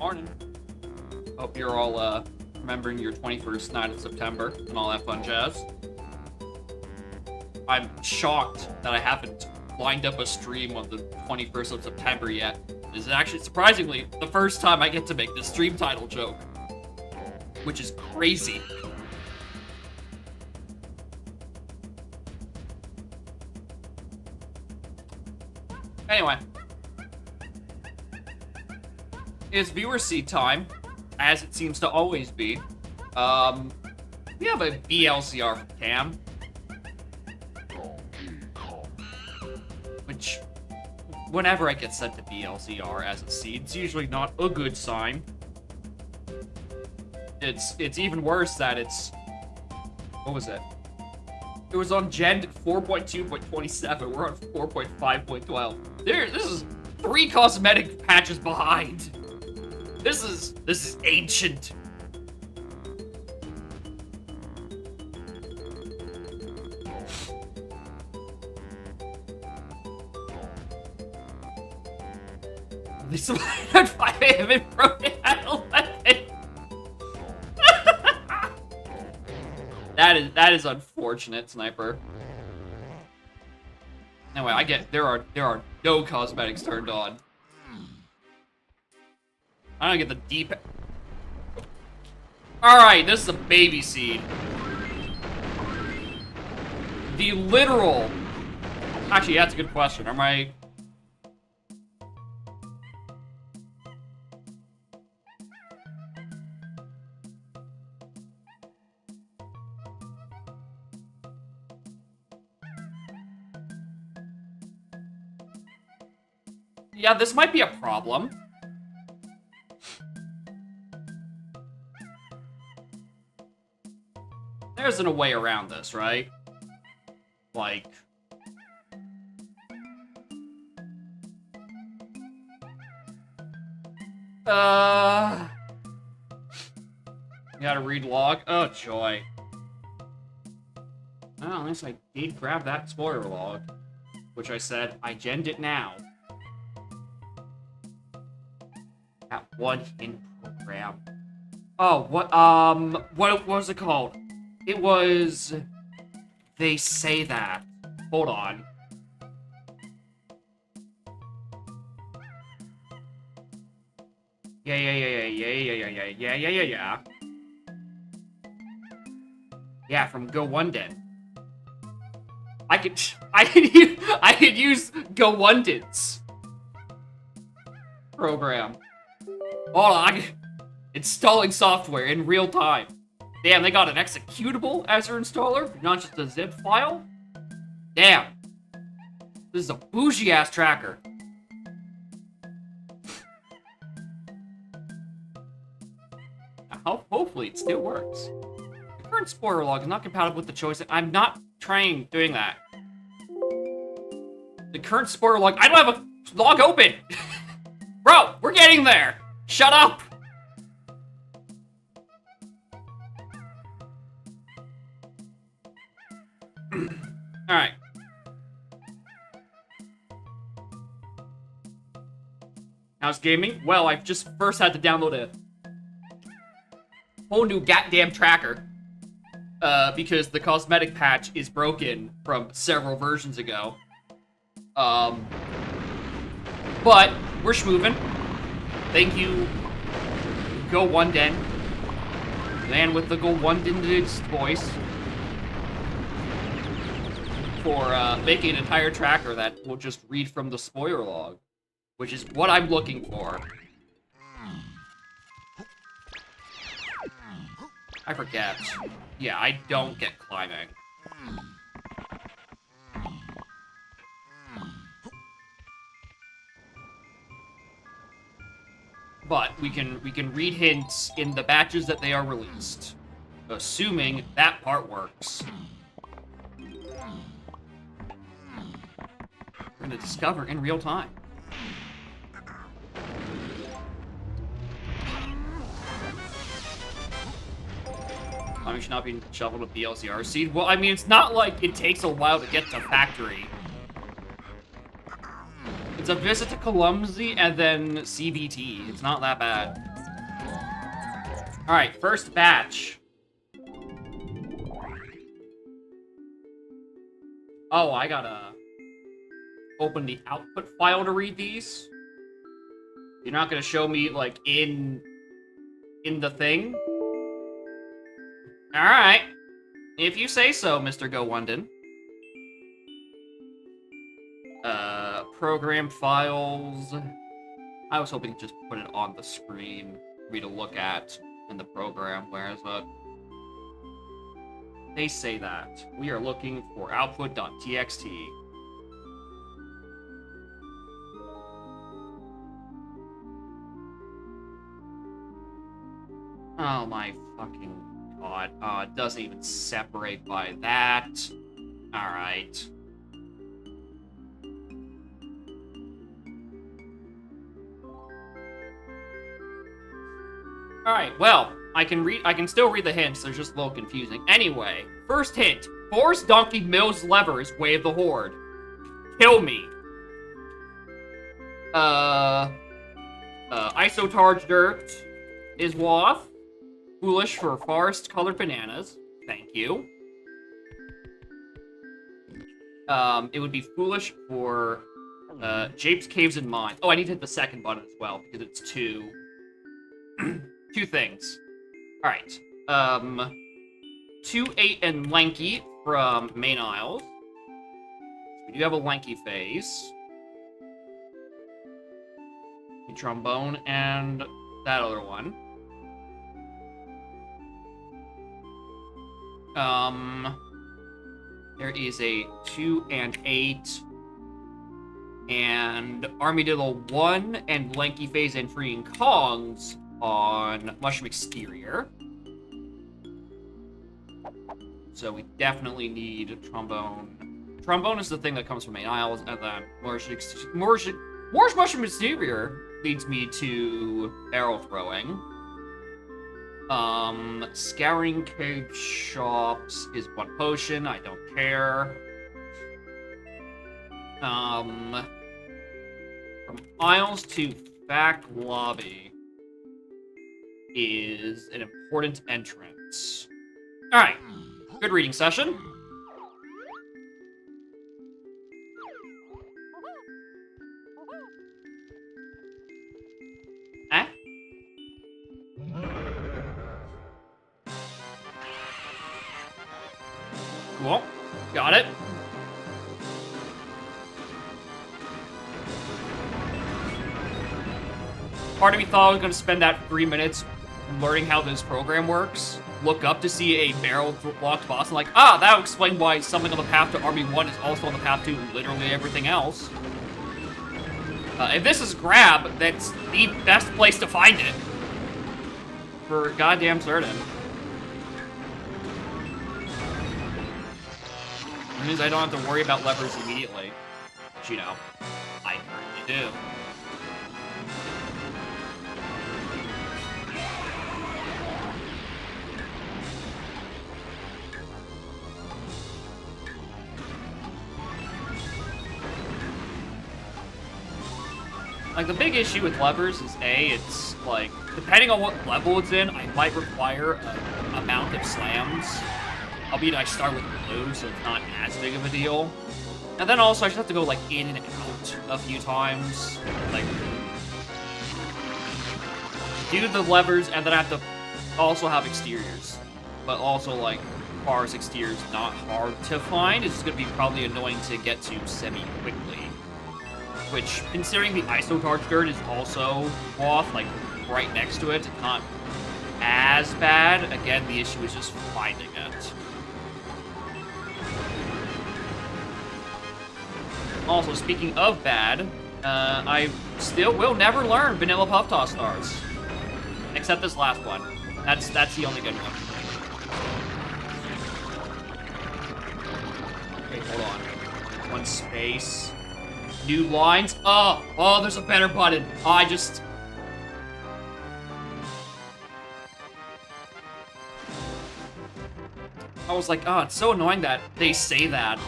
Morning. Hope you're all remembering your 21st night of September and all that fun jazz. I'm shocked that I haven't lined up a stream on the 21st of September yet. This is actually, surprisingly, the first time I get to make this stream title joke. Which is crazy. Anyway. It's viewer seat time, as it seems to always be. We have a BLCR from Cam. Which, whenever I get sent to BLCR as a seed, it's usually not a good sign. It's even worse that it's... What was it? It was on Gen 4.2.27. We're on 4.5.12. This is 3 cosmetic patches behind. This is ancient. At least at 5 AM in broken at 11. That is unfortunate, Sniper. Anyway, there are no cosmetics turned on. I don't get the deep. Alright, this is a baby seed. The literal. Actually, that's a good question. Am I? Yeah, this might be a problem. There isn't a way around this, right? Like... You gotta read log? Oh, joy. Well, at least I did grab that spoiler log. Which I said, I genned it now. That one in program. Oh, what was it called? It was... They say that. Hold on. Yeah. Yeah, from Go One Den. I could use Go One Den's program. Hold on, installing software in real time. Damn, they got an executable as their installer, not just a zip file? Damn. This is a bougie-ass tracker. Hopefully it still works. The current spoiler log is not compatible with the choice. I'm not doing that. The current spoiler log... I don't have a log open! Bro, we're getting there! Shut up! Alright. How's gaming? Well, I've just first had to download a whole new goddamn tracker. Because the cosmetic patch is broken from several versions ago. But we're schmoving. Thank you, Go One Den. Man with the Go One Den's voice. For making an entire tracker that will just read from the spoiler log. Which is what I'm looking for. I forget. Yeah, I don't get climbing. But we can read hints in the batches that they are released. Assuming that part works. We're gonna discover in real time. We should not be shoveled with BLCR seed. Well, I mean, it's not like it takes a while to get to factory. It's a visit to Columsy and then CBT. It's not that bad. Alright, first batch. Oh, I gotta open the output file to read these. You're not gonna show me, like, in the thing? Alright. If you say so, Mr. Go London. Program files. I was hoping to just put it on the screen for me to look at in the program. Where is it? They say that. We are looking for output.txt. Oh my fucking god. It doesn't even separate by that. Alright. Alright, well, I can still read the hints, they're just a little confusing. Anyway, first hint. Force Donkey Mill's levers, wave the horde. Kill me. Isotarge dirt is waff. Foolish for forest-colored bananas. Thank you. It would be foolish for, Japes, Caves, and Mines. Oh, I need to hit the second button as well, because it's two. Two things. Alright. 2, 8, and Lanky from Main Isles. We do have a Lanky phase. A trombone and that other one. There is a 2 and 8 and Armadillo 1 and Lanky phase and Freeing Kongs on Mushroom Exterior. So we definitely need Trombone. Trombone is the thing that comes from Main Isles, and then Marsh Mushroom Exterior leads me to Arrow Throwing. Scouring Cave Shops is 1 potion, I don't care. From Isles to Back Lobby is an important entrance. Alright, good reading session. Eh? Cool, got it. Part of me thought I was going to spend that 3 minutes learning how this program works, look up to see a barrel-locked boss, and like, that'll explain why something on the path to Army 1 is also on the path to literally everything else. If this is Grab, that's the best place to find it. For goddamn certain. It means I don't have to worry about levers immediately. Which, you know, I currently do. Like, the big issue with levers is, it's, like, depending on what level it's in, I might require an amount of slams. Albeit I start with blue, so it's not as big of a deal. And then also, I just have to go, like, in and out a few times. Like, do the levers, and then I have to also have exteriors. But also, like, Far's exteriors not hard to find. It's just gonna be probably annoying to get to semi-quickly. Which, considering the Isotarge dirt is also off, like, right next to it, it's not as bad. Again, the issue is just finding it. Also, speaking of bad, I still will never learn Vanilla Puff Toss stars. Except this last one. That's the only good one. Okay, hold on. One space. New lines. Oh, there's a better button. I was like, it's so annoying that they say that,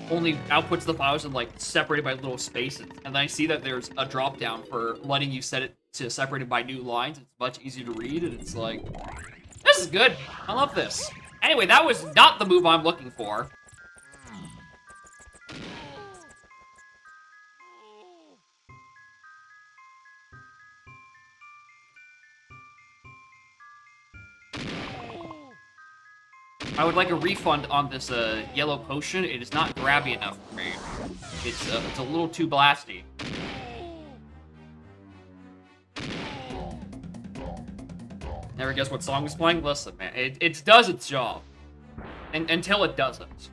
only outputs the files and, like, separated by little spaces. And then I see that there's a drop down for letting you set it separated by new lines. It's much easier to read, and it's like, this is good. I love this. Anyway, that was not the move I'm looking for. I would like a refund on this yellow potion. It is not grabby enough for me. It's a little too blasty. Never guess what song is playing? Listen, man, it does its job. Until it doesn't.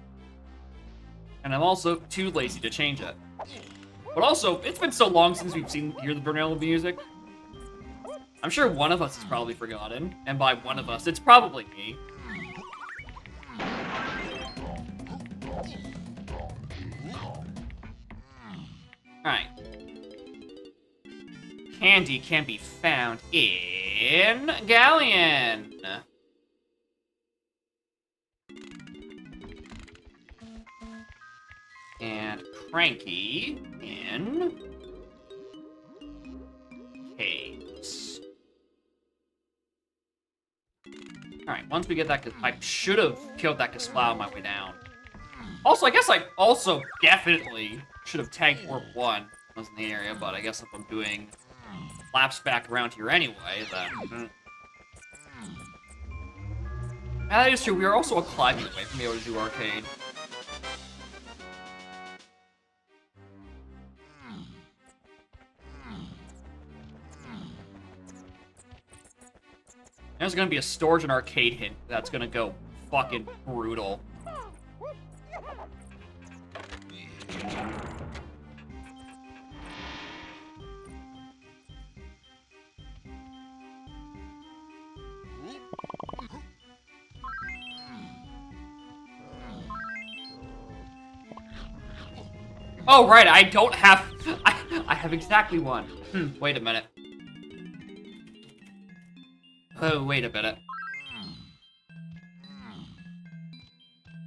And I'm also too lazy to change it. But also, it's been so long since we've hear the Brunello music. I'm sure one of us has probably forgotten. And by one of us, it's probably me. Alright. Candy can be found in Galleon. And Cranky in caves. Alright, once we get that, I should have killed that Kasplow on my way down. Also, I guess I also definitely should have tagged Orb 1 when I was in the area, but I guess if I'm doing laps back around here anyway, then... That is true, we are also a climbing away from being able to do arcade. There's gonna be a storage and arcade hint that's gonna go fucking brutal. Oh, right, I don't have... I have exactly one. Wait a minute. Oh, wait a minute.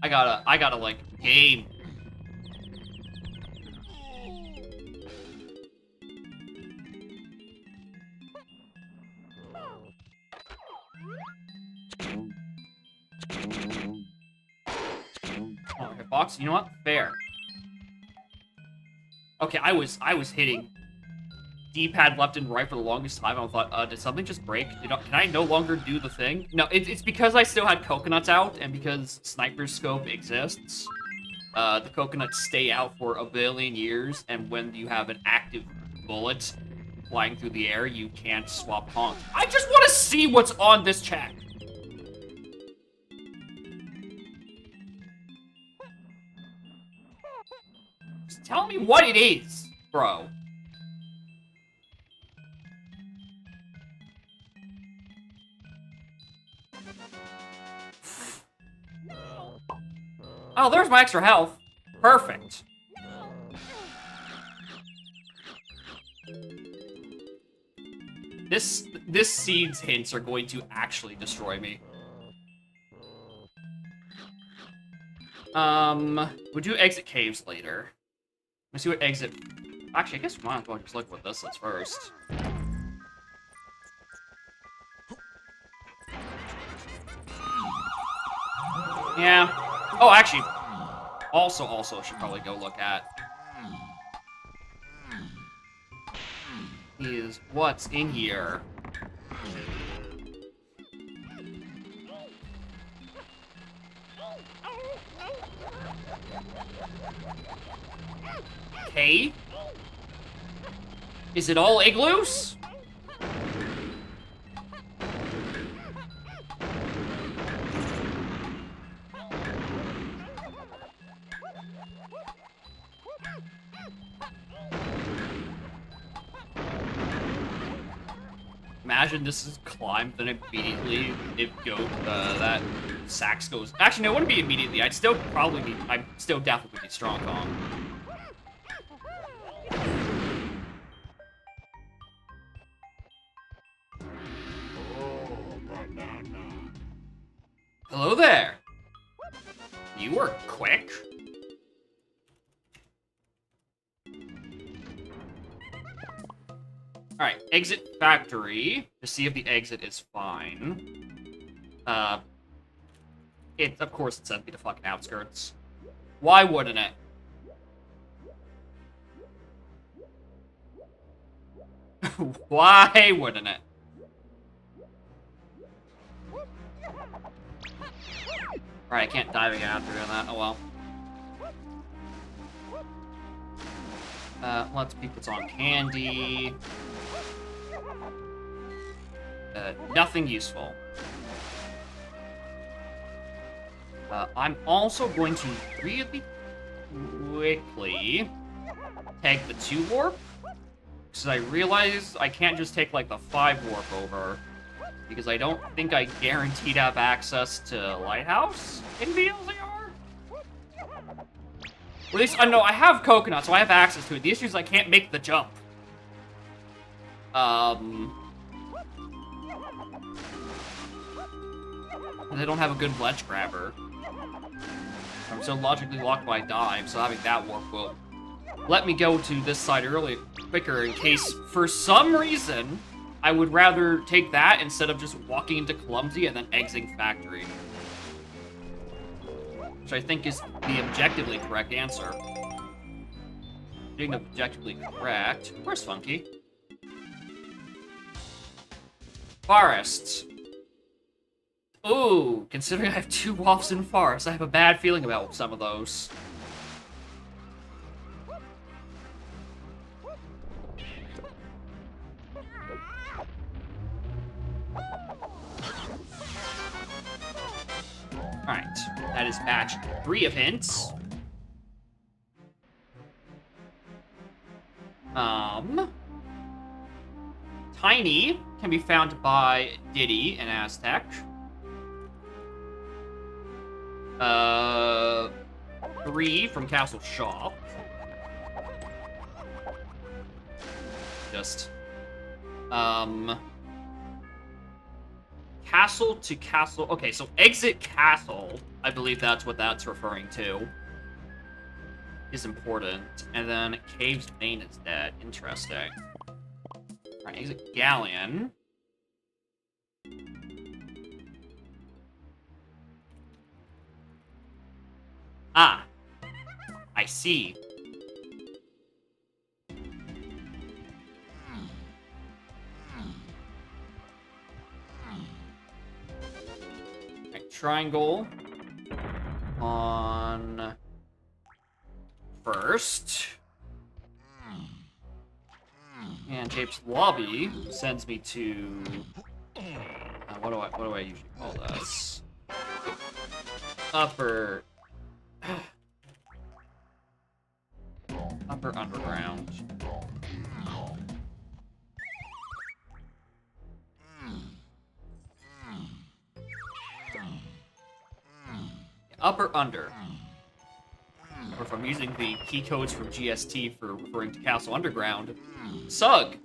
I gotta, like, game. Oh, hitbox, you know what? Fair. Okay, I was hitting D-pad left and right for the longest time. I thought, did something just break? Can I no longer do the thing? No, it's because I still had coconuts out, and because Sniper Scope exists. The coconuts stay out for a billion years, and when you have an active bullet flying through the air, you can't swap honks. I just want to see what's on this check. Just tell me what it is, bro. Oh, there's my extra health. Perfect. This seed's hints are going to actually destroy me. We'll do exit caves later. Let's see what exit... Actually, I guess we might as well just look what this is first. Yeah. Oh, actually, also should probably go look at is what's in here. Okay. Is it all igloos? Imagine this is climbed, then immediately that Sax goes. Actually, no, it wouldn't be immediately. I'd still definitely be Strong Kong. Hello there. You were quick. Alright, exit factory to see if the exit is fine. Of course it sent me to fucking outskirts. Why wouldn't it? Why wouldn't it? Alright, I can't dive again after doing that. Oh well. Let's peek what's on candy. Nothing useful. I'm also going to really quickly take the 2 warp. Because I realize I can't just take, like, the 5 warp over. Because I don't think I guaranteed have access to Lighthouse in VLZR. Or at least, no, I have Coconut, so I have access to it. The issue is I can't make the jump. And I don't have a good ledge grabber. I'm so logically locked by dive, so having that warp will let me go to this side quicker in case, for some reason, I would rather take that instead of just walking into Clumsy and then exiting Factory. Which I think is the objectively correct answer. Being objectively correct. Where's Funky? Forests. Ooh, considering I have 2 wafts in forests, I have a bad feeling about some of those. Alright, that is batch 3 of hints. Tiny can be found by Diddy and Aztec. 3 from Castle Shop. Just, castle to castle. Okay, so exit castle. I believe that's what that's referring to. Is important. And then Cave's main is dead. Interesting. Alright, exit Galleon. Ah. I see. Right, triangle on first. And Jape's lobby sends me to what do I usually call this? Upper underground. Upper under. Or if I'm using the key codes from GST for referring to Castle Underground, Sug.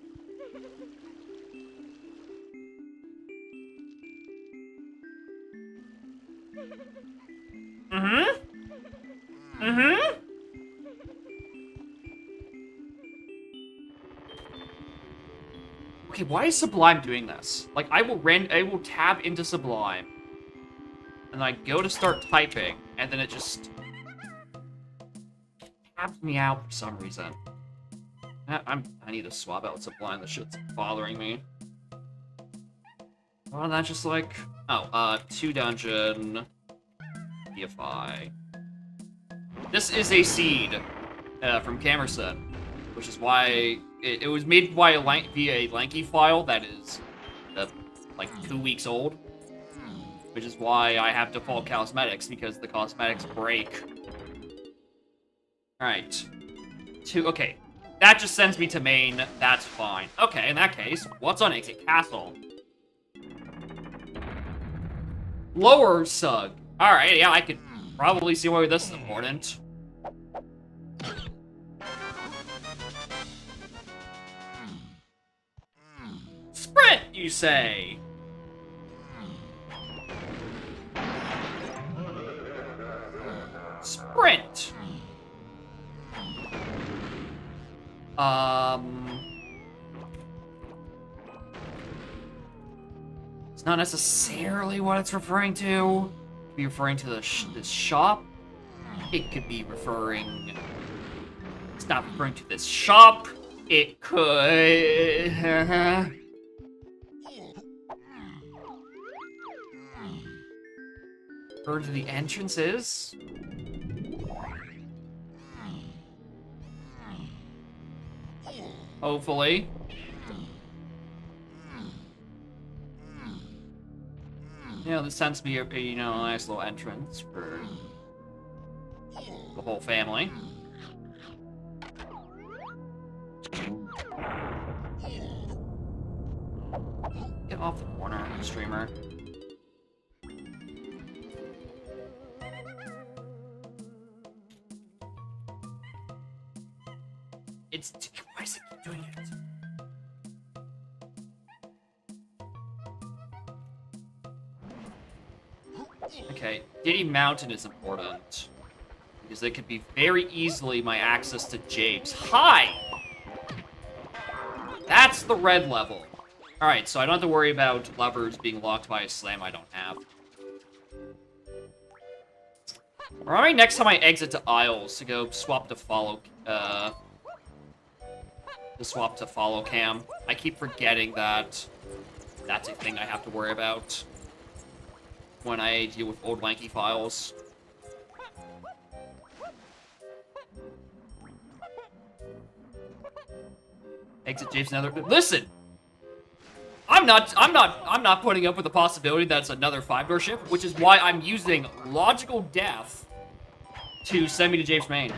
Okay, why is Sublime doing this? Like, I will tab into Sublime, and I go to start typing, and then it just tabs me out for some reason. I need to swap out Sublime. This shit's bothering me. Well, that's just like, 2 dungeon, BFI. This is a seed from Camerson, which is why it was made via a Lanky file that is like 2 weeks old, which is why I have default cosmetics, because the cosmetics break. Alright. Okay. That just sends me to main. That's fine. Okay, in that case, what's on exit castle? Lower Sug. Alright, yeah, I could probably see why this is important. Sprint, you say? Sprint. It's not necessarily what it's referring to. It could be referring to this shop. It could be referring... It's not referring to this shop. It could... Refer to the entrances. Hopefully. Yeah, this tends to be a nice little entrance for the whole family. Get off the corner, streamer. Why is it keep doing it? Okay, Diddy Mountain is important. Because it could be very easily my access to Japes. Hi! That's the red level. Alright, so I don't have to worry about levers being locked by a slam I don't have. Remember next time I exit to aisles to go swap to follow, cam. I keep forgetting that that's a thing I have to worry about when I deal with old lanky files. Exit James Nether. Listen! I'm not putting up with the possibility that it's another 5-door ship, which is why I'm using logical death to send me to James Main.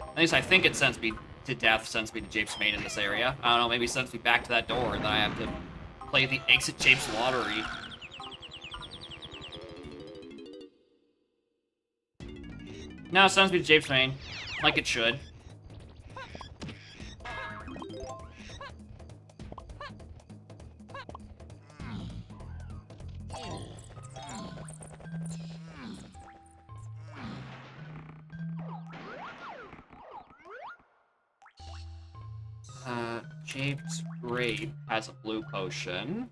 At least I think it sends me to death, sends me to James Main in this area. I don't know, maybe it sends me back to that door, and then I have to play the Exit James lottery. No, it sends me to James Main, like it should. James Grape has a blue potion.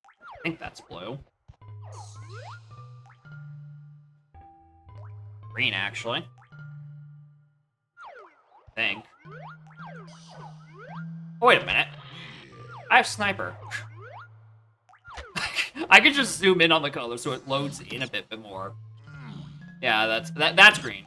I think that's blue. Green, actually. I think. Oh, wait a minute. I have Sniper. I could just zoom in on the color so it loads in a bit more. Yeah, that's green.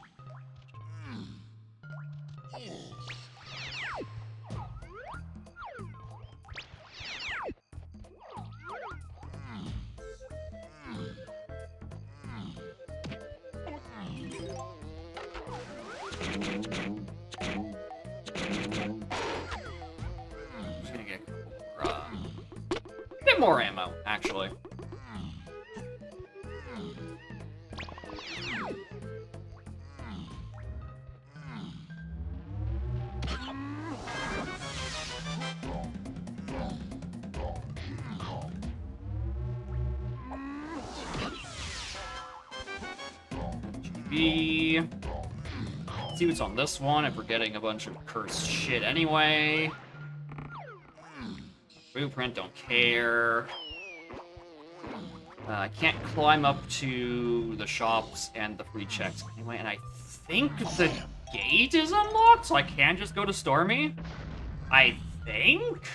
More ammo, actually. GB. See what's on this one if we're getting a bunch of cursed shit anyway. Blueprint, don't care. I can't climb up to the shops and the free checks anyway, and I think the gate is unlocked, so I can just go to Stormy? I think?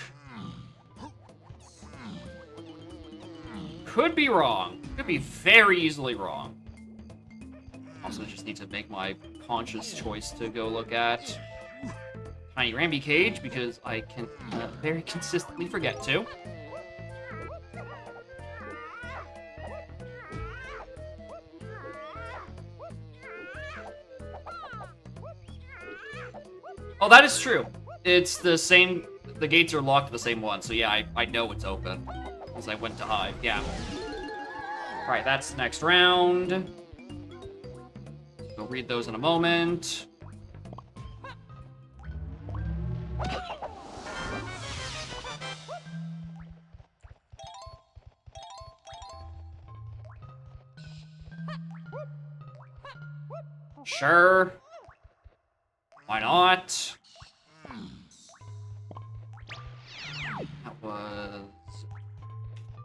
Could be wrong. Could be very easily wrong. Also just need to make my conscious choice to go look at Tiny Ramby Cage, because I can very consistently forget to. Oh, that is true. It's the same, the gates are locked to the same one, so yeah, I know it's open. Because I went to Hive, yeah. Alright, that's the next round. We'll read those in a moment. Sure. Why not?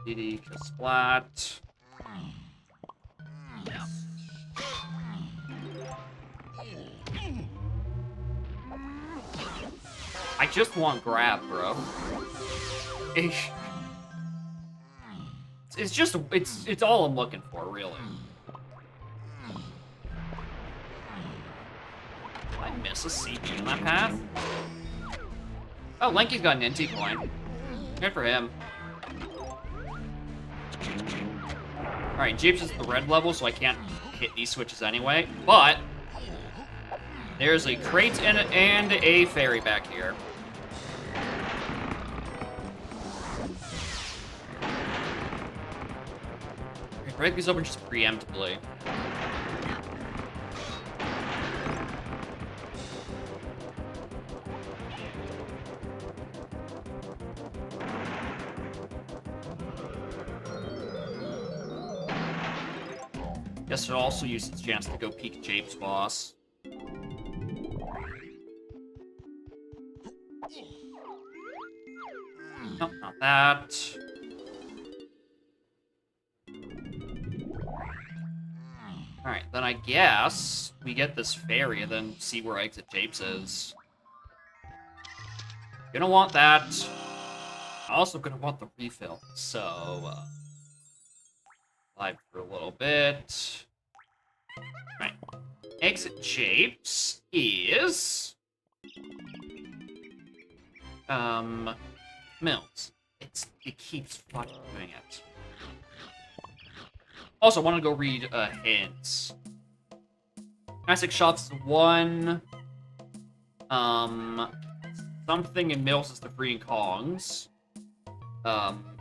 DD splat. I just want grab, bro. It's just, it's all I'm looking for, really. Did I miss a CP in that path? Oh, Lanky's got an NT coin. Good for him. Alright, Jeeps is the red level, so I can't hit these switches anyway. But there's a crate and a fairy back here. Break these open just preemptively. Guess it also used its chance to go peek Jape's boss. Nope, not that. Alright, then I guess we get this fairy and then see where Exit Japes is. Gonna want that. Also gonna want the refill, so live for a little bit. Alright. Exit Japes is Mills. It keeps fucking doing it. Also, I want to go read hints. Classic Shops 1. Something in Mills is the freeing Kongs.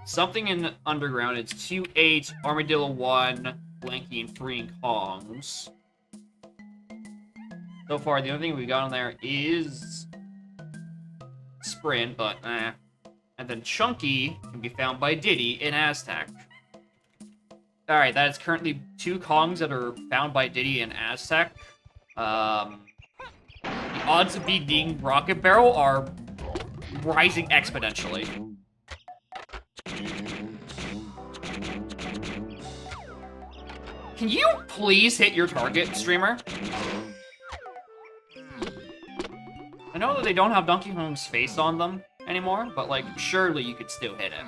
Something in Underground is 2-8, Armadillo 1, Blanky, and freeing Kongs. So far, the only thing we got on there is Sprint, but eh. And then Chunky can be found by Diddy in Aztec. Alright, that is currently 2 Kongs that are found by Diddy in Aztec. The odds of beating Rocket Barrel are rising exponentially. Can you please hit your target, streamer? I know that they don't have Donkey Kong's face on them anymore, but, like, surely you could still hit it.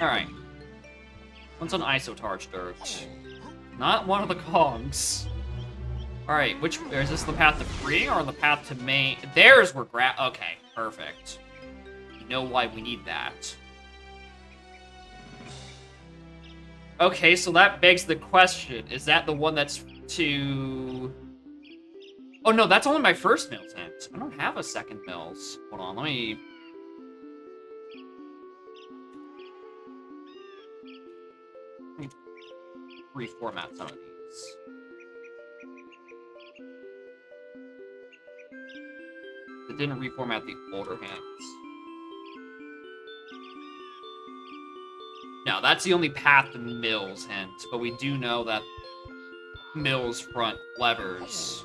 Alright. One's on Isotarch Dirt. Not one of the Kongs. Alright, is this the path to freeing or the path to main? There's where okay, perfect. You know why we need that. Okay, so that begs the question. Is that the one that's to... Oh no, that's only my first Mills hint. I don't have a second Mills. Hold on, let me reformat some of these. It didn't reformat the older hints. No, that's the only path to Mills hint, but we do know that Mills front levers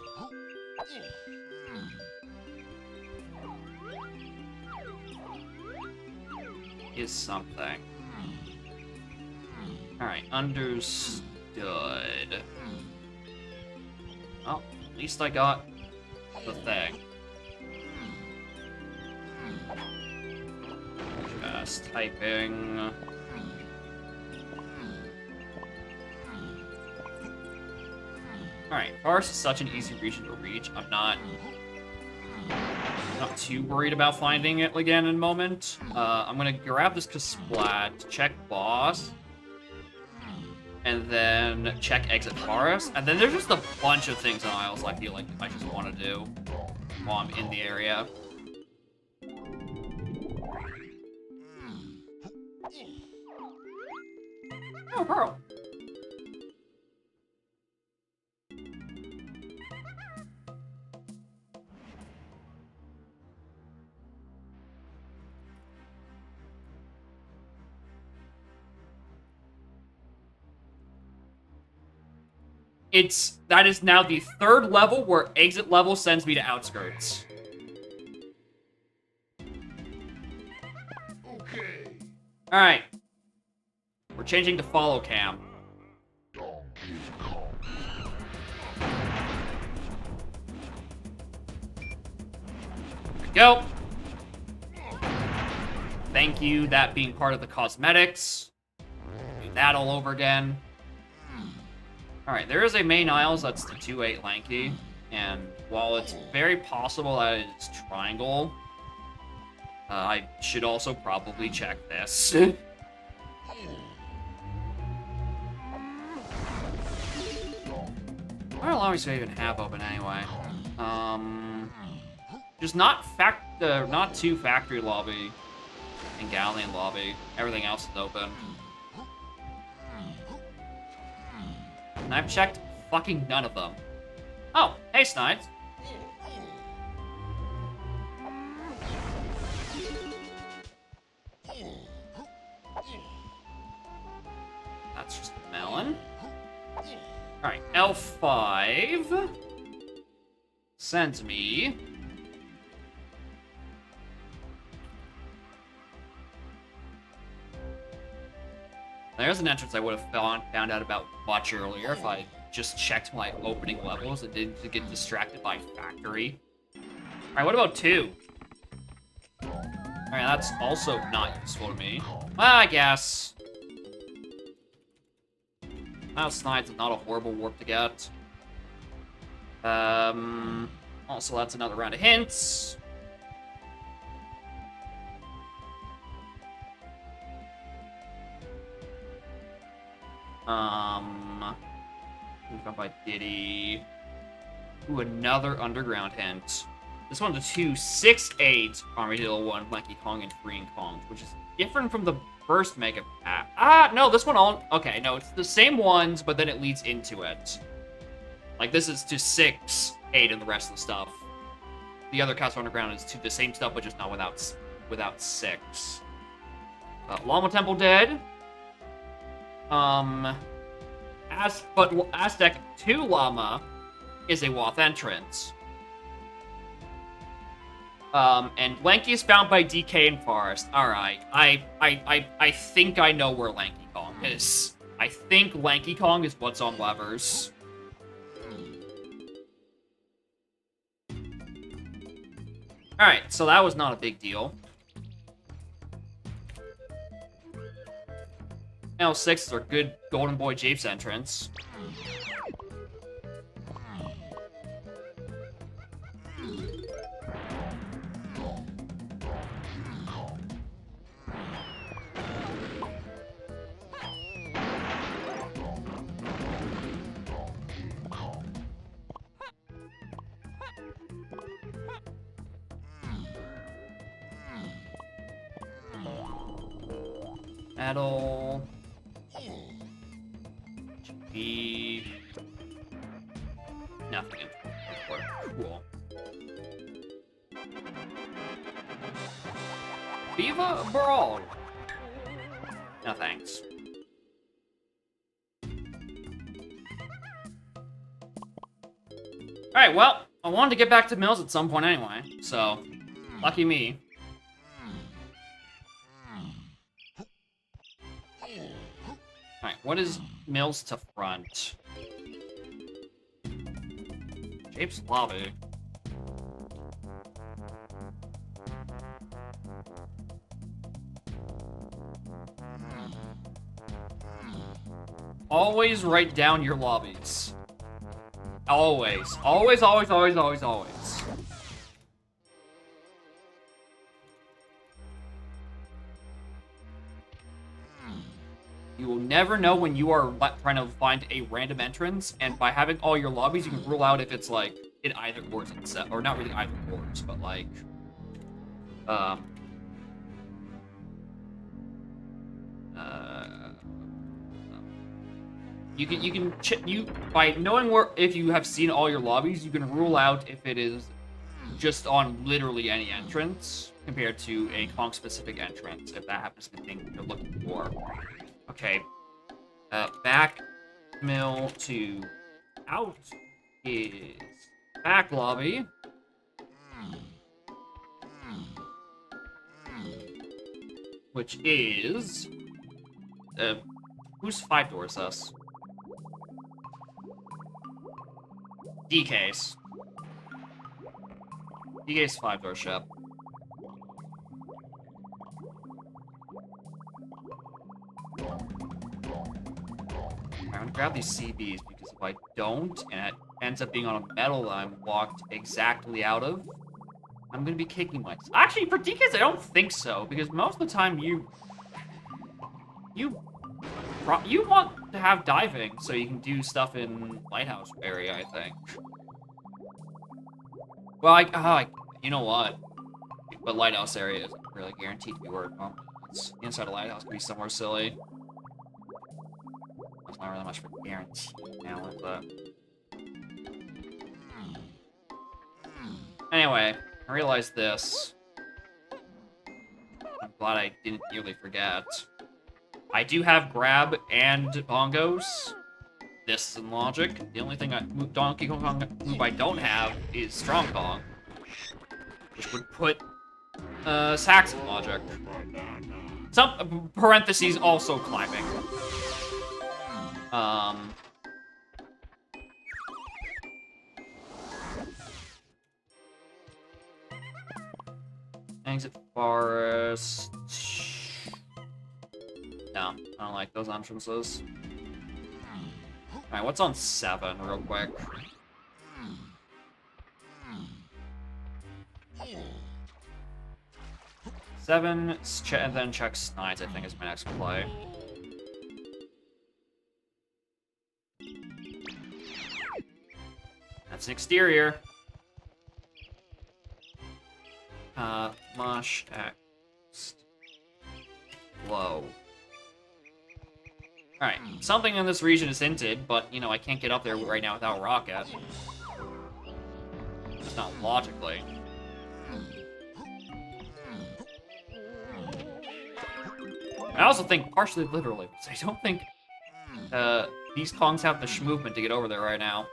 is something. Alright, understood. Well, at least I got the thing. Just typing. Alright, Forest is such an easy region to reach. I'm not too worried about finding it again in a moment. I'm gonna grab this Kasplat, check boss, and then check exit forest. And then there's just a bunch of things on Isles I feel like I just want to do while I'm in the area. Oh, Pearl. That is now the 3rd level where exit level sends me to outskirts. Alright. We're changing to follow cam. Go. Thank you, that being part of the cosmetics. Do that all over again. Alright, there is a main Isles that's the 2-8 Lanky. And while it's very possible that it's triangle, I should also probably check this. What alarms do I even have open anyway? Just not two factory lobby and galleon lobby. Everything else is open. And I've checked fucking none of them. Oh, hey Snipes. That's just a melon. Alright, L5 sends me there's an entrance I would have found out about much earlier if I just checked my opening levels and didn't get distracted by factory. Alright, what about 2? Alright, that's also not useful to me. Well, I guess. Snipes is not a horrible warp to get. Also, that's another round of hints. Move on by Diddy. Ooh, another underground hint. This one's a 2-6-8 Armadillo 1, Lanky Kong, and Freeing Kong, which is different from the first Mega Pack. No, this one all... Okay, no, it's the same ones, but then it leads into it. Like, this is to 6, 8, and the rest of the stuff. The other Castle Underground is to the same stuff, but just not without 6. Llama Temple dead. Aztec 2 Llama is a Woth entrance. And Lanky is found by DK in Forest. Alright, I think I know where Lanky Kong is. I think Lanky Kong is what's on levers. Alright, so that was not a big deal. L6 is our good Golden Boy Japes entrance. Metal. Be nothing important. Cool. Viva Brawl. No thanks. Alright, well, I wanted to get back to Mills at some point anyway, so lucky me. Alright, what is Mills to front? Japes Lobby. Always write down your lobbies. Always. Always, always, always, always, always. You will never know when you are trying to find a random entrance, and by having all your lobbies, you can rule out if it's, like, in either ors itself, or not really either ors, but, like, by knowing if you have seen all your lobbies, you can rule out if it is just on literally any entrance compared to a Kong-specific entrance, if that happens to be the thing you're looking for. Okay, back mill to out is back lobby. which is... whose 5 doors us? DK's. DK's 5-door ship. I'm gonna grab these CBs because if I don't, and it ends up being on a metal that I'm locked exactly out of, I'm gonna be kicking myself. Actually, for DKs, I don't think so, because most of the time you want to have diving so you can do stuff in Lighthouse area, I think. Well, you know what? But Lighthouse area isn't really guaranteed to be worth. Well, it's inside a Lighthouse could be somewhere silly. That's not really much of a guarantee now, but... Anyway, I realized this. I'm glad I didn't nearly forget. I do have grab and bongos. This is in logic. The only thing Donkey Kong move I don't have is Strong Kong, which would put Sax in logic. Some parentheses also climbing. Exit forest. No, I don't like those entrances. Alright, what's on 7 real quick? Seven, and then check Snides, I think, is my next play. That's an exterior. Mush X. Low. Alright, something in this region is hinted, but, you know, I can't get up there right now without a rocket. Just not logically. I also think partially literally, because I don't think these Kongs have the movement to get over there right now.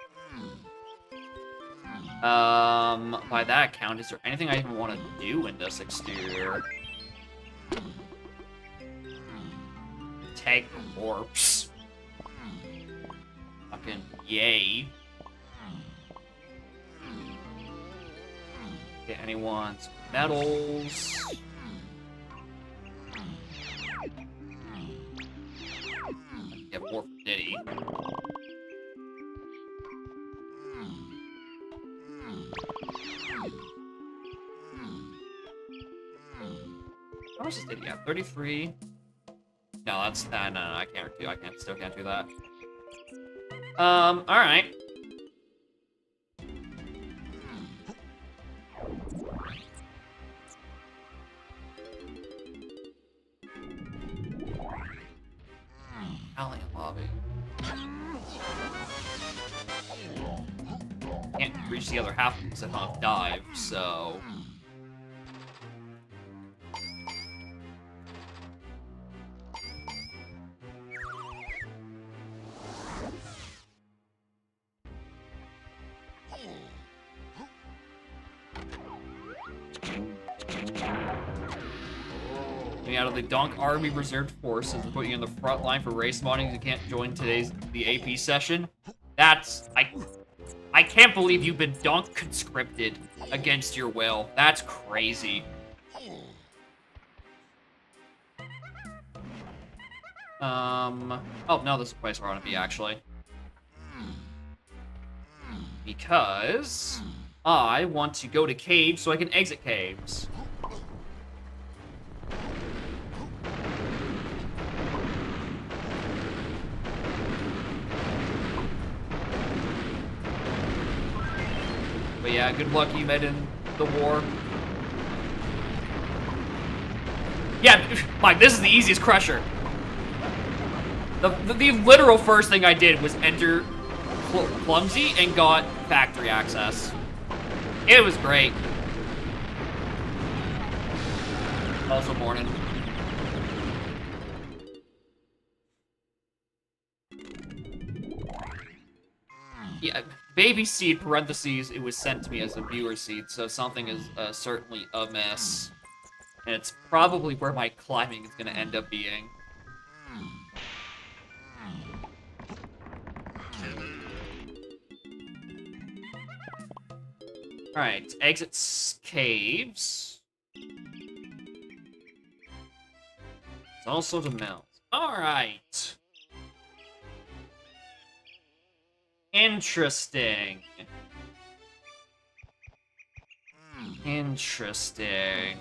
By that count, is there anything I even want to do in this exterior? Tag the warps. Fucking yay. Get anyone's medals. Get more for Diddy. How much is Diddy at? 33. No, that's no, I still can't do that. All right. Alien lobby. Can't reach the other half because I don't have dive, so. Out of the Donk Army Reserved Forces and put you in the front line for race modding. You can't join the AP session. That's I can't believe you've been Donk conscripted against your will. That's crazy. Oh no, this is the place where I want to be actually. Because I want to go to caves so I can exit caves. But yeah, good luck, you met in the war. Yeah, Mike, this is the easiest crusher. The literal first thing I did was enter Clumsy and got factory access. It was great. Also morning. Yeah, baby seed, parentheses, it was sent to me as a viewer seed, so something is certainly amiss. And it's probably where my climbing is going to end up being. Alright, exits caves. It's also to mount. Alright. Interesting. Interesting.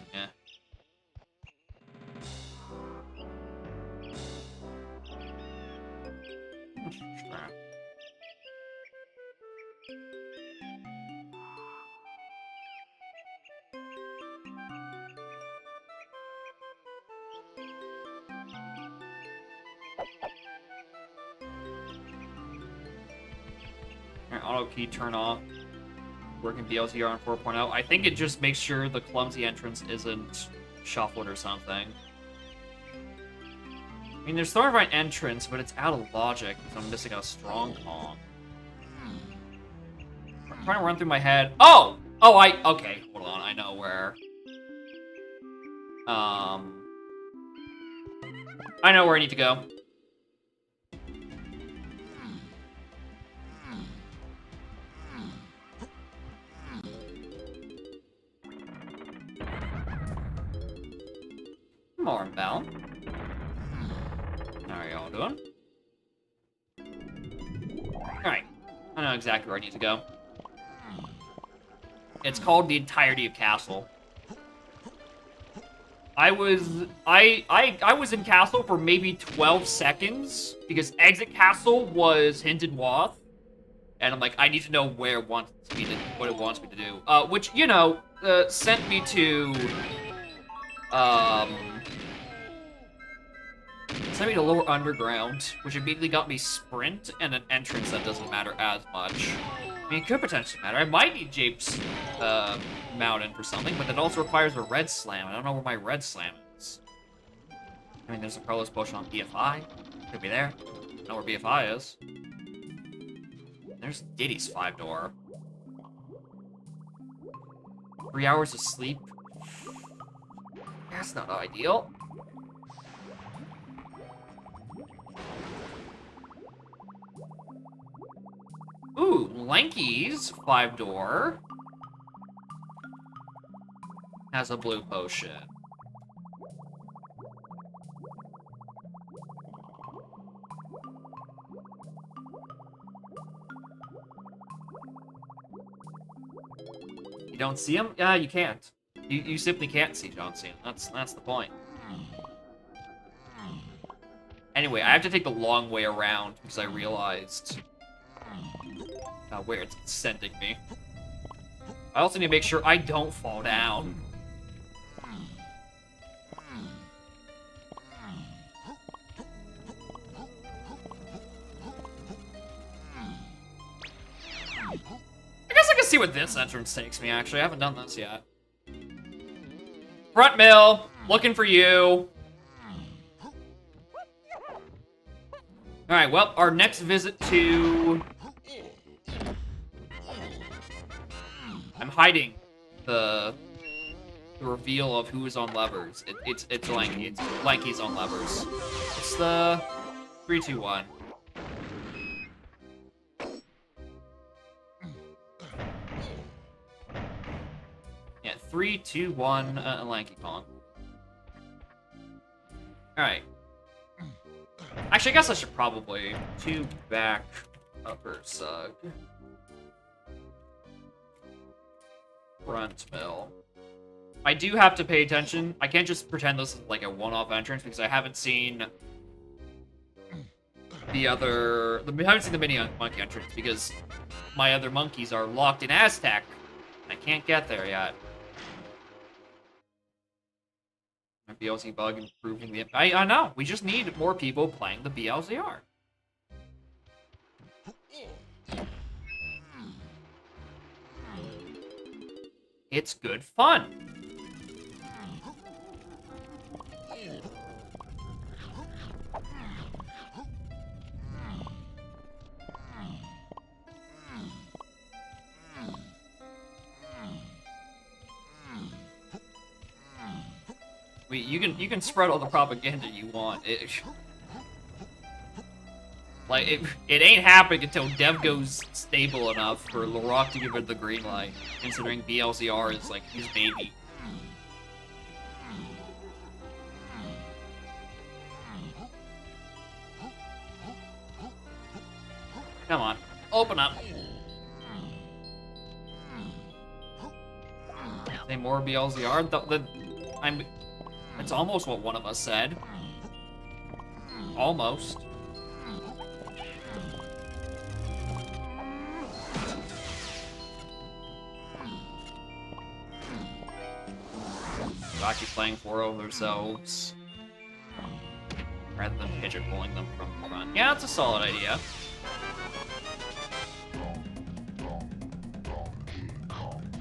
Auto key turn off. Working BLTR on 4.0. I think it just makes sure the clumsy entrance isn't shuffled or something. I mean, there's sort of an entrance, but it's out of logic because I'm missing a strong Kong. I'm trying to run through my head. Oh! Oh, okay, hold on. I know where. I know where I need to go. More bell. How are y'all doing? Alright. I know exactly where I need to go. It's called the entirety of Castle. I was in Castle for maybe 12 seconds because exit Castle was Hinton Wath. And I'm like, I need to know where it wants me to, what it wants me to do. Which, you know, sent me to Lower Underground, which immediately got me Sprint and an entrance that doesn't matter as much. I mean, it could potentially matter. I might need Jape's Mountain for something, but that also requires a Red Slam. I don't know where my Red Slam is. I mean, there's a Carlos Potion on BFI. Could be there. I don't know where BFI is. There's Diddy's 5-door. 3 hours of sleep. That's not ideal. Ooh, Lanky's 5-door has a blue potion. You don't see him? Yeah, you can't. You simply can't see John Cena. That's the point. Anyway, I have to take the long way around because I realized where it's sending me. I also need to make sure I don't fall down. I guess I can see what this entrance takes me, actually. I haven't done this yet. Front mill, looking for you. Alright, well, our next visit to... I'm hiding the reveal of who is on levers. It's Lanky. It's Lanky's on levers. It's the 3, 2, 1. Yeah, 3, 2, 1, Lanky Kong. Alright. Actually, I guess I should probably 2 back upper sug. Front mill. I do have to pay attention. I can't just pretend this is like a one-off entrance because I haven't seen the mini monkey entrance because my other monkeys are locked in Aztec. I can't get there yet. My BLZ bug improving the... I know. We just need more people playing the BLZR. It's good fun. You can spread all the propaganda you want. It ain't happening until Dev goes stable enough for Larock to give it the green light, considering BLZR is like his baby. Come on, open up. Say more BLZR? It's almost what one of us said. Almost. Actually playing for ourselves rather than pigeon pulling them from front. Yeah, that's a solid idea.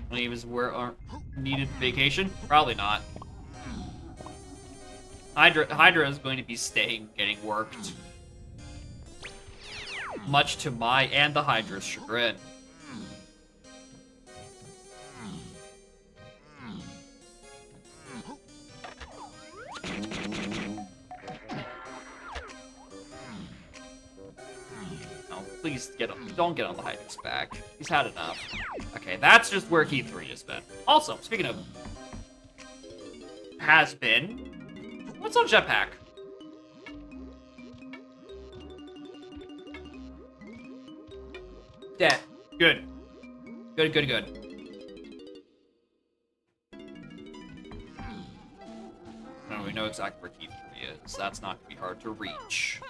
Leave is where our needed vacation? Probably not. Hydra is going to be staying, getting worked. Much to my and the Hydra's chagrin. Please don't get on the Hydra's back. He's had enough. Okay, that's just where Key 3 has been. Also, speaking of has been, what's on Jetpack? Dead. Good. Good. No, we know exactly where Key 3 is. That's not gonna be hard to reach.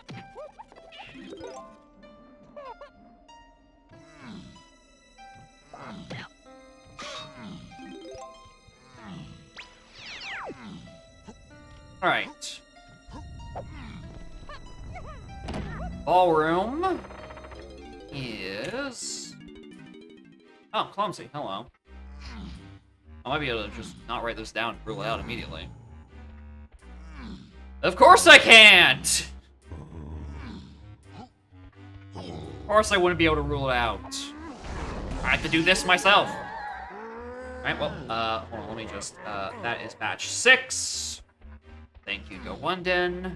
Alright. Ballroom is... Oh, clumsy. Hello. I might be able to just not write this down and rule it out immediately. Of course I can't! Of course I wouldn't be able to rule it out. I have to do this myself. Alright, well, hold on, let me just, that is batch 6. Thank you, Go London.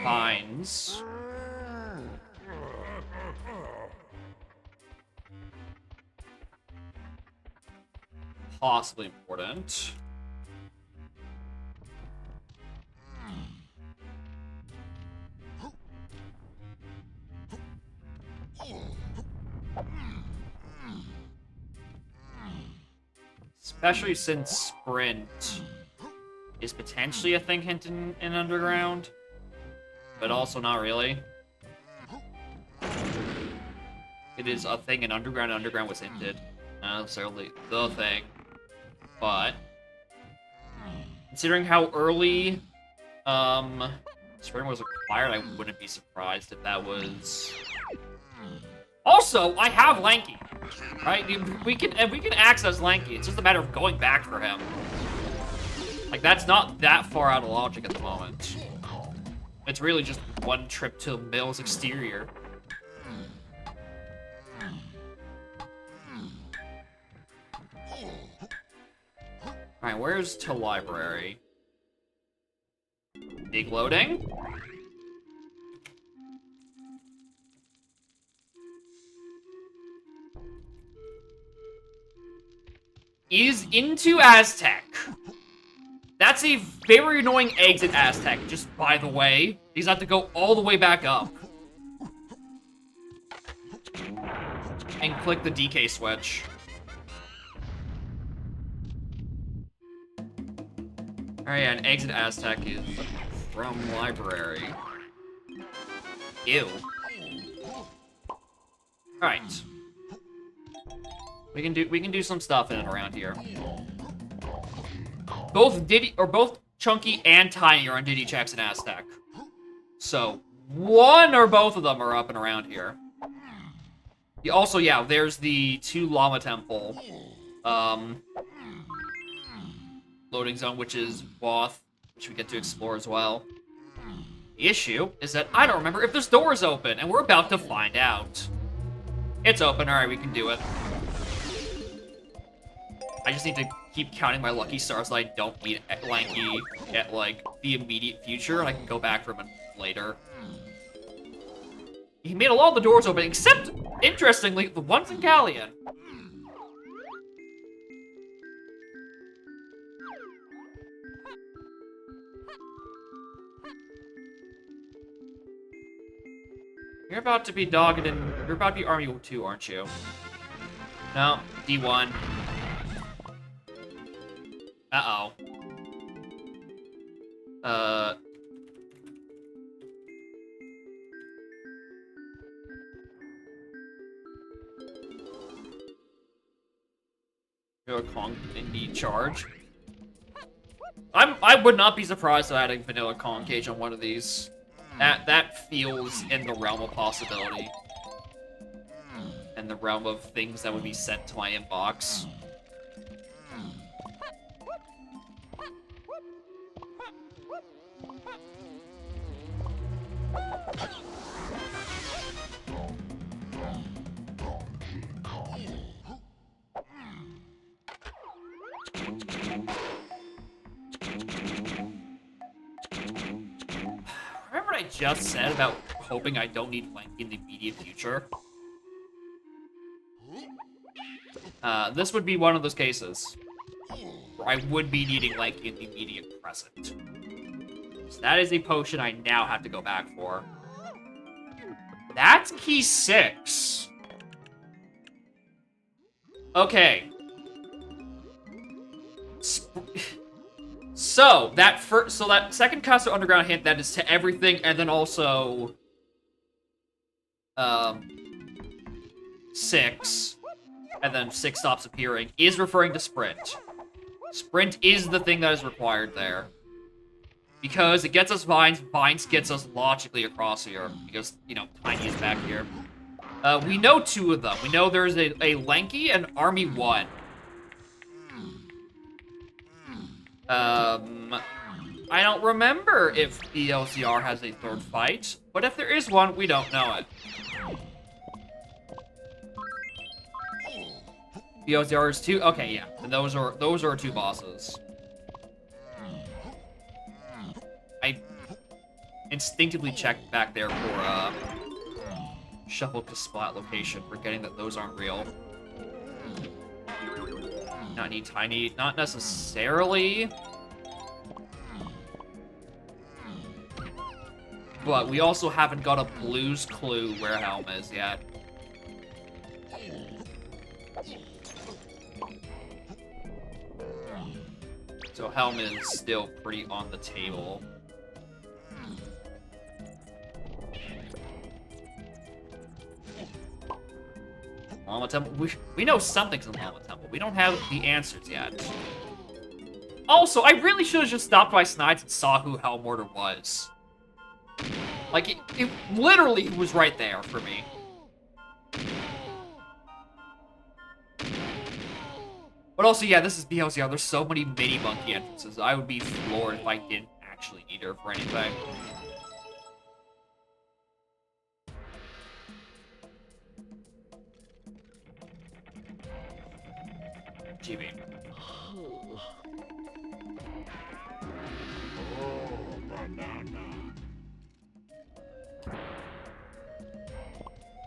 Vines. Possibly important. Especially since Sprint is potentially a thing hinted in Underground, but also not really. It is a thing in Underground, and Underground was hinted. Not necessarily the thing, but considering how early Sprint was acquired, I wouldn't be surprised if that was... Also, I have Lanky, right? We can access Lanky. It's just a matter of going back for him. Like, that's not that far out of logic at the moment. It's really just one trip to Mill's exterior. Alright, where's to library? Big loading. Is into Aztec. That's a very annoying exit Aztec, just by the way. He's have to go all the way back up. And click the DK switch. Alright, yeah, an exit Aztec is from library. Ew. Alright. We can do some stuff in and around here. Both Chunky and Tiny are on Diddy checks in Aztec. So one or both of them are up and around here. Also, yeah, there's the 2 Llama Temple. loading zone, which is Woth, which we get to explore as well. The issue is that I don't remember if this door is open, and we're about to find out. It's open. All right, we can do it. I just need to keep counting my lucky stars so I don't need Lanky at, like, the immediate future, and I can go back for him later. He made a lot of the doors open, except, interestingly, the ones in Galleon. You're about to be dogged and you're about to be Army 2, aren't you? No, D1. Uh-oh. Kong indeed charge. I would not be surprised if I had a vanilla Kong cage on one of these. That feels in the realm of possibility. In the realm of things that would be sent to my inbox. Remember what I just said about hoping I don't need Lanky in the immediate future? This would be one of those cases where I would be needing Lanky in the immediate present. So that is a potion I now have to go back for. That's key 6. Okay. So that second Casa Underground hint that is to everything, and then also 6, and then 6 stops appearing, is referring to Sprint. Sprint is the thing that is required there. Because it gets us Vines, Vines gets us logically across here, because, you know, Tiny is back here. We know 2 of them. We know there's a Lanky and Army 1. I don't remember if the LCR has a 3rd fight, but if there is one, we don't know it. The LCR is 2? Okay, yeah. And those are 2 bosses. I instinctively checked back there for Shuffle to Splat location, forgetting that those aren't real. Not need Tiny, not necessarily. But we also haven't got a Blue's Clue where Helm is yet. So Helm is still pretty on the table. Llama Temple. We know something's in Llama Temple. We don't have the answers yet. Also, I really should have just stopped by Snides and saw who Hellmortar was. Like, it literally was right there for me. But also, yeah, this is BLCR. There's so many mini monkey entrances. I would be floored if I didn't actually need her for anything. GB.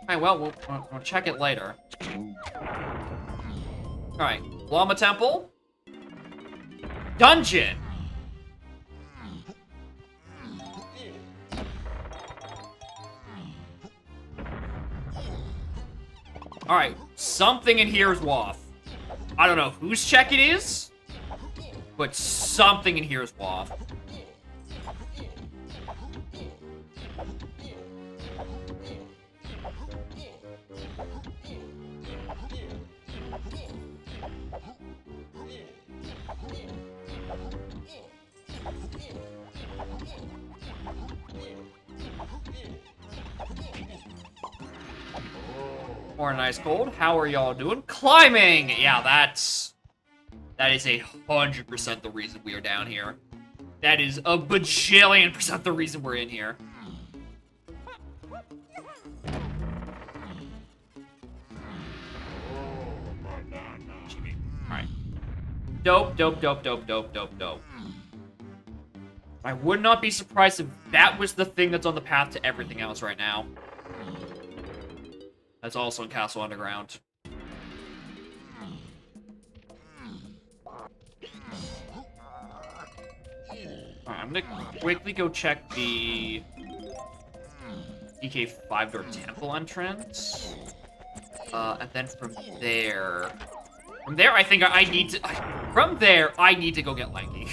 Alright, well, we'll check it later. Alright, Llama Temple. Dungeon! Alright, something in here is Woth. I don't know whose check it is, but something in here is Woth. More nice cold. How are y'all doing? Climbing! Yeah, that's That is 100% the reason we are down here. That is a bajillion% the reason we're in here. Alright. Dope, dope, dope, dope, dope, dope, dope. I would not be surprised if that was the thing that's on the path to everything else right now. That's also in Castle Underground. Alright, I'm gonna quickly go check the DK 5-door temple entrance. And then from there, I think I need to... From there, I need to go get Lanky.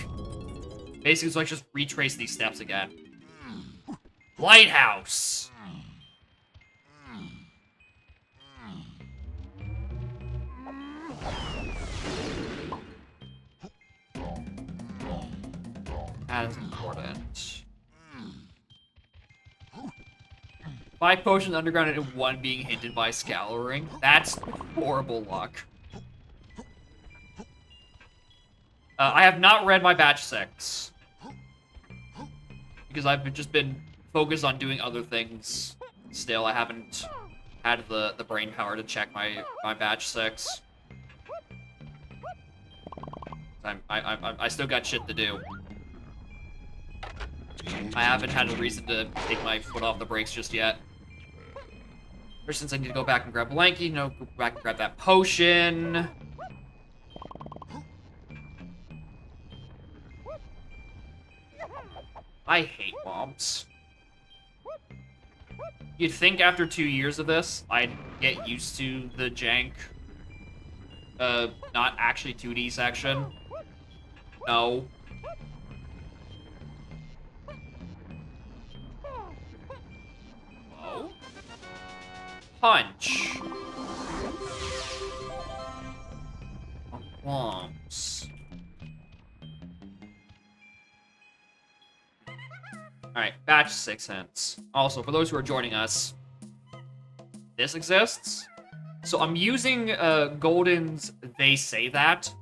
Basically, so I just retrace these steps again. Lighthouse! That is important. 5 potions underground and 1 being hinted by Scouring. That's horrible luck. I have not read my batch 6. Because I've just been focused on doing other things. Still, I haven't had the brain power to check my batch 6. I still got shit to do. I haven't had a reason to take my foot off the brakes just yet. Ever since I need to go back and grab Lanky, go back and grab that potion. I hate mobs. You'd think after 2 years of this, I'd get used to the jank. Not actually 2D section. No. Whoa. Punch. Lumps. Alright, batch 6 hints. Also, for those who are joining us, this exists. So I'm using Golden's They Say That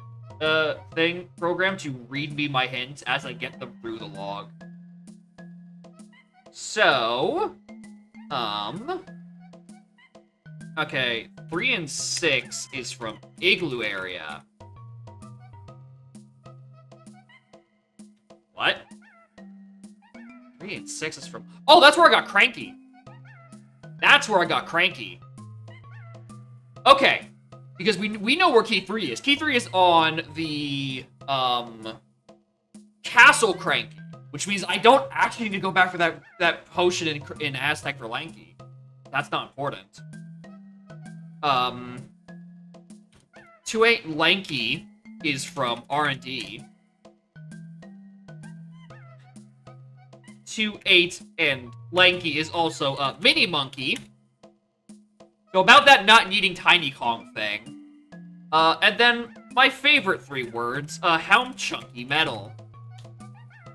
program to read me my hints as I get them through the log. So, okay, 3 and 6 is from Igloo area. What? 3 and 6 is from... Oh, that's where I got Cranky. That's where I got Cranky. Okay. Because we know where Key 3 is. Key 3 is on the, Castle Cranky. Which means I don't actually need to go back for that potion in Aztec for Lanky. That's not important. 2-8 Lanky is from R&D. 2-8 and Lanky is also a Mini Monkey. So about that not needing Tiny Kong thing. And then my favorite 3 words, Helm Chunky Metal.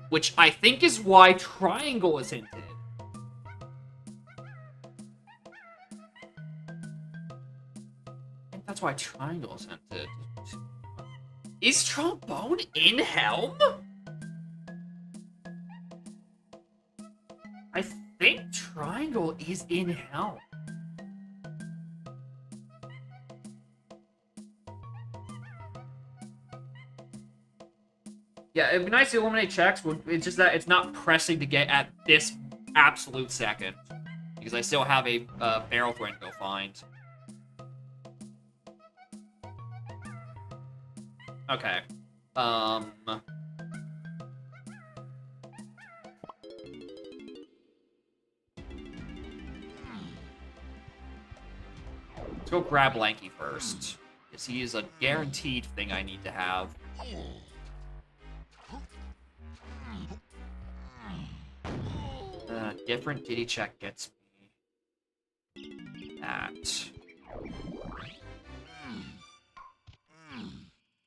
Which I think is why Triangle is hinted. I think that's why Triangle is hinted. Is Trombone in Helm? I think Triangle is in Helm. Yeah, it'd be nice to eliminate checks, but it's just that it's not pressing to get at this absolute second. Because I still have a barrel throw to go find. Okay. Let's go grab Lanky first. Because he is a guaranteed thing I need to have. Different Diddy check gets me that.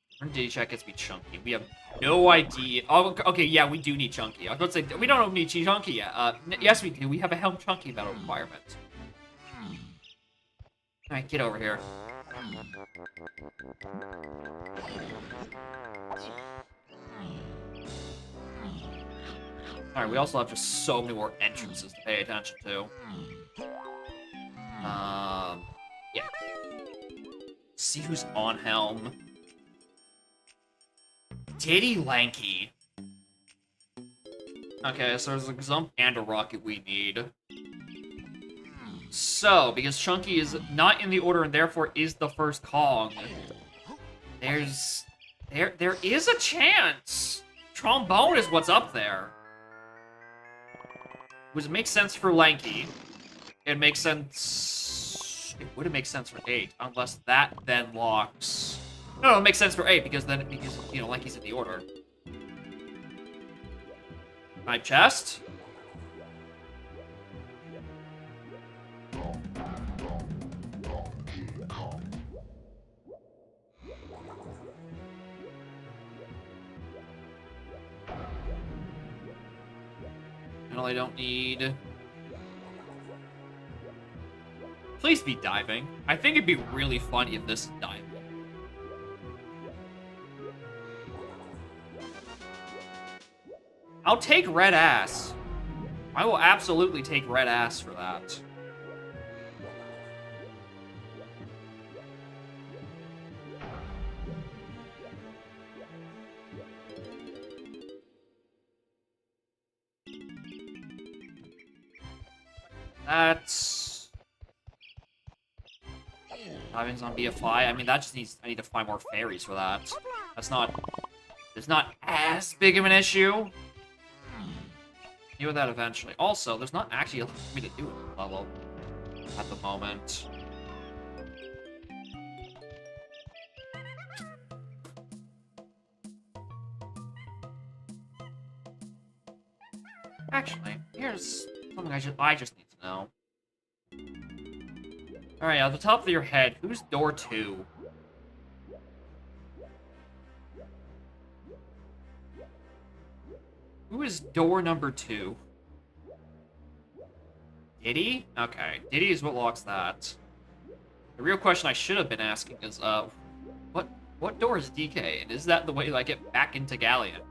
Different Diddy check gets me Chunky. We have no idea. Oh, okay, yeah, we do need Chunky. I was about to say, we don't need Chunky yet. Yes, we do. We have a Helm Chunky metal requirement. Alright, get over here. Alright, we also have just so many more entrances to pay attention to. Yeah. See who's on helm. Diddy Lanky. Okay, so there's a Gazump and a Rocket we need. So, because Chunky is not in the order and therefore is the first Kong, there is a chance. Trombone is what's up there. Which makes sense for Lanky. It makes sense. It wouldn't make sense for 8 unless that then locks. No, it makes sense for 8 because you know, Lanky's in the order. My chest. I don't need. Please be diving. I think it'd be really funny if this is diving. I'll take red ass. I will absolutely take red ass for that. That's... Diving's on BFI. I mean, that just needs... I need to find more fairies for that. That's not... It's not as big of an issue. Deal with that eventually. Also, there's not actually a lot for me to do at the level at the moment. Actually, here's something I just need to know. Alright, at the top of your head, who's door 2? Who is door number 2? Diddy? Okay, Diddy is what locks that. The real question I should have been asking is, what door is DK? And is that the way I get back into Galleon?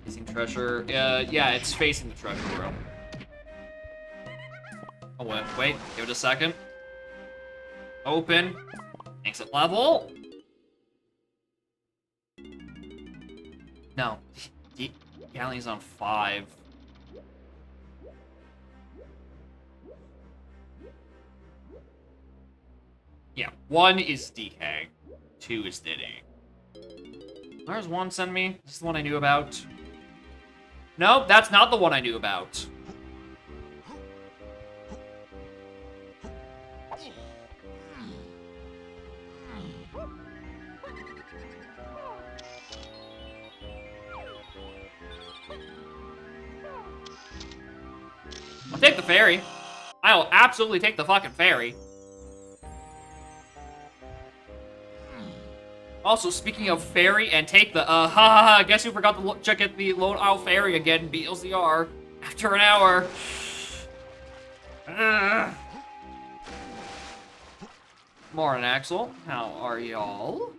Facing treasure. Yeah, it's facing the treasure room. Oh, wait, give it a second. Open. Exit level. No. Galleon's on 5. Yeah, 1 is DK. 2 is Diddy. Where's 1 send me? This is the one I knew about. No, that's not the one I knew about. I'll take the ferry. I will absolutely take the fucking ferry. Also, speaking of ferry and take the, guess who forgot to check at the Lone Isle Ferry again, BLCR, after an hour. Morning, Axel. How are y'all?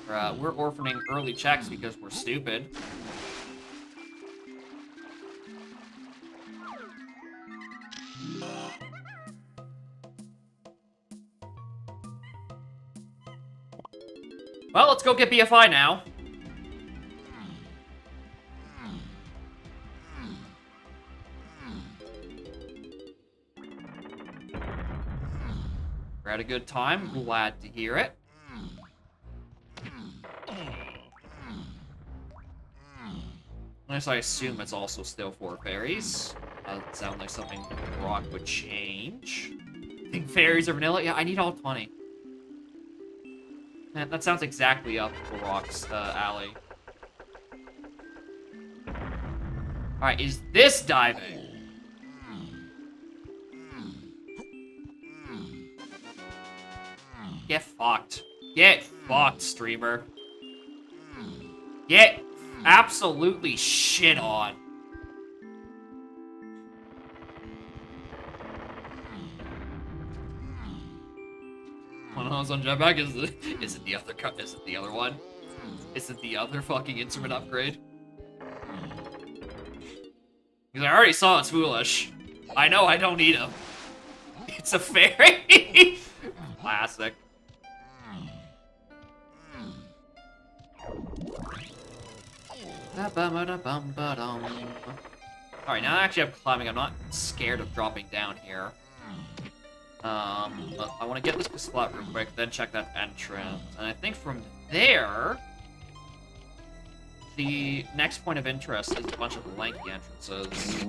We're orphaning early checks because we're stupid. Well, let's go get BFI now. We're at a good time. Glad to hear it. Unless I assume it's also still 4 fairies. Doesn't sound like something Rock would change. Think fairies are vanilla? Yeah, I need all 20. That sounds exactly up Rock's alley. Alright, is this diving? Get fucked. Get fucked, streamer. Get absolutely shit on. Amazon jetpack? Is it the other is it the other one? Is it the other fucking instrument upgrade? Because I already saw it's foolish. I know I don't need him. It's a fairy. Classic. Alright, now I actually have climbing. I'm not scared of dropping down here. But I want to get this spot real quick, then check that entrance. And I think from there, the next point of interest is a bunch of lanky entrances.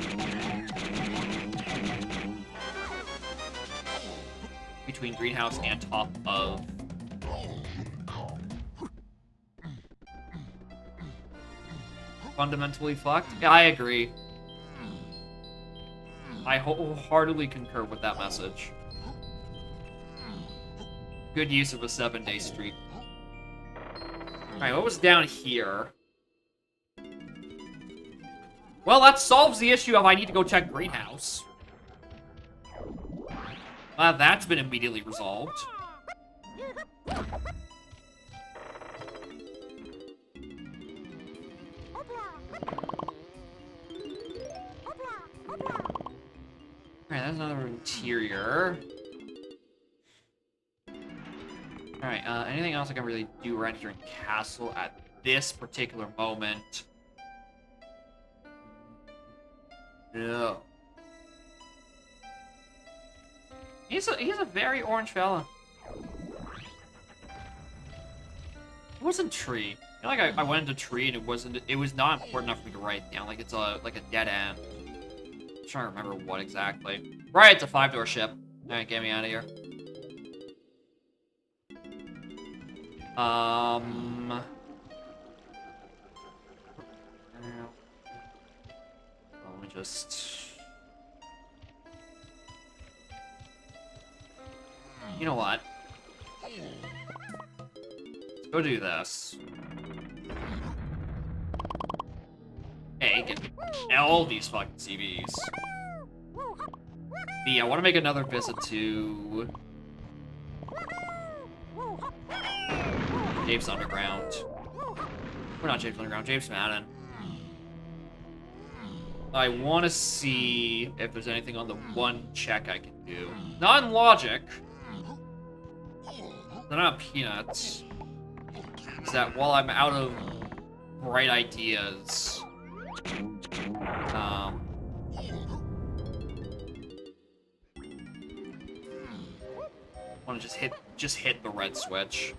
Between greenhouse and top of... fundamentally fucked? Yeah, I agree. I wholeheartedly concur with that message. Good use of a 7-day streak. Alright, what was down here? Well, that solves the issue of I need to go check greenhouse. That's been immediately resolved. Alright, that's another interior. Alright, anything else I can really do around here in castle at this particular moment? No. He's a very orange fella. It wasn't tree. I feel like I went into tree and it was not important enough for me to write down. Like it's a dead end. I'm trying to remember what exactly. Right, it's a 5-door ship. Alright, get me out of here. Let me just... You know what? Let's go do this. Hey, get all these fucking CVs. B, I want to make another visit to... James Underground. We're not James Underground, James Madden. I want to see if there's anything on the one check I can do. Not in logic. They're not peanuts. Is that while I'm out of bright ideas, I want to just hit the red switch.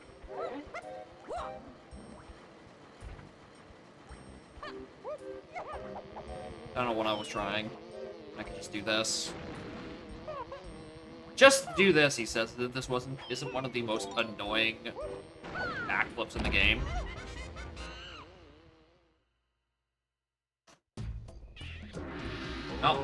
I don't know what I was trying. I could just do this. Just do this, he says that this isn't one of the most annoying backflips in the game. Oh.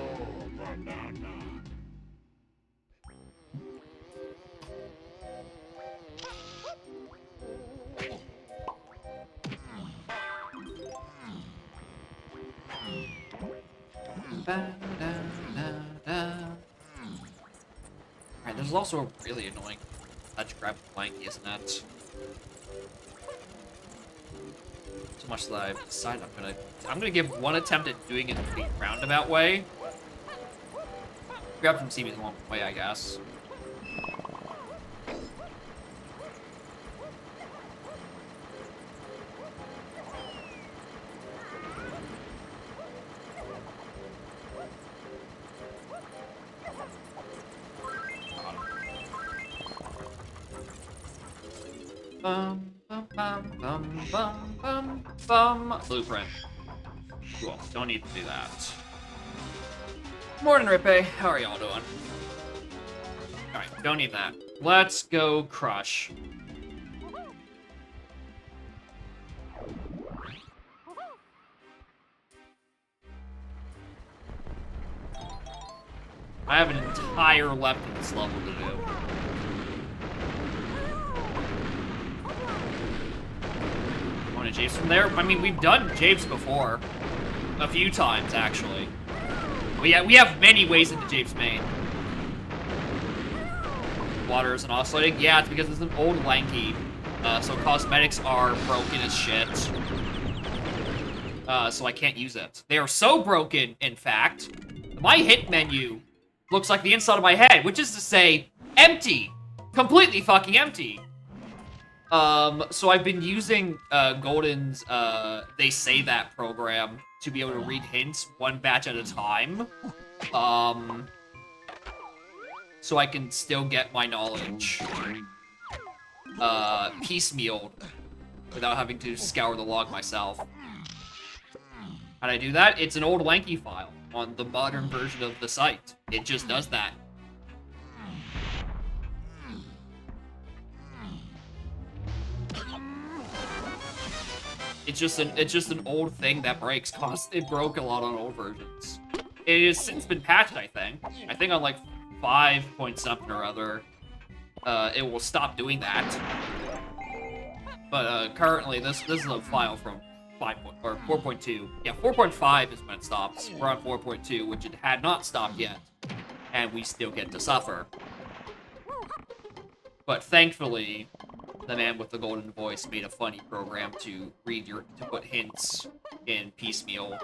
Alright, there's also a really annoying ledge grab flanky, isn't it? So much that I've decided I'm gonna give one attempt at doing it the roundabout way. Grab from CB the long way, I guess. Blueprint. Cool. Don't need to do that. Morning, Rippe. How are y'all doing? Alright, don't need that. Let's go crush. I have an entire left of this level to do. Want a Japes from there? I mean, we've done Japes before. A few times, actually. We have many ways into Japes main. water isn't oscillating? Yeah, it's because it's an old lanky. So cosmetics are broken as shit. So I can't use it. They are so broken, in fact. My hint menu looks like the inside of my head, which is to say, empty. Completely fucking empty. So I've been using, Golden's, They Say That program to be able to read hints one batch at a time. So I can still get my knowledge, piecemealed without having to scour the log myself. How do I do that? It's an old lanky file on the modern version of the site. It just does that. It's just an old thing that breaks. It broke a lot on old versions. It has since been patched, I think. I think on like 5 point something or other, it will stop doing that. But currently, this is a file from 4.2. Yeah, 4.5 is when it stops. We're on 4.2, which it had not stopped yet, and we still get to suffer. But thankfully, the man with the golden voice made a funny program to put hints in piecemeal,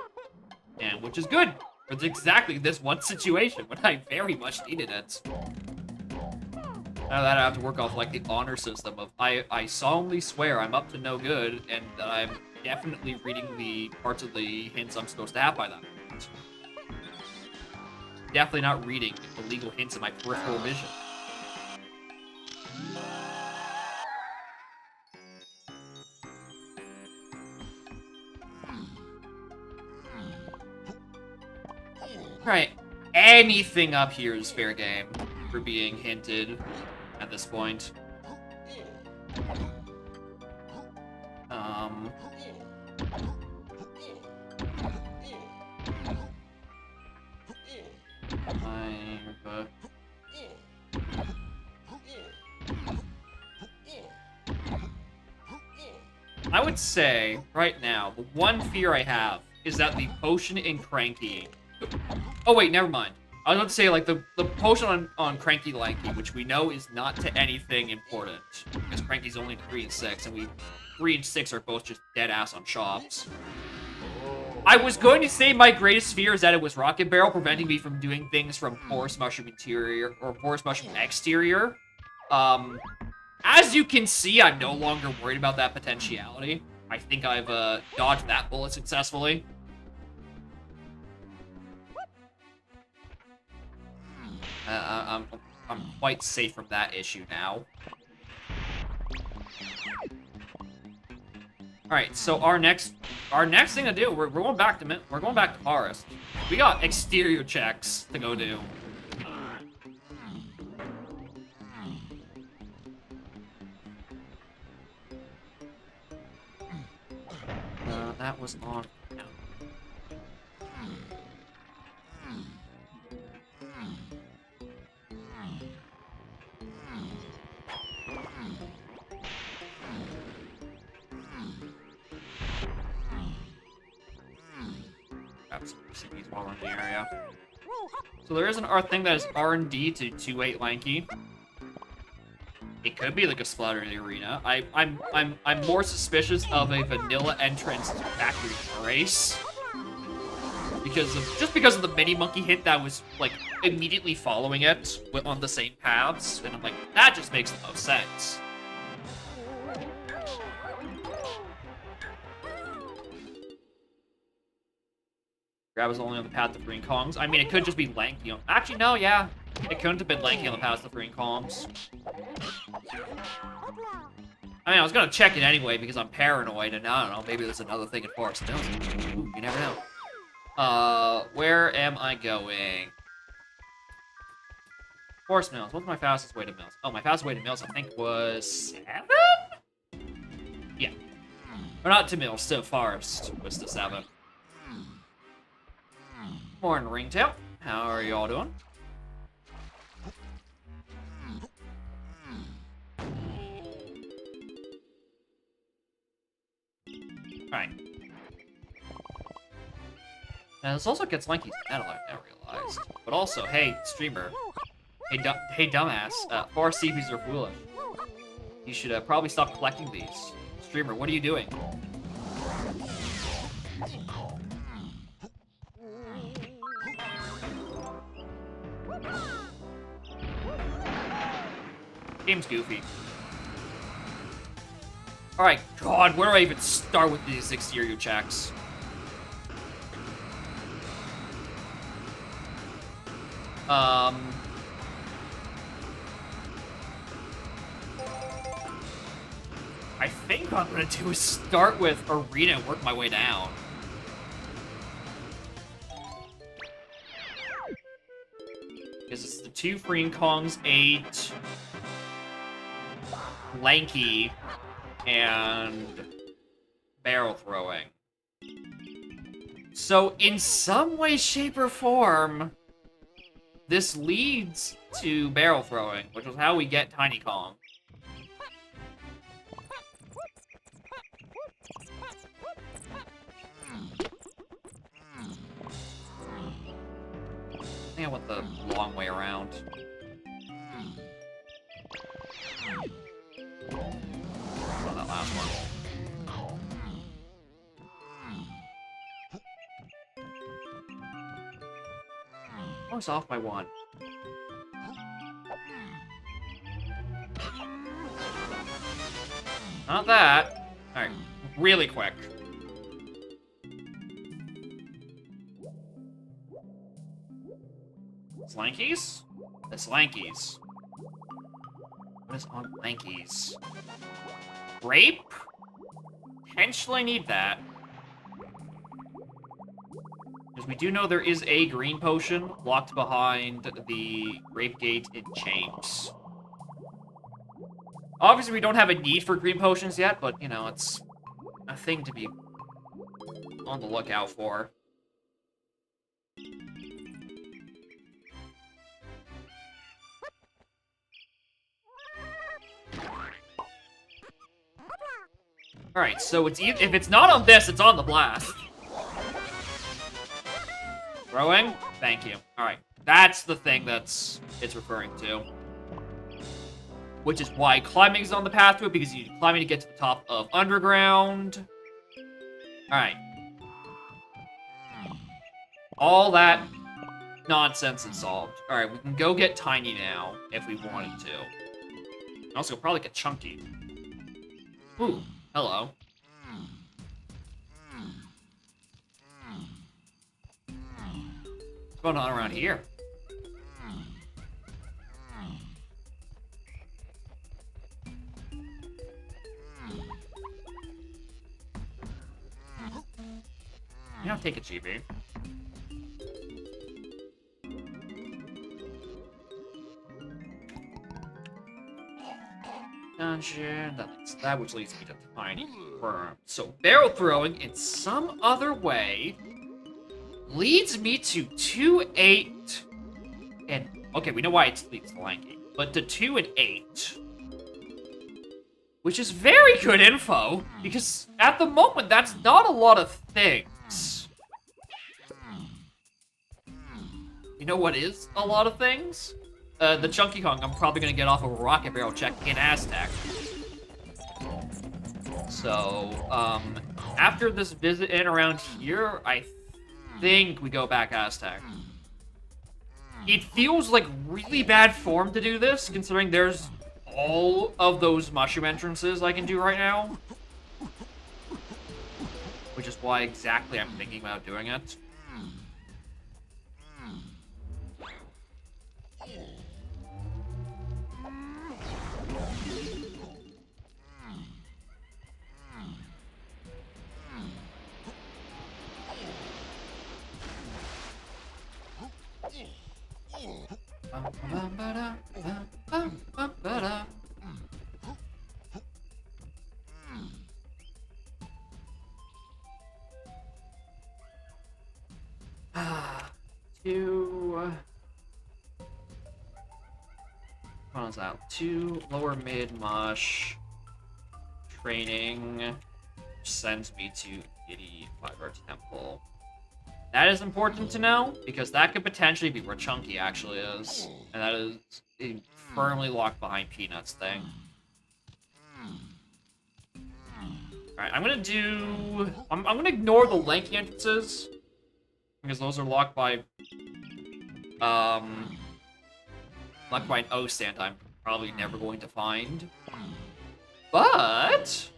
and which is good for exactly this one situation when I very much needed it. Now that I have to work off like the honor system of I solemnly swear I'm up to no good and that I'm definitely reading the parts of the hints I'm supposed to have by that point. Definitely not reading the legal hints in my peripheral vision. Right. Anything up here is fair game for being hinted at this point. I would say, right now, the one fear I have is that the potion in Cranky... Oh, wait, never mind. I was about to say, like, the potion on Cranky Lanky, which we know is not to anything important, because Cranky's only 3 and 6, and 3 and 6 are both just dead-ass on shops. I was going to say my greatest fear is that it was Rocket Barrel preventing me from doing things from Porous Mushroom Interior, or Porous Mushroom Exterior. As you can see, I'm no longer worried about that potentiality. I think I've, dodged that bullet successfully. I'm quite safe from that issue now. Alright, so our next thing to do, we're going back to Forest. We got exterior checks to go do. That was on. No. Grab some CPs while we're in the area. So there is an thing that is R&D to 2-8 Lanky. It could be like a splatter in the arena. I'm more suspicious of a vanilla entrance factory race. Because of the mini monkey hint that was like immediately following it on the same paths, and I'm like, that just makes no sense. Grab was only on the path to freeing columns. I mean, it could just be Lanky on... Actually, no, yeah. It couldn't have been Lanky on the path to freeing columns. I mean, I was gonna check it anyway because I'm paranoid, and I don't know, maybe there's another thing in Forest Mills. Ooh, you never know. Where am I going? Forest Mills. What's my fastest way to Mills? Oh, my fastest way to Mills, I think, was 7? Yeah. Or not to Mills, to Forest was to 7. Morning, Ringtail. How are y'all doing? Alright. Now, this also gets Lanky's medal, I realized. But also, hey, streamer, Hey, dumbass. Forest CPs are foolish. You should probably stop collecting these. Streamer, what are you doing? Game's goofy. Alright, God, where do I even start with these exterior checks? I think what I'm gonna do is start with Arena and work my way down. Because it's the 2 Freen Kongs, 8, Lanky, and barrel throwing. So, in some way, shape, or form, this leads to barrel throwing, which is how we get Tiny Kong. I think I went the long way around. Oh, that last one. I was off by 1. Not that. Alright, really quick. Slankies? The Slankies. What is on Lankies? Grape? Potentially need that. Because we do know there is a green potion locked behind the grape gate in chains. Obviously, we don't have a need for green potions yet, but, you know, it's a thing to be on the lookout for. Alright, so it's if it's not on this, it's on the blast. Throwing? Thank you. Alright, that's the thing it's referring to. Which is why climbing is on the path to it, because you need climbing to get to the top of underground. Alright. All that nonsense is solved. Alright, we can go get Tiny now, if we wanted to. And also, probably get Chunky. Ooh, hello. What's going on around here? Yeah, I'll take a GB. Dungeon, that which leads me to Tiny Worm. So barrel throwing in some other way leads me to 2, 8, and okay, we know why it leads to Lanky, but to 2 and 8. Which is very good info, because at the moment, that's not a lot of things. You know what is a lot of things? The Chunky Kong, I'm probably gonna get off a rocket barrel check in Aztec. So, after this visit in around here, I think we go back Aztec. It feels like really bad form to do this, considering there's all of those mushroom entrances I can do right now. Which is why exactly I'm thinking about doing it. What was that? 2 lower mid mush training, which sends me to Giddy Fiber Temple. That is important to know, because that could potentially be where Chunky actually is. And that is firmly locked behind Peanut's thing. Alright, I'm gonna do... I'm gonna ignore the lanky entrances, because those are locked by... Locked by an O stand I'm probably never going to find. But...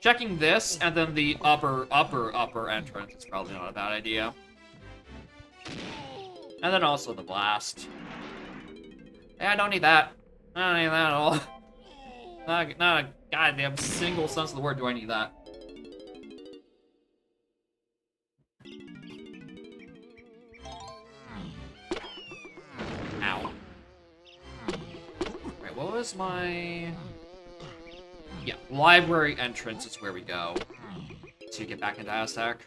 checking this, and then the upper entrance is probably not a bad idea. And then also the blast. Yeah, I don't need that. I don't need that at all. Not a goddamn single sense of the word do I need that. Ow. Alright, what was my... Yeah, library entrance is where we go to get back into Aztec.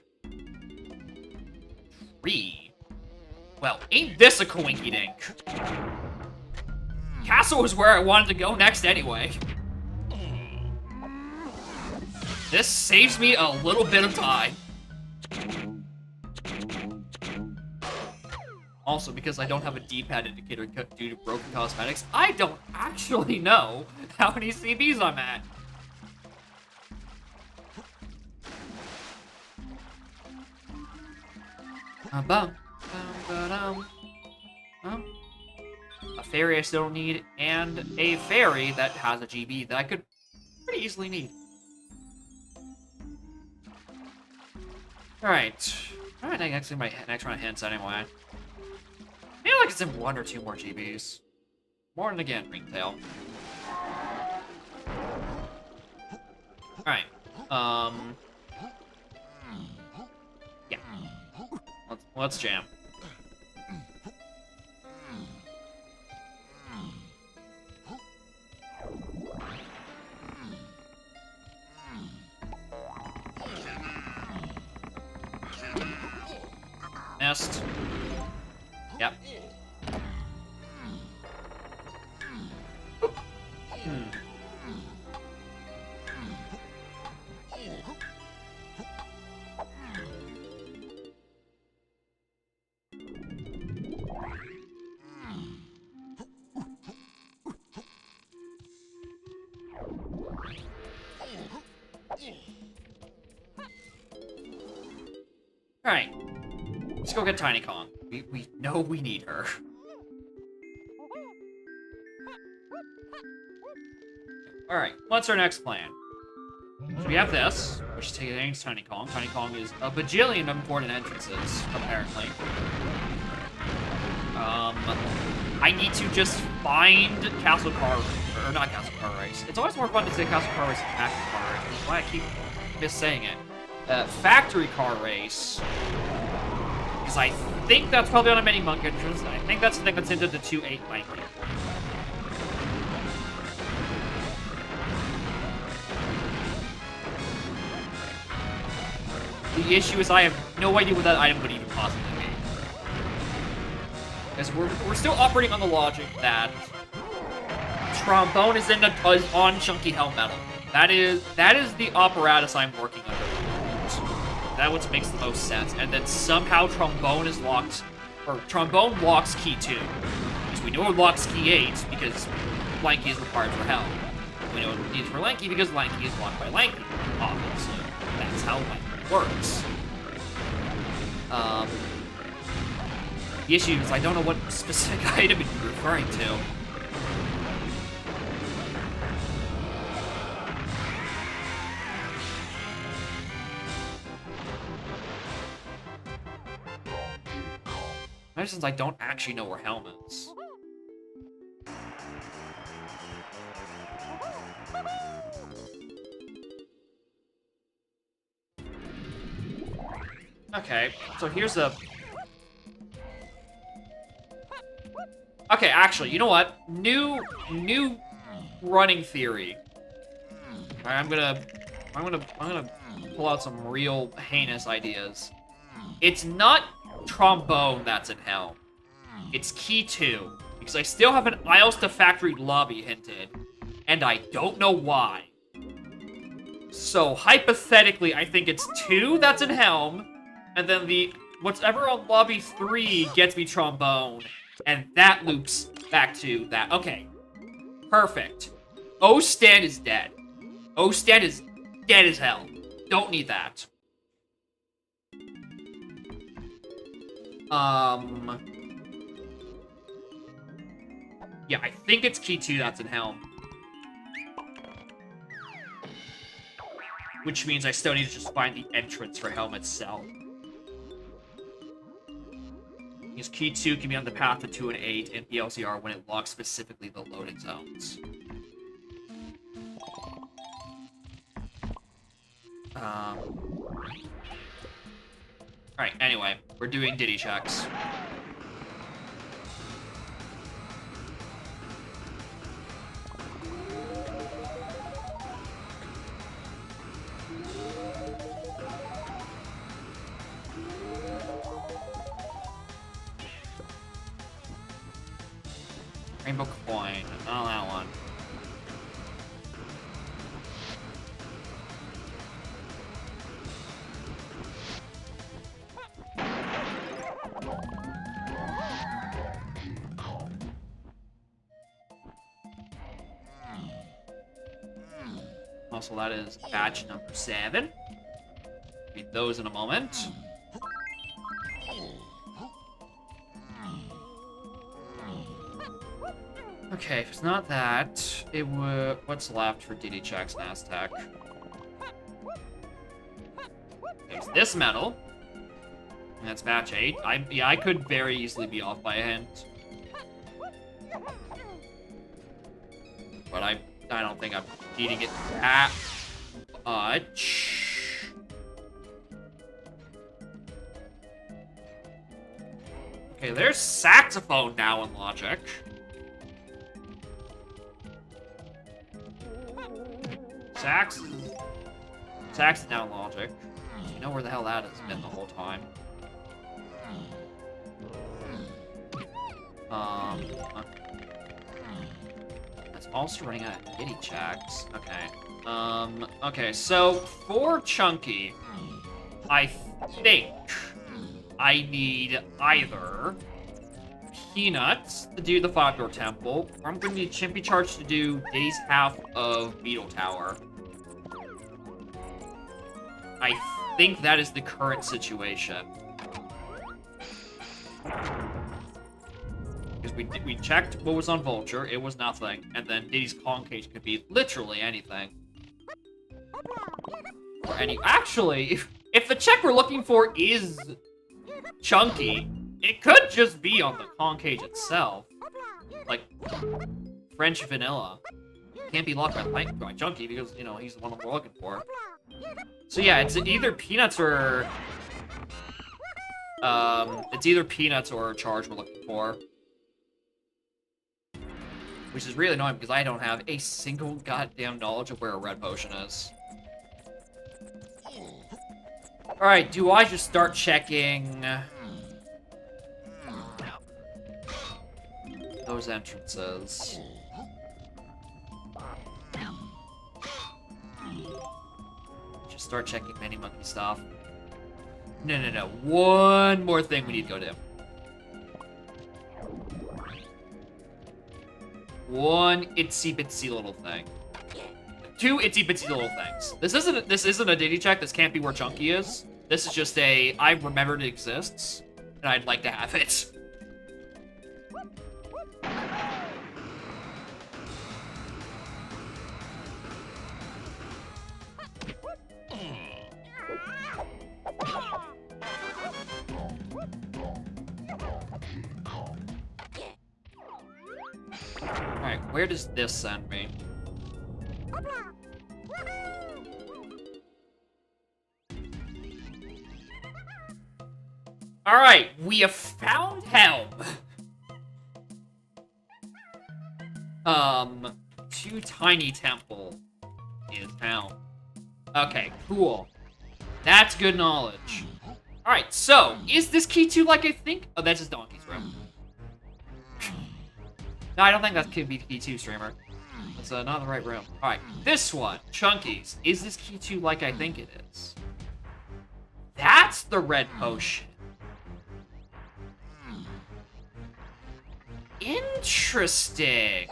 3. Well, ain't this a coinky-dink? Castle was where I wanted to go next anyway. This saves me a little bit of time. Also, because I don't have a D-pad indicator due to broken cosmetics, I don't actually know how many CBs I'm at. A fairy I still don't need, and a fairy that has a GB that I could pretty easily need. Alright. Alright, next round of hints anyway. I feel like it's in 1 or 2 more GBs. More than again, Ringtail. Alright. Yeah. Let's jam. Nest. Yep. Alright. Let's go get Tiny Kong. We know we need her. Alright, what's our next plan? So we have this, which contains Tiny Kong. Tiny Kong is a bajillion important entrances, apparently. I need to just find Castle Car... or not Castle Car Race. It's always more fun to say Castle Car Race than Factory Car Race, which is why I keep missaying it. Factory Car Race... because I think that's probably on a mini monk entrance, and I think that's the thing that's into the 2-8 lanky. The issue is I have no idea what that item would even possibly be. Because we're still operating on the logic that Trombone is on Chunky Hellmetal. That is the apparatus I'm working under. That what makes the most sense. And then somehow Trombone is locked, or Trombone locks Key 2. Because we know it locks Key 8 because Lanky is required for Hell. We know it needs for Lanky because Lanky is locked by Lanky, obviously. That's how Lanky works. The issue is I don't know what specific item you're referring to. Since I don't actually know where Helm is. Okay, so here's a... Okay, actually, you know what? New running theory. Alright, I'm gonna pull out some real heinous ideas. It's not Trombone that's in Hell. It's Key 2. Because I still have an Isles to Factory lobby hinted. And I don't know why. So, hypothetically, I think it's 2 that's in Helm. And then the whatever on lobby 3 gets me trombone, and that loops back to that. Okay. Perfect. O-Stand is dead. O-Stand is dead as hell. Don't need that. Yeah, I think it's key 2 that's in Helm. Which means I still need to just find the entrance for Helm itself. Because key 2 can be on the path to 2 and 8 in PLCR when it locks specifically the loading zones. Alright, anyway, we're doing Diddy checks. Rainbow coin. Oh, that one. Also, that is badge number 7. Read those in a moment. Okay, if it's not that, it would... What's left for DD checks and Aztec? There's this medal. And that's batch 8. I could very easily be off by a hint. But I don't think I'm needing it that much. Okay, there's saxophone now in Logic. Sax is now in Logic. You know where the hell that has been the whole time. That's also running out of Diddy checks. Okay. Okay, so for Chunky, I think I need either Peanuts to do the 5-door temple, or I'm gonna need Chimpy Charge to do Diddy's half of Beetle Tower. I think that is the current situation. Because we checked what was on Vulture, it was nothing, and then Diddy's Concage could be literally anything. Or any... Actually, if the check we're looking for is Chunky, it could just be on the Concage itself. Like, French Vanilla. Can't be locked by Chunky because, you know, he's the one we're looking for. So yeah, it's either Peanuts or... it's either Peanuts or Charge we're looking for. Which is really annoying because I don't have a single goddamn knowledge of where a red potion is. Alright, do I just start checking... those entrances? Just start checking Mini Monkey stuff. No. One more thing we need to go do. One itsy bitsy little thing. 2 itsy bitsy little things. This isn't a Diddy check. This can't be where Chunky is. This is just a I remembered it exists, and I'd like to have it. Alright, where does this send me? Alright, we have found Helm. 2 Tiny Temple is Helm. Okay, cool. That's good knowledge. Alright, so, is this key 2 like I think? Oh, that's just Donkey's room. No, I don't think that could be key 2, streamer. That's not the right room. Alright, this one, Chunky's. Is this key 2 like I think it is? That's the red potion. Interesting.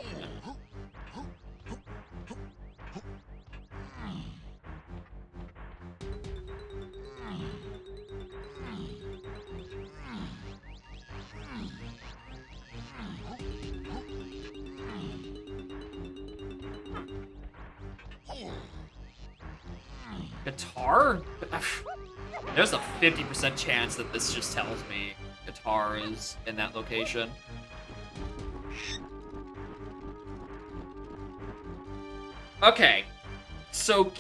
Guitar? There's a 50% chance that this just tells me guitar is in that location. Okay, so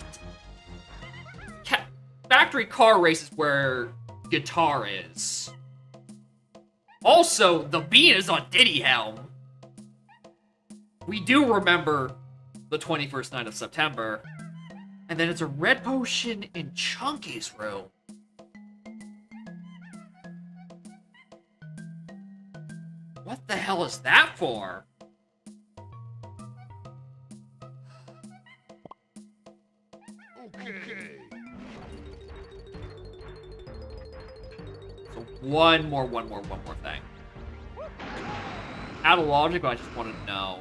factory car race is where guitar is. Also, the bean is on Diddy Helm. We do remember the 21st night of September. And then it's a red potion in Chunky's room. What the hell is that for? Okay. So one more thing. Out of logic, I just want to know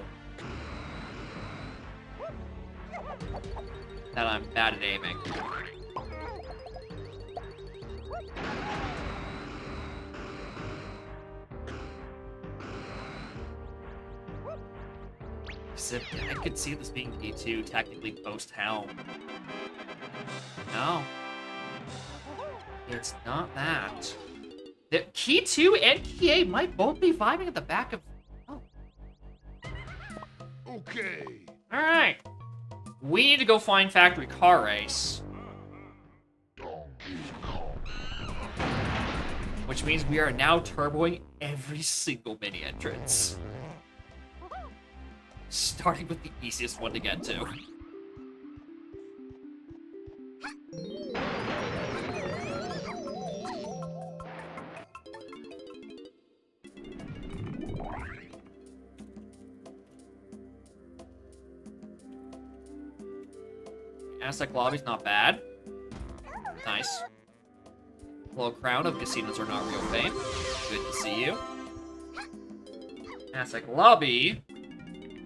that I'm bad at aiming. I could see this being key 2, technically post-helm. No. It's not that. The key 2 and key 8 might both be vibing at the back of... Oh. Okay. Alright. We need to go find Factory Car Race. Which means we are now turboing every single mini entrance. Starting with the easiest one to get to. Aztec Lobby's not bad. Nice. Hello, Crown of Casinos Are Not Real Fame. Good to see you. Aztec Lobby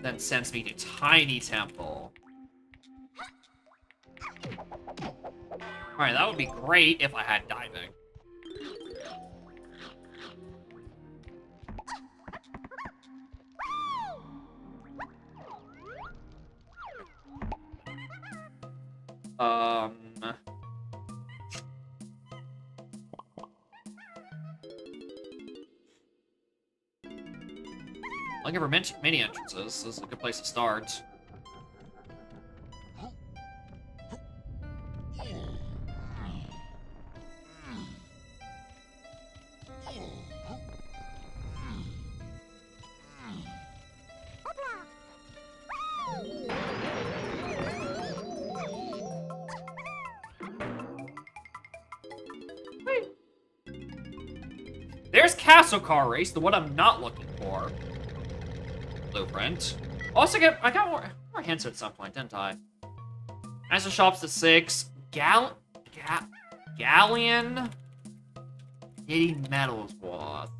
then sends me to Tiny Temple. Alright, that would be great if I had diving. Looking for mini entrances. This is a good place to start. There's Castle Car Race, the one I'm not looking for. Blueprint. Also, I got more hints at some point, didn't I? Answer shops to 6. Galleon. Knitting Metals Wath.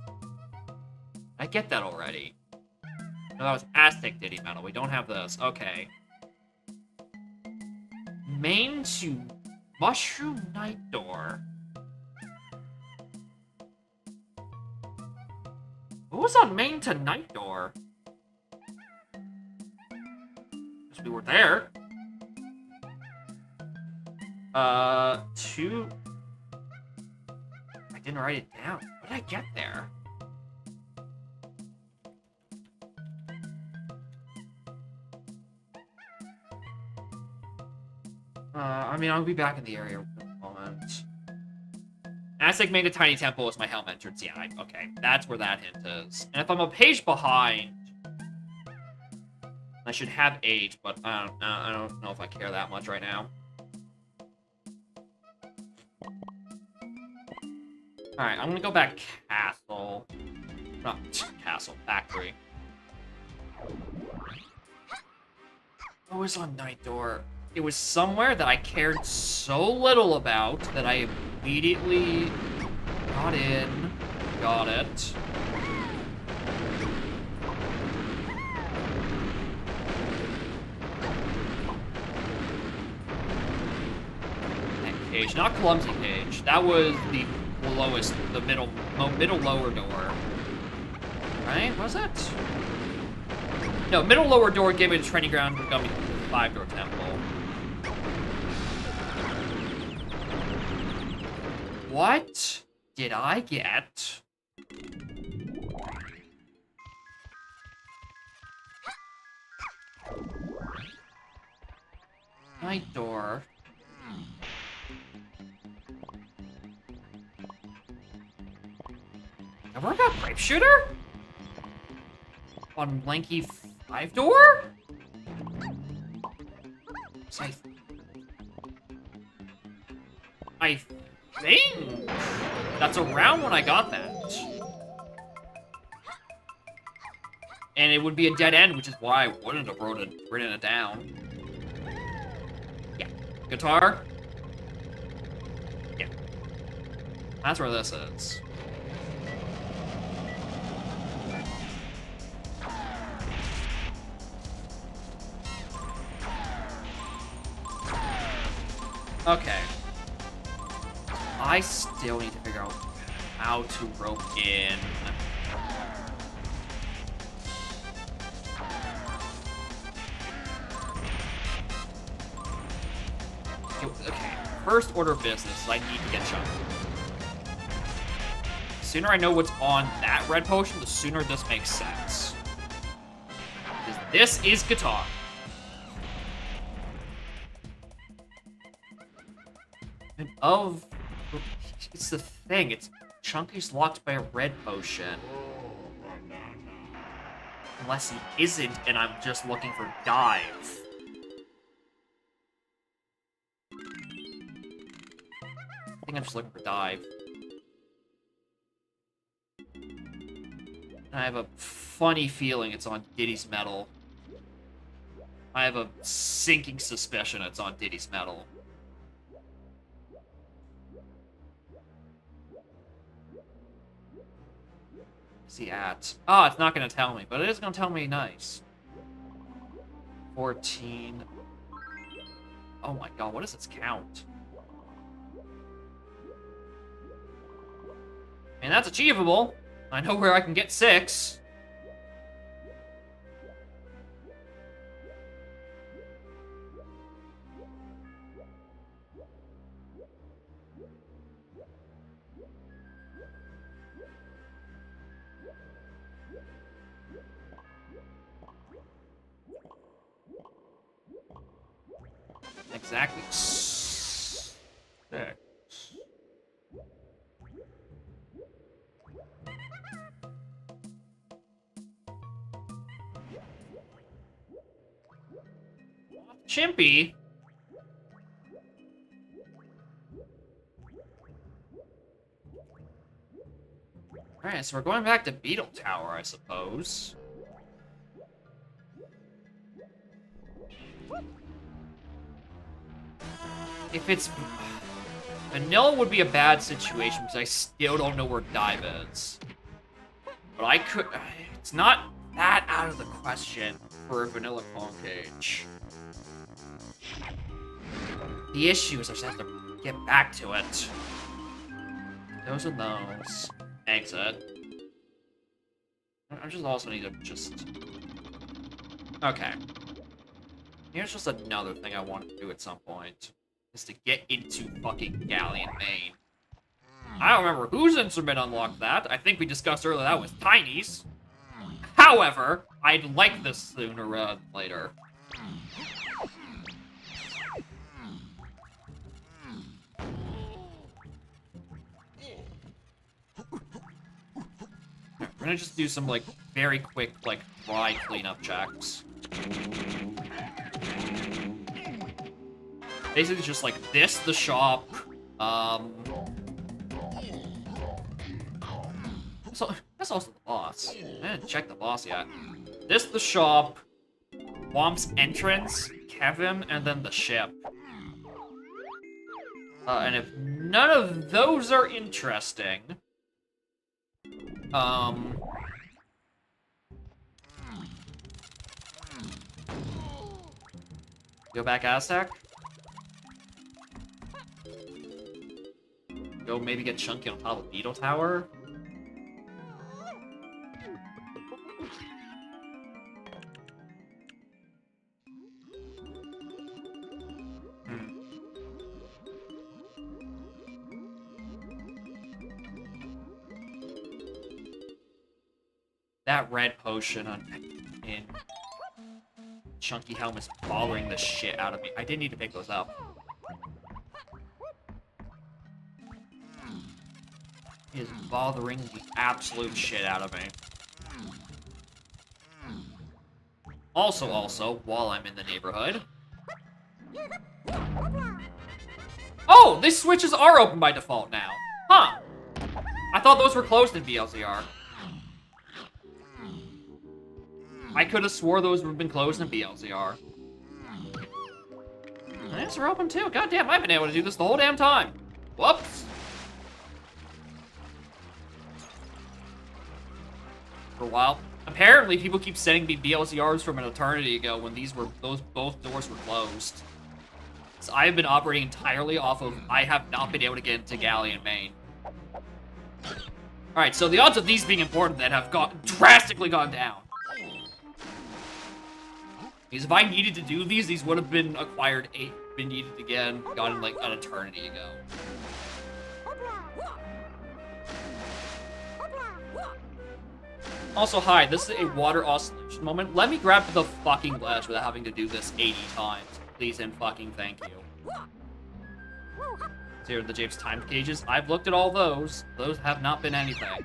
I get that already. No, that was Aztec Diddy Metal. We don't have this. Okay. Main to Mushroom Night Door. What was on Main to Night Door? Guess we were there. 2. I didn't write it down. What did I get there? I mean, I'll be back in the area in a moment. Aztec made a tiny temple as my helm entrance. Yeah, okay. That's where that hint is. And if I'm a page behind, I should have age, but I don't know if I care that much right now. Alright, I'm gonna go back castle. Not castle, factory. What was on Night Door? It was somewhere that I cared so little about that I immediately got in, got it. cage, not clumsy cage. That was the lowest, the middle lower door. Right? Was it? No, middle lower door gave me the training ground, got me the 5-door temple. What did I get? Night door. Have we got Grape Shooter? On Lanky 5-door? I think that's around when I got that. And it would be a dead end, which is why I wouldn't have written it down. Yeah. Guitar? Yeah. That's where this is. Okay. I still need to figure out how to rope in. Okay, first order of business is I need to get chunk. The sooner I know what's on that red potion, the sooner this makes sense. This is guitar. And it's the thing, it's Chunky's locked by a red potion. Unless he isn't, and I'm just looking for dive. I think I'm just looking for dive. And I have a funny feeling it's on Diddy's Metal. I have a sinking suspicion it's on Diddy's Metal. Where's he at? Oh, it's not going to tell me, but it is going to tell me nice. 14. Oh my god, what does its count? And that's achievable. I know where I can get 6. Exactly 6. Chimpy. Alright, so we're going back to Beetle Tower, I suppose. If it's... Vanilla would be a bad situation because I still don't know where Dive is. But I could... It's not that out of the question for a Vanilla Clone Cage. The issue is I just have to get back to it. Those are those. Exit. I just also need to just... Okay. Here's just another thing I want to do at some point. Is to get into fucking Galleon Main. I don't remember whose instrument unlocked that. I think we discussed earlier that was Tiny's. However, I'd like this sooner rather than later. We're gonna just do some, like, very quick, like, dry cleanup checks. Basically just, like, this, the shop, so, that's also the boss. I didn't check the boss yet. This, the shop, Womp's entrance, Kevin, and then the ship. And if none of those are interesting, go back Aztec. Go maybe get Chunky on top of Beetle Tower. That red potion in Chunky Helm is bothering the shit out of me. I didn't need to pick those up. It is bothering the absolute shit out of me. Also, while I'm in the neighborhood... Oh! These switches are open by default now. Huh. I thought those were closed in BLZR. I could have swore those would have been closed in BLZR. These are open too. Goddamn, I've been able to do this the whole damn time. Whoops. For a while. Apparently, people keep sending me BLZRs from an eternity ago when both doors were closed. So I have been operating entirely off of I have not been able to get into Galleon Main. Alright, so the odds of these being important then have drastically gone down. Because if I needed to do these would have been acquired been needed again, gotten like an eternity ago. Also, hi, this is a water oscillation moment. Let me grab the fucking ledge without having to do this 80 times. Please and fucking thank you. So here are the James time gauges. I've looked at all those. Those have not been anything.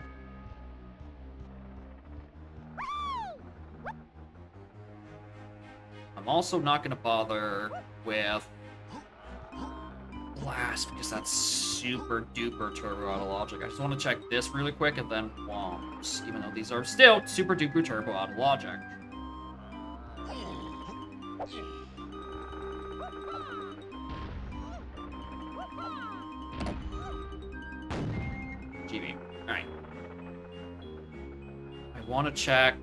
I'm also not going to bother with Blast because that's super duper turbo auto logic. I just want to check this really quick and then Womps, even though these are still super duper turbo auto logic. GB. Alright. I want to check...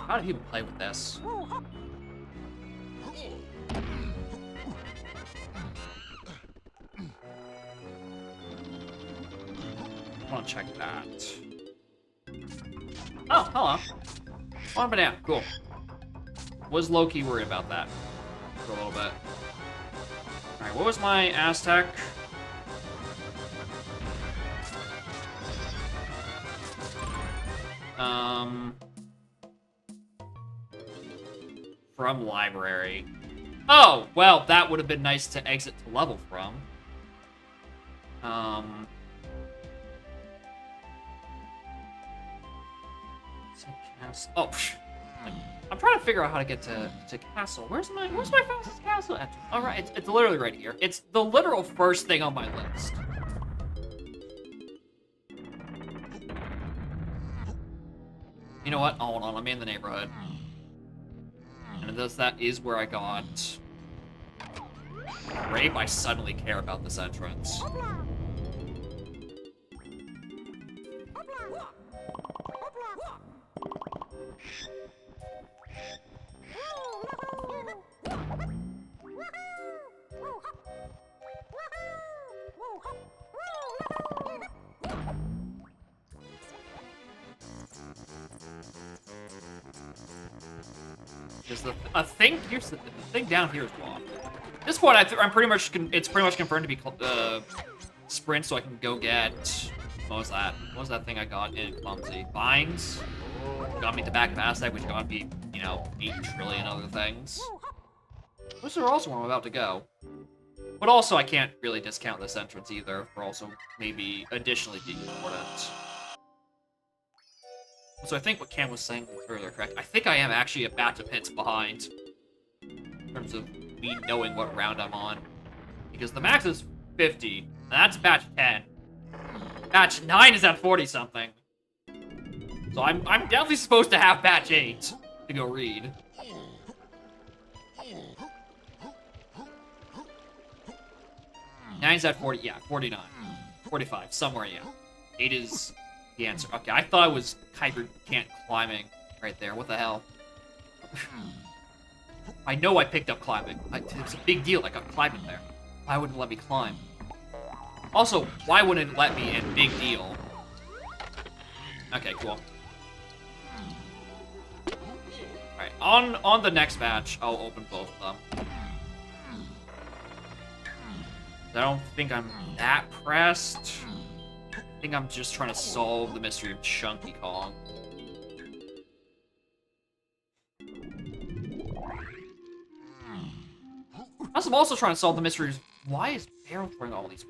How do people play with this? I want to check that. Oh, hello. One banana. Cool. Was low-key worried about that for a little bit. Alright, what was my Aztec? From library. Oh, well, that would have been nice to exit to level from. Oh, I'm trying to figure out how to get to castle. Where's my fastest castle? All right, it's literally right here. It's the literal first thing on my list. You know what? Oh, hold on, I'm in the neighborhood. And that is where I got rape. I suddenly care about this entrance. Here's the thing down here is blocked. At this point, I'm pretty much it's pretty much confirmed to be sprint, so I can go get what was that? What was that thing I got in Clumsy? Vines got me the back of Aztec, which got me 8 trillion other things. Those are also where I'm about to go. But also, I can't really discount this entrance either for also maybe additionally being important. So I think what Cam was saying was earlier correct. I think I am actually a batch of hits behind in terms of me knowing what round I'm on. Because the max is 50, and that's batch 10. Batch 9 is at 40-something. So I'm definitely supposed to have batch 8 to go read. Nine's at 40, yeah, 49. 45, somewhere, yeah. 8 is the answer. Okay, I thought it was Kuiper can't climbing right there. What the hell? I know I picked up climbing. It was a big deal. I got climbing there. Why wouldn't it let me climb? Also, why wouldn't it let me in big deal? Okay, cool. Alright, on the next match, I'll open both of them. I don't think I'm that pressed. I think I'm just trying to solve the mystery of Chunky Kong. I'm also trying to solve the mystery of why is Barrel throwing all these?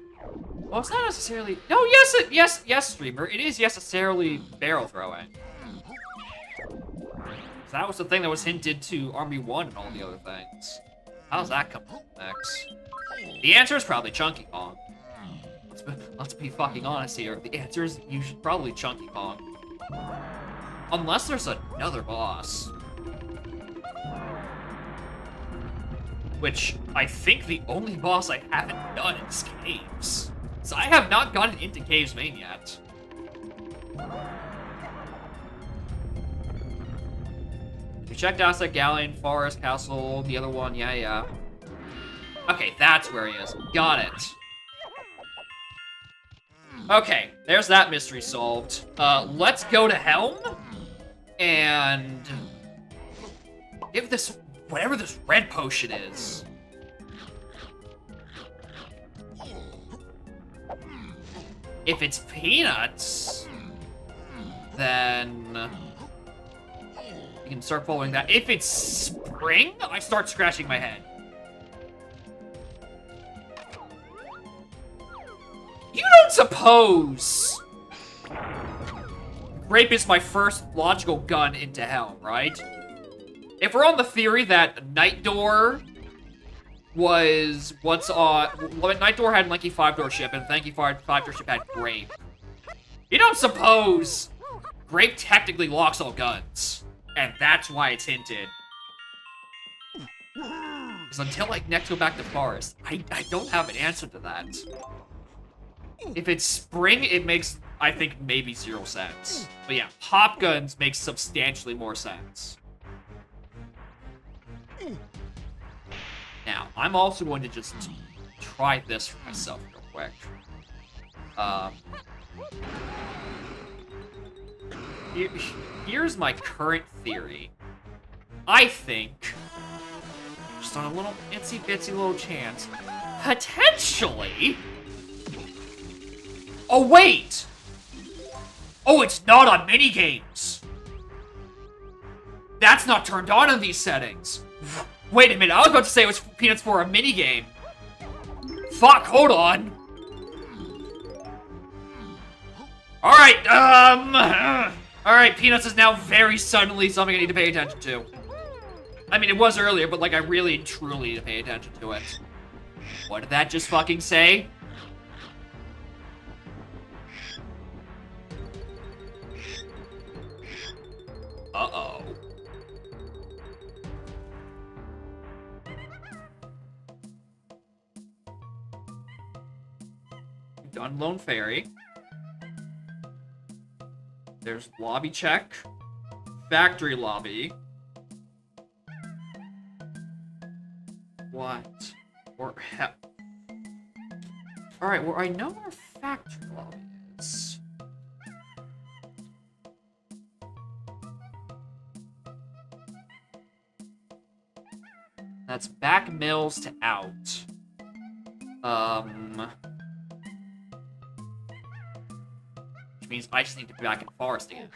Well, it's not necessarily. No, yes, streamer. It is necessarily barrel throwing. That was the thing that was hinted to Army 1 and all the other things. How's that come up next? The answer is probably Chunky Kong. Let's be fucking honest here. The answer is probably Chunky Kong. Unless there's another boss. Which, I think the only boss I haven't done is Caves. So I have not gotten into Caves main yet. We checked out that Galleon, Forest, Castle, the other one, yeah. Okay, that's where he is. Got it. Okay, there's that mystery solved. Let's go to Helm and give this whatever this red potion is. If it's peanuts, then you can start following that. If it's spring, I start scratching my head. You don't suppose Grape is my first logical gun into Helm, right? If we're on the theory that Night Door was what's on... Night Door had Lanky 5-door ship, and Lanky 5-door ship had Grape. You don't suppose Grape technically locks all guns, and that's why it's hinted. Because until I next go back to Forest, I don't have an answer to that. If it's spring, it makes, I think, maybe 0 sense. But yeah, pop guns makes substantially more sense. Now, I'm also going to just try this for myself real quick. Here's my current theory. I think, just on a little itsy-bitsy little chance, potentially... Oh, wait! Oh, it's not on minigames! That's not turned on in these settings. Wait a minute, I was about to say it was Peanuts for a minigame. Fuck, hold on. Alright, alright, Peanuts is now very suddenly something I need to pay attention to. I mean, it was earlier, but like, I really truly need to pay attention to it. What did that just fucking say? Uh-oh. Done Lone Fairy. There's lobby check. Factory lobby. What? Or alright, well, I know where factory lobby is. That's back mills to out. Which means I just need to be back in forest again.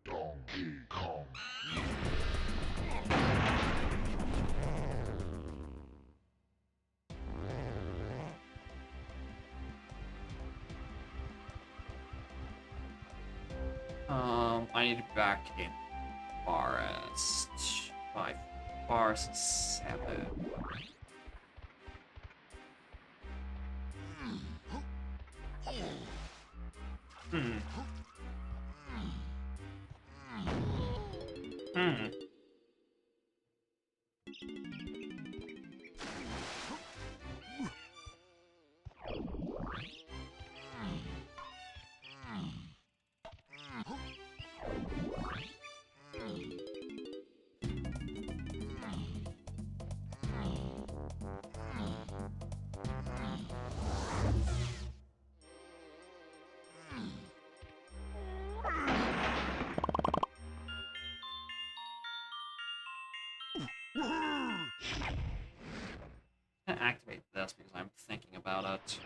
Donkey Kong. I need to be back in forest. 5, forest 7. to activate this because I'm thinking about it.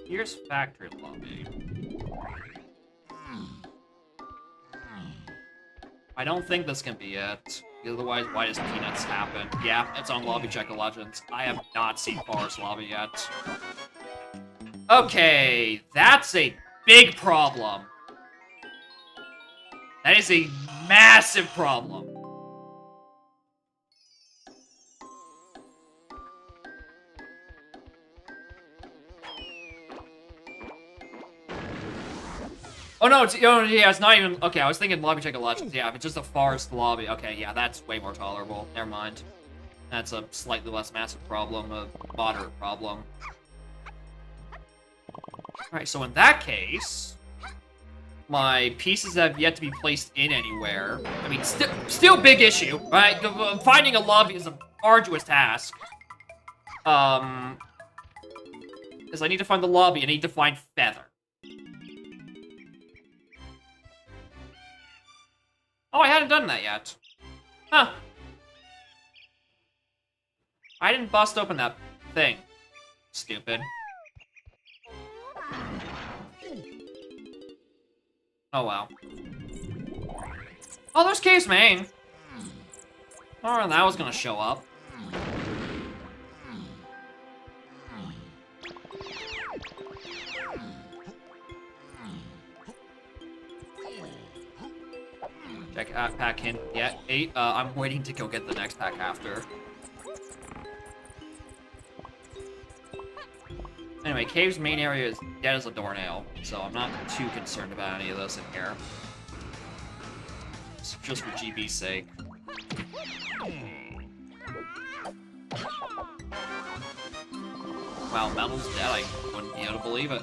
Here's factory lobby. I don't think this can be it. Otherwise, why does Peanuts happen? Yeah, it's on Lobby Check of Legends. I have not seen Forest Lobby yet. Okay, that's a big problem. That is a massive problem. Oh no, yeah, it's not even, okay, I was thinking Lobby Check of Legends, yeah, if it's just a Forest Lobby, okay, yeah, that's way more tolerable, never mind. That's a slightly less massive problem, a moderate problem. Alright, so in that case, my pieces have yet to be placed in anywhere. I mean, still big issue, right? Finding a lobby is an arduous task. Because I need to find the lobby, I need to find Feather. Oh, I hadn't done that yet. Huh. I didn't bust open that thing. Stupid. Oh, wow. Oh, there's Cave's main. Oh, that was gonna show up. Check pack in. Yeah, 8. I'm waiting to go get the next pack after. Anyway, Cave's main area is dead as a doornail, so I'm not too concerned about any of this in here. It's just for GB's sake. Wow, Metal's dead. I wouldn't be able to believe it.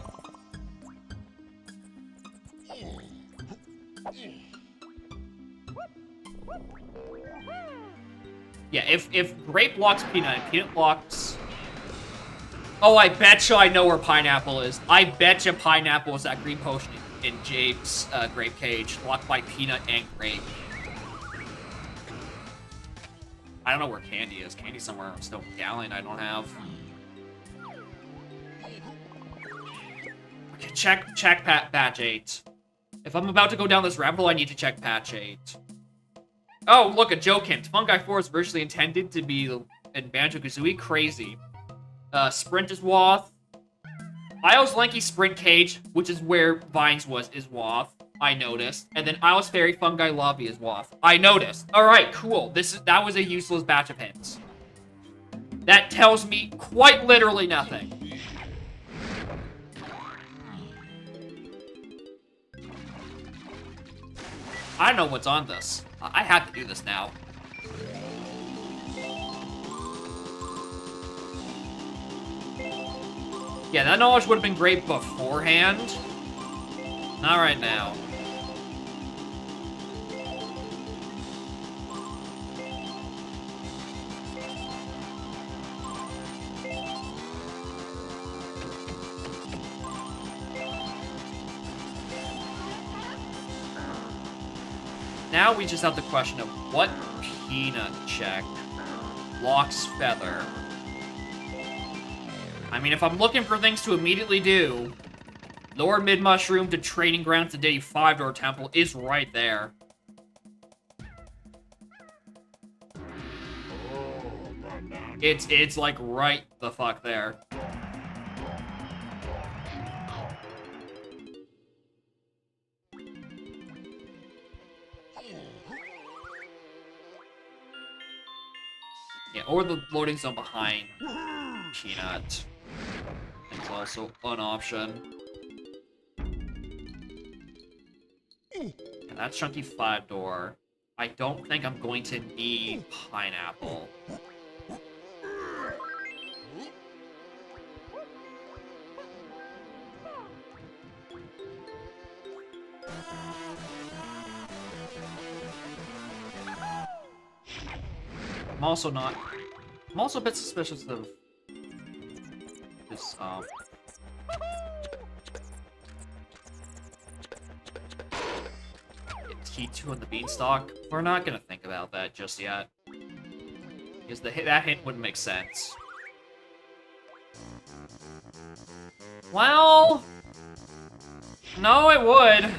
Yeah, if Grape blocks Peanut and Peanut blocks... Oh, I betcha I know where Pineapple is. I betcha Pineapple is that green potion in Jade's Grape Cage, blocked by Peanut and Grape. I don't know where Candy is. Candy's somewhere in Stone Galleon I don't have. Okay, check patch 8. If I'm about to go down this rabbit hole, I need to check patch 8. Oh, look, a joke hint. Fungi 4 is virtually intended to be in Banjo-Kazooie. Crazy. Sprint is Woth. Isle's Lanky Sprint Cage, which is where Vines was, is Woth. I noticed. And then Isle's Fairy Fungi Lobby is Woth. I noticed. Alright, cool. That was a useless batch of hints. That tells me quite literally nothing. I don't know what's on this. I have to do this now. Yeah, that knowledge would have been great beforehand. Not right now. Now we just have the question of what Peanut check locks Feather. I mean, if I'm looking for things to immediately do, Lower Mid-Mushroom to Training Grounds to Day 5-Door Temple is right there. It's like right the fuck there. Yeah, or the loading zone behind Peanut. It's also an option. And that's Chunky 5-Door. I don't think I'm going to need Pineapple. I'm also a bit suspicious of his use, T2 on the beanstalk. We're not gonna think about that just yet. Because that hint wouldn't make sense. Well... No, it would.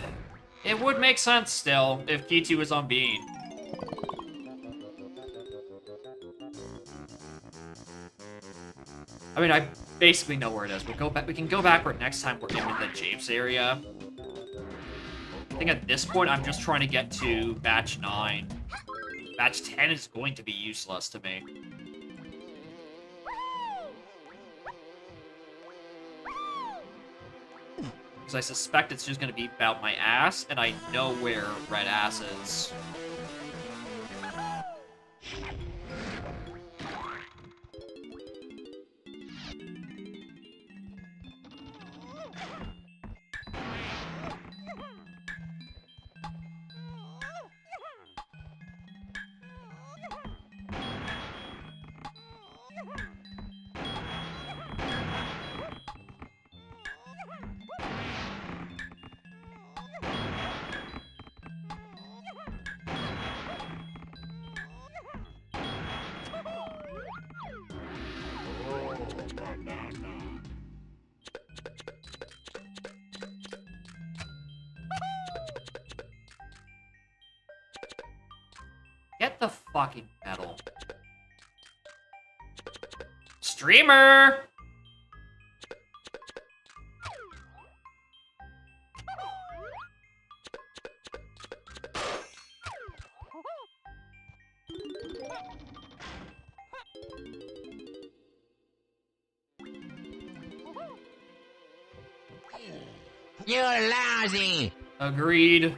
It would make sense still, if T2 was on bean. I mean, I basically know where it is. We can go backward next time we're in the Japes area. I think at this point, I'm just trying to get to batch 9. Batch 10 is going to be useless to me. Because I suspect it's just going to be about my ass, and I know where red ass is. Get the fucking medal. Streamer! You're lousy! Agreed.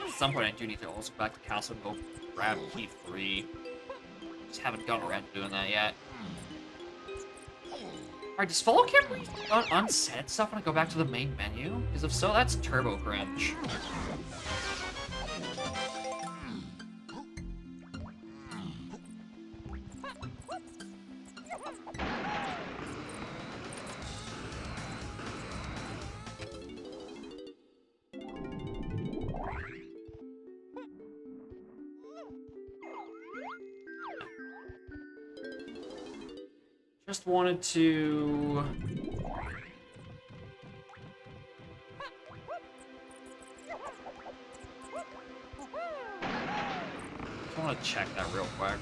At some point, I do need to also go back to castle and go grab key 3. Just haven't gotten around to doing that yet. Alright, does follow camera unset stuff when I go back to the main menu? Because if so, that's turbo cringe. Just wanted to... I want to check that real quick.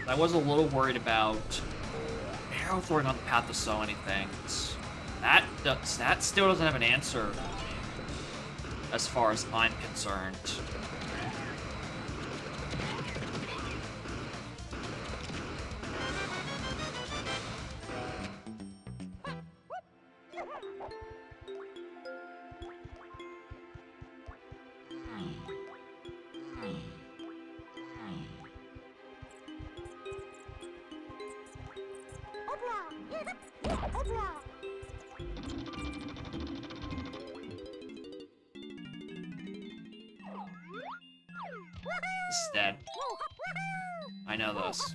I was a little worried about arrow throwing on the path to so many things. That still doesn't have an answer as far as I'm concerned. He's dead. I know this.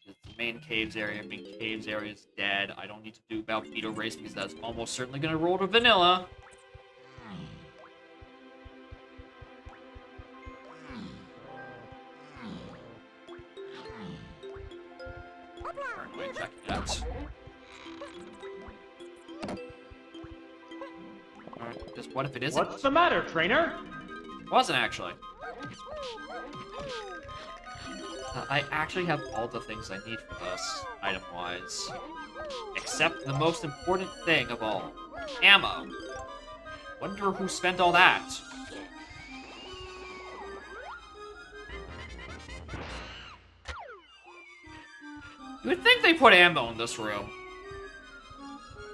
It's the main caves area. Main caves area is dead. I don't need to do about Beetle Race because that's almost certainly going to roll to vanilla. Currently checking it. Alright, just what if it isn't? What's the matter, trainer? Wasn't actually. I actually have all the things I need for this, item-wise. Except the most important thing of all. Ammo. Wonder who spent all that. You would think they put ammo in this room.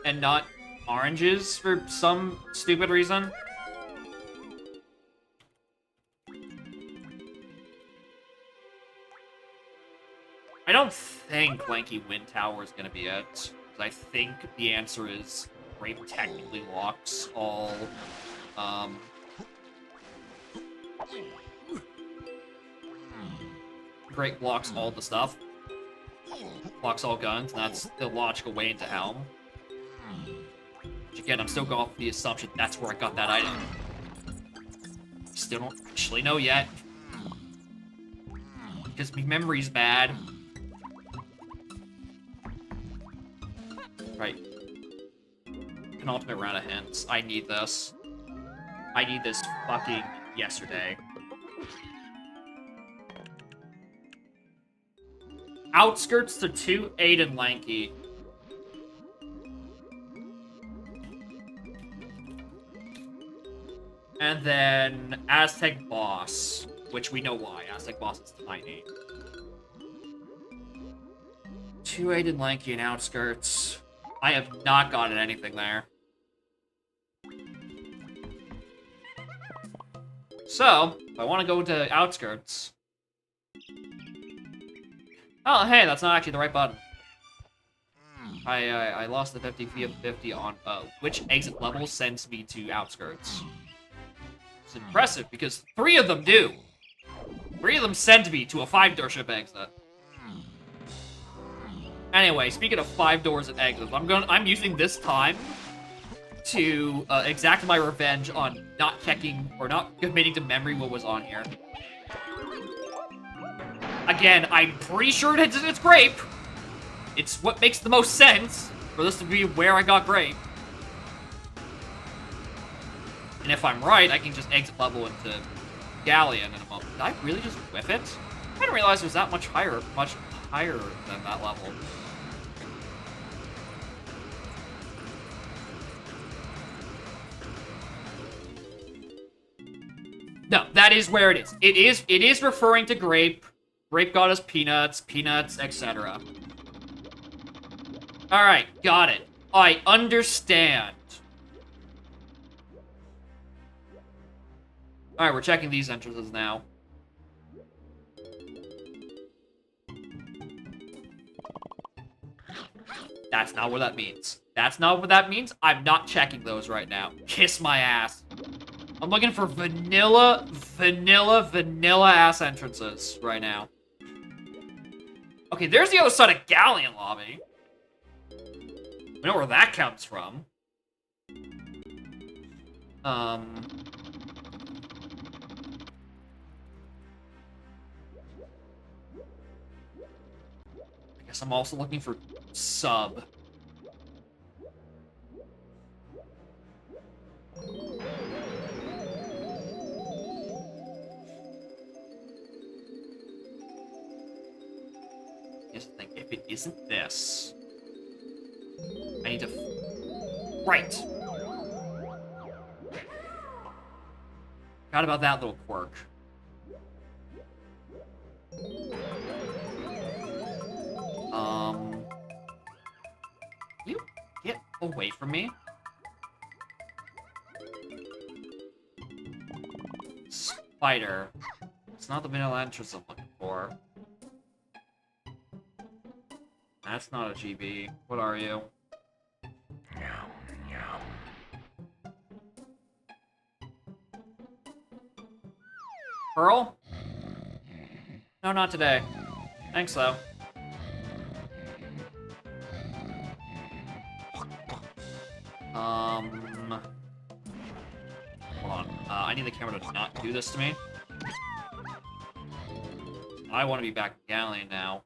And not oranges for some stupid reason. I don't think Lanky Wind Tower is going to be it. I think the answer is Grape technically locks all, Grape blocks all the stuff. Blocks all guns, and that's the logical way into Helm. Which again, I'm still going off the assumption that's where I got that item. Still don't actually know yet. Because my memory's bad. Right. Penultimate round of hints. I need this. I need this fucking yesterday. Outskirts to 2, 8, and lanky. And then Aztec boss, which we know why. Aztec boss is tiny. 2, 8, and lanky and outskirts. I have not gotten anything there. So, if I want to go to outskirts... Oh, hey, that's not actually the right button. I lost the 50 of 50 on which exit level sends me to outskirts. It's impressive because 3 of them do. 3 of them send me to a 5-door ship exit. Anyway, speaking of 5 doors and exits, I'm using this time to exact my revenge on not checking or not committing to memory what was on here. Again, I'm pretty sure it's grape. It's what makes the most sense for this to be where I got grape. And if I'm right, I can just exit level into Galleon in a moment. Did I really just whiff it? I didn't realize it was that much higher than that level. No, that is where it is. It is referring to grape. Grape got us peanuts, etc. Alright, got it. I understand. Alright, we're checking these entrances now. That's not what that means. That's not what that means. I'm not checking those right now. Kiss my ass. I'm looking for vanilla ass entrances right now. Okay, there's the other side of Galleon Lobby. We know where that comes from. I guess I'm also looking for sub. Just think, if it isn't this, I need to. Right. Forgot about that little quirk. You get away from me. Spider. It's not the vanilla entrance I'm looking for. That's not a GB. What are you? Pearl? No, not today. Thanks, though. Hold on. I need the camera to not do this to me. I want to be back in Galleon now.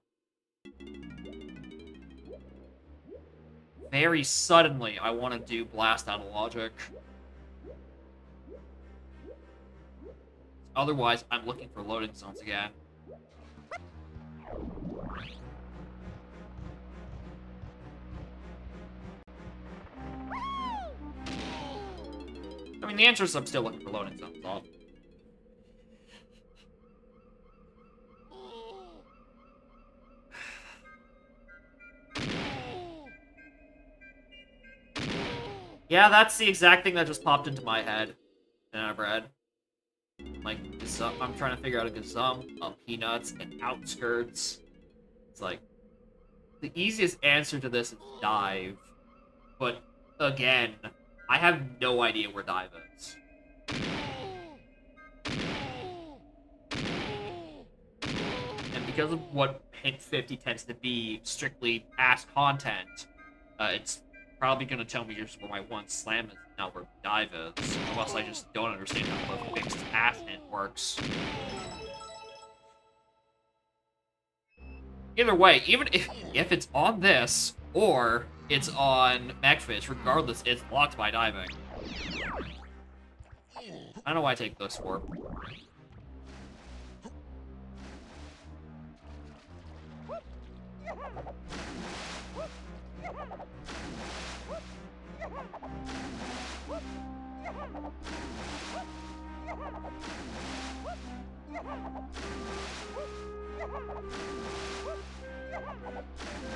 Very suddenly, I want to do Blast Out of Logic. Otherwise, I'm looking for loading zones again. I mean, the answer is I'm still looking for loading zones. Yeah, that's the exact thing that just popped into my head. And I've read. Like, I'm trying to figure out a gazum, peanuts, and outskirts. It's like, the easiest answer to this is dive. But again, I have no idea where dive is. And because of what Hint 50 tends to be, strictly ass content, it's probably going to tell me just where my one slam is, not where dive is. Unless I just don't understand how the fixed ass hint works. Either way, even if it's on this, or it's on Mechfish, regardless, it's blocked by diving. I don't know why I take this for.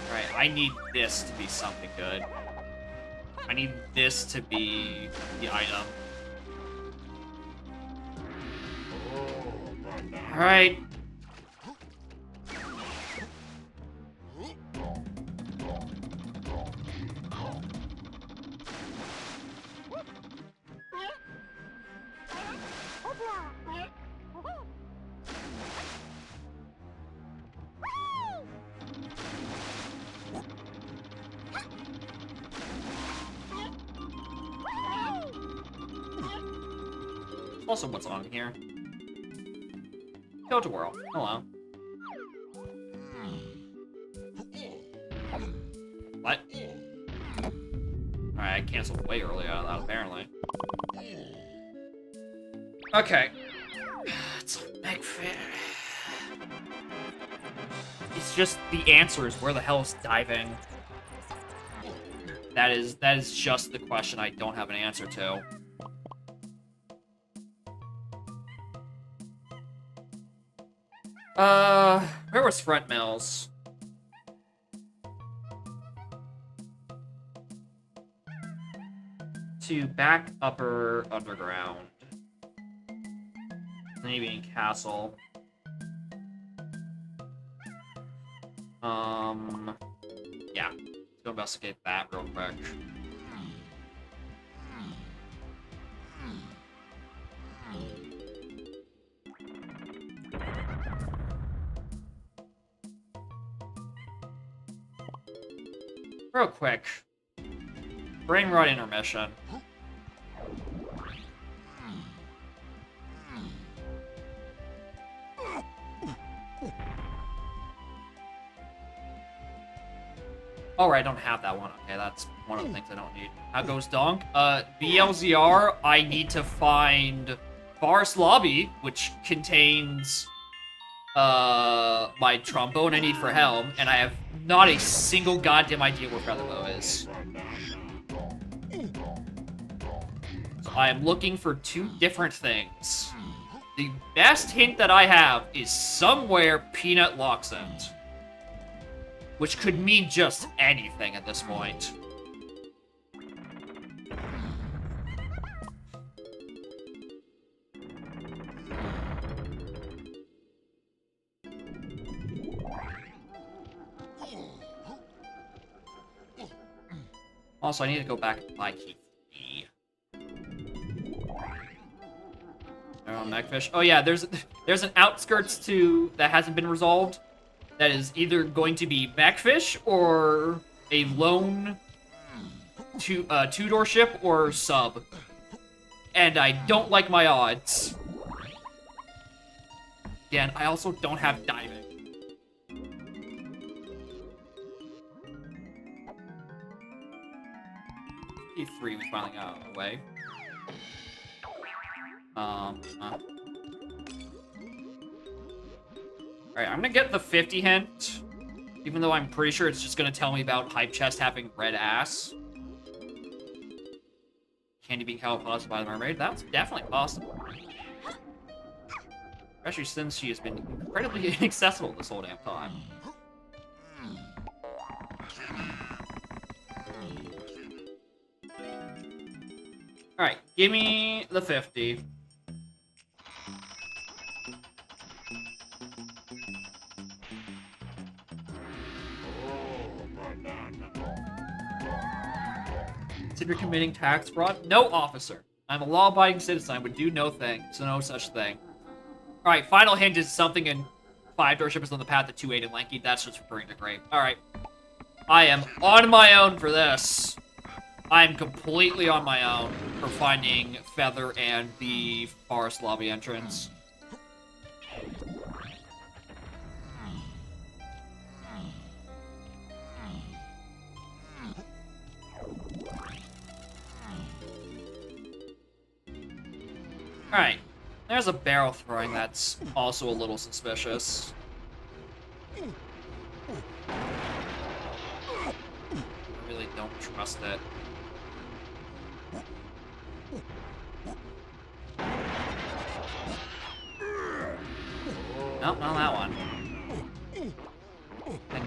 Alright, I need this to be something good. I need this to be the item. Alright. Also, what's on here? Go to World. Hello. What? Alright, I canceled way early out of that, apparently. Okay. It's a big fit. It's just the answer is where the hell is diving? That is just the question I don't have an answer to. Where was Front Mills? To back upper underground. Maybe in Castle. Yeah. Let's go investigate that real quick. Real quick. Brain rot intermission. Oh, right, I don't have that one. Okay, that's one of the things I don't need. How goes Donk? BLZR, I need to find Forest Lobby, which contains my trombone I need for Helm, and I have not a single goddamn idea where Featherbow is. So I am looking for two different things. The best hint that I have is somewhere Peanut Loxent, which could mean just anything at this point. Also, I need to go back and buy key 3. Mechfish. Oh yeah, there's an outskirts to that hasn't been resolved. That is either going to be Mechfish or a lone two-door ship or sub. And I don't like my odds. Again, I also don't have diving. E3 we finally got out of the way. Alright, I'm gonna get the 50 hint, even though I'm pretty sure it's just gonna tell me about Hype Chest having red ass. Candy being held possible by the mermaid? That's definitely possible. Especially since she has been incredibly inaccessible this whole damn time. Alright, give me the 50. consider committing tax fraud? No, officer. I'm a law-abiding citizen. I would do no thing. So no such thing. All right, final hint is something in 5-door ship is on the path to 2-8 and Lanky. That's just referring to Grape. All right. I am on my own for this. I'm completely on my own for finding Feather and the forest lobby entrance. Alright. There's a barrel throwing that's also a little suspicious. I really don't trust it. Nope, not that one. The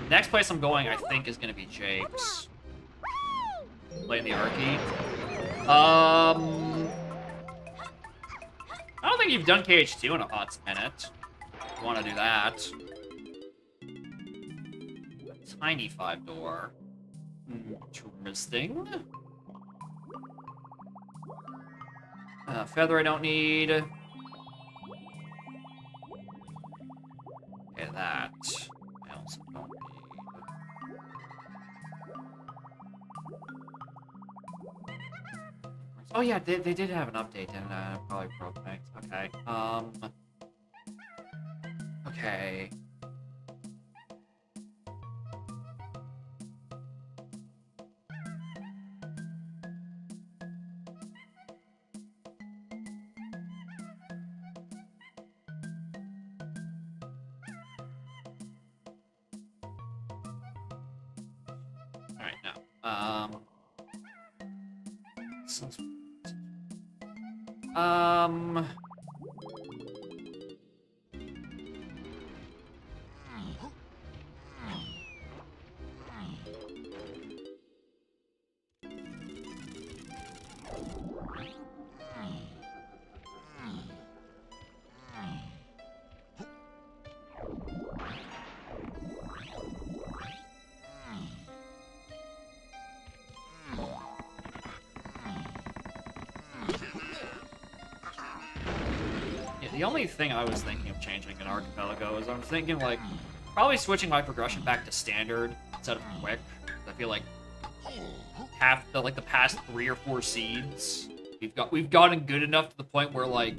next place I'm going, I think, is gonna be Jake's. Play in the arcade. I don't think you've done KH2 in a hot minute. You want to do that. Tiny 5-door. Interesting. Feather I don't need. Okay, that. I also don't need. Oh yeah, they did have an update, didn't I? Probably broke things. Okay. Okay. Alright, now. The only thing I was thinking of changing in Archipelago is I'm thinking, like, probably switching my progression back to standard instead of quick. I feel like the past 3 or 4 seeds, we've gotten good enough to the point where, like,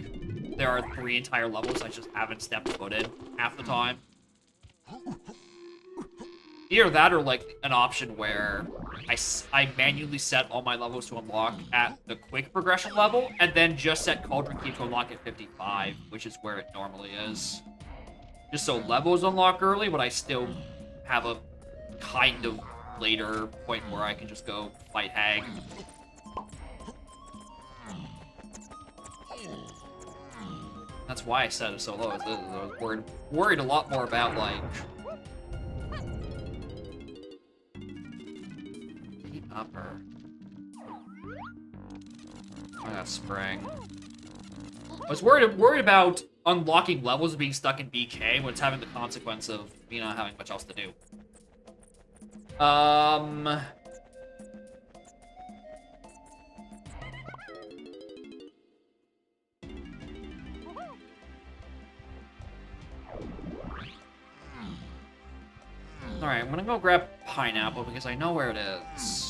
there are 3 entire levels I just haven't stepped foot in half the time. Either that or, like, an option where I manually set all my levels to unlock at the quick progression level, and then just set Cauldron Key to unlock at 55, which is where it normally is. Just so levels unlock early, but I still have a kind of later point where I can just go fight Hag. That's why I set it so low. I was worried a lot more about, like... upper. I got spring. I was worried about unlocking levels being stuck in BK when it's having the consequence of me not having much else to do. Alright, I'm gonna go grab pineapple because I know where it is.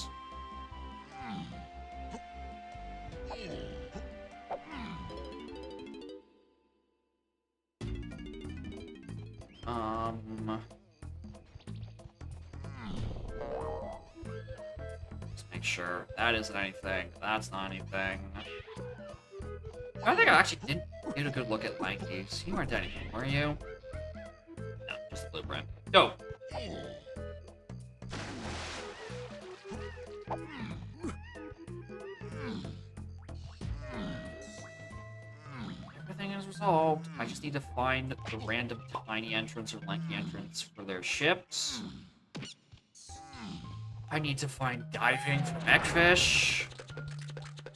Let's make sure that isn't anything. That's not anything. I think I actually didn't get a good look at Lankies. You weren't anything, were you? No, just a blueprint. Go! Everything is resolved. I just need to find the random tiny entrance or lanky entrance for their ships. I need to find diving for Eggfish.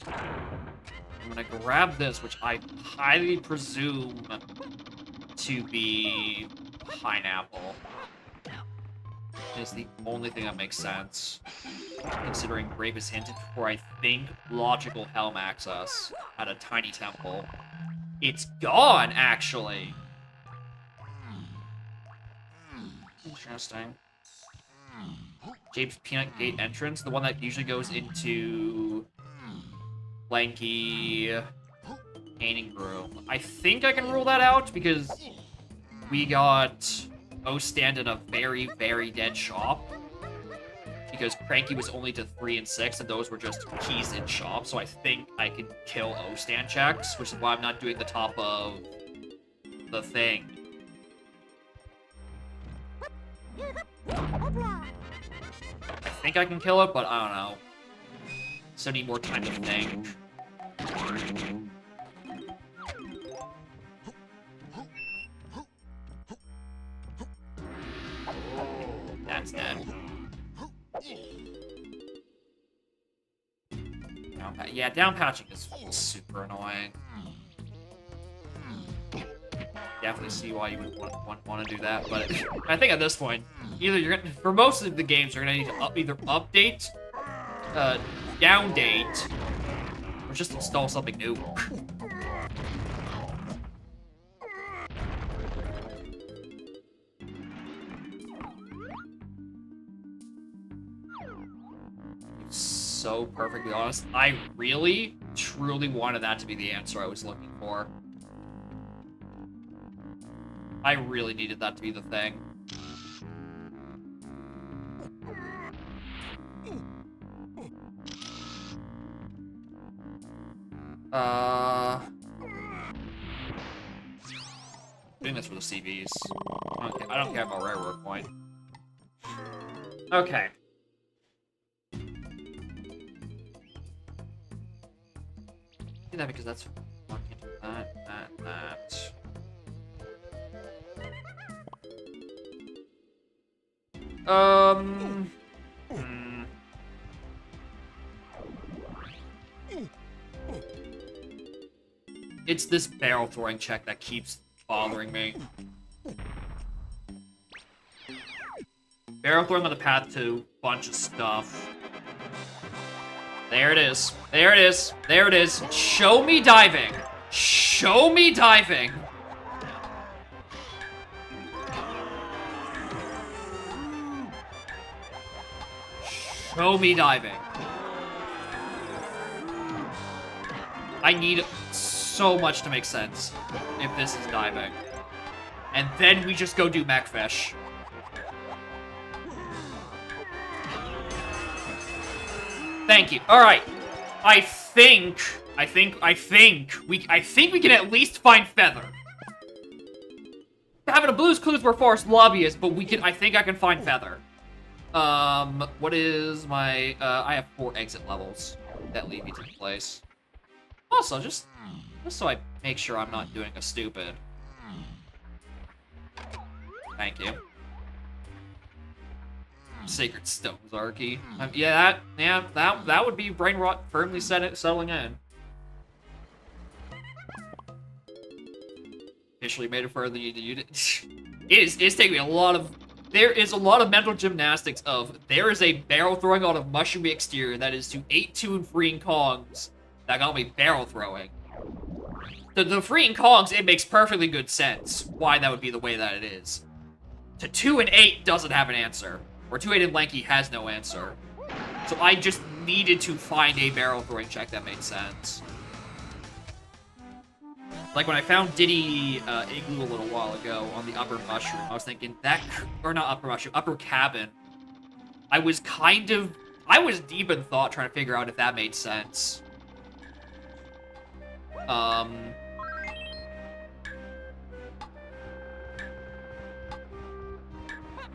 I'm gonna grab this, which I highly presume to be pineapple. Is the only thing that makes sense. considering Brave is hinted for, I think, logical Helm access at a tiny temple. It's gone, actually. Interesting. James Peanut Gate entrance, the one that usually goes into Lanky Painting Room. I think I can rule that out because we got O-Stand in a very, very dead shop. Because Cranky was only to 3 and 6, and those were just keys in shop. So I think I can kill O-Stand checks, which is why I'm not doing the top of the thing. I think I can kill it, but I don't know. So I need more time to think. That's dead. Yeah, down patching is super annoying. Definitely see why you would want to do that, but I think at this point, either you're gonna, for most of the games, you're gonna need to either update, downdate, or just install something new. So perfectly honest, I really, truly wanted that to be the answer I was looking for. I really needed that to be the thing. Doing this for the CVs. I don't care about rare work point. Okay. Do that because that's that. It's this barrel throwing check that keeps bothering me. Barrel throwing on the path to a bunch of stuff. There it is. There it is. There it is. Show me diving. Show me diving. Show me diving. I need so much to make sense if this is diving. And then we just go do Mechfish. Thank you. All right. I think we can at least find Feather. Having a Blue's Clues were Forest lobbyist, but I think I can find Feather. What is my, I have 4 exit levels that lead me to the place. Also, just so I make sure I'm not doing a stupid. Thank you. Sacred Stones Archie. That would be brain rot firmly settling in. Officially made it further than you did. It's taking me a lot of. There is a lot of mental gymnastics of there is a barrel throwing on a mushroomy exterior that is to 8-2 and freeing Kongs that got me barrel throwing. The freeing Kongs, it makes perfectly good sense why that would be the way that it is. To 2 and 8 doesn't have an answer. Or 2-8 and Lanky has no answer. So I just needed to find a barrel throwing check that made sense. Like when I found Diddy Igloo a little while ago on the upper mushroom, I was thinking that, or not upper mushroom, upper cabin. I was deep in thought trying to figure out if that made sense.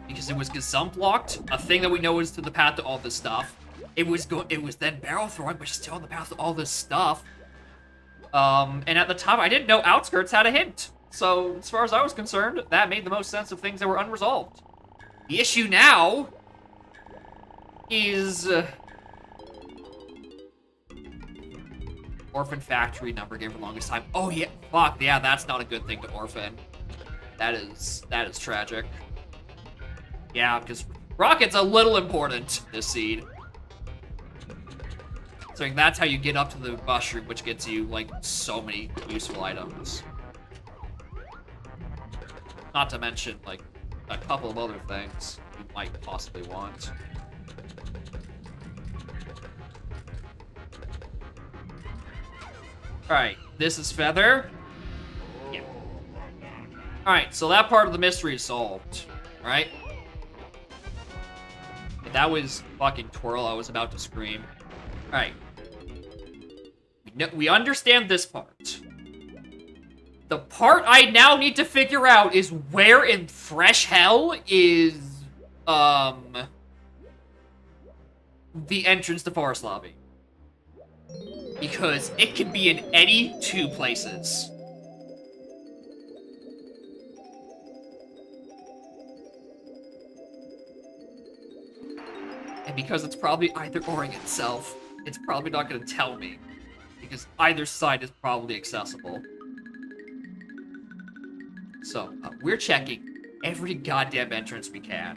Because it was gazump locked, a thing that we know is to the path to all this stuff. It was then barrel throwing, but still on the path to all this stuff. And at the time, I didn't know Outskirts had a hint. So, as far as I was concerned, that made the most sense of things that were unresolved. The issue now is Orphan Factory number game for the longest time. Oh yeah, fuck, yeah, that's not a good thing to orphan. That is tragic. Yeah, because Rocket's a little important this seed. So that's how you get up to the mushroom, which gets you, like, so many useful items. Not to mention, like, a couple of other things you might possibly want. Alright, this is Feather. Yeah. Alright, so that part of the mystery is solved. Right? That was fucking Twirl. I was about to scream. Alright. We understand this part. The part I now need to figure out is where in fresh hell is, the entrance to Forest Lobby. Because it can be in any two places. And because it's probably either oring itself, it's probably not going to tell me. Because either side is probably accessible. So, we're checking every goddamn entrance we can.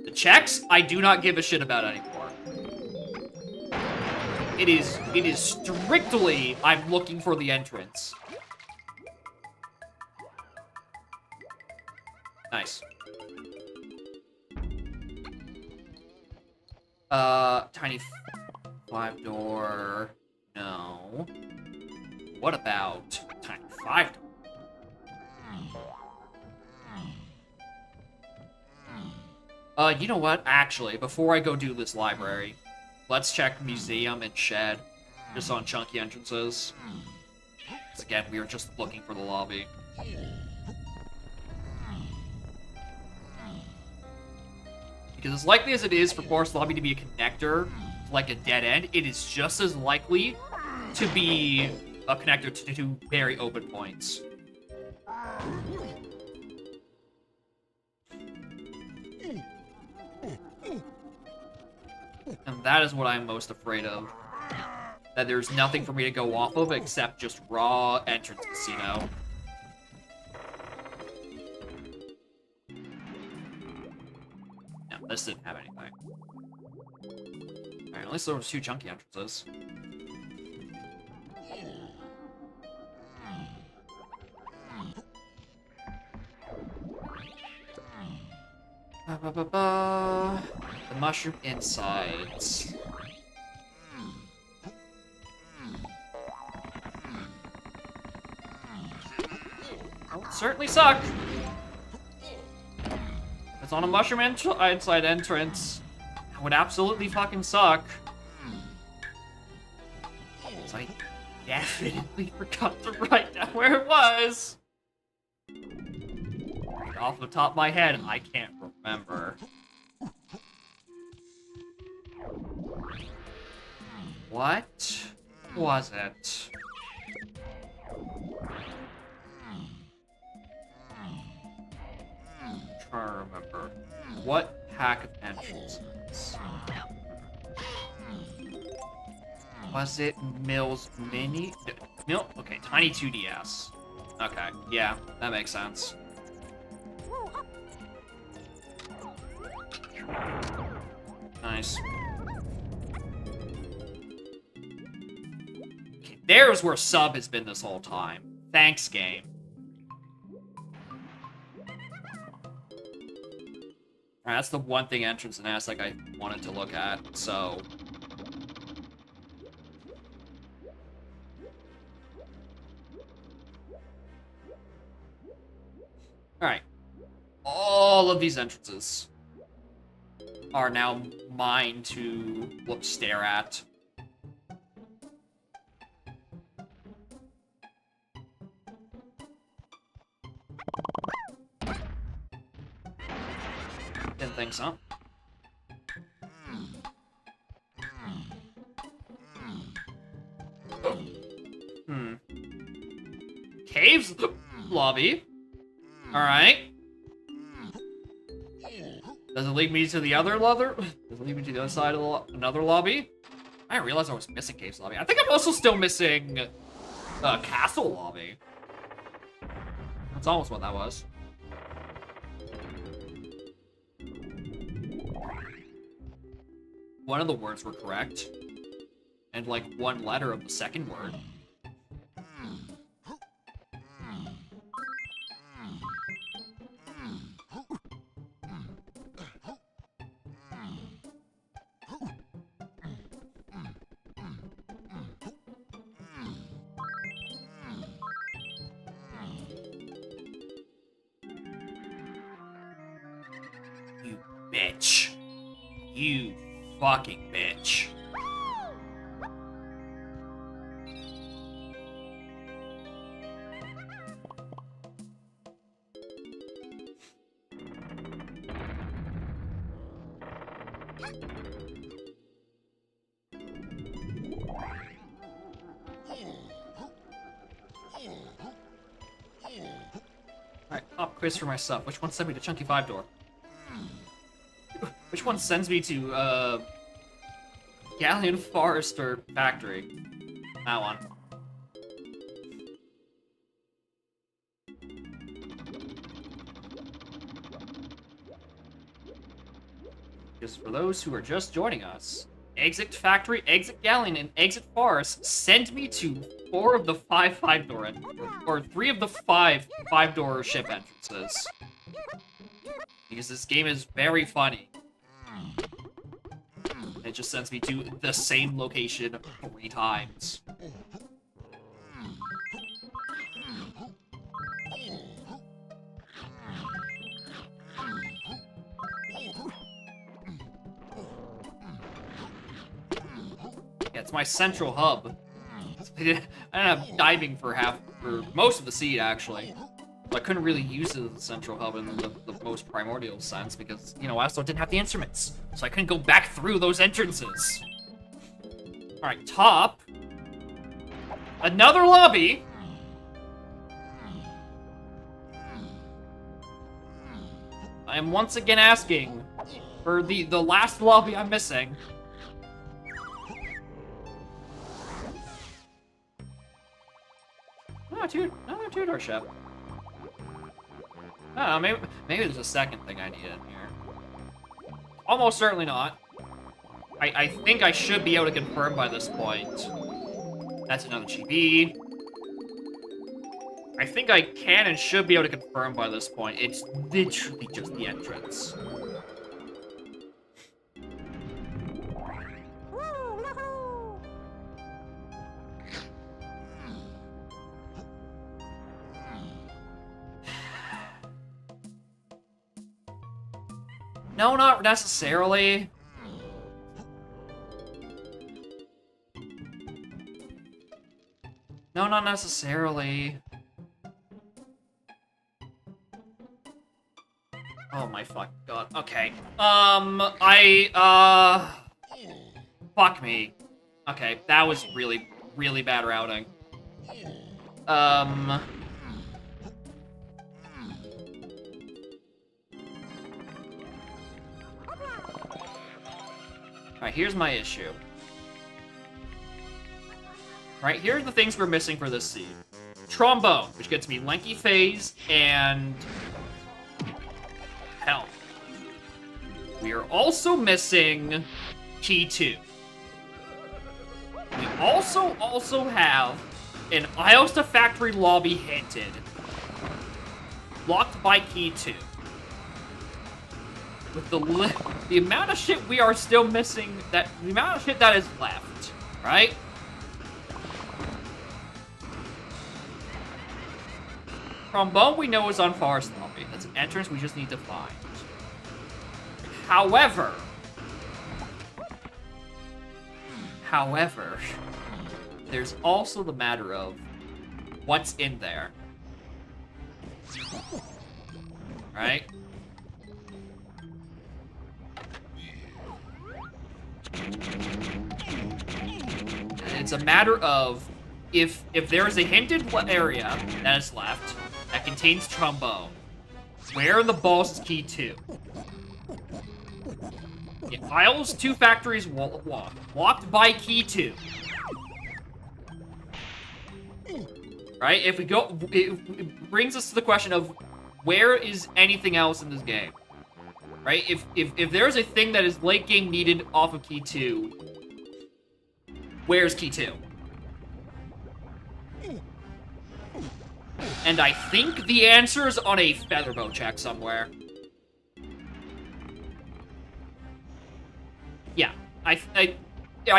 The checks, I do not give a shit about anymore. It is strictly, I'm looking for the entrance. Nice. Tiny 5-door. No. What about tiny 5-door? You know what? Actually, before I go do this library, let's check museum and shed, just on chunky entrances. Because again, we were just looking for the lobby. Because as likely as it is for Forest Lobby to be a connector, like a dead end, it is just as likely to be a connector to two very open points. And that is what I'm most afraid of. That there's nothing for me to go off of except just raw entrance casino. No, this didn't have anything. Alright, at least there was 2 chunky entrances. The mushroom insides. That would certainly suck. If it's on a mushroom inside entrance, that would absolutely fucking suck. So I definitely forgot to write down where it was. Off the top of my head, I can't remember. What was it? I'm trying to remember. What pack of entrances? Was it Mills Mini? Okay, Tiny 2DS. Okay, yeah, that makes sense. Nice. Okay, there's where sub has been this whole time. Thanks, game. Alright, that's the one thing Entrance and Aztec I wanted to look at, so... Alright. All of these entrances are now mine to stare at. Didn't think so. Caves lobby. Alright. Does it lead me to the other Does it lead me to the other side of another lobby? I didn't realize I was missing Caves lobby. I think I'm also still missing Castle lobby. That's almost what that was. one of the words were correct. And, like, one letter of the second word. You bitch. You fucking bitch. Alright, pop quiz for myself. Which one sent me to Chunky 5 door? Which one sends me to, Galleon Forest or Factory? That one. Just for those who are just joining us, Exit Factory, Exit Galleon, and Exit Forest send me to 4 of the 5 5-door or 3 of the 5 5-door ship entrances. Because this game is very funny. It just sends me to the same location 3 times. Yeah, it's my central hub. I ended up diving for most of the seed, actually. But I couldn't really use it as a central hub in the most primordial sense because, you know, I also didn't have the instruments. So I couldn't go back through those entrances. Alright, top. Another lobby. I am once again asking for the last lobby I'm missing. Another two-door ship. I don't know, maybe there's a second thing I need in here. Almost certainly not. I think I should be able to confirm by this point. That's another GB. I think I can and should be able to confirm by this point. It's literally just the entrance. No, not necessarily. No, not necessarily. Oh my fuck god. Okay. Fuck me. Okay, that was really, really bad routing. Alright, here's my issue. Right, here are the things we're missing for this seed. Trombone, which gets me Lanky Phase and Helm. We are also missing Key 2. We also have an Iosta Factory lobby hinted. Locked by Key 2. With the amount of shit we are still missing, the amount of shit that is left, right? Trombone we know is on Forest Lobby. That's an entrance we just need to find. However, there's also the matter of what's in there. Right? It's a matter of if there is a hinted area that is left that contains Trombone, where in the balls is Key 2? Yeah, Isles 2 Factories walked by Key 2. Right? If we go, it brings us to the question of where is anything else in this game? Right? If there's a thing that is late game needed off of key 2, where's key 2? And I think the answer is on a featherbow check somewhere. Yeah, I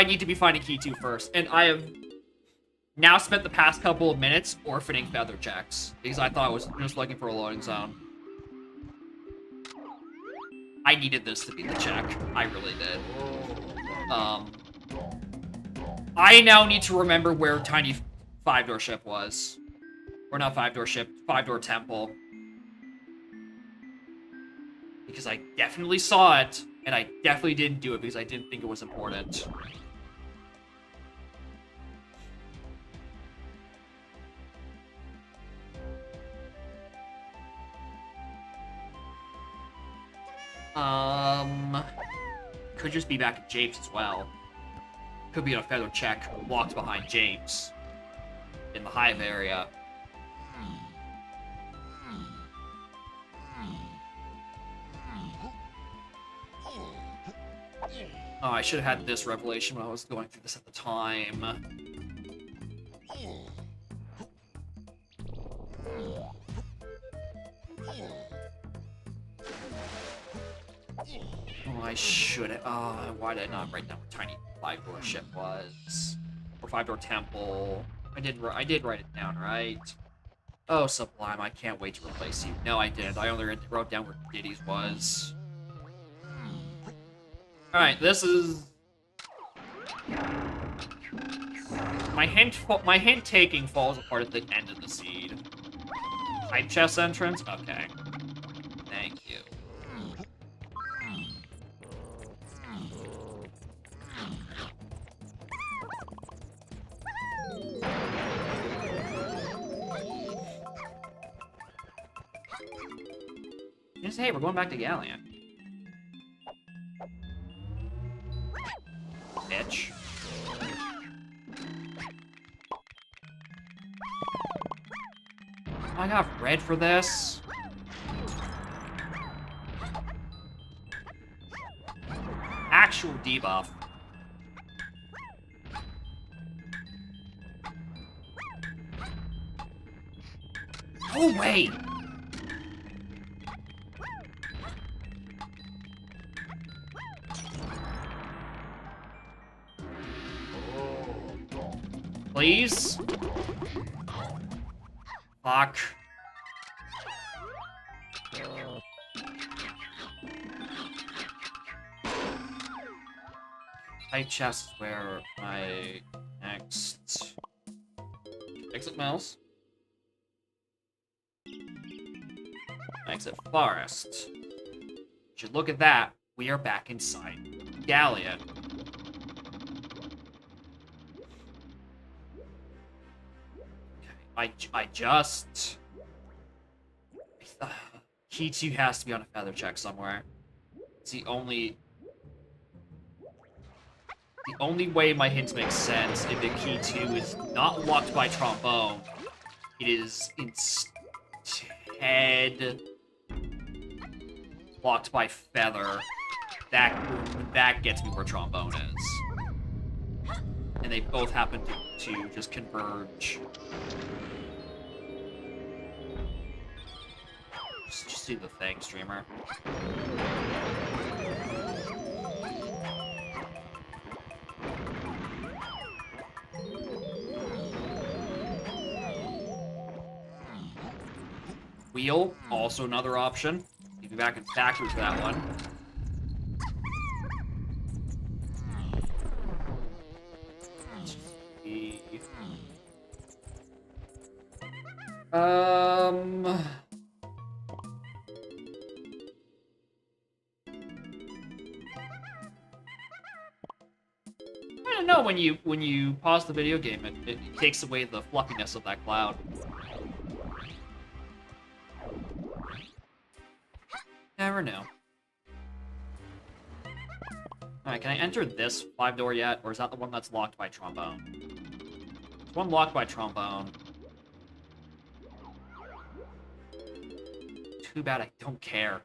need to be finding key 2 first, and I have now spent the past couple of minutes orphaning feather checks because I thought I was just looking for a loading zone. I needed this to be the check. I really did. I now need to remember where Tiny 5-door ship was. Or not 5-door ship, 5-door temple. Because I definitely saw it, and I definitely didn't do it because I didn't think it was important. Could just be back at James as well. Could be on a feather check, walked behind James. In the hive area. Oh, I should have had this revelation when I was going through this at the time. Oh, I should have. Why did I not write down where Tiny 5-door ship was? Or 5-door temple. I did write it down, right? Oh, Sublime, I can't wait to replace you. No, I didn't. I only wrote down where Diddy's was. Alright, this is... My hint taking falls apart at the end of the seed. Hype chest entrance? Okay. Thank you. Just, hey, we're going back to Galleon. Bitch. I got red for this. Actual debuff. No way! Please? Fuck. High chest is where my next exit mouse. Exit forest. Should look at that. We are back inside Galleon. I just... Key 2 has to be on a feather check somewhere. It's the only way my hints make sense. If the key 2 is not locked by trombone, it is instead locked by feather. That gets me where trombone is. And they both happen to just converge. Just do the thing, streamer. Wheel, also another option. Maybe back in factory for that one. I don't know, when you pause the video game, it takes away the fluffiness of that cloud. Never know. Alright, can I enter this 5-door yet? Or is that the one that's locked by trombone? It's one locked by trombone. Too bad I don't care.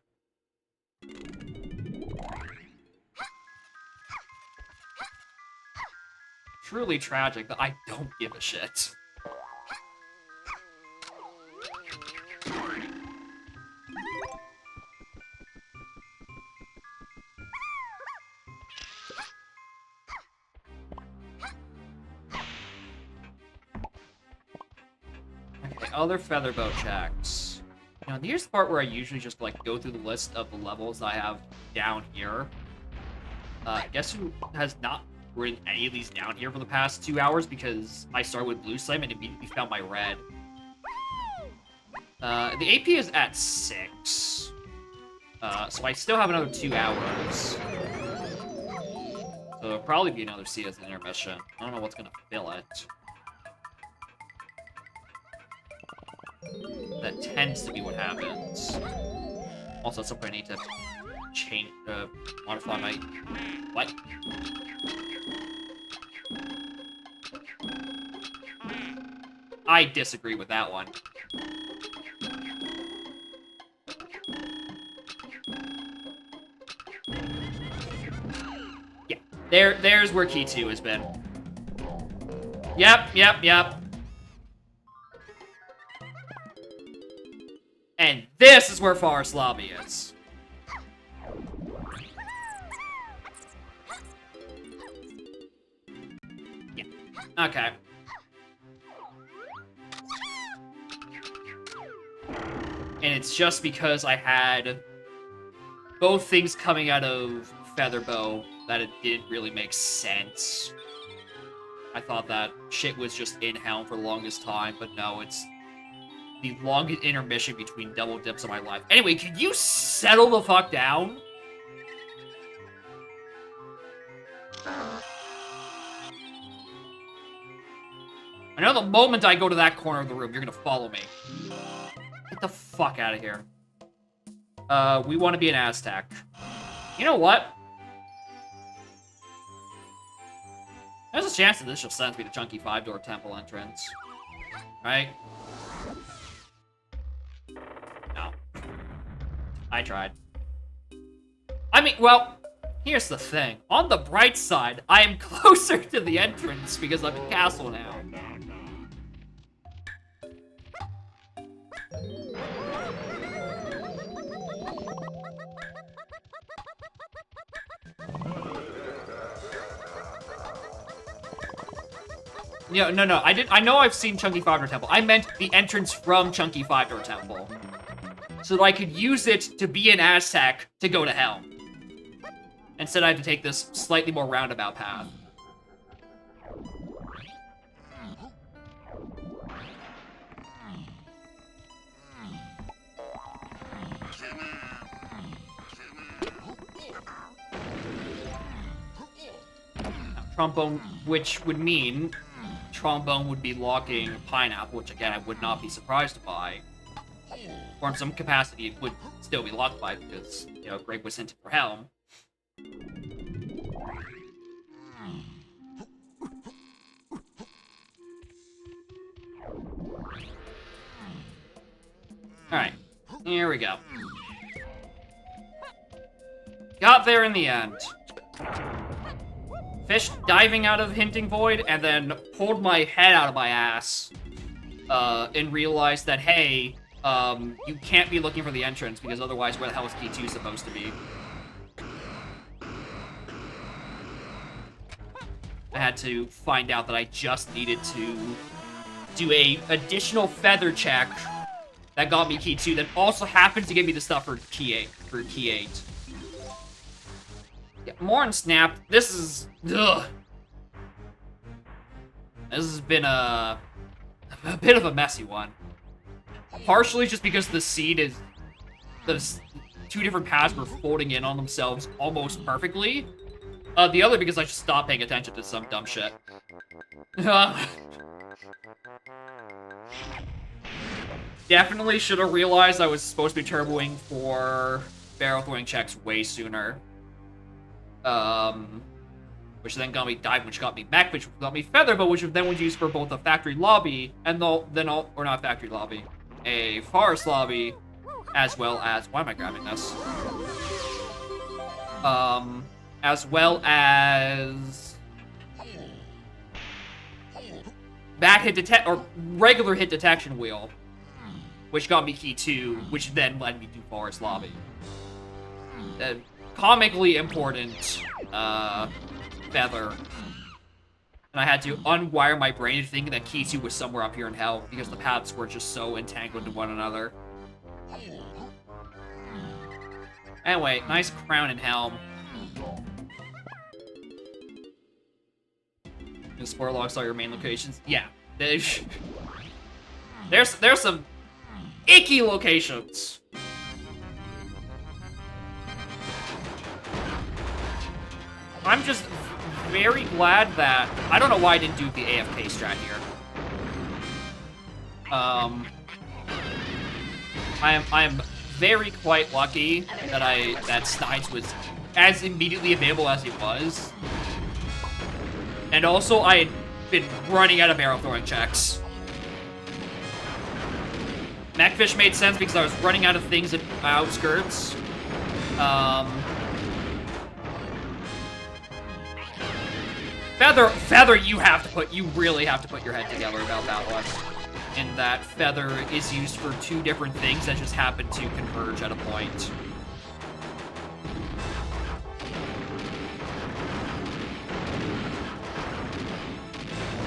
truly tragic that I don't give a shit. Okay, other feather bow checks. Now, here's the part where I usually just, like, go through the list of the levels I have down here. Guess who has not written any of these down here for the past 2 hours because I started with blue slime and immediately found my red. The AP is at 6. So I still have another 2 hours. So it'll probably be another C as an intermission. I don't know what's gonna fill it. That tends to be what happens. Also, at some point I need to change, modify my... What? I disagree with that one. Yeah, there's where key 2 has been. Yep. And this is where Forest Lobby is. Yeah. Okay. And it's just because I had both things coming out of Featherbow that it didn't really make sense. I thought that shit was just in Helm for the longest time, but no, it's the longest intermission between double dips of my life. Anyway, can you settle the fuck down? I know the moment I go to that corner of the room, you're gonna follow me. Get the fuck out of here. We want to be an Aztec. You know what? There's a chance that this just sends me to Chunky 5-door temple entrance. Right? No. I tried. I mean, well, here's the thing. On the bright side, I am closer to the entrance because I'm in castle now. No. I know I've seen Chunky 5-door temple. I meant the entrance from Chunky 5-door temple. So that I could use it to be an Aztec to go to hell. Instead, I have to take this slightly more roundabout path. Trombone, which would mean Trombone would be locking Pineapple, which again I would not be surprised by. Or in some capacity it would still be locked by because, you know, Grape was hinted for Helm. Alright, here we go. Got there in the end. Fish diving out of Hinting Void, and then pulled my head out of my ass, and realized that, hey, you can't be looking for the entrance, because otherwise where the hell is Key 2 supposed to be? I had to find out that I just needed to do a additional feather check that got me Key 2, that also happens to give me the stuff for Key 8. Yeah, more on Snap. This is... Ugh. This has been a bit of a messy one. Partially just because the seed is... The two different paths were folding in on themselves almost perfectly. The other because I just stopped paying attention to some dumb shit. Definitely should have realized I was supposed to be turboing for barrel throwing checks way sooner. Which then got me Dive, which got me Mech, which got me Featherbow, which then was used for both a factory lobby and or not factory lobby, a forest lobby, as well as, why am I grabbing this? As well as back hit detect or regular hit detection wheel, which got me key 2, which then led me to Forest Lobby. Comically important feather. And I had to unwire my brain to think that key 2 was somewhere up here in hell because the paths were just so entangled to one another. Anyway, nice crown and helm. The sport logs all your main locations. Yeah, there's some icky locations. I'm just very glad that I don't know why I didn't do the AFK strat here. I am very quite lucky that Snides was as immediately available as it was. And also, I had been running out of barrel throwing checks. Macfish made sense because I was running out of things at my outskirts. Feather, you really have to put your head together about that one. And that Feather is used for 2 different things that just happen to converge at a point.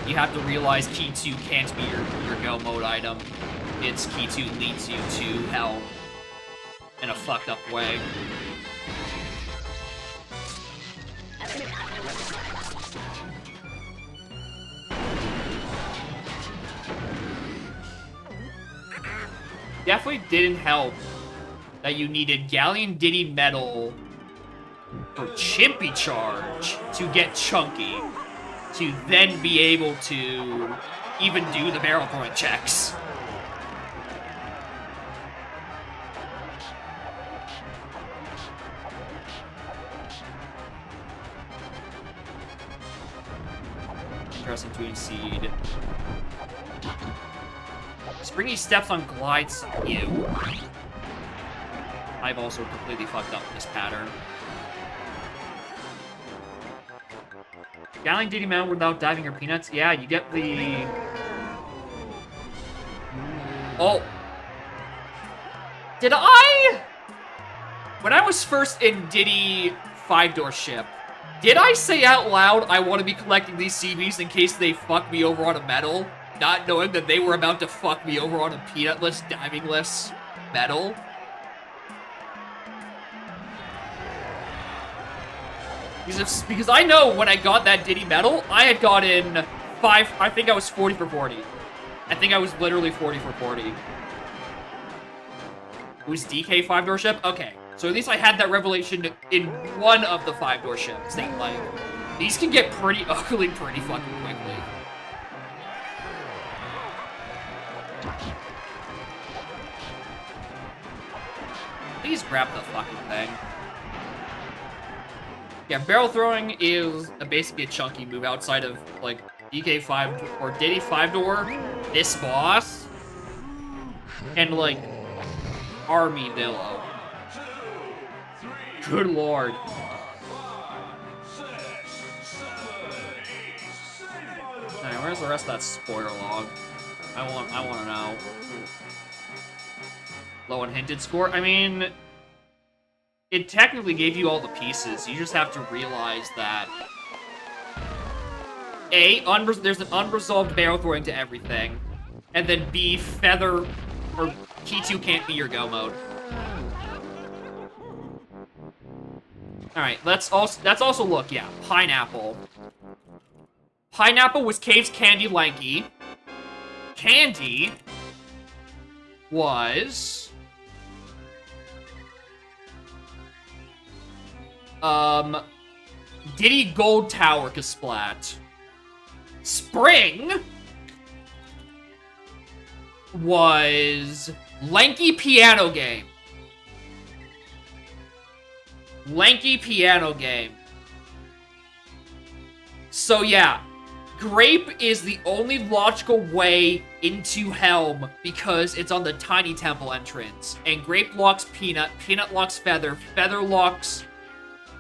You have to realize key 2 can't be your go mode item. It's key 2 leads you to hell in a fucked up way. Definitely didn't help that you needed Galleon Ditty Metal for Chimpy Charge to get Chunky, to then be able to even do the barrel throwing checks. Interesting to seed. Springy steps on glides. Ew. I've also completely fucked up this pattern. Galleon Ditty Mountain without diving your peanuts? Yeah, you get the... Oh. Did I... When I was first in Diddy 5-door ship, did I say out loud I want to be collecting these CBs in case they fuck me over on a medal? Not knowing that they were about to fuck me over on a peanutless, divingless medal? Because I know when I got that Diddy medal, I had gotten 5... I think I was 40 for 40. I think I was literally 40 for 40. It was DK 5-door ship? Okay. So at least I had that revelation in one of the 5-door ships. That, like, these can get pretty ugly pretty fucking quickly. Please grab the fucking thing. Yeah, barrel throwing is basically a chunky move outside of, like, DK 5 or Diddy 5-door, this boss, and, like, Armadillo. Good lord. Alright, where's the rest of that spoiler log? I want to know. Low unhinted score? I mean, it technically gave you all the pieces. You just have to realize that A, there's an unresolved barrel throwing to everything, and then B, Feather or Key 2 can't be your go mode. Alright, let's also look, yeah, Pineapple. Pineapple was Cave's Candy Lanky. Candy was... Diddy Gold Tower Kasplat. Spring was Lanky Piano Game. Lanky Piano Game. So yeah, Grape is the only logical way into Helm because it's on the Tiny Temple entrance. And Grape locks Peanut, Peanut locks Feather, Feather locks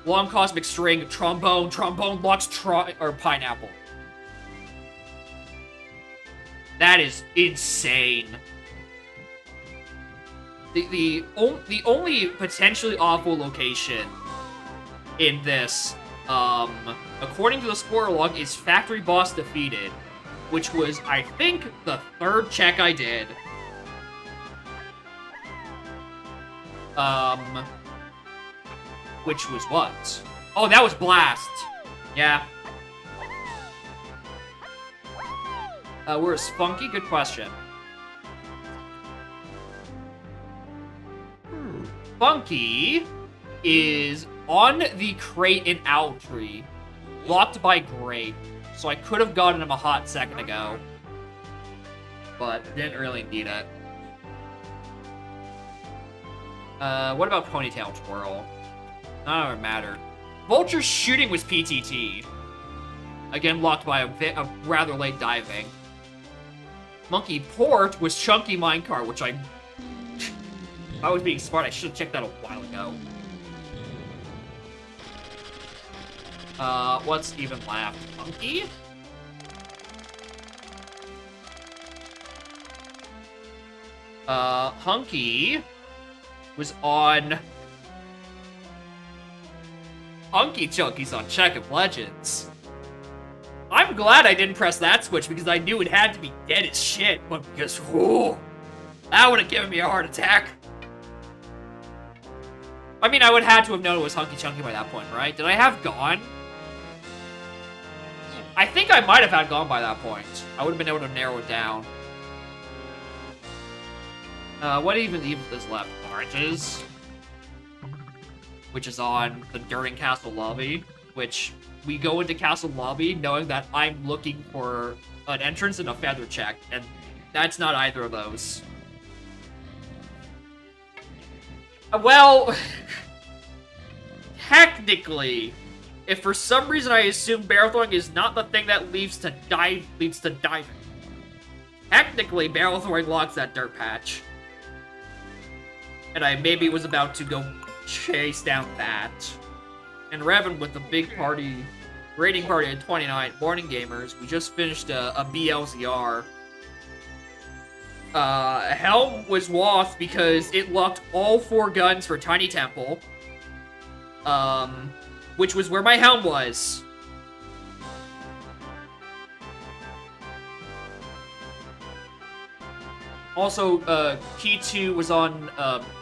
Long Cosmic String, Trombone, Trombone locks Pineapple. That is insane. The only potentially awful location in this, according to the spoiler log, is Factory Boss Defeated, which was, I think, the third check I did. Which was what? Oh, that was Blast. Yeah. Where's Funky? Good question. Funky is on the crate in Owl Tree, locked by Grape. So I could have gotten him a hot second ago, but didn't really need it. What about Ponytail Twirl? None of it mattered. Vulture's shooting was PTT. Again, blocked by a rather late diving. Monkey Port was Chunky Minecart, which if I was being smart, I should have checked that a while ago. What's even left? Monkey? Hunky was on... Hunky Chunky's on Check of Legends. I'm glad I didn't press that switch because I knew it had to be dead as shit, but because, whoo, that would have given me a heart attack. I mean, I would have had to have known it was Hunky Chunky by that point, right? Did I have Gone? I think I might have had Gone by that point. I would have been able to narrow it down. What even is left? Oranges. Which is on the During Castle Lobby, which we go into Castle Lobby knowing that I'm looking for an entrance and a feather check, and that's not either of those. Well, technically, if for some reason I assume barrel throwing is not the thing that leads to diving, technically barrel throwing locks that dirt patch. And I maybe was about to go chase down that. And Revan with the big party, raiding party at 29, Morning Gamers, we just finished a BLZR. Helm was Woth because it locked all 4 guns for Tiny Temple. Which was where my helm was. Also, Key 2 was on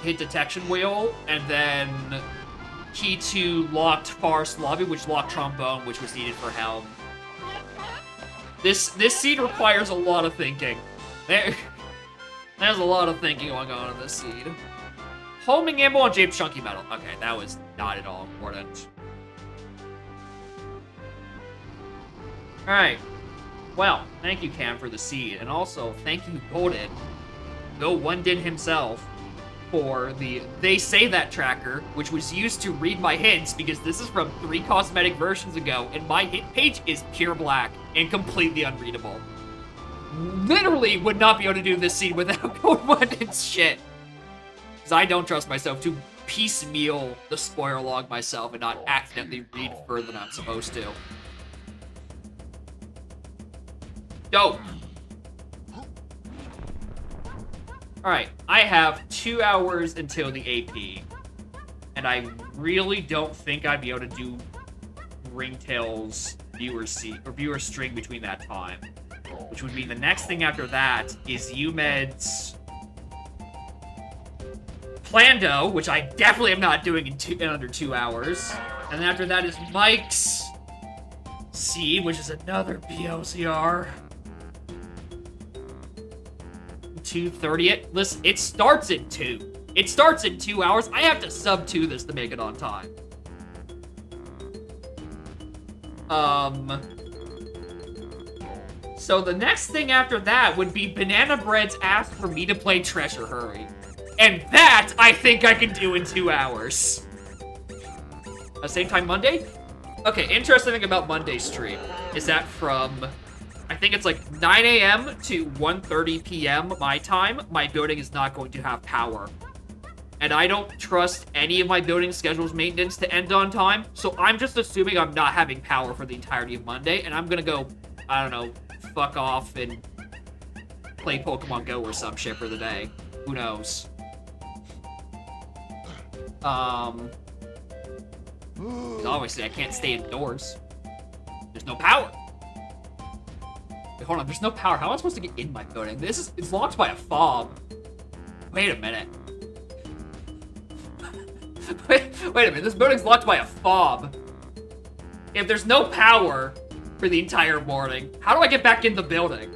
Hit Detection Wheel, and then Key 2 locked Forest Lobby, which locked Trombone, which was needed for Helm. This seed requires a lot of thinking. There's a lot of thinking going on in this seed. Homing ammo on Jape's Chunky Metal. Okay, that was not at all important. Alright. Well, thank you, Cam, for the seed. And also, thank you, Golden. Go One Din himself for the They Say That tracker, which was used to read my hints because this is from 3 cosmetic versions ago, and my hint page is pure black and completely unreadable. Literally would not be able to do this scene without Gold One Din's shit. Because I don't trust myself to piecemeal the spoiler log myself and not accidentally read further than I'm supposed to. Dope. Alright, I have 2 hours until the AP. And I really don't think I'd be able to do Ringtail's viewer seat or viewer string between that time. Which would mean the next thing after that is UMed's Plando, which I definitely am not doing in under 2 hours. And then after that is Mike's C, which is another BLCR. 2:30 it. Listen, it starts at 2. It starts in 2 hours. I have to sub 2 this to make it on time. So the next thing after that would be Banana Bread's ask for me to play Treasure Hurry. And that, I think I can do in 2 hours. Same time Monday? Okay, interesting thing about Monday's stream is that from, I think it's like 9 a.m. to 1:30 p.m. my time, my building is not going to have power. And I don't trust any of my building schedule's maintenance to end on time, so I'm just assuming I'm not having power for the entirety of Monday, and I'm gonna go, I don't know, fuck off and play Pokemon Go or some shit for the day. Who knows? Obviously I can't stay indoors. There's no power. Wait, hold on, there's no power. How am I supposed to get in my building? It's locked by a fob. Wait a minute. Wait a minute, this building's locked by a fob. If there's no power for the entire morning, how do I get back in the building?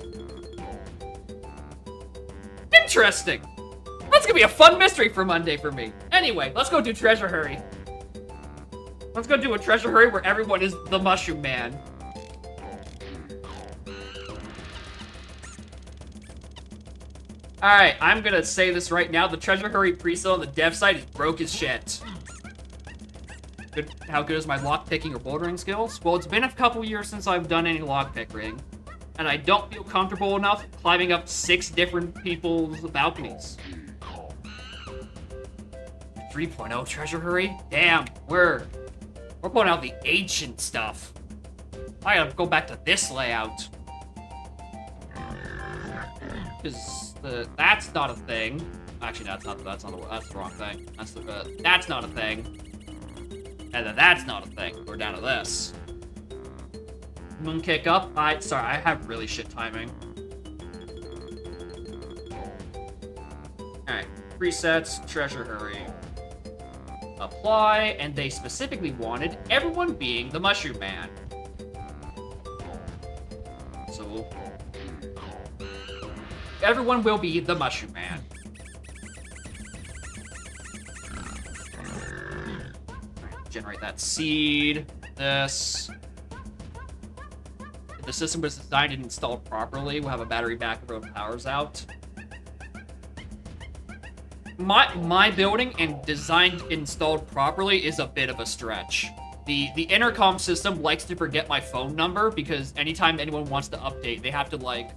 Interesting. That's gonna be a fun mystery for Monday for me. Anyway, let's go do Treasure Hurry. Let's go do a Treasure Hurry where everyone is the Mushroom Man. Alright, I'm gonna say this right now. The Treasure Hurry pre-sale on the dev site is broke as shit. How good is my lockpicking or bouldering skills? Well, it's been a couple years since I've done any lockpicking, and I don't feel comfortable enough climbing up 6 different people's balconies. 3.0 Treasure Hurry? Damn, we're pulling out the ancient stuff. I gotta go back to this layout. Because that's not a thing. Actually, that's the wrong thing. That's not a thing. And then that's not a thing. We're down to this. Moon kick up. Sorry, I have really shit timing. Alright, presets, Treasure Hurry. Apply, and they specifically wanted everyone being the Mushroom Man. So, everyone will be the Mushroom Man. Generate that seed. This. If the system was designed and installed properly, we'll have a battery backup when power's out. My building and designed installed properly is a bit of a stretch. The intercom system likes to forget my phone number because anytime anyone wants to update, they have to like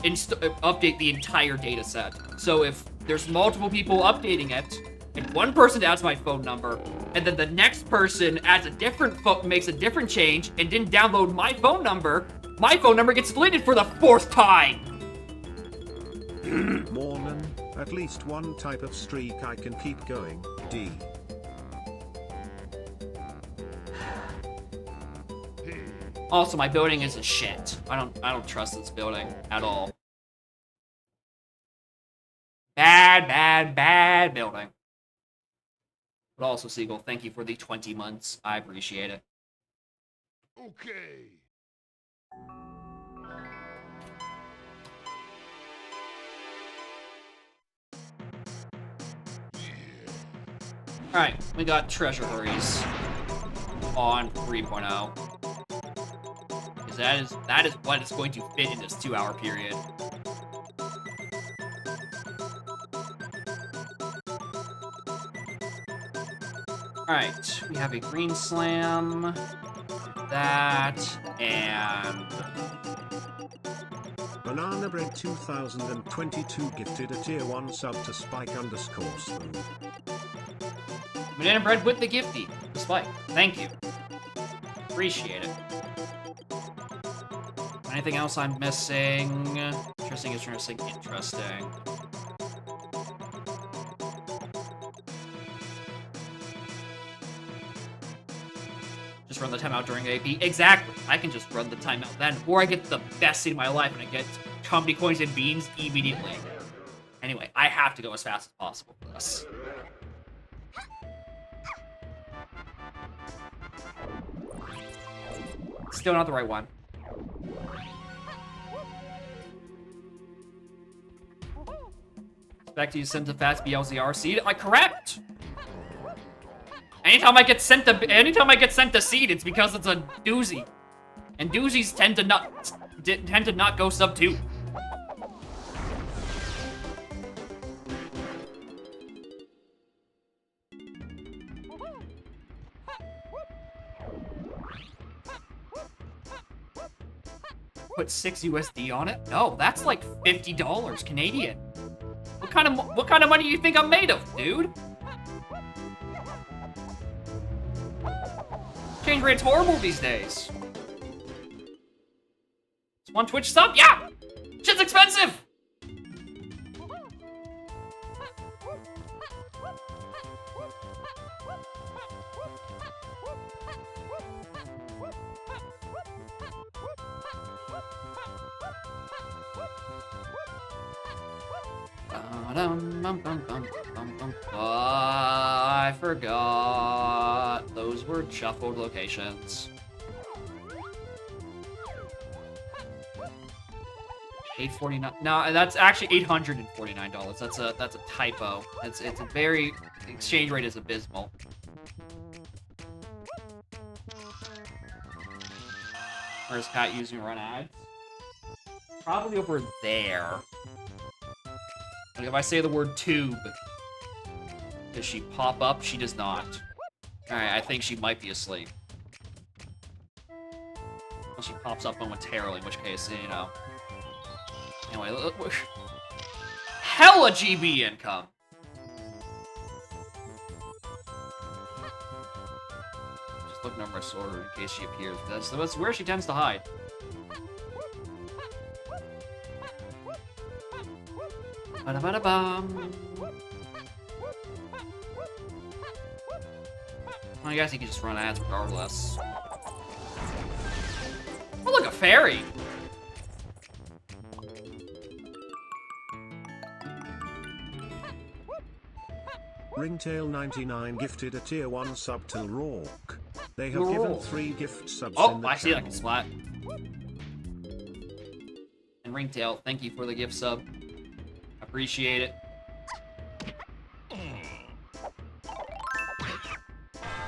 update the entire data set. So if there's multiple people updating it, and one person adds my phone number, and then the next person adds makes a different change and didn't download my phone number gets deleted for the 4th time. Mornin', at least one type of streak I can keep going. D. Also, my building is a shit. I don't trust this building at all. Bad building. But also, Seagull, thank you for the 20 months. I appreciate it. Okay. Alright, we got Treasure Hurries on 3.0. Because that is what is going to fit in this 2-hour period. Alright, we have a Green Slam, that, and... Banana Bread 2022 gifted a tier 1 sub to Spike_Spoon. Banana Bread with the gifty, Spike. Thank you. Appreciate it. Anything else I'm missing? Interesting. Just run the timeout during AP. Exactly. I can just run the timeout then. Or I get the best seed of my life and I get company coins and beans immediately. Anyway, I have to go as fast as possible for this. Still not the right one. Expect you to send a fast BLZR seed? Correct! Anytime I get sent a seed, it's because it's a doozy. And doozies tend to not go sub 2. Put 6 USD on it? No, that's like $50 Canadian. What kind of money do you think I'm made of, dude? Exchange rate's horrible these days. It's one Twitch sub? Yeah! expensive! I forgot. Those were shuffled locations. 849. No, that's actually $849. That's a typo. It's a very the exchange rate is abysmal. Where's Cat using run ads? Probably over there. Like if I say the word tube, does she pop up? She does not. Alright, I think she might be asleep. Unless she pops up momentarily, in which case, you know. Anyway, hella GB income. Just looking over my sword in case she appears. That's where she tends to hide. Ba-da-ba-da-bum. Well, I guess you can just run ads regardless. Oh, look, a fairy! Ringtail99 gifted a tier 1 sub to Rourke. They have given 3 gift subs Oh, in the I see channel. that splat. And Ringtail, thank you for the gift sub. Appreciate it.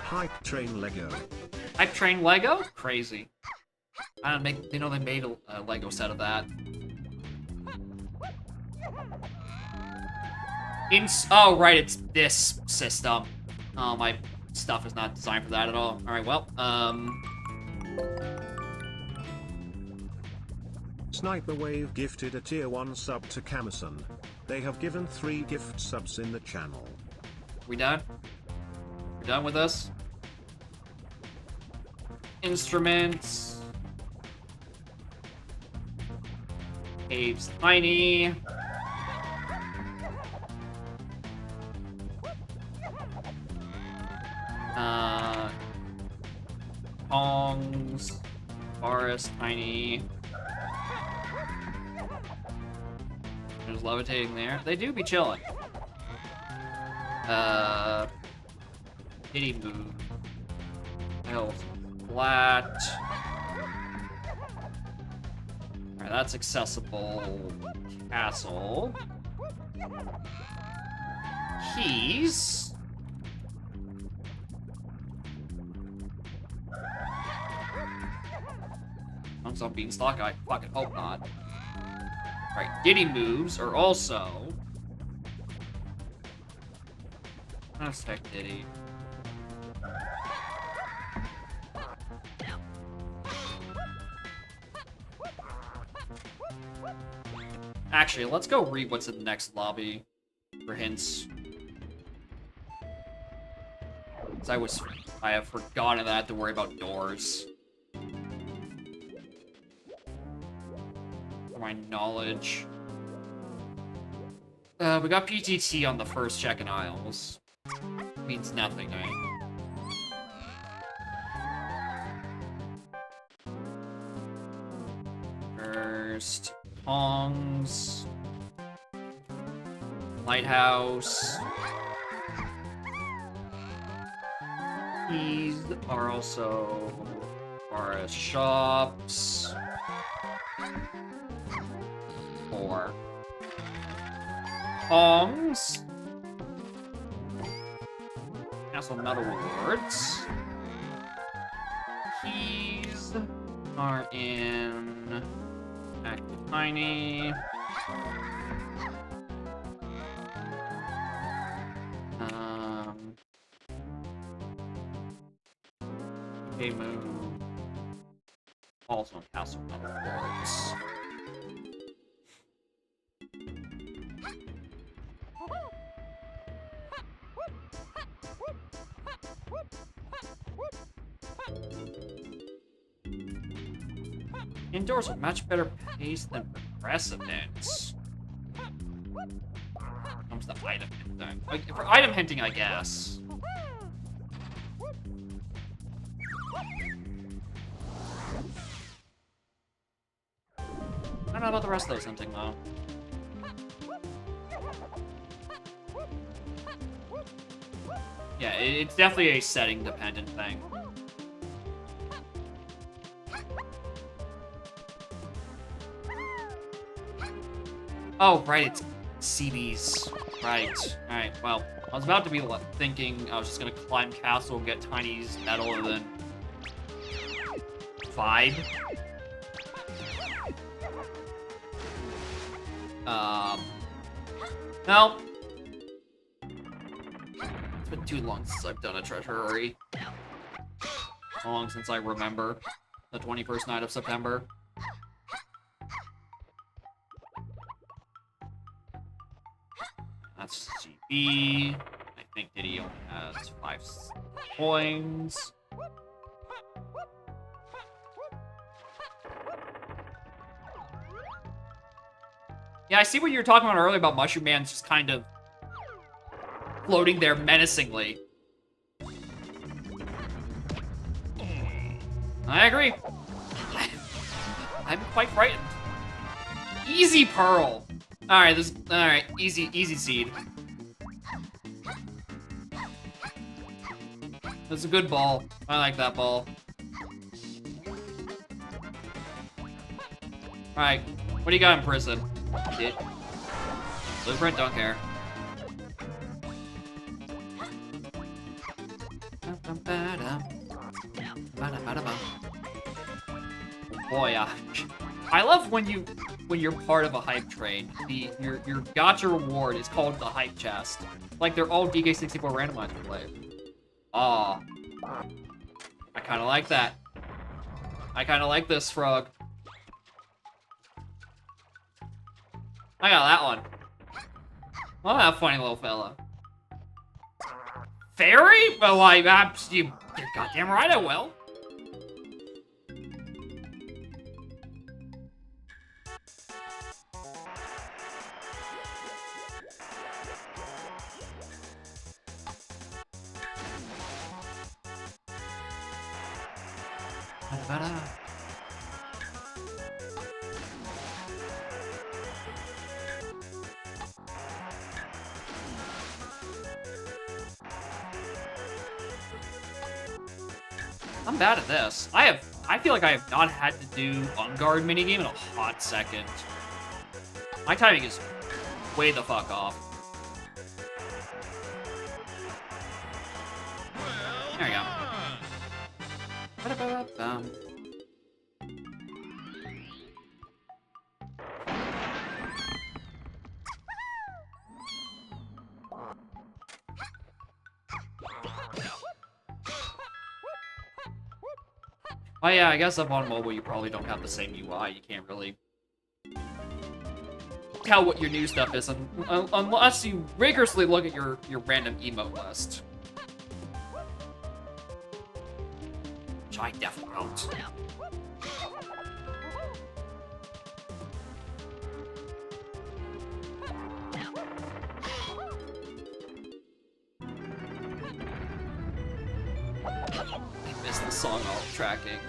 Hype Train Lego. Hype Train Lego? Crazy. I don't make. You know they made a Lego set of that. Oh right, it's this system. Oh, my stuff is not designed for that at all. All right, well, Sniper Wave gifted a tier 1 sub to Camison. They have given 3 gift subs in the channel. we done? We're done with this? Instruments. Caves Tiny. Tongs. Forest Tiny. There's levitating there. They do be chilling. Kitty move. Health flat. Alright, that's accessible. Castle. Keys. Tongues on Beanstalk? I fucking hope not. Alright, Diddy moves are also... Let's check Diddy. Actually, let's go read what's in the next lobby for hints. 'Cause I have forgotten that I have to worry about doors. For my knowledge. We got PTT on the first check in aisles. Means nothing, right? First, Tongs. Lighthouse. Keys are also forest shops. 4. Tongs. Castle Metal Rewards. Keys are in Active Tiny. Move. Also in Castle Metal Rewards. Indoors are much better pace than Precedence. Comes to item hinting. Like, for item hinting, I guess. I don't know about the rest of those hinting, though. Yeah, it's definitely a setting-dependent thing. Oh, right, it's CBs. Right. Alright, well, I was about to be thinking I was just gonna climb castle and get Tiny's medal and then vibe. No. It's been too long since I've done a treasury. How long since I remember the 21st night of September. That's CB. I think Diddy only has 5 coins. Yeah, I see what you were talking about earlier about Mushroom Man's just kind of floating there menacingly. I agree. I'm quite frightened. Easy Pearl. Alright, easy seed. That's a good ball. I like that ball. Alright, what do you got in prison? Blueprint, don't care. Boy, I love when you're part of a hype train. Your gacha reward is called the hype chest. Like they're all DK64 randomizer play. Aw. I kinda like that. I kinda like this, Frog. I got that one. Well, that funny little fella. Fairy? Well, you're goddamn right I will. I'm bad at this. I feel like I have not had to do on-guard minigame in a hot second. My timing is way the fuck off. There we go. Ba-da-ba-ba-bum. Oh yeah, I guess up on mobile you probably don't have the same UI. You can't really tell what your new stuff is unless you rigorously look at your random emote list. Which I definitely don't. I missed the song alt tracking.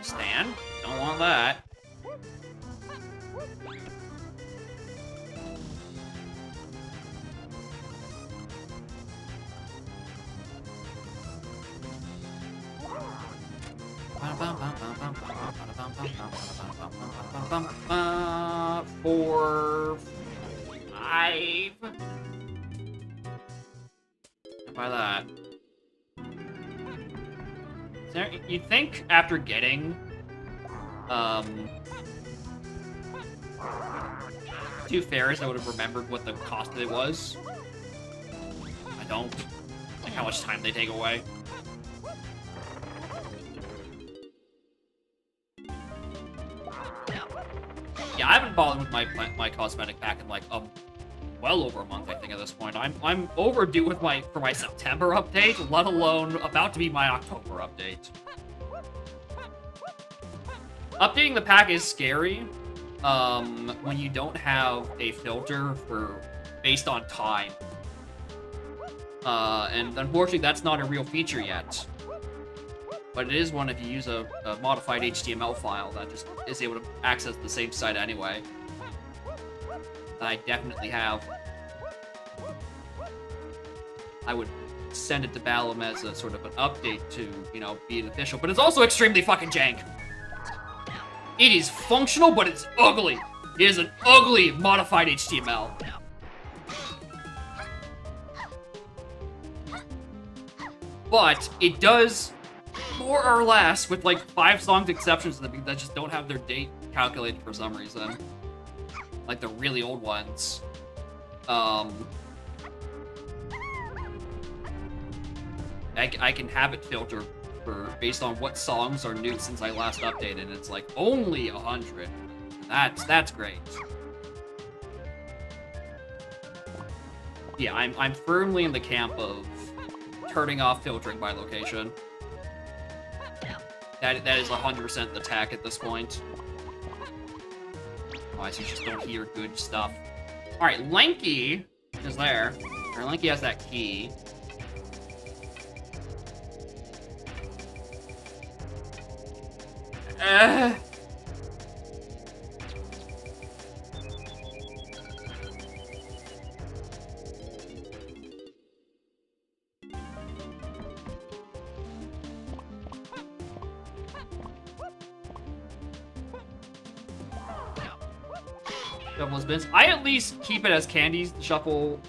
Stand? Don't want that. Four, 5. By that. You'd think after getting 2 fairs I would have remembered what the cost of it was. I don't. Like how much time they take away. Yeah, I haven't bothered with my cosmetic pack in like well over a month, I think, at this point. I'm overdue with for my September update, let alone about to be my October update. Updating the pack is scary when you don't have a filter based on time. And unfortunately, that's not a real feature yet. But it is one if you use a modified HTML file that just is able to access the same site anyway. That I definitely have. I would send it to Balam as a sort of an update to, you know, be an official. But it's also extremely fucking jank. It is functional, but it's ugly. It is an ugly modified HTML. But it does more or less, with like 5 songs exceptions that just don't have their date calculated for some reason. Like the really old ones. I can have it filter based on what songs are new since I last updated, and it's like only 100. That's great. Yeah, I'm firmly in the camp of turning off filtering by location. That is 100% the tack at this point. Oh, I see, just don't hear good stuff. Alright, Lanky is there. Or Lanky has that key. Shuffle as bins. I at least keep it as candies, the shuffle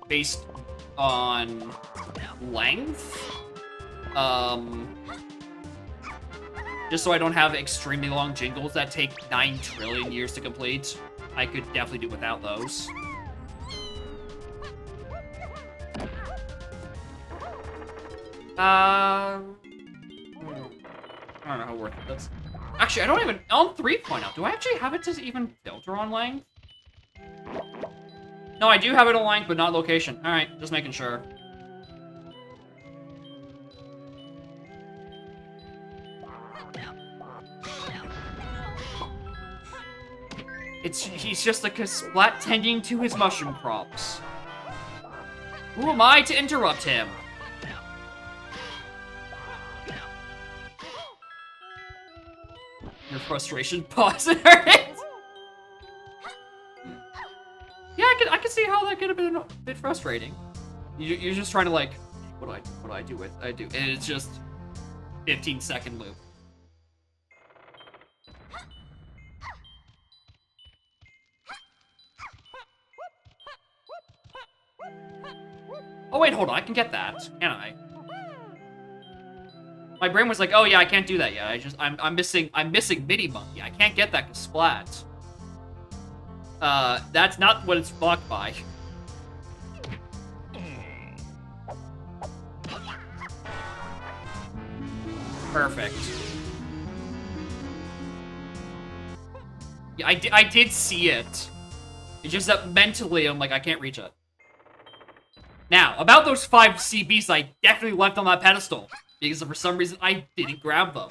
based on length. Just so I don't have extremely long jingles that take 9 trillion years to complete. I could definitely do without those. I don't know how worth it is. Actually, I don't even... On 3.0, do I actually have it to even filter on length? No, I do have it on length, but not location. Alright, just making sure. He's just like a splat tending to his mushroom crops. Who am I to interrupt him? Your frustration pausing it. Yeah, I can see how that could have been a bit frustrating. You're just trying to like, what do I do, and it's just 15-second loop. Oh wait, hold on, I can get that, can I? My brain was like, oh yeah, I can't do that yet. I'm missing Mini Monkey. I can't get that to Splat. That's not what it's blocked by. Perfect. Yeah, I did see it. It's just that mentally, I'm like, I can't reach it. Now, about those 5 CBs I definitely left on that pedestal, because for some reason I didn't grab them.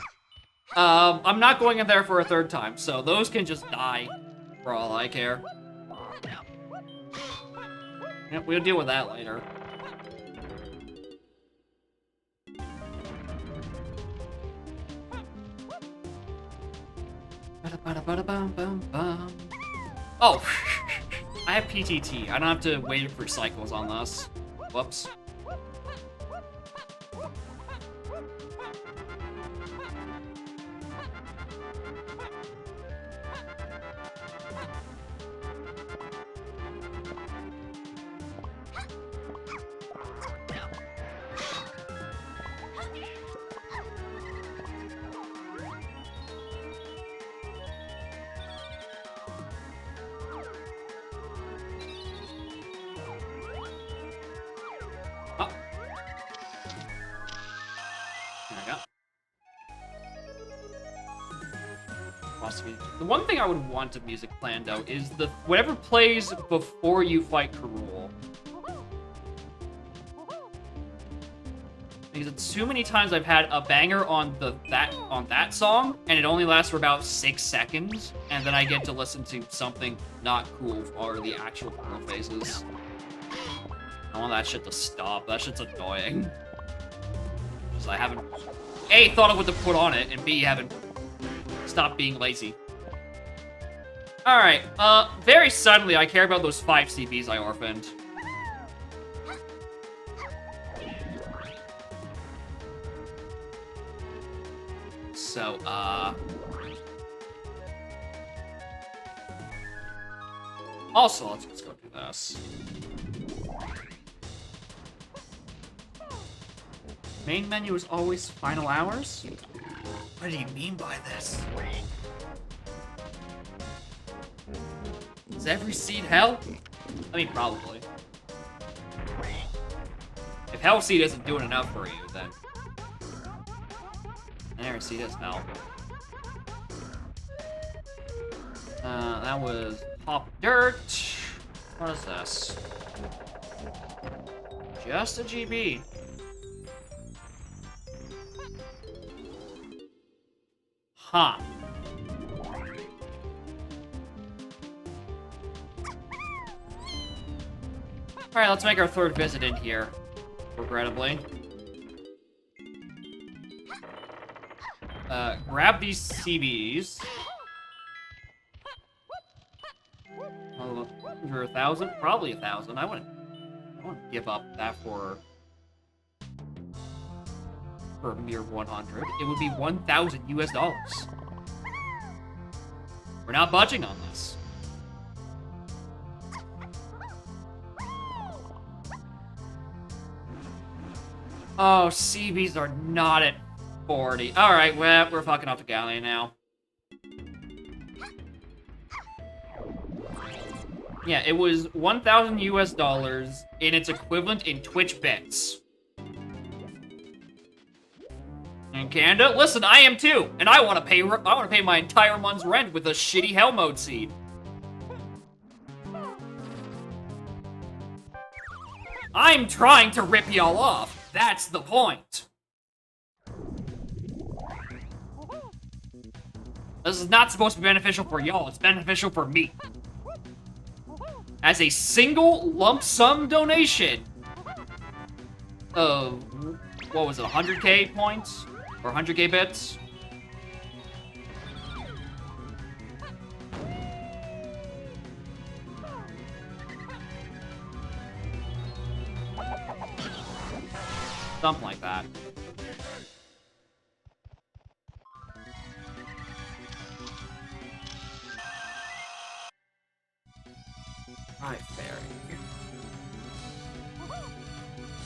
I'm not going in there for a 3rd time, so those can just die, for all I care. Yep, we'll deal with that later. Oh! I have PTT. I don't have to wait for cycles on this. Whoops. The one thing I would want of music plan, though, is whatever plays before you fight Karul. Because it's too many times I've had a banger on that song, and it only lasts for about 6 seconds, and then I get to listen to something not cool or the actual cool phases. I want that shit to stop. That shit's annoying. Because I haven't A, thought of what to put on it, and B, haven't stopped being lazy. Alright, very suddenly I care about those 5 CBs I orphaned. So, also, let's go do this. Main menu is always final hours? What do you mean by this? Is every seed hell? I mean, probably. If hell seed isn't doing enough for you, then every seed is hell. That was pop dirt. What is this? Just a GB. Huh. Alright, let's make our 3rd visit in here, regrettably. Grab these CBs. For 1,000? Probably 1,000. I wouldn't give up that for a mere 100. It would be 1,000 US dollars. We're not budging on this. Oh, CBs are not at 40. Alright, well, we're fucking off to Gallia now. Yeah, it was 1,000 US dollars in its equivalent in Twitch bits. In Canada? Listen, I am too, and I want to pay my entire month's rent with a shitty hell mode seed. I'm trying to rip y'all off. That's the point. This is not supposed to be beneficial for y'all. It's beneficial for me. As a single lump sum donation of, what was it, 100k points? Or 100k bits? Something like that. Right, fair.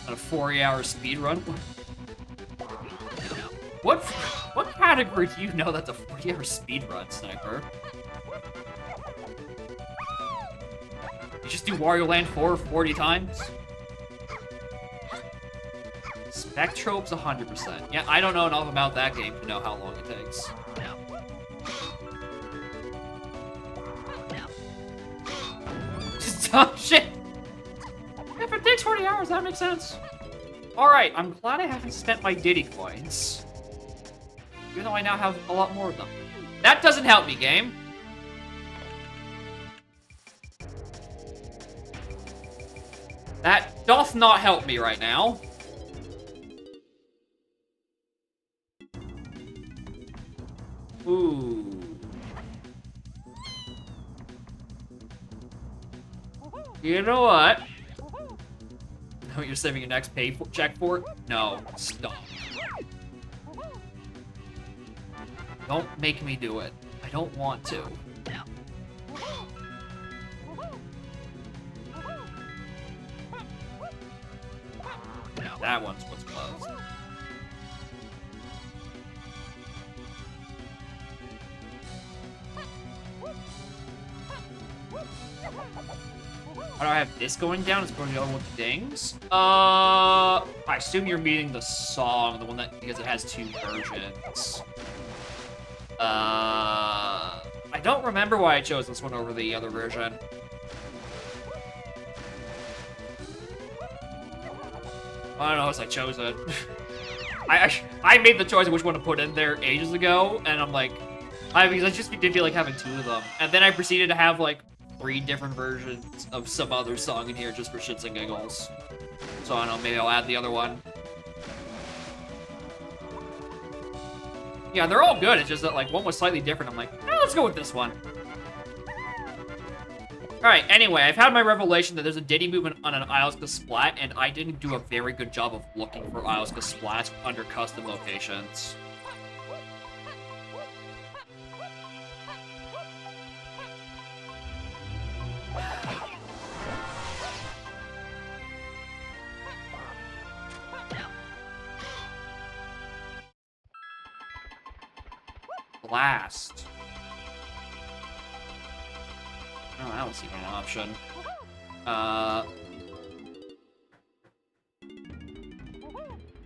On a 40-hour speed run? What category do you know that's a 40-hour speed run, Sniper? You just do Wario Land 4 40 times? Spectrope's 100%. Yeah, I don't know enough about that game to know how long it takes. Oh, shit! If it takes 40 hours, that makes sense. Alright, I'm glad I haven't spent my Diddy coins. Even though I now have a lot more of them. That doesn't help me, game. That doth not help me right now. Ooh. You know what? No, you're saving your next check for it? No, stop. Don't make me do it. I don't want to. That one's what's closed. Why do I have this going down? It's going down with dings. I assume you're meaning the song, the one that, because it has 2 versions. I don't remember why I chose this one over the other version. I don't know as I chose it. I made the choice of which one to put in there ages ago, and I'm like, because I just didn't feel like having two of them. And then I proceeded to have like 3 different versions of some other song in here just for shits and giggles. So I don't know, maybe I'll add the other one. Yeah, they're all good. It's just that like one was slightly different. I'm like, let's go with this one. Alright, anyway, I've had my revelation that there's a Diddy movement on an Islska splat, and I didn't do a very good job of looking for Islska splats under custom locations. Blast. Oh, that was even an option.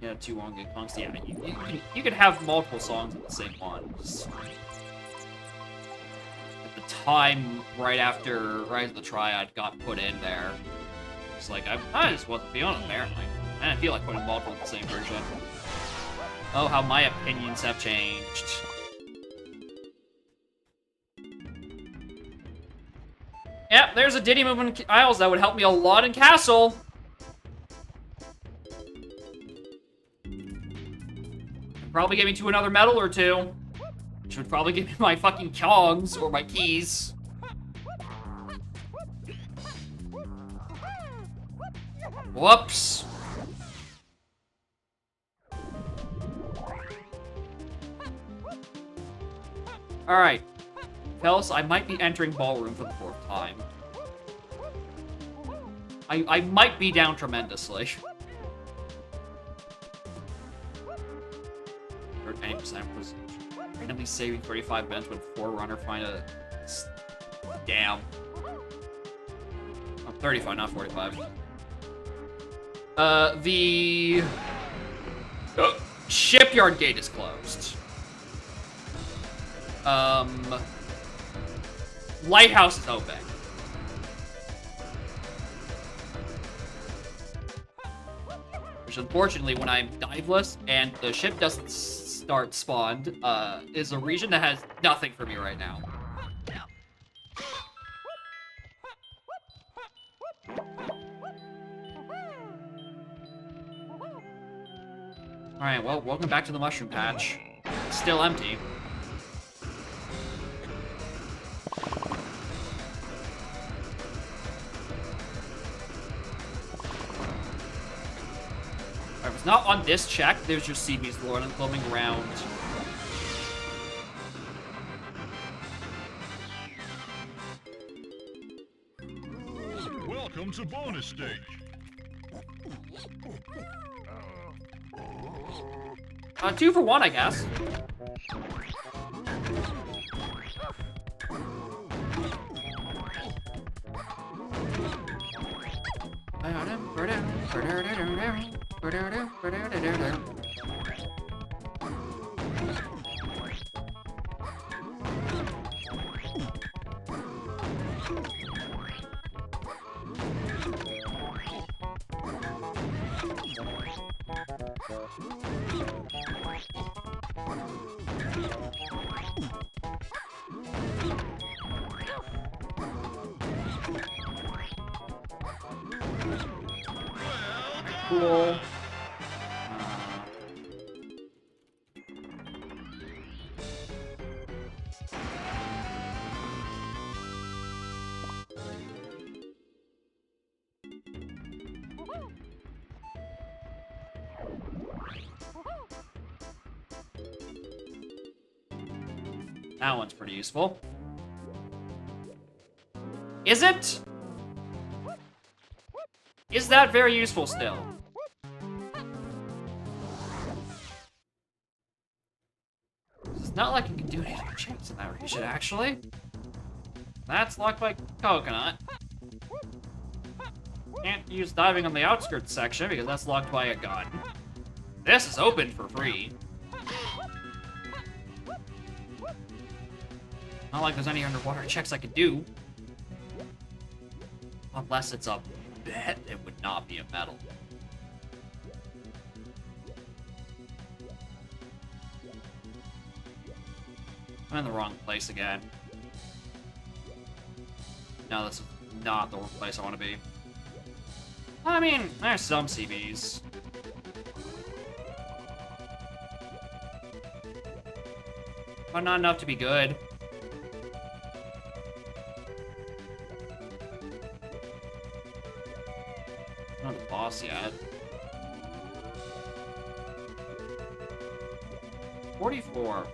Yeah, 2 one-gig punks. Yeah, you could have multiple songs in the same one. Just at the time, right after Rise of the Triad got put in there, it's like, I just wasn't feeling it there. Like, I didn't feel like putting multiple in the same version. Oh, how my opinions have changed. Yeah, there's a Diddy movement in Isles that would help me a lot in Castle. Probably get me to another medal or 2. Which would probably give me my fucking Kongs or my keys. Whoops. Alright. Fellas, I might be entering Ballroom for the 4th time. I might be down tremendously. 80% was randomly saving 35 bents when 4 runner find a... Damn. Oh, 35, not 45. The... Shipyard gate is closed. Lighthouse is open. Which, unfortunately, when I'm diveless and the ship doesn't start spawned, is a region that has nothing for me right now. Alright, well, welcome back to the Mushroom Patch. It's still empty. If it's not on this check, there's just sea beasts roaming around. Welcome to bonus stage. 2 for 1, I guess. Cool. That one's pretty useful. Is it? Is that very useful still? It's not like you can do any checks in that region, actually. That's locked by coconut. Can't use diving on the outskirts section because that's locked by a gun. This is open for free. Not like there's any underwater checks I could do. Unless it's a bet, it would not be a metal. I'm in the wrong place again. No, this is not the place I want to be. I mean, there's some CBs. But not enough to be good. Not the boss yet. 44.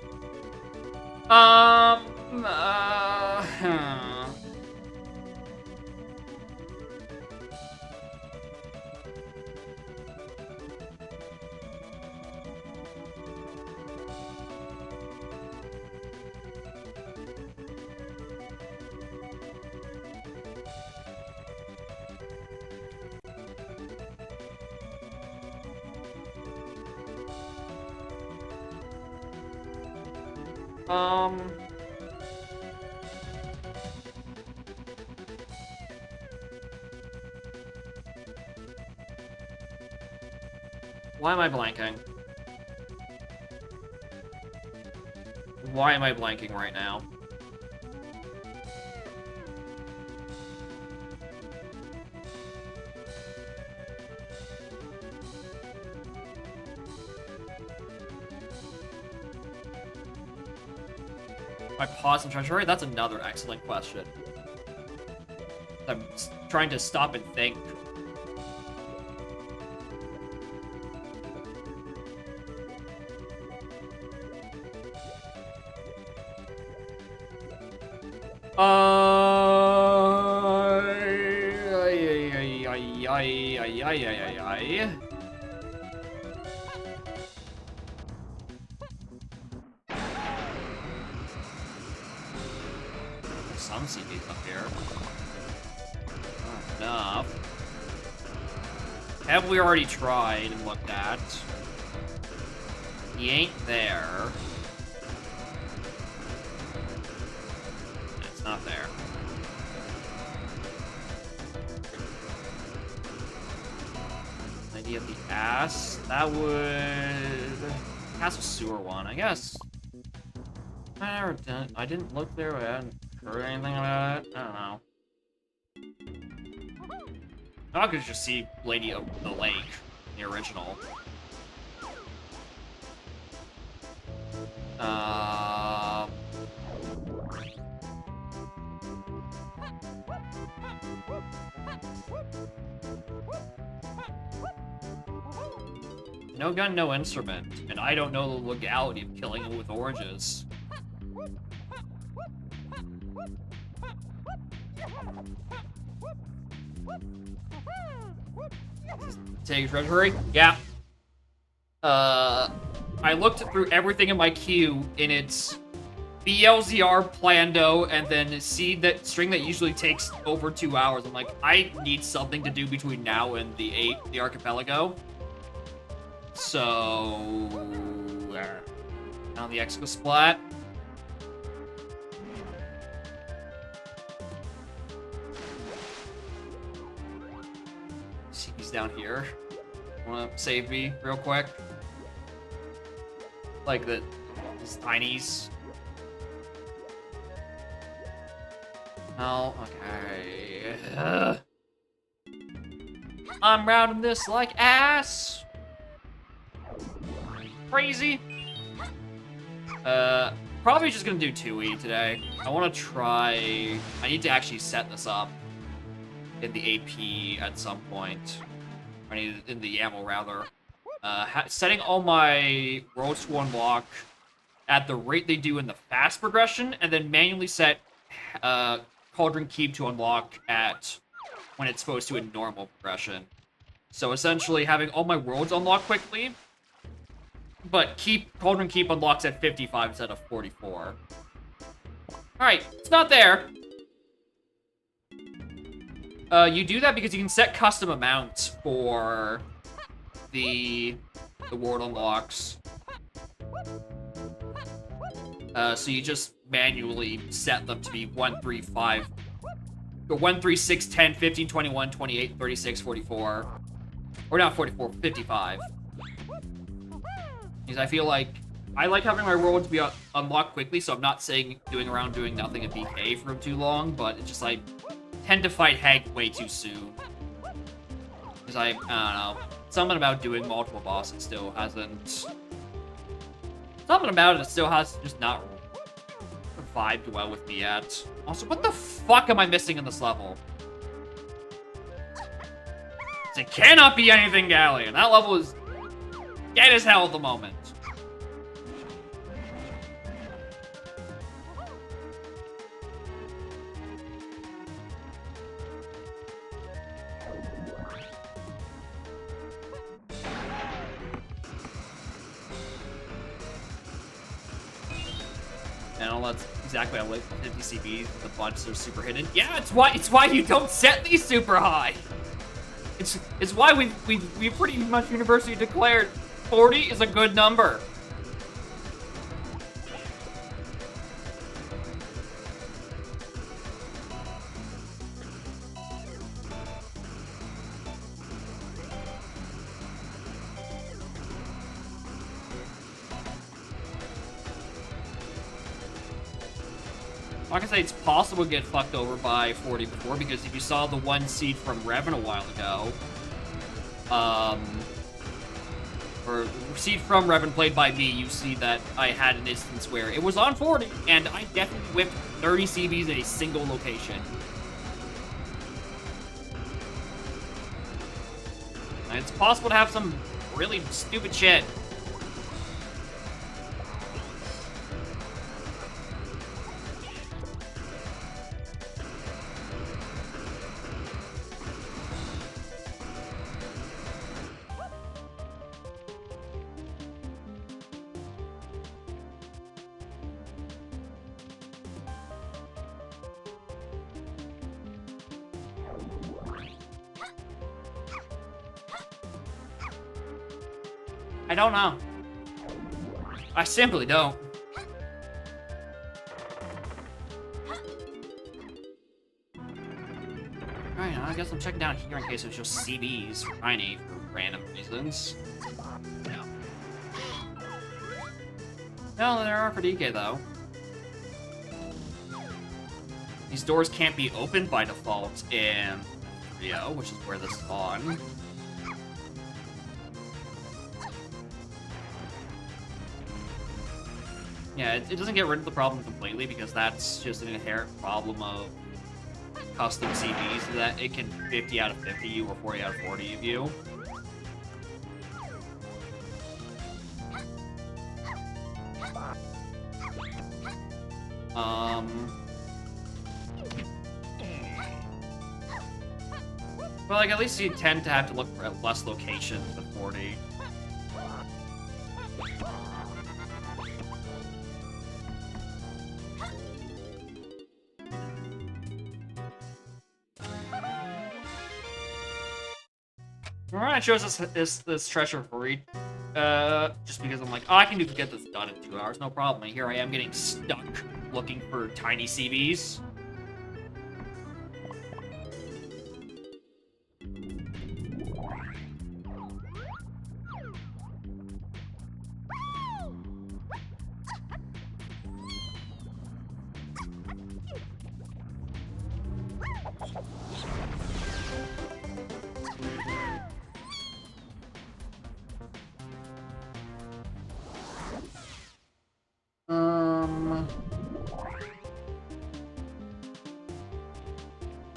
Why am I blanking? Why am I blanking right now? My pause and treasury? That's another excellent question. I'm trying to stop and think. Some CDs up here. Not enough. Have we already tried and looked at? He ain't there. It's not there. Idea of the ass. That would... That's a sewer one, I guess. I didn't look there. I hadn't heard anything about it. I don't know. I could just see Lady of the Lake, the original. No gun, no instrument, and I don't know the legality of killing him with oranges. Take treasury? Yeah. I looked through everything in my queue, and it's BLZR, Plando, and then string that usually takes over 2 hours. I'm like, I need something to do between now and the archipelago. So, now the Exco Splat. See, he's down here. Wanna save me real quick? Like these tinies. Oh, okay. I'm rounding this like ass. Crazy. Probably just gonna do 2E today. I want to try... I need to actually set this up in the AP at some point. I need in the YAML rather. Setting all my roads to unlock at the rate they do in the fast progression, and then manually set Cauldron Keep to unlock at when it's supposed to in normal progression. So essentially having all my worlds unlock quickly, but Cauldron Keep unlocks at 55 instead of 44. Alright, it's not there. You do that because you can set custom amounts for the world unlocks. So you just manually set them to be 1, 3, 5, or 1, 3, 6, 10, 15, 21, 28, 36, 44. Or not 44, 55. Because I feel like I like having my world to be unlocked quickly, so I'm not saying doing nothing at BK for too long, but it's just I tend to fight Hag way too soon. Because I don't know. Something about doing multiple bosses still hasn't... Something about it still has just not vibed well with me yet. Also, what the fuck am I missing in this level? It cannot be anything Galleon. That level is dead as hell at the moment. And that's exactly how I like 50 CBs. The bunch are super hidden. Yeah, it's why you don't set these super high. It's why we pretty much universally declared 40 is a good number. Like I say, it's possible to get fucked over by 40 before, because if you saw the one seed from Revan a while ago, or seed from Revan played by me, you see that I had an instance where it was on 40, and I definitely whipped 30 CBs in a single location. And it's possible to have some really stupid shit. I don't know. I simply don't. Alright, I guess I'm checking down here in case it's just CDs for Tiny for random reasons. No, there are for DK though. These doors can't be opened by default in Rio, which is where this is on. Yeah, it doesn't get rid of the problem completely, because that's just an inherent problem of custom CVs, that it can 50 out of 50 you or 40 out of 40 of you. But like, at least you tend to have to look for less locations than 40. Alright, shows us this treasure for read. Just because I'm like, oh, I can get this done in 2 hours, no problem. And here I am getting stuck looking for tiny CVs.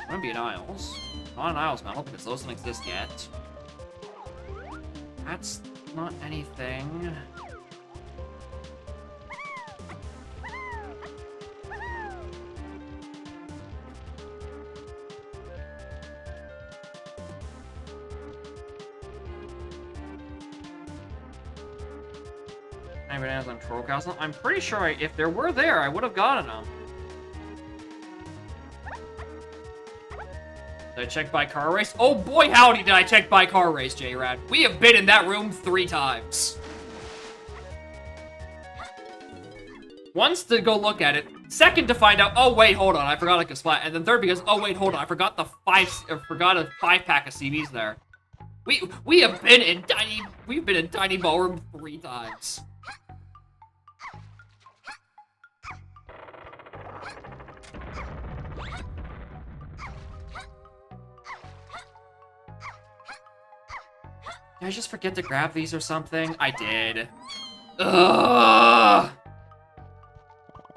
Might be an Isles. Not an Isles medal, because those don't exist yet. That's not anything. Any bananas on Troll Castle? I'm pretty sure if there were there, I would have gotten them. Did I check by car race? Oh boy, howdy did I check by car race, J-Rad. We have been in that room 3 times. Once to go look at it. Second to find out, oh wait, hold on, I forgot like a splat. And then third because, oh wait, hold on, I forgot a 5-pack of CBs there. We have been in Tiny Ballroom 3 times. Did I just forget to grab these or something? I did. Ugh!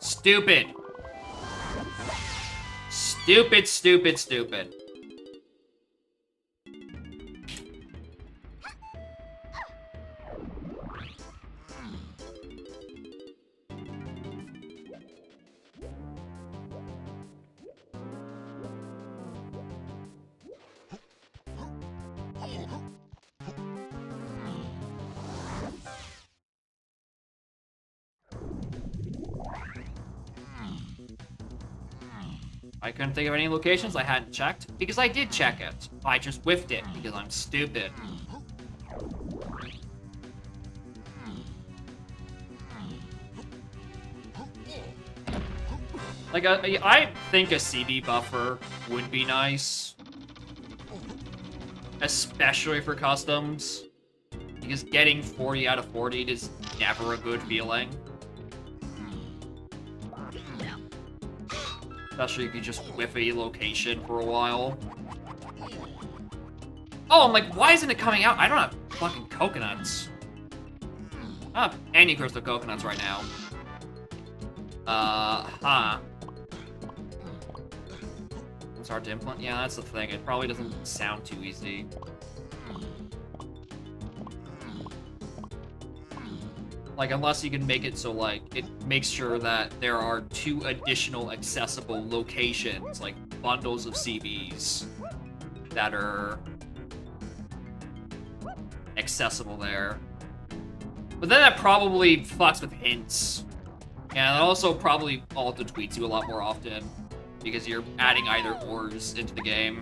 Stupid. Stupid, stupid, stupid. I couldn't think of any locations I hadn't checked, because I did check it. I just whiffed it, because I'm stupid. Like, I think a CB buffer would be nice. Especially for customs. Because getting 40 out of 40 is never a good feeling. Especially if you just whiff a location for a while. Oh, I'm like, why isn't it coming out? I don't have fucking coconuts. I don't have any crystal coconuts right now. Huh. It's hard to implement. Yeah, that's the thing. It probably doesn't sound too easy. Like, unless you can make it so, like, it makes sure that there are 2 additional accessible locations, like bundles of CBs that are accessible there. But then that probably fucks with hints. And it also probably auto-tweets you a lot more often because you're adding either ors into the game.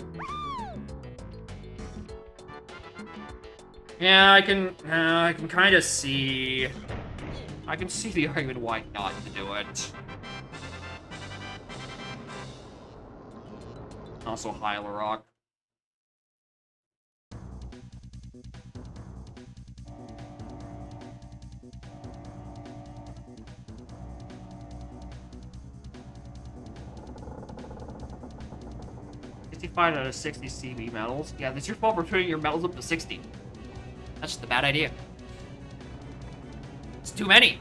Yeah, I can kind of see... I can see the argument why not to do it. Also, Hyla Rock. $65 out of 60 CB medals. Yeah, that's your fault for putting your medals up to 60. That's just a bad idea. It's too many.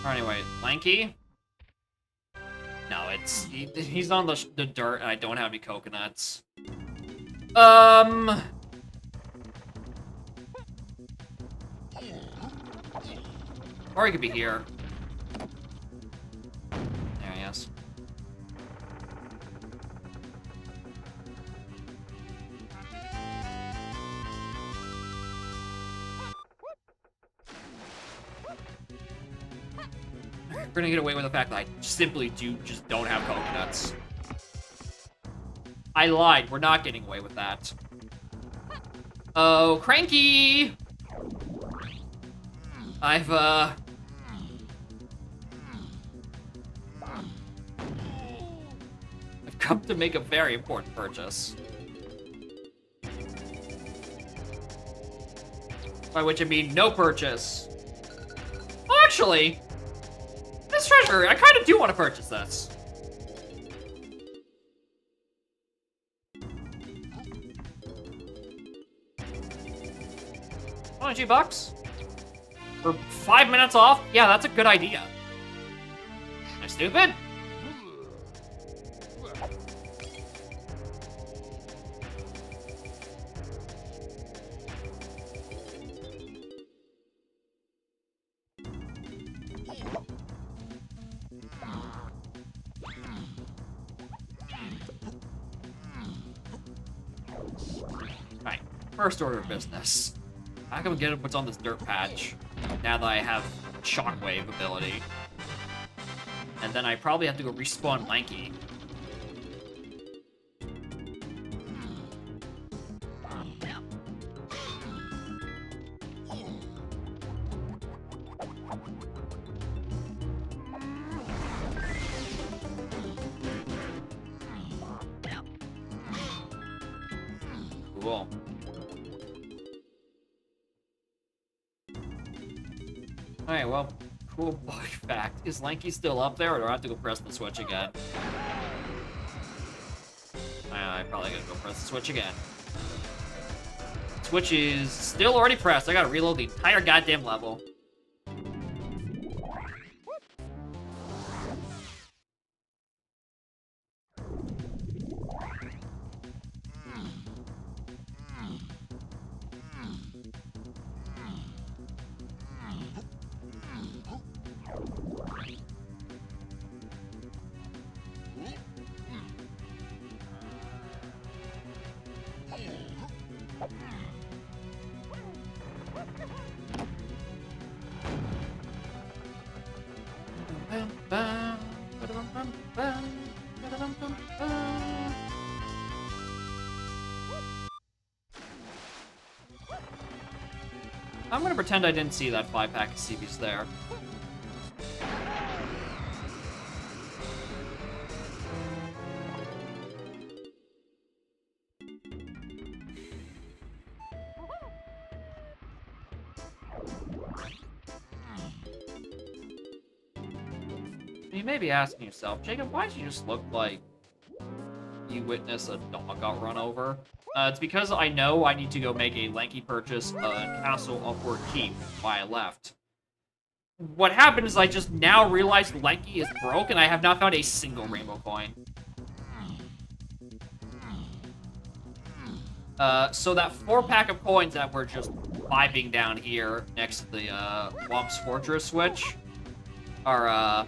Anyway, Lanky? No, he's on the dirt, and I don't have any coconuts. Or he could be here. There he is. We're gonna get away with the fact that I simply just don't have coconuts. I lied. We're not getting away with that. Oh, Cranky! I've come to make a very important purchase. By which I mean no purchase. Oh, actually, this treasure, I kind of do want to purchase this. $22 for 5 minutes off? Yeah, that's a good idea. Am I stupid? Alright, first order of business. How can we get what's on this dirt patch now that I have shockwave ability? And then I probably have to go respawn Lanky. Cool. Alright, well, cool bug fact. Is Lanky still up there, or do I have to go press the switch again? I probably gotta go press the switch again. Switch is still already pressed. I gotta reload the entire goddamn level. I'm gonna pretend I didn't see that 5-pack of CBs there. You may be asking yourself, Jacob, why did you just look like you witnessed a dog got run over? It's because I know I need to go make a Lanky purchase in Castle Upward Keep while I left. What happened is I just now realized Lanky is broke and I have not found a single rainbow coin. So that 4-pack of coins that were just vibing down here next to the Womp's Fortress switch are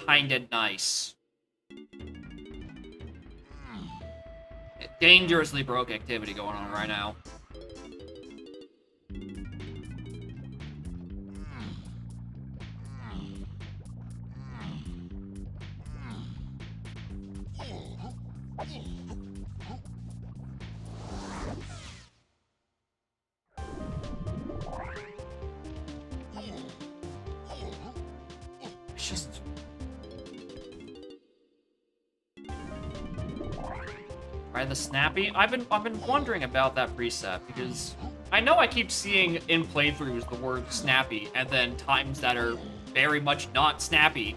kinda nice. Dangerously broke activity going on right now. It's just... Try the snappy? I've been wondering about that preset, because I know I keep seeing in playthroughs the word snappy, and then times that are very much not snappy.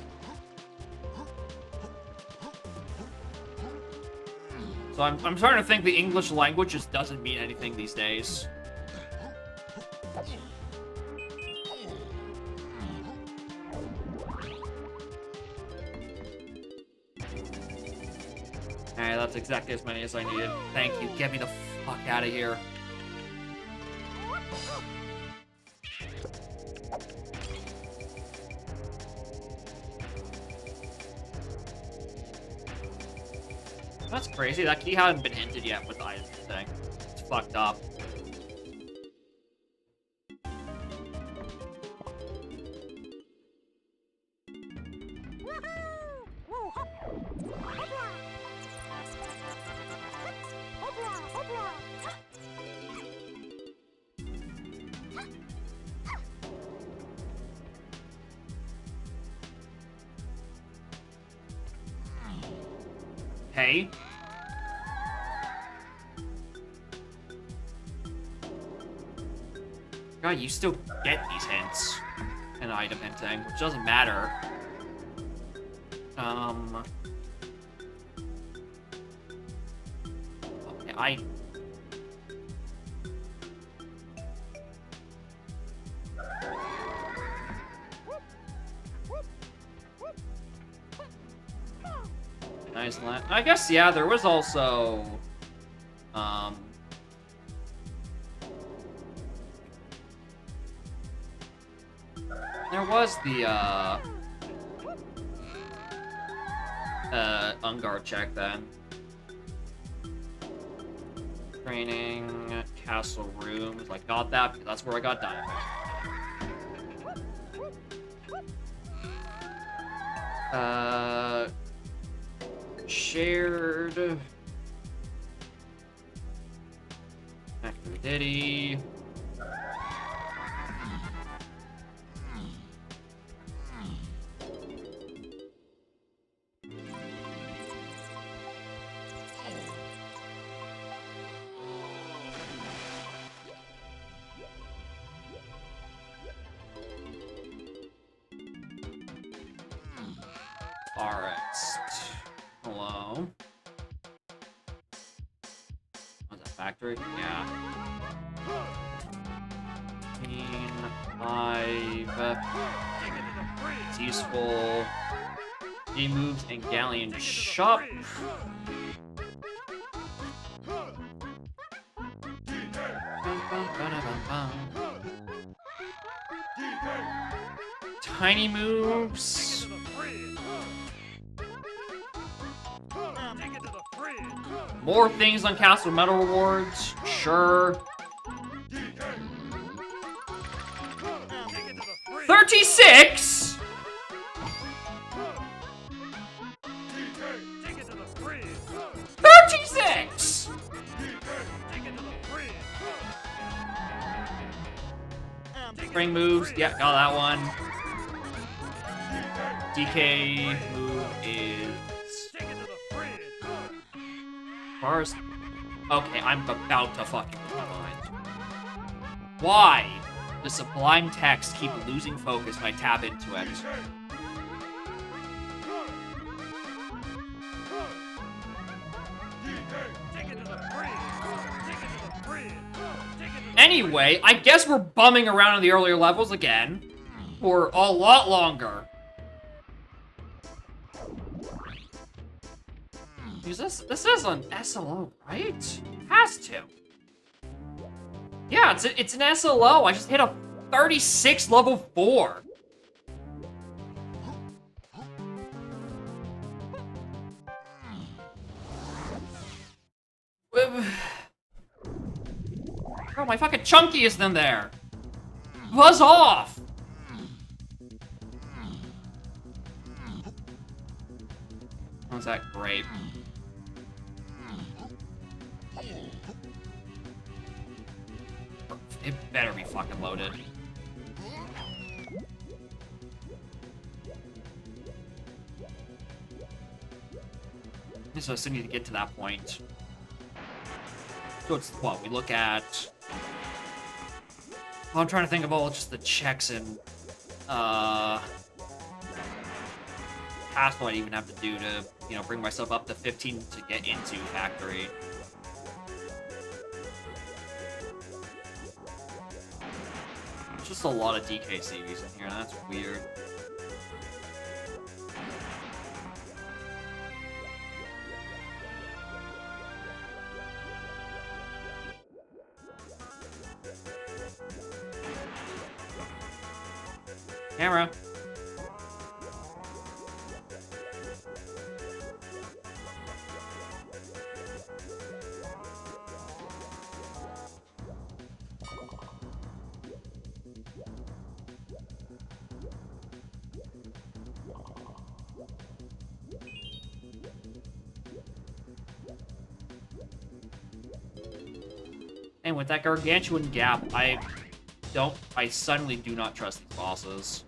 So I'm starting to think the English language just doesn't mean anything these days. Alright, that's exactly as many as I needed. Thank you. Get me the fuck out of here. That's crazy. That key hasn't been hinted yet with the item thing. It's fucked up. Hey. God, you still get these hints in item hinting, which doesn't matter. Okay, nice land. I guess, yeah, there was also, there was the, Unguard check then. Training, castle rooms. I got that because that's where I got diamond. Shared. Active Diddy. Forest. Hello. Was that factory? Yeah. 5. It's useful. He moves and galleon shop. Tiny moves. More things on Castle Metal Rewards. Sure. 36? $36! Spring moves. Yeah, got that one. DK move is... Bars. Okay, I'm about to fucking lose my mind. Why does Sublime Text keep losing focus when I tap into it? Anyway, I guess we're bumming around in the earlier levels again for a lot longer. Because this is an SLO, right? Has to. Yeah, it's an SLO. I just hit a 36 level 4. Bro, my fucking chunky is in there. Buzz off. How's that great? It better be fucking loaded. So I still need to get to that point. So it's what we look at. Well, I'm trying to think of all just the checks and past what I even have to do to, you know, bring myself up to 15 to get into factory. There's just a lot of DK series in here. That's weird. Camera. And with that gargantuan gap, I suddenly do not trust these bosses.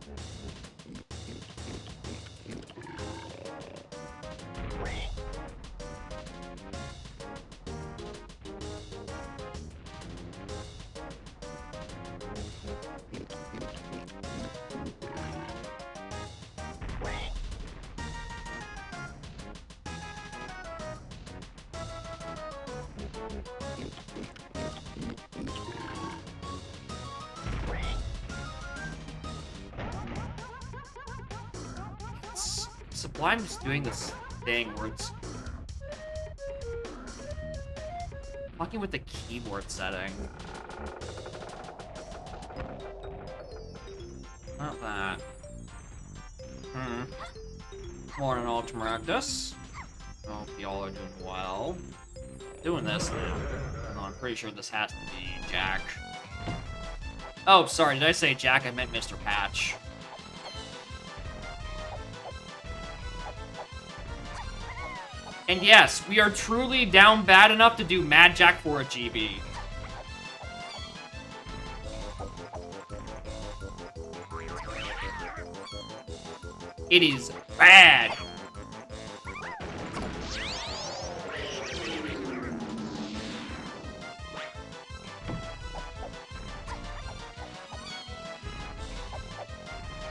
Sublime's doing this thing where it's fucking with the keyboard setting. Not that. Morning, Ultramaractus. Hope y'all are doing well. Doing this now. No, I'm pretty sure this has to be Jack. Oh, sorry, did I say Jack? I meant Mr. Patch. And yes, we are truly down bad enough to do Mad Jack for a GB. It is bad.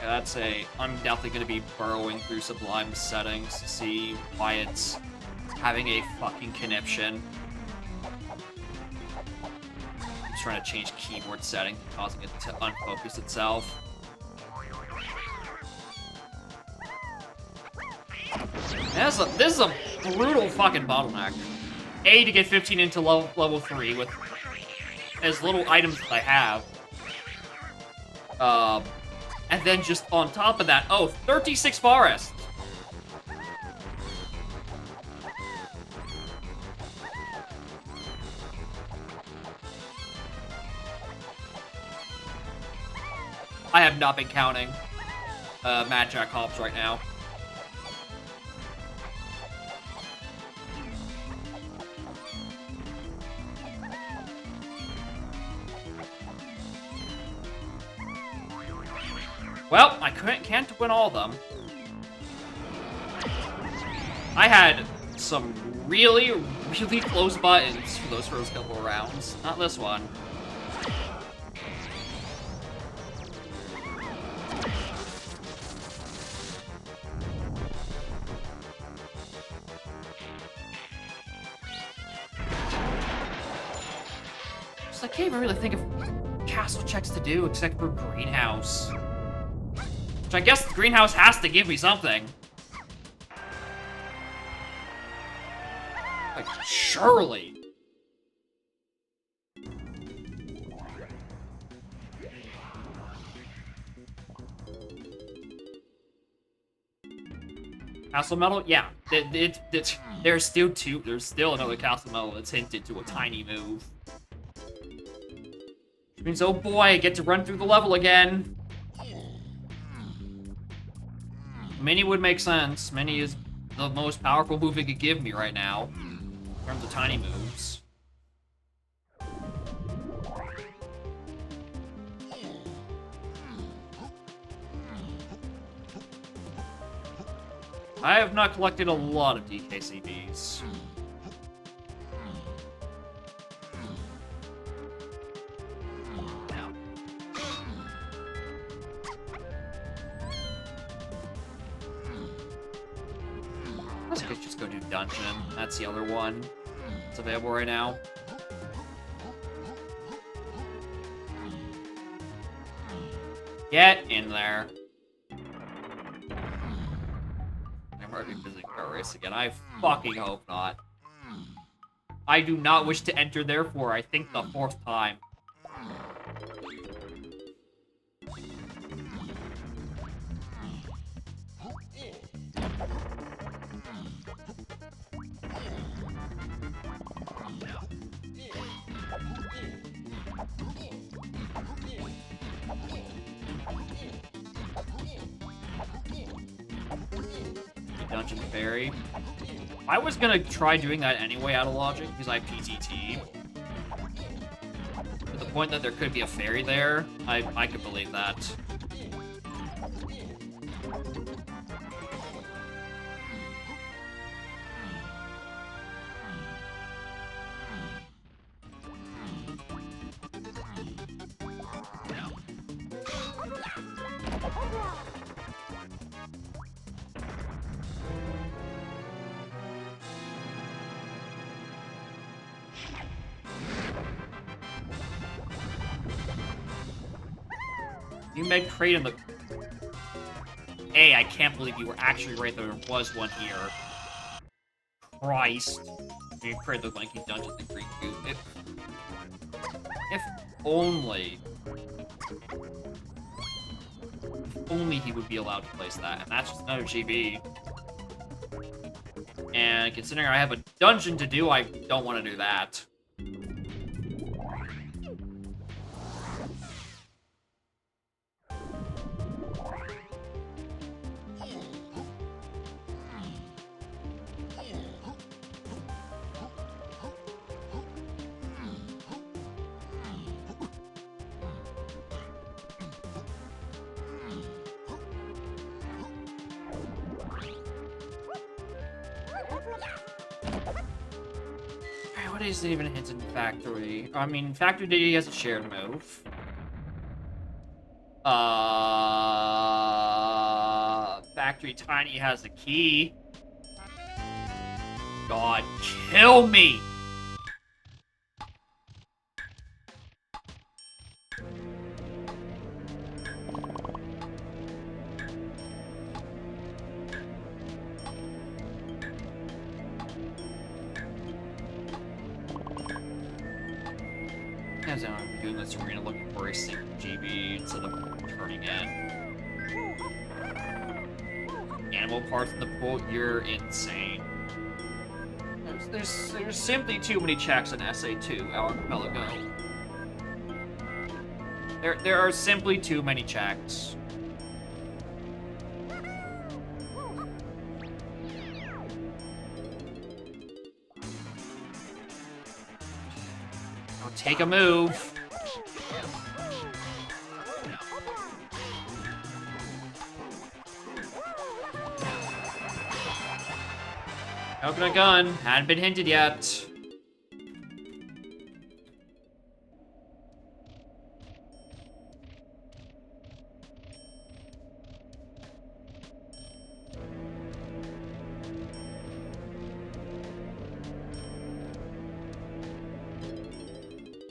that's a... I'm definitely going to be burrowing through Sublime's settings to see why it's having a fucking conniption. It's trying to change keyboard settings, causing it to unfocus itself. And this is a brutal fucking bottleneck. A, to get 15 into level 3 with as little items as I have. And then just on top of that, oh, 36 forests. I have not been counting Mad Jack Hops right now. Well, I can't win all of them. I had some really, really close buttons for those first couple of rounds. Not this one. I can't even really think of castle checks to do except for greenhouse. Which I guess the greenhouse has to give me something. Like, surely. Castle medal? Yeah. There's still another castle medal that's hinted to a tiny move. Which means, oh boy, I get to run through the level again. Mini would make sense. Mini is the most powerful move it could give me right now. In terms of tiny moves. I have not collected a lot of DKCBs. I could just go do dungeon. That's the other one. It's available right now. Get in there. I'm already visiting Car Race again. I fucking hope not. I do not wish to enter there for, I think, the 4th time. Dungeon Fairy. I was gonna try doing that anyway out of logic, because I PTT. At the point that there could be a fairy there, I could believe that. You made crate in the... Hey, I can't believe you were actually right, there was one here. Christ. You created the lanky dungeon in Green Goo. If only... If only he would be allowed to place that, and that's just another GB. And considering I have a dungeon to do, I don't want to do that. What isn't even hinted in Factory? I mean, Factory Diggy has a shared move. Factory Tiny has a key. God, kill me! As I'm doing this arena looking for a single GB instead of turning in. Animal parts in the pool, you're insane. There's simply too many checks in SA2, Archipelago. There are simply too many checks. I'll take a move. Open a gun. Hadn't been hinted yet.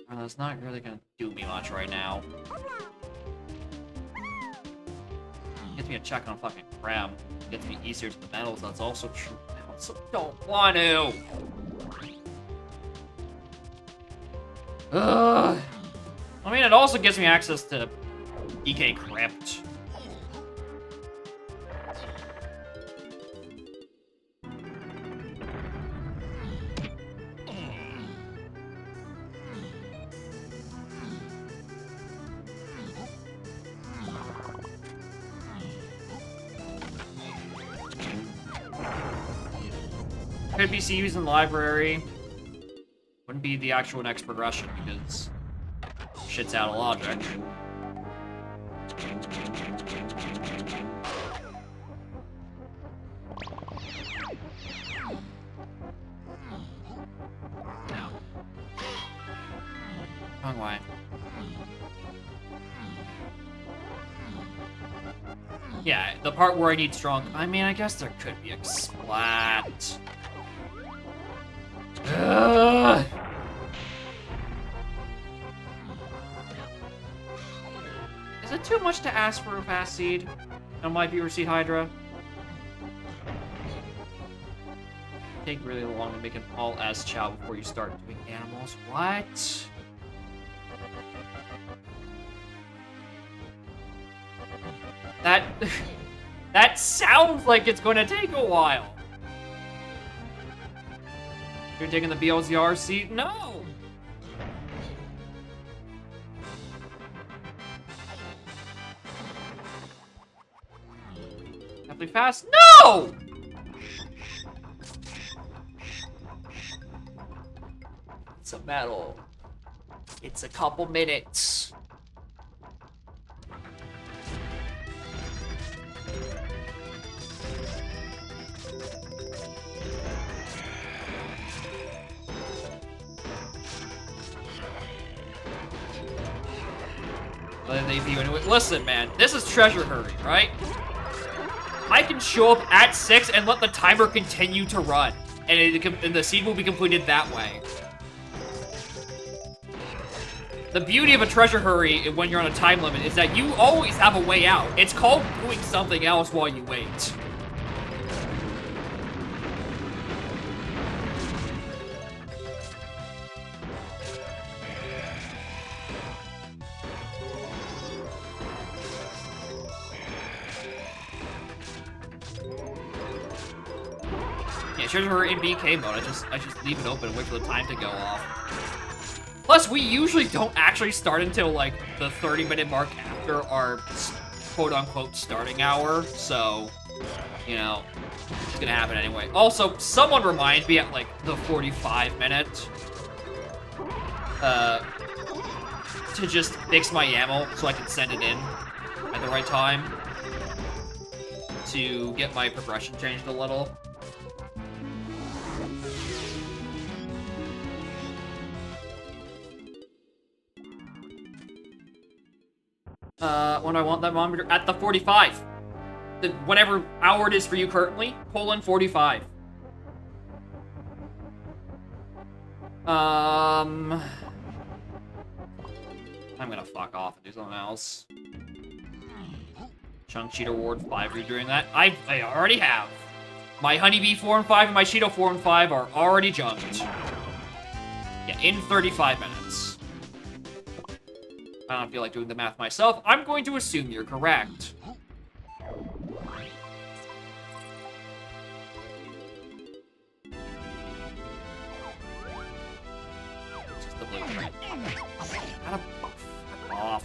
Well, that's not really gonna do me much right now. Gets me a check on fucking Krem. Gets me easier to the metals. That's also true. I also don't want to. Ugh. I mean, it also gives me access to DK Crypt. Could be CUs in the library. Wouldn't be the actual next progression because shit's out of logic. Wrong way. Yeah, the part where I need strong. I mean, I guess there could be a splat. Ugh. Is it too much to ask for a fast seed on my viewer seed Hydra? Take really long to make an all as chow before you start doing animals. What? That sounds like it's going to take a while. You're taking the BLZR seat? No! Have to be fast? No! It's a medal. It's a couple minutes. Listen, man, this is Treasure Hurry, right? I can show up at 6 and let the timer continue to run, and the seed will be completed that way. The beauty of a Treasure Hurry when you're on a time limit is that you always have a way out. It's called doing something else while you wait. Treasure Hurry in BK mode. I just leave it open and wait for the time to go off. Plus, we usually don't actually start until like the 30-minute mark after our quote-unquote starting hour, so you know it's gonna happen anyway. Also, someone reminds me at like the 45-minute to just fix my YAML so I can send it in at the right time to get my progression changed a little. When I want that monitor at the 45. whatever hour it is for you currently, colon 45. I'm gonna fuck off and do something else. Chunk Cheeto Ward 5, are you doing that? I already have. My Honeybee 4 and 5 and my Cheeto 4 and 5 are already junked. Yeah, in 35 minutes. I don't feel like doing the math myself. I'm going to assume you're correct. This is the blueprint. Fuck off.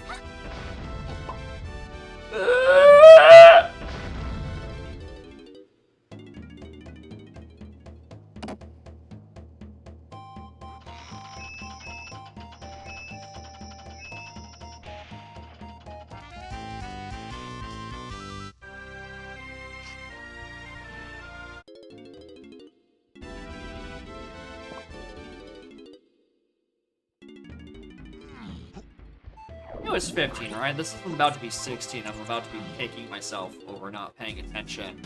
It was 15, right? This is about to be 16. I'm about to be kicking myself over not paying attention.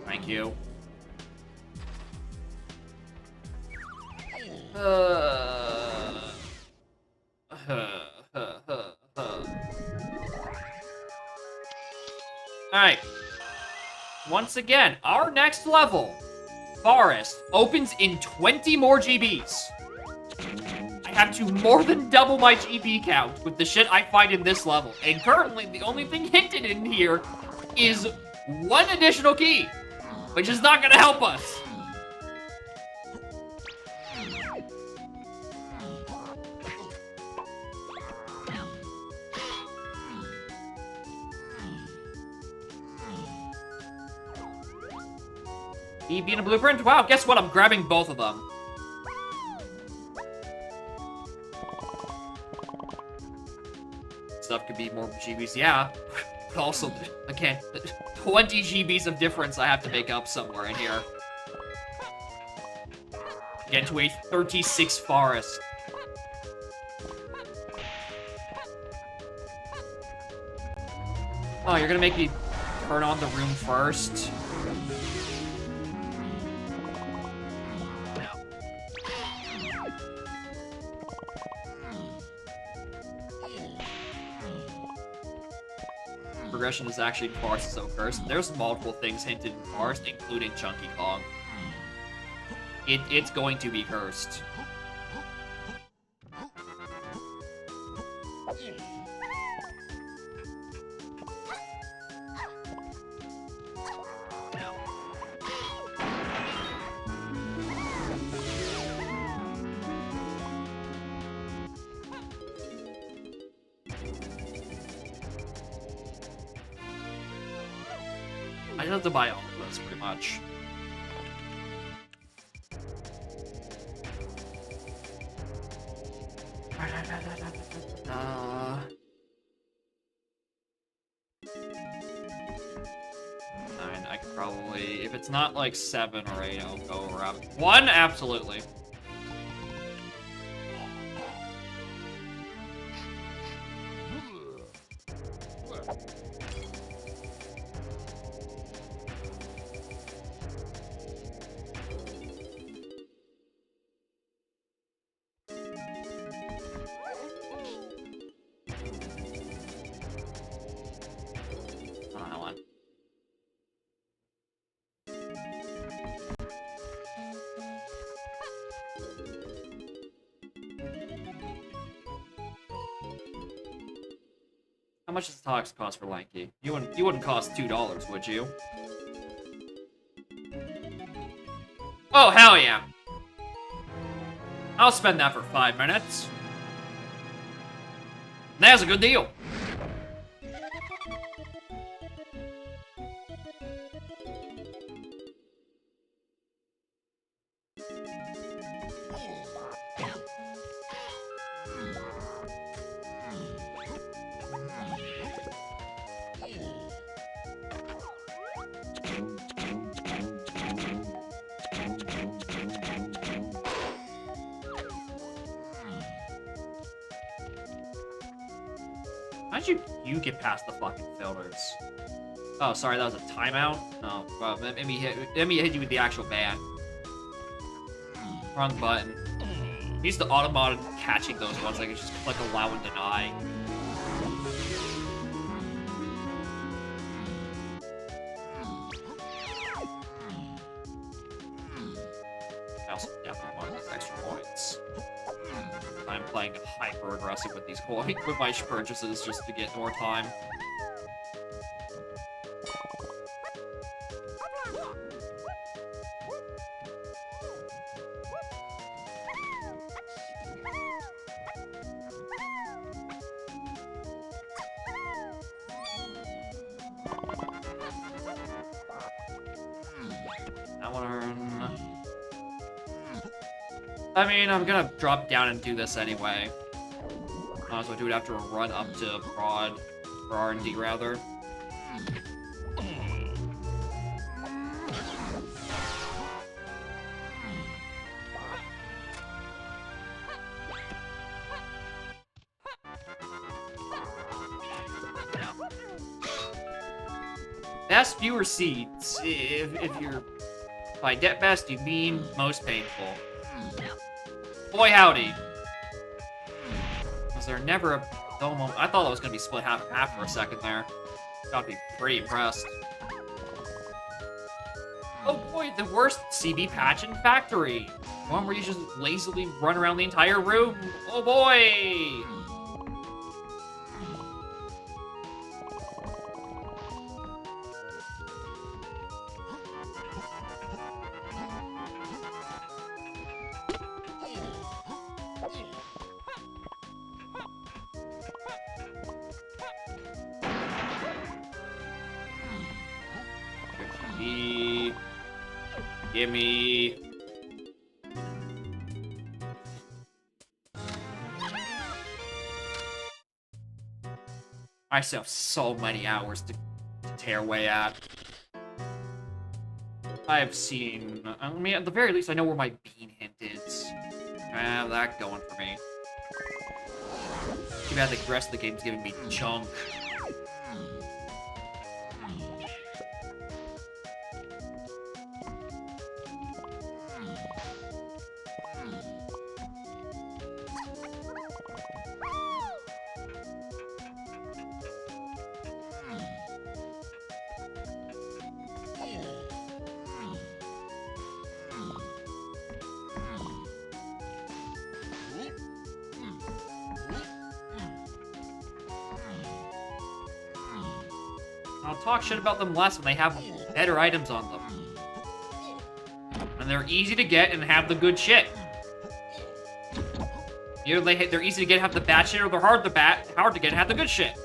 Thank you. Alright. Once again, our next level, Forest, opens in 20 more GBs. I have to more than double my GB count with the shit I find in this level. And currently, the only thing hinted in here is one additional key, which is not gonna help us. E being a blueprint? Wow, guess what? I'm grabbing both of them. Stuff could be more GBs, yeah. But also, again, 20 GBs of difference I have to make up somewhere in here. Get to a 36 forest. Oh, you're gonna make me turn on the room first? Progression is actually in Forest so cursed. There's multiple things hinted in Forest, including Chunky Kong. It's going to be cursed. I just have to buy all of those, pretty much. I could probably... If it's not like 7 or 8, I'll go around. 1? Absolutely. How much does the Tox cost for Lanky? You wouldn't cost $2, would you? Oh, hell yeah. I'll spend that for 5 minutes. That's a good deal. How'd you get past the fucking filters? Oh, sorry, that was a timeout? No, well, let me hit you with the actual ban. Wrong button. Use the automated catching those ones. I can just click allow and deny. I also definitely want these extra points. I'm playing hyper aggressive with these coins, with my purchases, just to get more time. I mean, I'm gonna drop down and do this anyway. Might as well do it after a run up to Broad, or R&D rather. Best fewer seeds. If you're by debt best, you mean most painful. Boy howdy. Was there never a dull moment? I thought it was gonna be split half and half for a second there. Gotta be pretty impressed. Oh boy, the worst CB patch in Factory. One where you just lazily run around the entire room. Oh boy! Gimme. I still have so many hours to tear away at. I've seen... I mean, at the very least, I know where my bean hint is. I have that going for me. Too bad the rest of the game's giving me junk. I'll talk shit about them less when they have better items on them. And they're easy to get and have the good shit. Either they're easy to get and have the bad shit, or they're hard to get and have the good shit.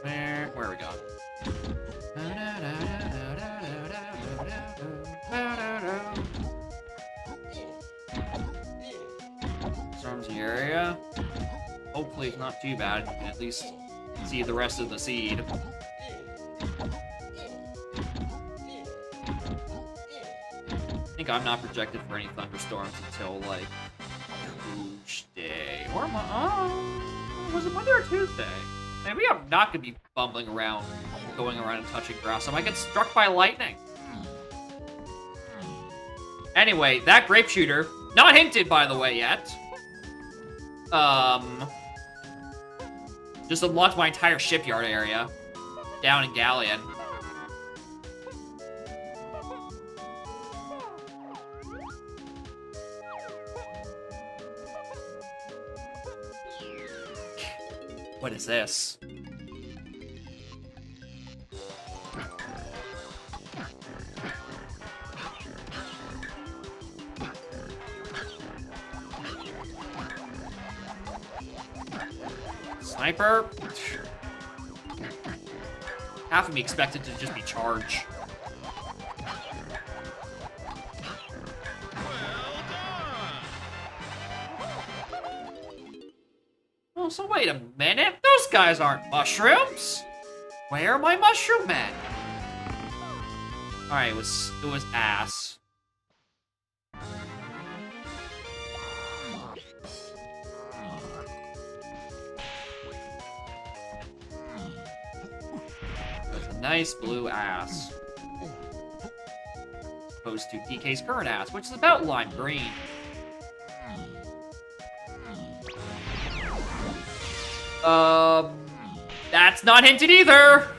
Where we go? Storms the area. Hopefully it's not too bad. You can at least see the rest of the seed. I think I'm not projected for any thunderstorms until, like, Tuesday. Or was it Monday or Tuesday? Maybe I'm not going to be bumbling around, going around and touching grass. I might get struck by lightning. Anyway, that grape shooter, not hinted, by the way, yet. Just unlocked my entire shipyard area down in Galleon. What is this? Sniper? Half of me expected to just be charge. Oh, so wait a minute. Those guys aren't mushrooms. Where are my mushroom men? Alright, it was ass. nice blue ass. As opposed to DK's current ass, which is about lime green. That's not hinted either!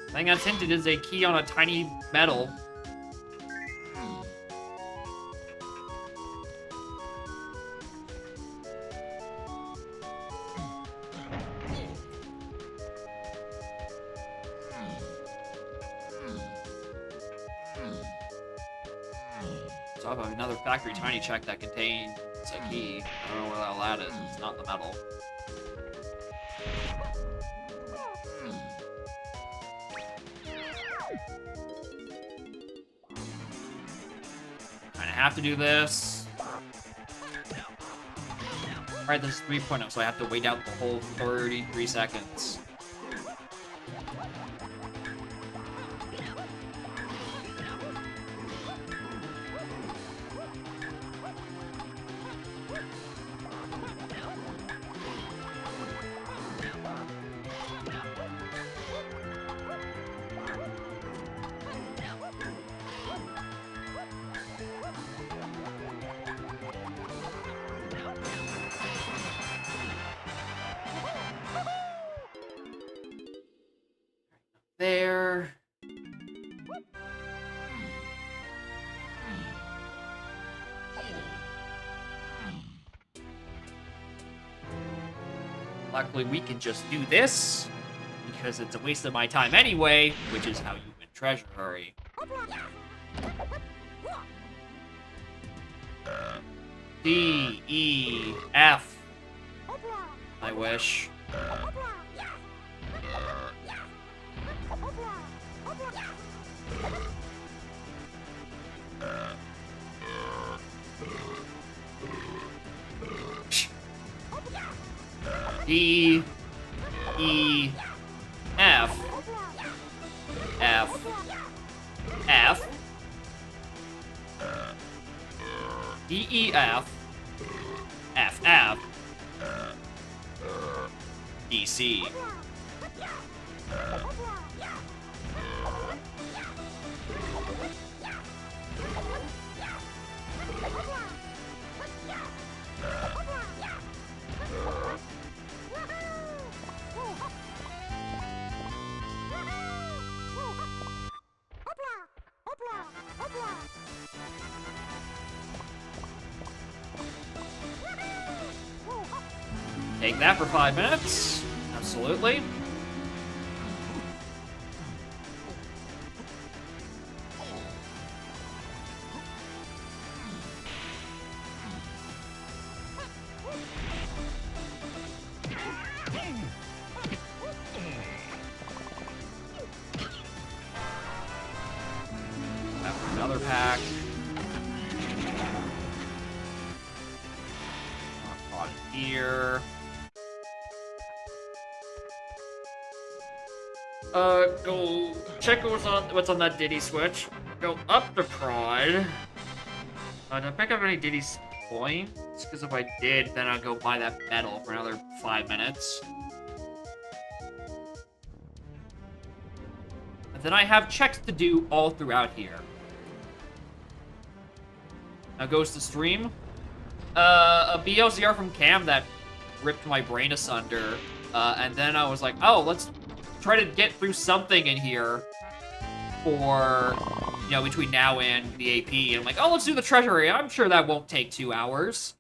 The thing that's hinted is a key on a tiny medal. So I have another factory tiny check that contains a key. I don't know where the hell that is. It's not the metal. I have to do this. Alright, this is 3.0, so I have to wait out the whole 33 seconds. There. Luckily, we can just do this, because it's a waste of my time anyway, which is how you win Treasure Hurry. D, E, F. I wish. D, E, F, F, F, D, E, F, F, F, D, C. Take that for 5 minutes. Absolutely. Another pack. Not here. Go check what's on that Diddy switch. Go up to Pride. Did I pick up any Diddy's coins? Because if I did, then I'll go buy that medal for another 5 minutes. And then I have checks to do all throughout here. Now goes to stream. A BOCR from Cam that ripped my brain asunder. And then I was like, oh, let's try to get through something in here for, you know, between now and the AP. And I'm like, oh, let's do the treasure area. I'm sure that won't take 2 hours.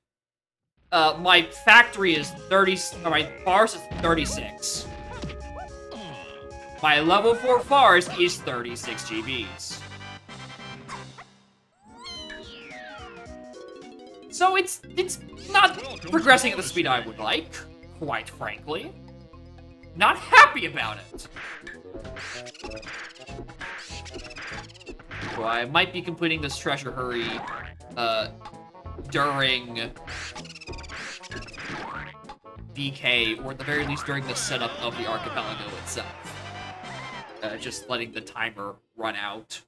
My factory is 30, or my farce is 36. My level 4 farce is 36 GBs. So it's not progressing at the speed I would like, quite frankly. Not happy about it. So I might be completing this treasure hurry during DK, or at the very least during the setup of the archipelago itself. Just letting the timer run out.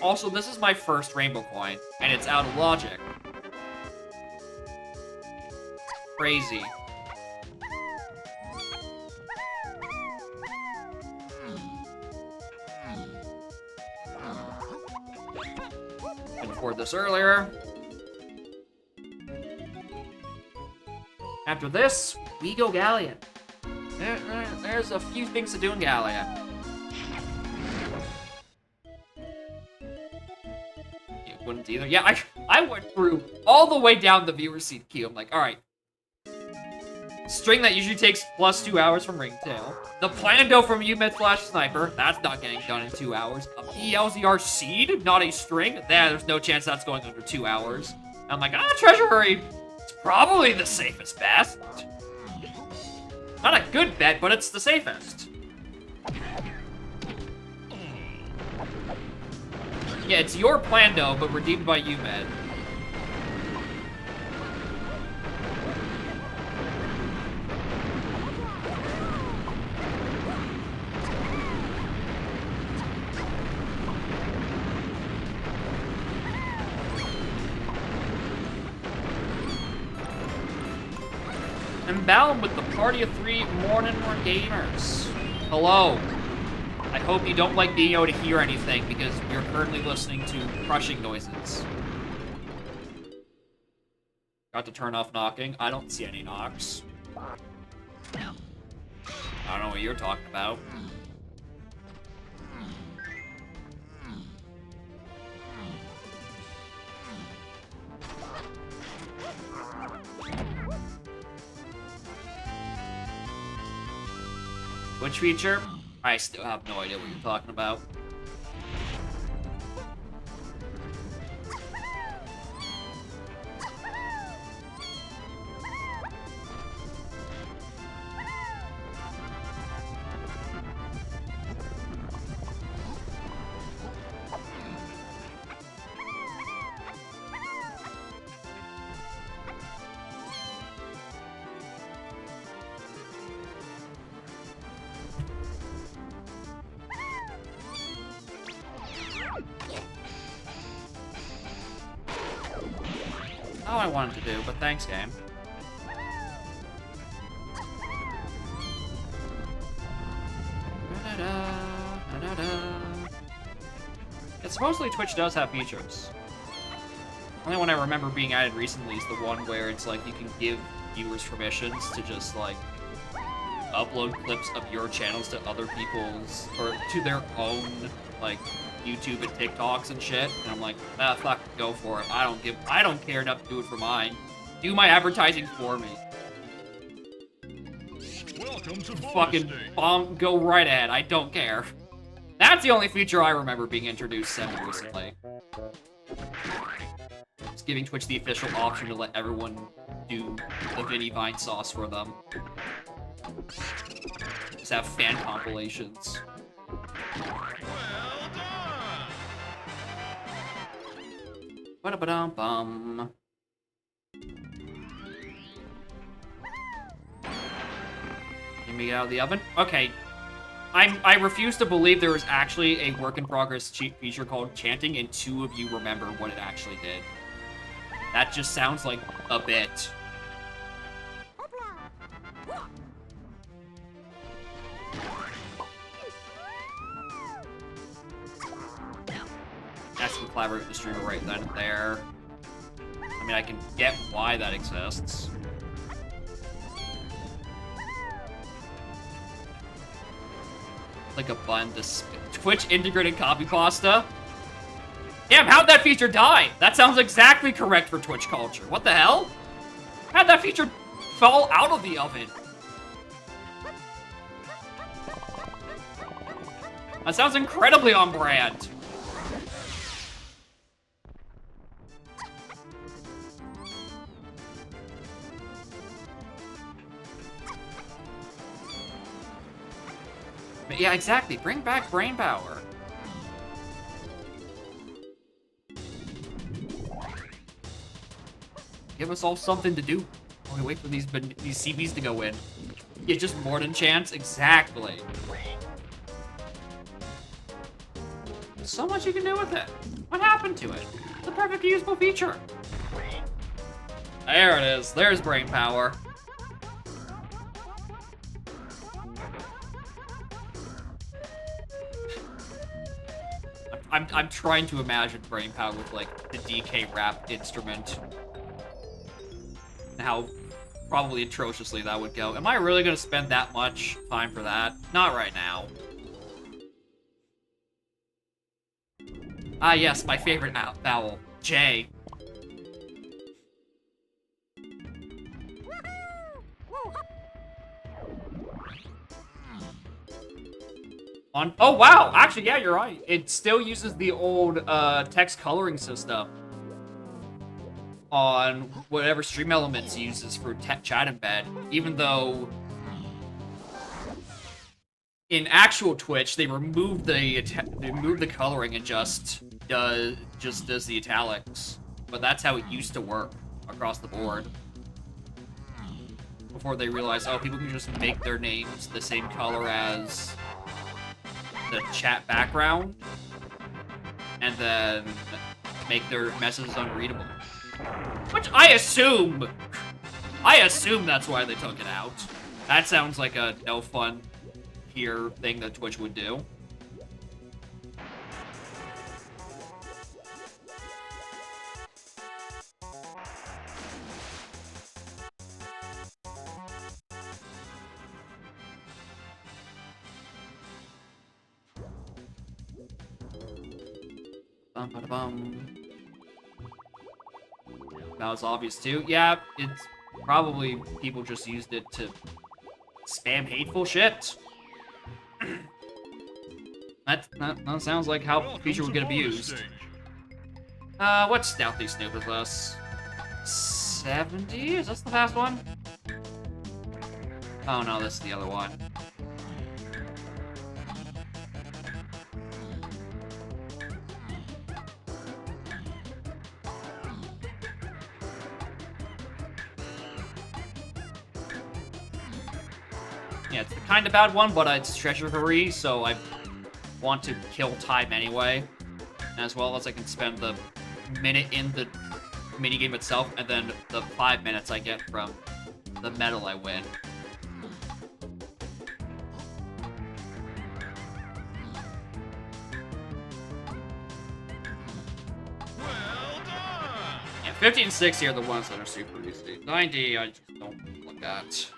Also, this is my first rainbow coin, and it's out of logic. crazy. Couldn't afford this earlier. After this, we go Galleon. There's a few things to do in Galleon. You wouldn't either. Yeah, I went through all the way down the viewer seat queue. I'm like, alright. String that usually takes plus 2 hours from Ringtail. The Plando from UMid/Sniper. That's not getting done in 2 hours. A BLZR seed, not a string. There's no chance that's going under 2 hours. I'm like, Treasure Hurry. It's probably the safest bet. Not a good bet, but it's the safest. Yeah, it's your Plando, but redeemed by UMed. And bound with the party of 3 more gamers. Hello. I hope you don't like being able to hear anything because you're currently listening to crushing noises. Got to turn off knocking. I don't see any knocks. I don't know what you're talking about. Twitch feature? I still have no idea what you're talking about. Not what I wanted to do, but thanks, game. And supposedly Twitch does have features. Only one I remember being added recently is the one where it's like you can give viewers permissions to just like upload clips of your channels to other people's or to their own like YouTube and TikToks and shit. And I'm like, fuck, go for it. I don't care enough to do it for mine. Do my advertising for me. Welcome to Fucking bomb, go right ahead. I don't care. That's the only feature I remember being introduced semi-recently. It's giving Twitch the official option to let everyone do the Vinny Vine sauce for them. Just have fan compilations. Ba-da-ba-dum-bum. Get me out of the oven. Okay. I refuse to believe there was actually a work-in-progress cheat feature called chanting, and 2 of you remember what it actually did. That just sounds like a bit. That's some collaborate with the streamer right then and there. I mean, I can get why that exists. Like a bun to Twitch integrated copy pasta. Damn, how'd that feature die? That sounds exactly correct for Twitch culture. What the hell? How'd that feature fall out of the oven? That sounds incredibly on brand. Yeah, exactly. Bring back brain power. Give us all something to do while we wait for these CBs to go in. Yeah, just more than chance? Exactly. There's so much you can do with it. What happened to it? It's a perfectly usable feature. There it is. There's brain power. I'm trying to imagine brain power with like the DK rap instrument. And how probably atrociously that would go. Am I really gonna spend that much time for that? Not right now. Ah yes, my favorite vowel. J. Oh wow, actually yeah, you're right. It still uses the old text coloring system on whatever Stream Elements uses for chat embed, even though in actual Twitch they removed the coloring and just does the italics. But that's how it used to work across the board. Before they realized, oh, people can just make their names the same color as the chat background, and then make their messages unreadable. Which I assume that's why they took it out. That sounds like a no fun here thing that Twitch would do. That was obvious too. Yeah, it's probably people just used it to spam hateful shit. that sounds like how the feature would get abused. What's Stealthy Snoop with us? 70? Is this the past one? Oh no, this is the other one. Yeah, it's the kind of bad one, but it's treasure-free, so I want to kill time anyway. As well as I can spend the minute in the minigame itself, and then the 5 minutes I get from the medal I win. Well done! Yeah, 50 and 60 are the ones that are super easy. 90, I just don't look at.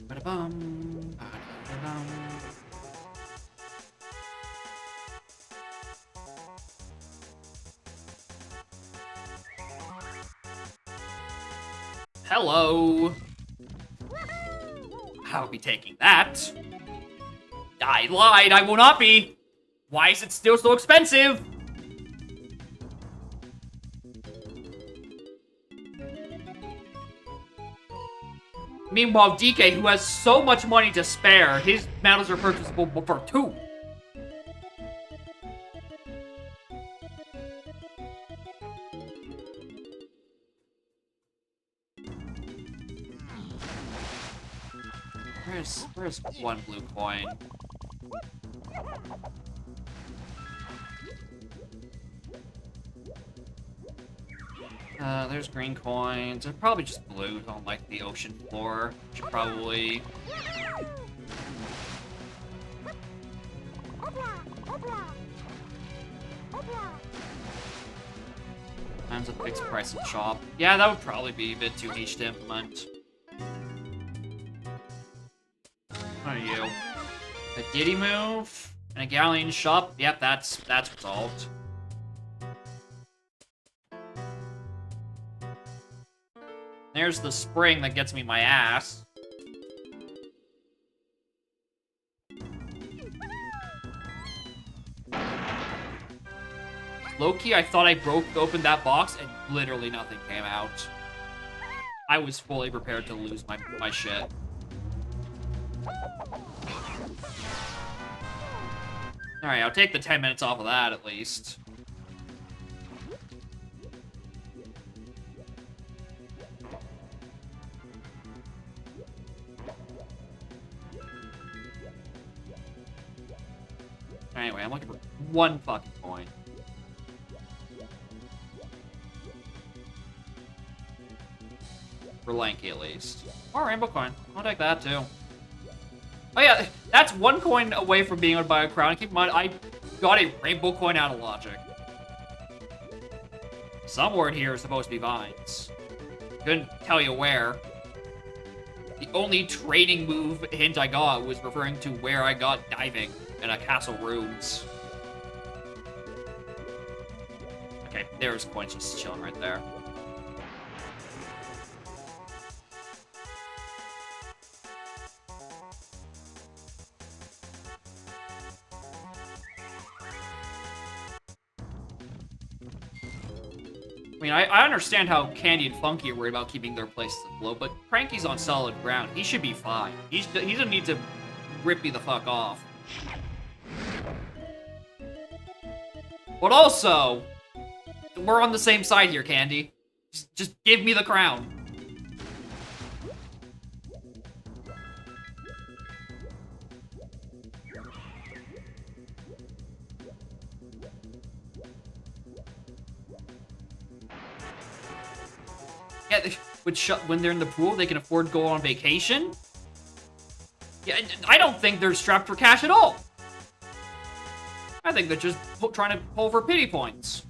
Ba-da-bum, ba-da-da-dum. Hello. I'll be taking that. I lied, I will not be. Why is it still so expensive? Meanwhile, DK, who has so much money to spare, his medals are purchasable for 2. Where's one blue coin? There's green coins. They're probably just blue on like the ocean floor. Should probably. Times a fixed price in shop. Yeah, that would probably be a bit too niche to implement. What are you? A Diddy move and a galleon shop. Yep, that's resolved. There's the spring that gets me my ass. Low-key, I thought I broke open that box and literally nothing came out. I was fully prepared to lose my shit. Alright, I'll take the 10 minutes off of that at least. Anyway, I'm looking for one fucking coin. For Lanky, at least. Or rainbow coin. I'll take that, too. Oh, yeah, that's one coin away from being able to buy a crown. Keep in mind, I got a rainbow coin out of logic. Somewhere in here is supposed to be vines. Couldn't tell you where. The only training move hint I got was referring to where I got diving in a castle rooms. Okay, there's coins just chilling right there. I mean, I understand how Candy and Funky are worried about keeping their places afloat, but Cranky's on solid ground. He should be fine. He doesn't need to rip me the fuck off. But also, we're on the same side here, Candy. Just give me the crown. Yeah, when they're in the pool, they can afford to go on vacation. Yeah, I don't think they're strapped for cash at all. I think they're just trying to pull for pity points.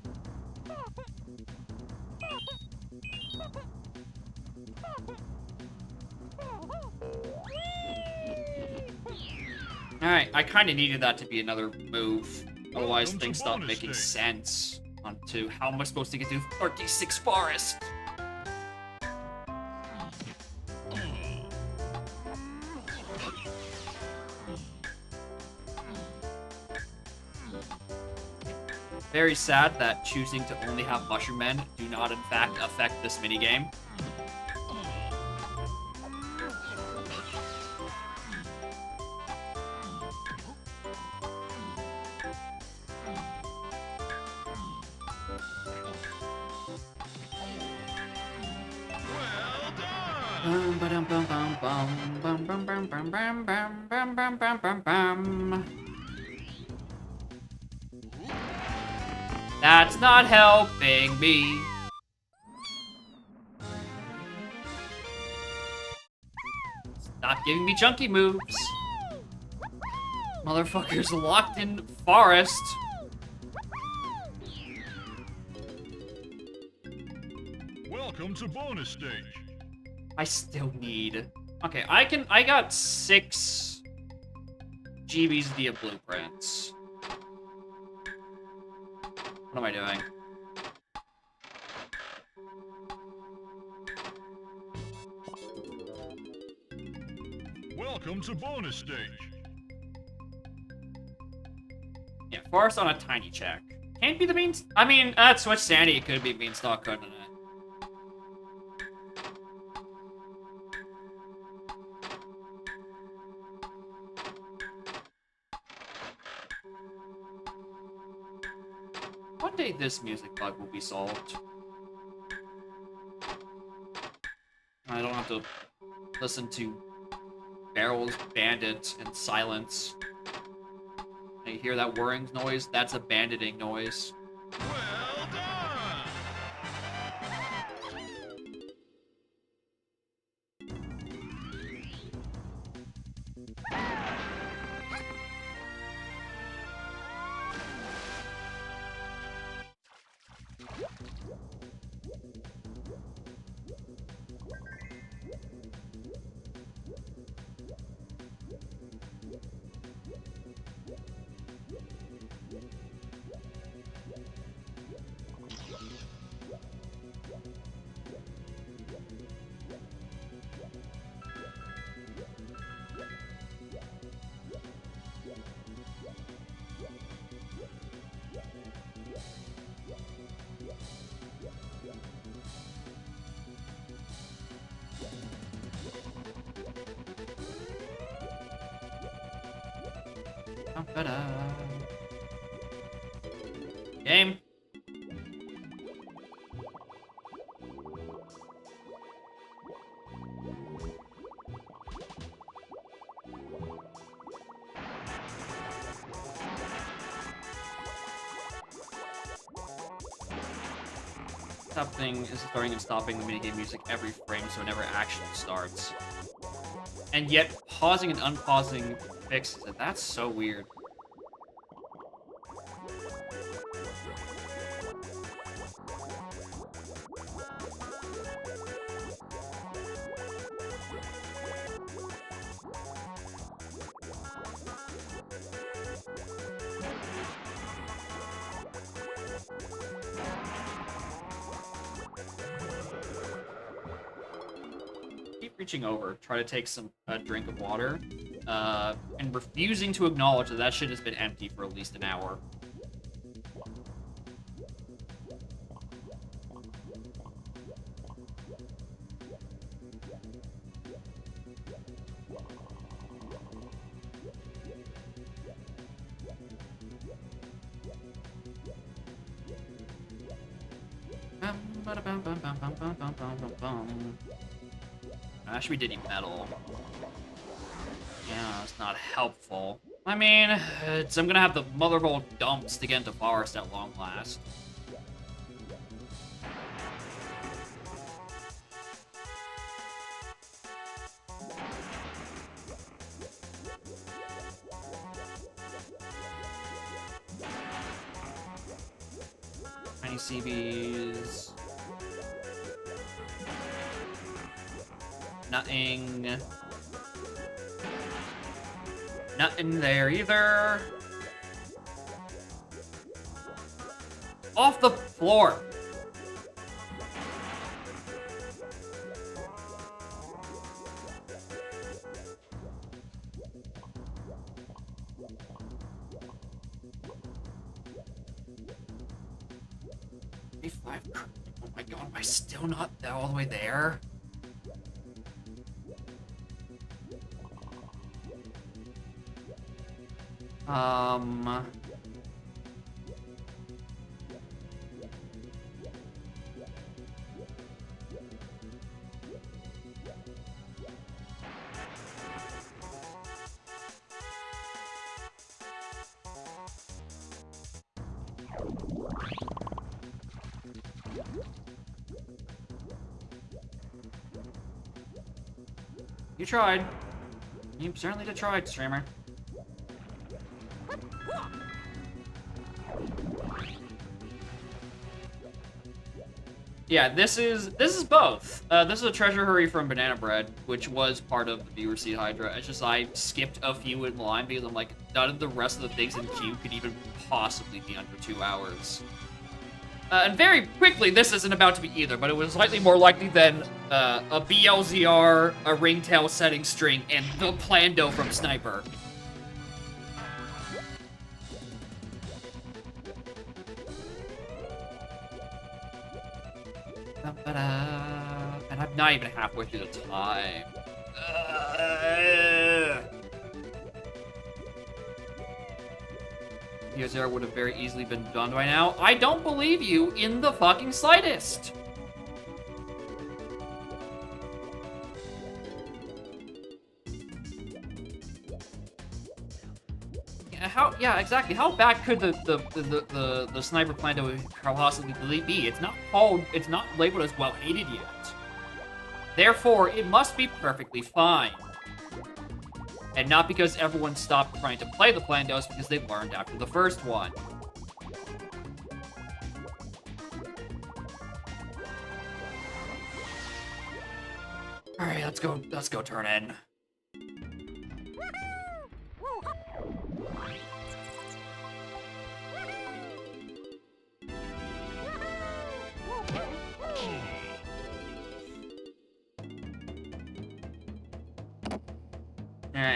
Alright, I kind of needed that to be another move. Otherwise, things stop making sense onto how am I supposed to get through 36 Forest. Very sad that choosing to only have Mushroom Men do not, in fact, affect this minigame. That's not helping me. Stop giving me chunky moves. Motherfucker's locked in forest. Welcome to bonus stage. I still need... Okay, I got 6 GBs via blueprints. What am I doing? Welcome to bonus stage. Yeah, forest on a tiny check. Can't be the beans. I mean, at Switch Sandy, it could be beanstalk, couldn't it? One day this music bug will be solved. I don't have to listen to barrels bandit in silence. And you hear that whirring noise? That's a banditing noise. Well done! Game. tab thing is starting and stopping the minigame music every frame, so it never actually starts. And yet, pausing and unpausing fixes it. That's so weird. Keep reaching over, try to take a drink of water, and refusing to acknowledge that that shit has been empty for at least an hour. Actually, we did need metal. Yeah, it's not helpful. I mean, I'm gonna have the mother of all dumps to get into forest at long last. Tiny CBs. Nothing. Nothing there either. Off the floor. Five. Oh my god, am I still not all the way there? You tried. You certainly did try, streamer. Yeah, this is both. This is a treasure hurry from Banana Bread, which was part of the viewer seed Hydra. It's just I skipped a few in line because I'm like, none of the rest of the things in queue could even possibly be under 2 hours. And very quickly, this isn't about to be either, but it was slightly more likely than a BLZR, a ringtail setting string, and the Plando from Sniper. And I'm not even halfway through the time. BLZR would have very easily been done by now. I don't believe you in the fucking slightest. Yeah, exactly. How bad could the Sniper Plando possibly be? It's not labeled as well hated yet. Therefore, it must be perfectly fine. And not because everyone stopped trying to play the Plandos, because they learned after the first one. Alright, let's go turn in.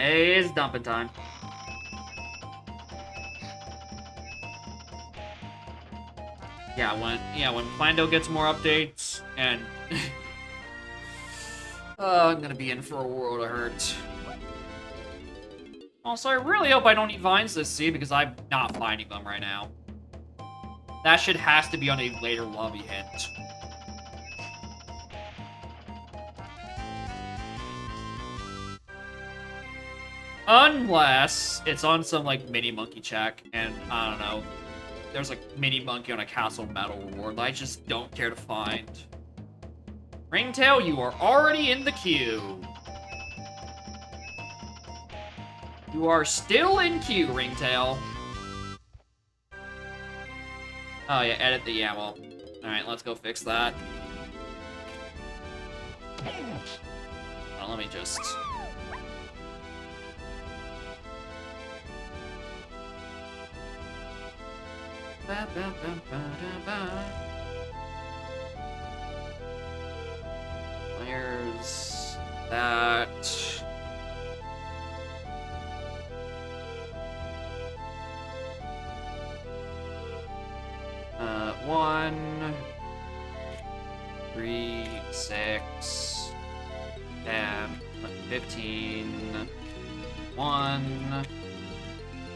It's dumping time. Yeah, when Plando gets more updates, and I'm gonna be in for a world of hurt. Also, I really hope I don't need vines this seed because I'm not finding them right now. That shit has to be on a later lobby hint. Unless it's on some, like, mini monkey check, and I don't know. there's like mini monkey on a castle medal reward that I just don't care to find. Ringtail, you are already in the queue. You are still in queue, Ringtail. Oh yeah, edit the YAML. Alright, let's go fix that. Oh, let me just... There's that. One, 3, 6, 10, 15, 1,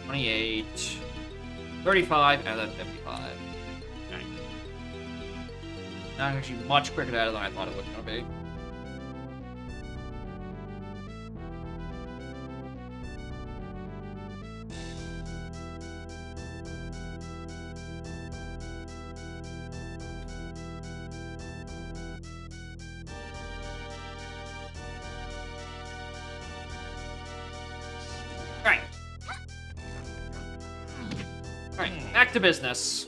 28, 35, and then 55. Okay. That's actually much quicker than I thought it was going to be. Alright, back to business.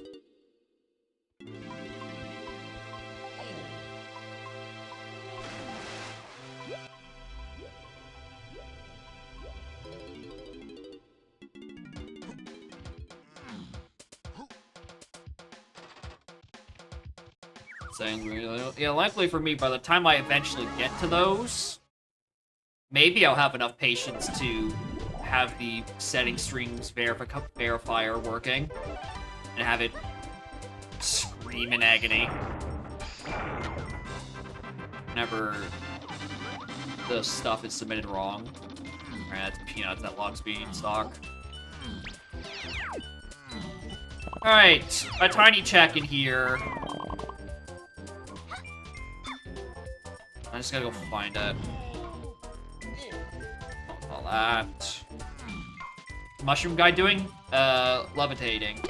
Saying, yeah, likely for me, by the time I eventually get to those, maybe I'll have enough patience to have the setting strings verifier working and have it scream in agony whenever the stuff is submitted wrong. Alright, that's peanuts, that log's being stock. Alright, a tiny check in here. I just gotta go find it. All that. Mushroom guy doing? Levitating.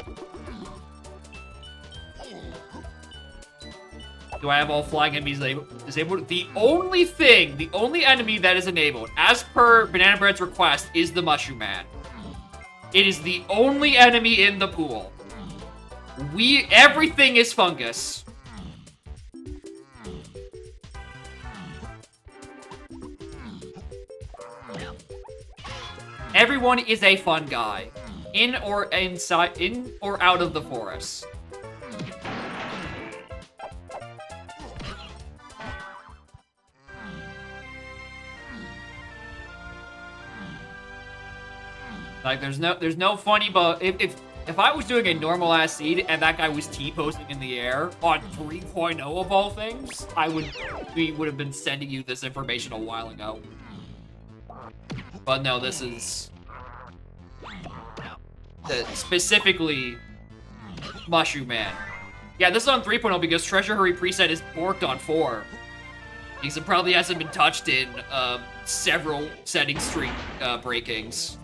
Do I have all flying enemies disabled? The only enemy that is enabled, as per Banana Bread's request, is the Mushroom Man. It is the only enemy in the pool. Everything is fungus. Everyone is a fun guy, in or out of the forest. Like there's no funny, but if I was doing a normal ass seed and that guy was T-posing in the air on 3.0 of all things, we would have been sending you this information a while ago. But no, this is specifically Mushroom Man. Yeah, this is on 3.0 because Treasure Hurry preset is borked on 4. Because it probably hasn't been touched in several setting string breakings.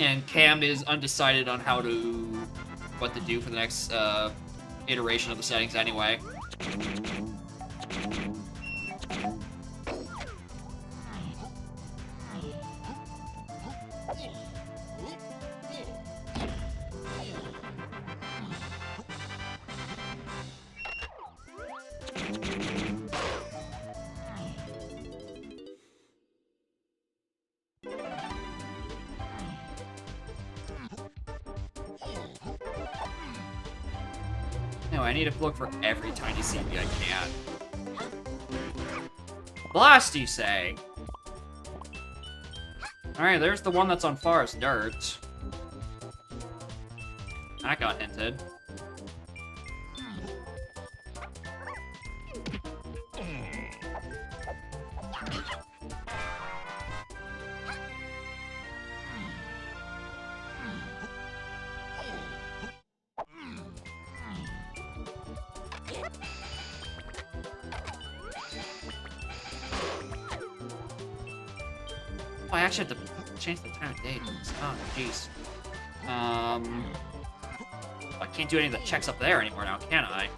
And Cam is undecided on what to do for the next iteration of the settings anyway. No, I need to look for every tiny CB I can. Blast, you say? Alright, there's the one that's on Forest Dirt. That got hinted. I actually have to change the time of day. Oh, jeez. I can't do any of the checks up there anymore now, can I?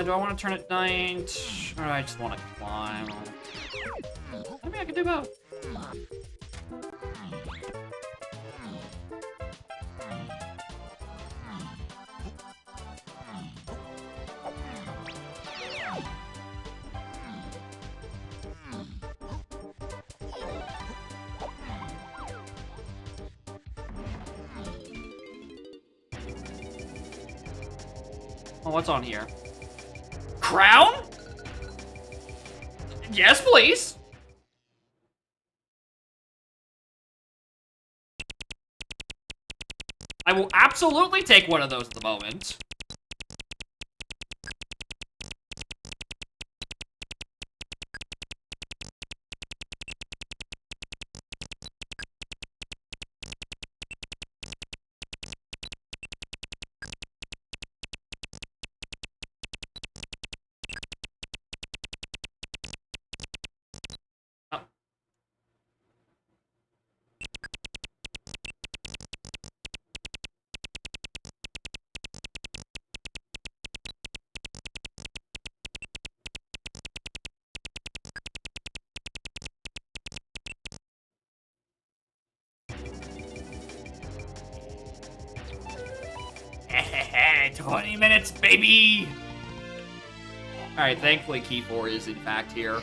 Do I want to turn it night? Or do I just want to climb? I mean, I can do both. Oh, what's on here? Crown? Yes, please. I will absolutely take one of those at the moment. Oh. 20 minutes, baby! Alright, thankfully key 4 is in fact here.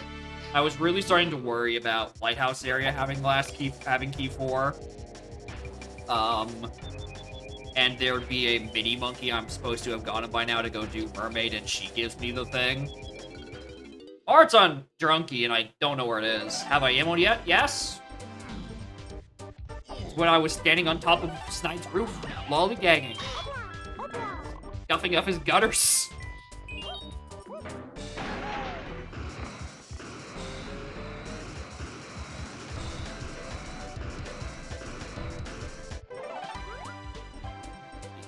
I was really starting to worry about Lighthouse area having key 4. And there would be a mini monkey I'm supposed to have gotten by now to go do Mermaid, and she gives me the thing. Or it's on Drunky, and I don't know where it is. Have I ammoed yet? Yes? It's when I was standing on top of Snide's roof, lollygagging. Stuffing up his gutters.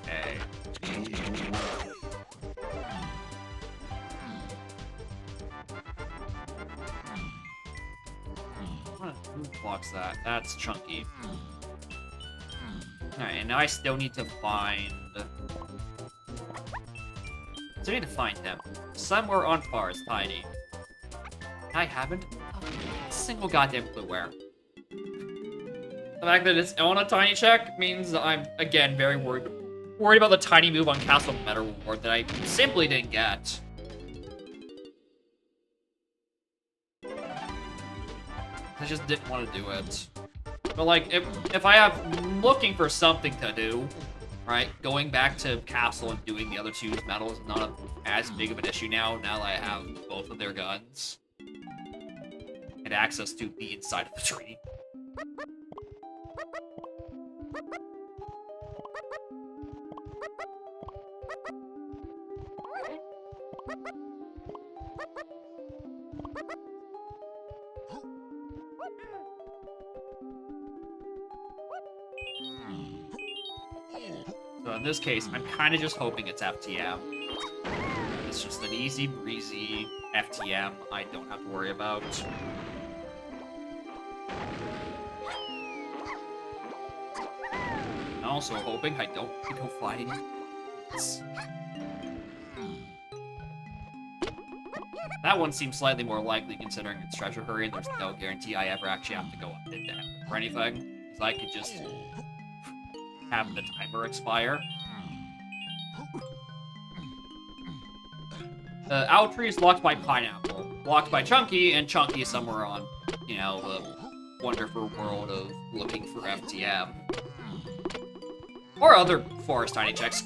Okay. Who blocks that? That's Chunky. Alright, and now I still need to find... So I need to find him. Somewhere on Forest Tiny. I haven't a single goddamn clue where. The fact that it's on a tiny check means I'm, again, very worried about the tiny move on Castle Meta Reward that I simply didn't get. I just didn't want to do it. But, like, if I have looking for something to do, right, going back to Castle and doing the other two's medals is not as big of an issue now that I have both of their guns. And access to the inside of the tree. So in this case, I'm kind of just hoping it's FTM. It's just an easy breezy FTM I don't have to worry about. I'm also hoping I don't go flying. That one seems slightly more likely considering it's Treasure Hurry and there's no guarantee I ever actually have to go up and down or anything. Because I could just have the timer expire. Owltree is blocked by Pineapple, blocked by Chunky, and Chunky is somewhere on, you know, the wonderful world of looking for FTM. Or other Forest Tiny checks.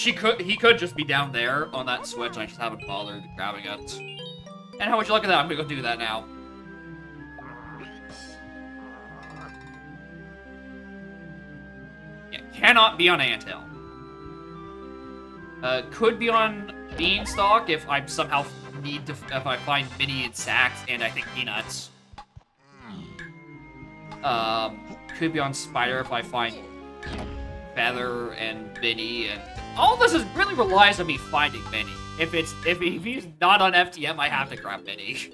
He could just be down there on that switch, and I just haven't bothered grabbing it. And how would you look at that? I'm gonna go do that now. Yeah, cannot be on Anthill. Could be on Beanstalk if I somehow if I find Minnie and Sax and I think Peanuts. Could be on Spider if I find Feather and Minnie and all this is really relies on me finding Mini. If he's not on FTM, I have to grab Mini.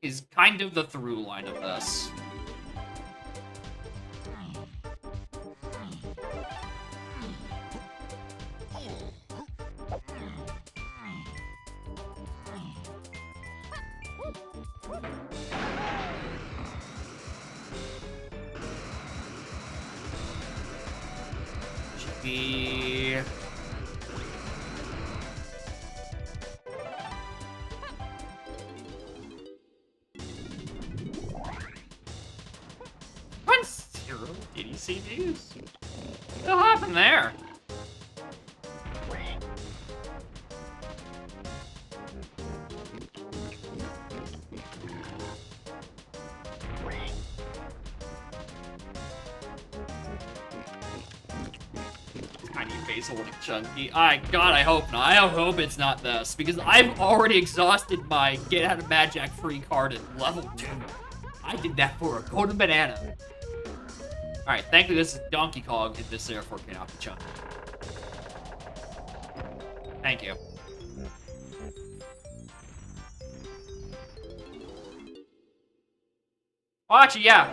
Is kind of the through line of this. Should be... DDCDs? What happened there? Tiny face holding Chunky. God, I hope not. I hope it's not this, because I've already exhausted my get out of Magic free card at level 2. I did that for a golden banana. Alright, thankfully this is Donkey Kong, and this therefore cannot be Chunky. Thank you. Oh, actually, yeah.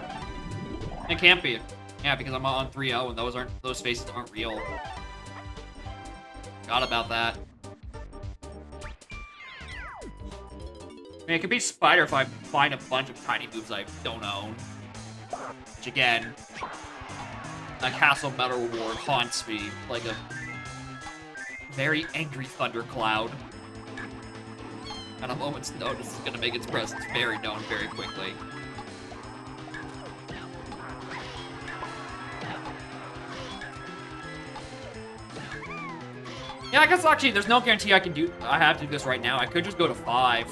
It can't be. Yeah, because I'm on 3-0, and those faces aren't real. Forgot about that. I mean, it could be Spider if I find a bunch of tiny moves I don't own. Which, again, a Castle Metal Reward haunts me like a very angry thundercloud. And a moment's notice is going to make its presence very known very quickly. Yeah, I guess actually there's no guarantee I have to do this right now. I could just go to 5.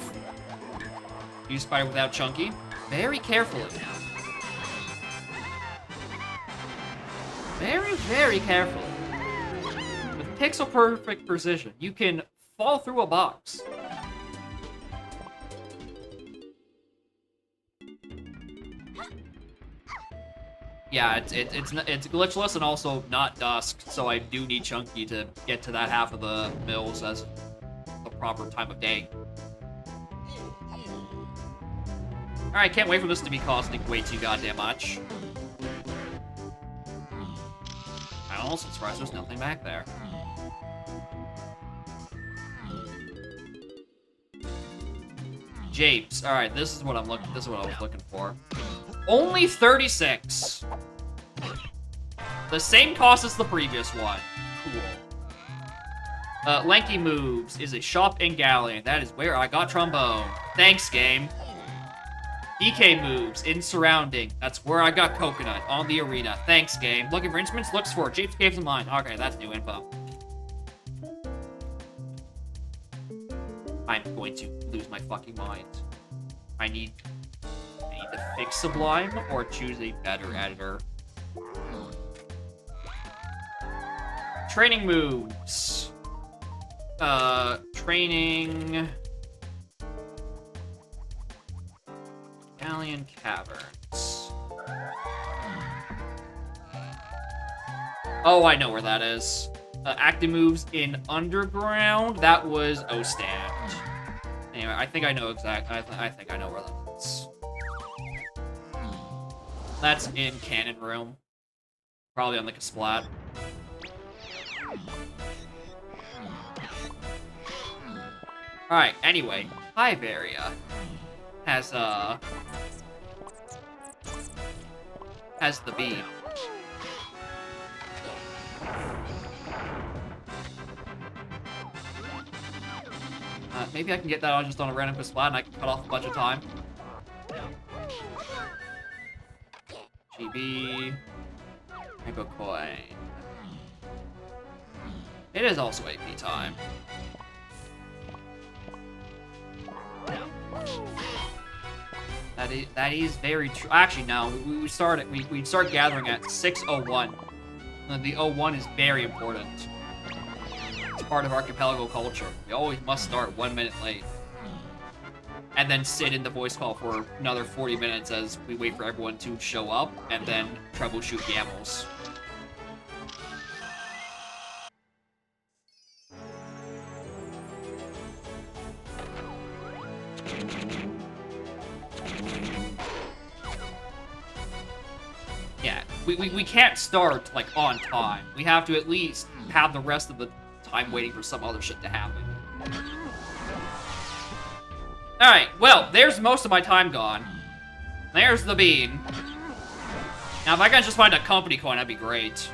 Use Spider without Chunky. Very carefully. Very, very carefully. With pixel perfect precision, you can fall through a box. Yeah, it's glitchless and also not dusk, so I do need Chunky to get to that half of the mills as the proper time of day. Alright, can't wait for this to be costing way too goddamn much. I'm also surprised there's nothing back there. Japes. Alright, this is what I was looking for. Only 36. The same cost as the previous one. Cool. Lanky Moves is a shop in Galleon. That is where I got Trombone. Thanks, game. DK Moves in Surrounding. That's where I got Coconut on the arena. Thanks, game. Looking for instruments? Looks for Japes Caves of Mine. Okay, that's new info. I'm going to lose my fucking mind. I need to fix Sublime or choose a better editor. Training moves. Training... Galleon Caverns. Oh, I know where that is. Active moves in Underground. That was O-Stand. Anyway, I think I know exactly. I think I know where that is. That's in Cannon Room. Probably on like a splat. Alright, anyway. Hive Area has the beam. Maybe I can get that on just on a random splat and I can cut off a bunch of time. GB. Rainbow Coin. It is also AP time. That is very true. Actually, no. We start gathering at 6:01. The 01 is very important. It's part of archipelago culture. We always must start 1 minute late. And then sit in the voice call for another 40 minutes as we wait for everyone to show up, and then troubleshoot YAMLs. Yeah, we can't start, like, on time. We have to at least have the rest of the time waiting for some other shit to happen. Alright, well, there's most of my time gone. There's the bean. Now, if I can just find a company coin, that'd be great.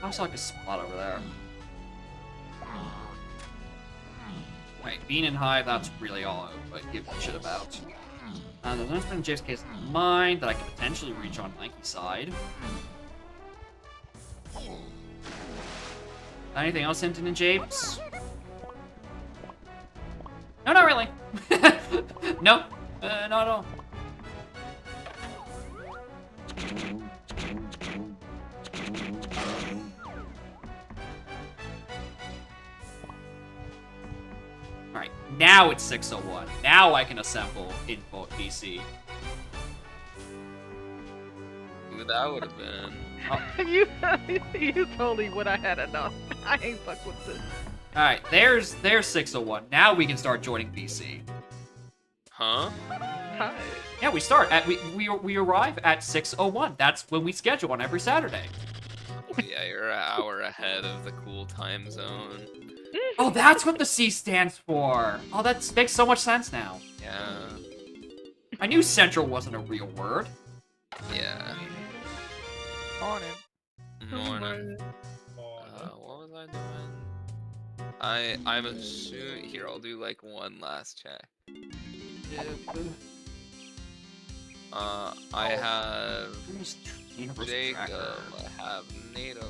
I also like a spot over there. Alright, bean and hive, that's really all I give a shit about. There's no spin Jake's case in mind that I could potentially reach on Lanky's side. Anything else hinted in Japes? No, not really. No, not at all. Alright, now it's 601. Now I can assemble in BC. Ooh, that would have been. You told me what I had enough. I ain't fuck with this. Alright, there's 601. Now we can start joining BC. Huh? Hi. Yeah, we start at we arrive at 601. That's when we schedule on every Saturday. Yeah, you're an hour ahead of the cool time zone. Oh, that's what the C stands for. Oh, that makes so much sense now. Yeah. I knew Central wasn't a real word. Yeah. Morning. Morning. What was I doing? I'm assuming here. I'll do like one last check. I have Jacob. I have Nato.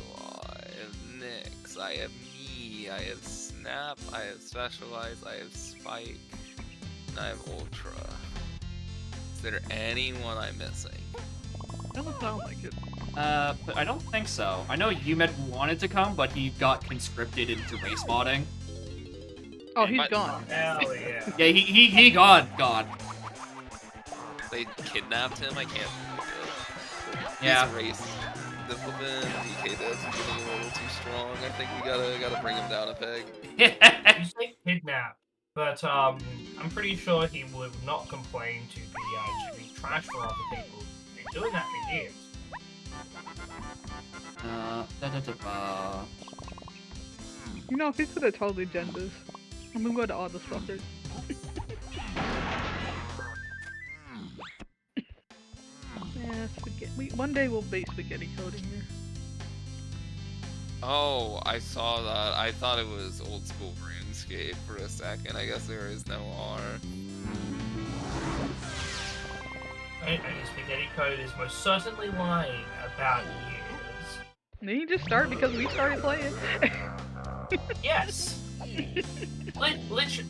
I have Nyx. I have me. I have Snap. I have Specialized. I have Spike. And I have Ultra. Is there anyone I'm missing? Doesn't sound like it. But I don't think so. I know Yumet wanted to come, but he got conscripted into race modding. Oh, he's gone. Hell yeah. Yeah, he gone. They kidnapped him. I can't believe it. Yeah. He's a race. The flippin' DK devs are getting a little too strong. I think we gotta bring him down a peg. You say kidnap, but I'm pretty sure he would not complain to be trash for other people. He's been doing that for years. You know, he could have totally genders. I'm gonna go to all the suckers. Yeah, spaghetti. One day we'll bake spaghetti coding here. Oh, I saw that. I thought it was old school RuneScape for a second. I guess there is no R. And Spaghetti Code is most certainly lying about years. And he just started because we started playing. Yes.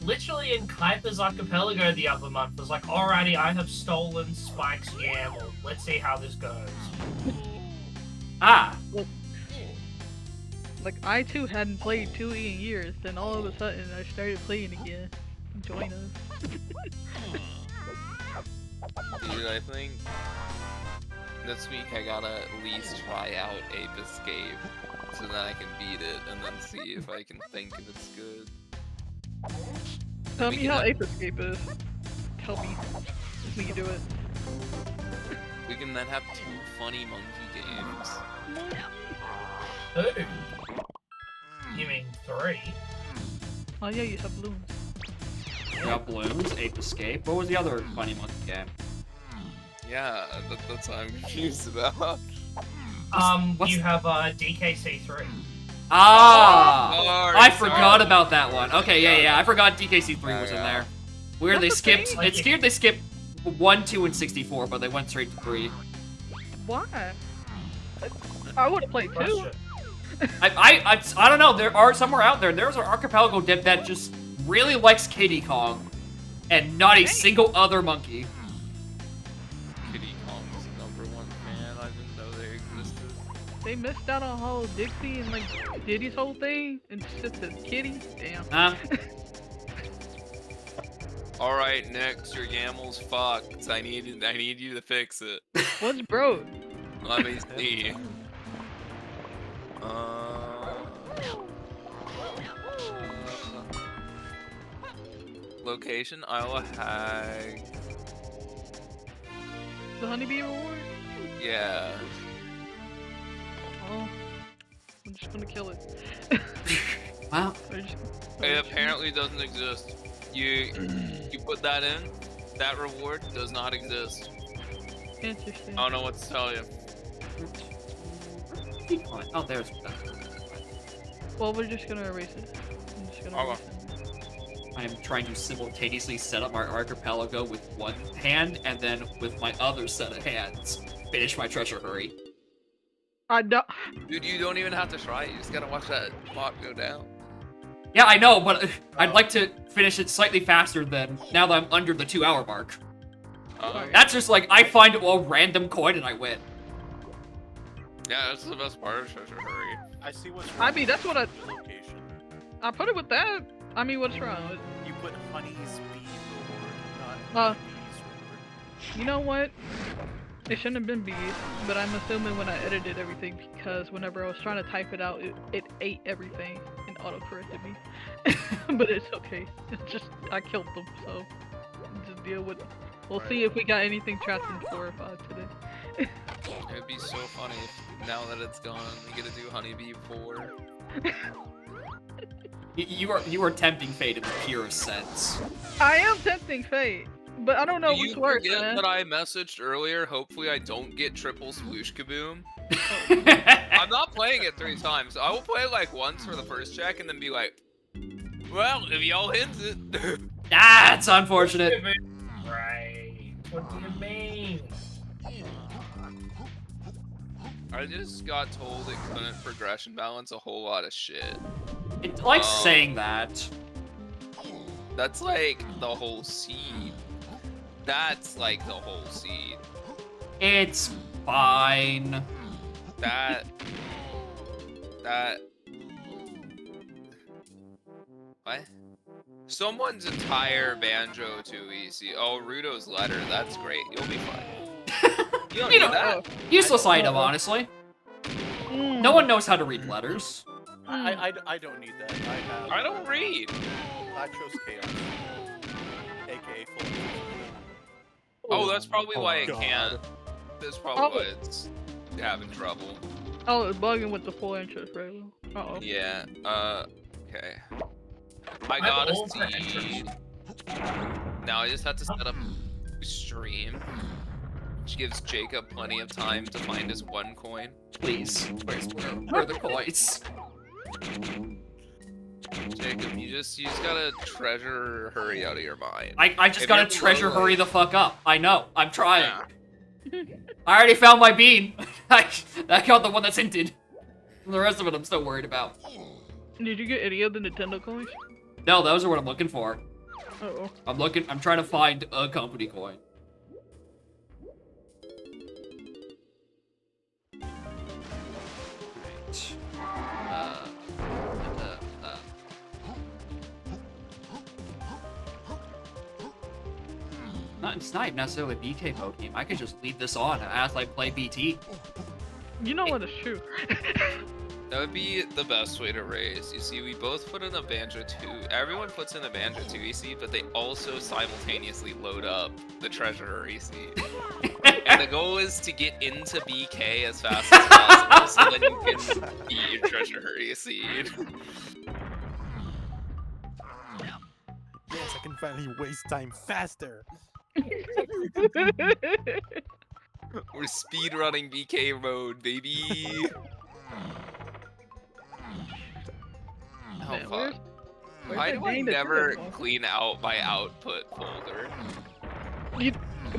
Literally in Kuiper's Archipelago the other month was like, alrighty, I have stolen Spike's YAML. Let's see how this goes. Ah. Like, I too hadn't played 2E in years, then all of a sudden I started playing again. Join us. Dude, I think this week I gotta at least try out Ape Escape so that I can beat it and then see if I can think if it's good. Tell We me can how have- Ape Escape is. Tell me. We can do it. We can then have 2 funny monkey games. 2? You mean 3? Oh yeah, you have balloons. We got Balloons, Ape Escape. What was the other funny monkey game? Yeah, that's what I'm confused about. What's- You have DKC3. Ah! Oh, I sorry. forgot about that one. Okay, yeah. I forgot DKC3 was in Yeah. there. Where they That's skipped. okay. It's weird they skipped 1, 2, and 64, but they went straight to 3. Why? I would play 2. Question. I don't know. There are somewhere out there. There's an archipelago dev that just really likes Kiddy Kong, and not a single other monkey. Kitty Kong's #1 fan. I didn't know they existed. They missed out on whole Dixie and like Diddy's whole thing, and just the kitty. Damn. Huh? Alright, Nyx, your YAML's fucked. I need you to fix it. What's broke? Let me see. Location, Iowa Hag. The honeybee reward? Yeah. Oh, I'm just gonna kill it. Wow. It apparently doesn't exist. You put that in, that reward does not exist. Interesting. I don't know what to tell you. Oh, there's that. Well, we're just gonna erase it. I'm just gonna erase it. I am trying to simultaneously set up my archipelago with one hand, and then with my other set of hands, finish my treasure hurry. I don't. Dude, you don't even have to try it. You just gotta watch that clock go down. Yeah, I know, but I'd like to finish it slightly faster than now that I'm under the 2-hour mark. That's just like, I find a random coin and I win. Yeah, that's the best part of treasure hurry. I see what's wrong. I mean, that's what I. with the location. I put it with that. I mean, what's wrong? You put honey's bee reward, not bee's reward. You know what? It shouldn't have been bees, but I'm assuming when I edited everything because whenever I was trying to type it out, it ate everything and auto-corrected me. But it's okay. It's just, I killed them, so just deal with it. We'll see if we got anything trapped in 4 or 5 today. It would be so funny if now that it's gone, we get to do honeybee 4. You are tempting fate in the purest sense. I am tempting fate, but I don't know Do which you works, forget man. that I messaged earlier? Hopefully I don't get triple sploosh kaboom. I'm not playing it 3 times. I will play it like once for the first check and then be like, well, if y'all hint it. That's unfortunate. Right. What do you mean? I just got told it couldn't progression balance a whole lot of shit. It likes saying that. That's like the whole seed. That's like the whole seed. It's fine. That. What? Someone's entire banjo to EC. Oh, Rudo's letter. That's great. You'll be fine. You don't need that. Useless item, honestly. No one knows how to read letters. I don't need that. I don't read. I chose chaos, aka full. Oh, that's probably why it God. can't. That's probably why it's having trouble. Oh, it's bugging with the full interest rate. Uh-oh. Yeah, okay. I got all a for seed. Now I just have to set up stream, which gives Jacob plenty of time to find his 1 coin. Please, where are the coins? Jacob, you just gotta treasure hurry out of your mind. I just If gotta you're treasure below, hurry like- the fuck up. I know. I'm trying. Yeah. I already found my bean. I got the one that's hinted. The rest of it I'm still worried about. Did you get any of the Nintendo coins? No, those are what I'm looking for. Uh-oh. I'm trying to find a company coin. It's not even necessarily a BK mode game. I could just leave this on as I play BT. You know what? It's true. That would be the best way to race. You see, we both put in a Banjo 2. Everyone puts in a Banjo 2 EC, but they also simultaneously load up the Treasure EC. And the goal is to get into BK as fast as possible, so then you can beat your Treasure EC. Yes, I can finally waste time faster. We're speedrunning BK mode, baby. Oh, Man, fuck. where's Why that do I dang never Nintendo? clean out my output folder?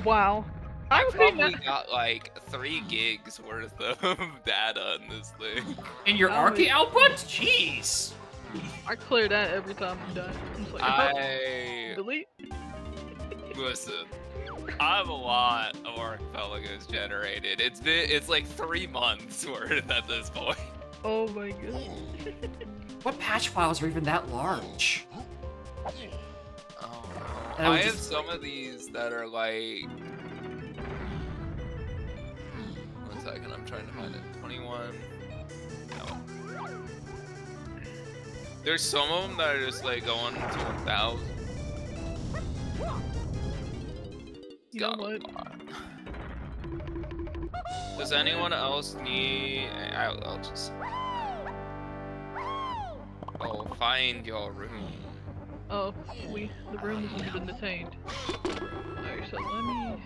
Wow. I I'm cleaning probably that- got like 3 gigs worth of data in this thing. In your Oh, Archie yeah. output? Jeez. I clear that every time I'm done. I'm just like, I delete. listen. I have a lot of archipelagos generated. It's like 3 months worth at this point. Oh my god. What patch files are even that large? Oh, That would I have just- some of these that are like second. I'm trying to find it. 21. No. There's some of them that are just like going to 1,000. You know what? Does anyone else need? I'll just. Oh, find your room. Oh, the room has been detained. Alright, so let me.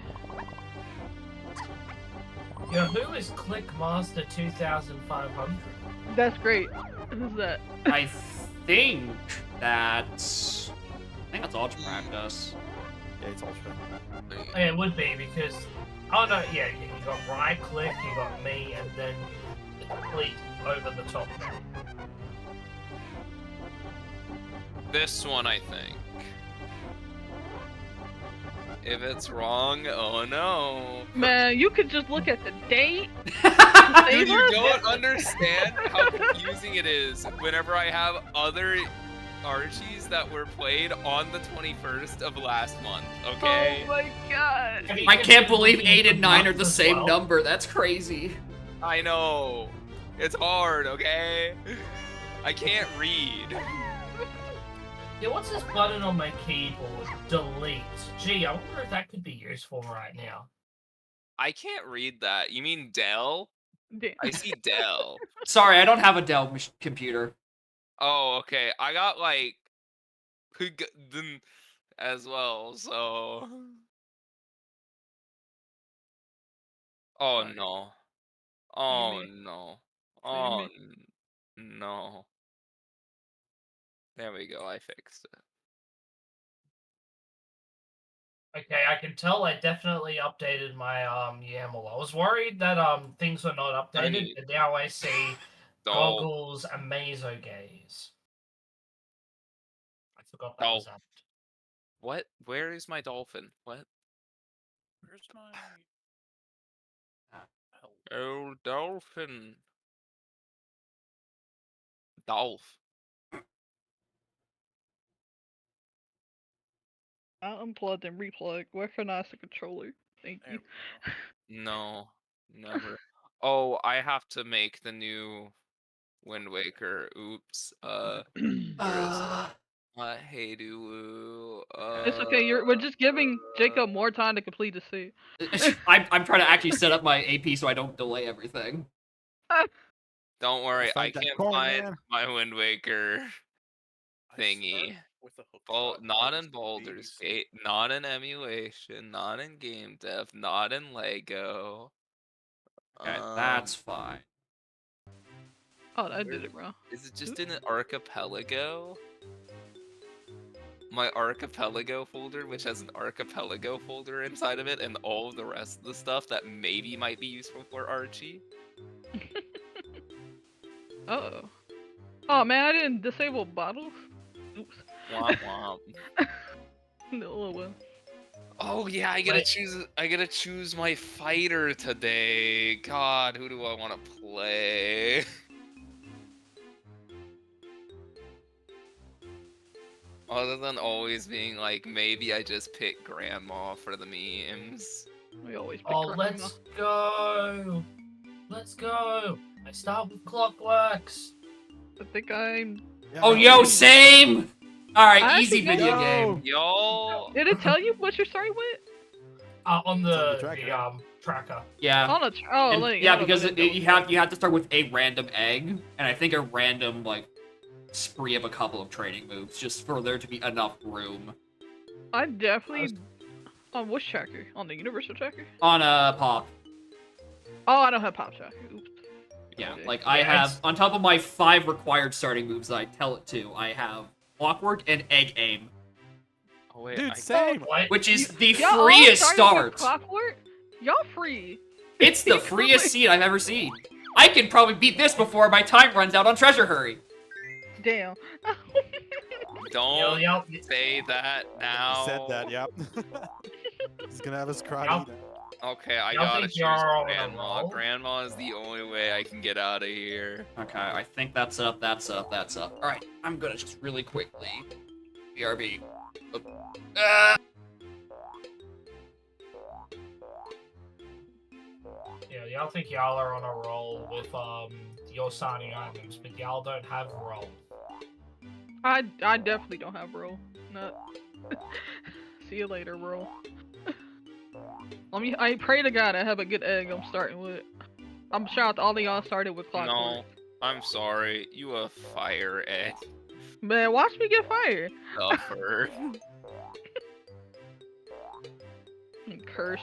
Yo, who is Clickmaster 2500? That's great. Who's that? I think that's all practice. Yeah, it's ultra. Yeah, it would be because. Oh no, yeah, you got right click, you got me, and then the complete over the top now. This one, I think. If it's wrong, oh no. Man, you could just look at the date. Dude, you don't understand how confusing it is whenever I have other Archies that were played on the 21st of last month, okay? Oh my god. I can't believe 8 and 9 are the same number. That's crazy. I know. It's hard, okay? I can't read. Yeah, what's this button on my keyboard? Delete. Gee, I wonder if that could be useful right now. I can't read that. You mean Dell? Damn. I see Dell. Sorry, I don't have a Dell computer. Oh, okay. I got like as well, so. Oh no. Oh no. Oh no. There we go. I fixed it. Okay, I can tell I definitely updated my YAML. I was worried that things were not updated, but now I see goggles and Mazo gaze. I forgot that was added. What? Where is my dolphin? What? Where's my... Oh, dolphin. Dolph. I unplugged and replugged. Recognize the controller. Thank you. No, never. Oh, I have to make the new Wind Waker. Oops. Where is it? Hey do. It's okay. We're just giving Jacob more time to complete the suit. I'm trying to actually set up my AP so I don't delay everything. Don't worry, I Find that can't coin, find man. my Wind Waker thingy. With the hook Not in Baldur's Gate, not in emulation, not in game dev, not in Lego. Okay, that's fine. Oh, I did it wrong. Is it just in an archipelago? My archipelago folder, which has an archipelago folder inside of it, and all of the rest of the stuff that maybe might be useful for Archie. Uh-oh. Oh man, I didn't disable bottles. Oops. Womp womp. No, well. Oh yeah, I gotta choose my fighter today. God, who do I want to play? Other than always being like, maybe I just pick Grandma for the memes. We always pick Oh, Grandma. let's go! Let's go! I start with Clockworks! I think I'm... Oh, yo, same! Alright, easy actually video know- game. Yo! Did it tell you what you're starting with? On the tracker. Yeah. On a oh, And- like, yeah, oh, because like, you have to start with a random egg, and I think a random like spree of a couple of training moves, just for there to be enough room. I definitely... On which tracker? On the universal tracker? On a pop. Oh, I don't have pop tracker. Oops. Yeah, Okay. like I have on top of my 5 required starting moves that I tell it to, I have Clockwork and Egg Aim. Oh wait, Dude, same. Which is the Y'all all freest started with start. Clockwork? Y'all free. It's the freest seed I've ever seen. I can probably beat this before my time runs out on Treasure Hurry. Damn. Don't say that now. He said that, yep. He's gonna have his karate Yup. now. Okay, I Y'all gotta think choose you're on a Grandma. roll? Grandma is the only way I can get out of here. Okay, I think that's up, that's up, that's up. Alright, I'm gonna just really quickly. BRB. Yeah, y'all think y'all are on a roll with your signing items, but y'all don't have roll. I definitely don't have roll. Not. See you later, roll. I pray to God I have a good egg I'm starting with. I'm shocked all of y'all started with clockwork. No, I'm sorry. You a fire egg. Man, watch me get fired. Suffer. Curse.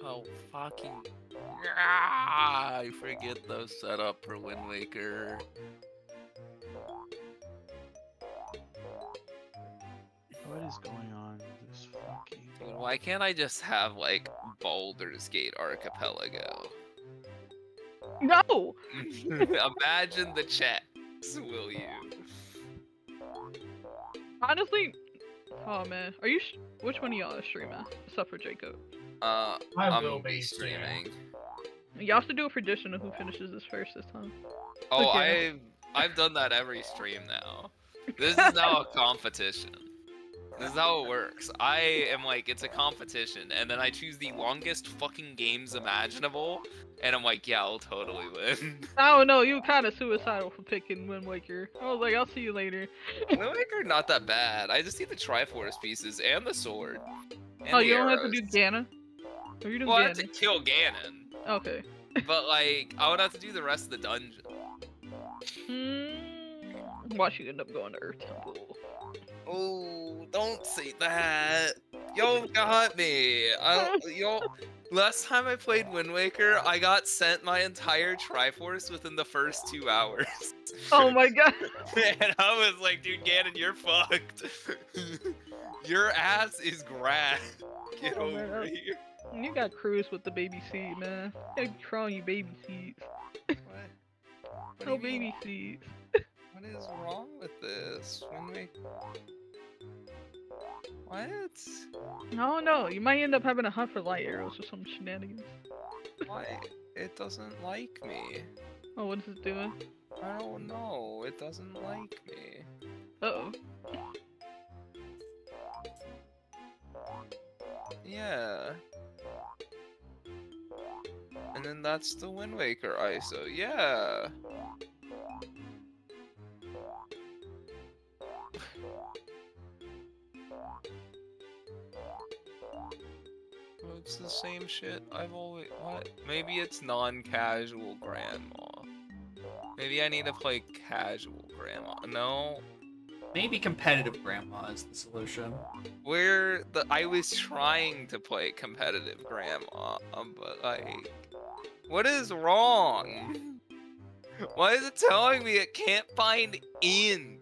Oh, fucking. I forget the setup for Wind Waker. What is going on with this fucking... Dude, why can't I just have, like, Baldur's Gate Archipelago? No! Imagine the checks, will you? Honestly, oh man, are you? Which one of y'all is streaming? Except for Jacob. I I'm will be streaming. Y'all have to do a prediction of who finishes this first this time. Oh, Okay. I've done that every stream now. This is now a competition. This is how it works. I am like, it's a competition, and then I choose the longest fucking games imaginable, and I'm like, yeah, I'll totally win. I don't know, you were kind of suicidal for picking Wind Waker. I was like, I'll see you later. Wind Waker, not that bad. I just need the Triforce pieces and the sword. And Oh, the you don't have to arrows. do Ganon? Or you do Well, I have to Ganon? kill Ganon, Okay. but like, I would have to do the rest of the dungeon. Watch you end up going to Earth Temple. Oh, don't say that. Yo got me. Last time I played Wind Waker, I got sent my entire Triforce within the first 2 hours. Oh my god. And I was like, dude, Ganon, you're fucked. Your ass is grass. Get Oh, man, over here. You got cruise with the baby seed, man. You got crawling you baby seeds. What? No baby seeds. What is wrong with this? Wind Waker? What? I don't know. You might end up having a hunt for light arrows or some shenanigans. Why? It doesn't like me. Oh, what is it doing? I don't know. It doesn't like me. Uh-oh. Yeah. And then that's the Wind Waker ISO. Yeah. Well, it's the same shit I've always... What? Maybe it's non-casual grandma. Maybe I need to play casual grandma. No. Maybe competitive grandma is the solution. I was trying to play competitive grandma, but like... What is wrong? Why is it telling me it can't find in?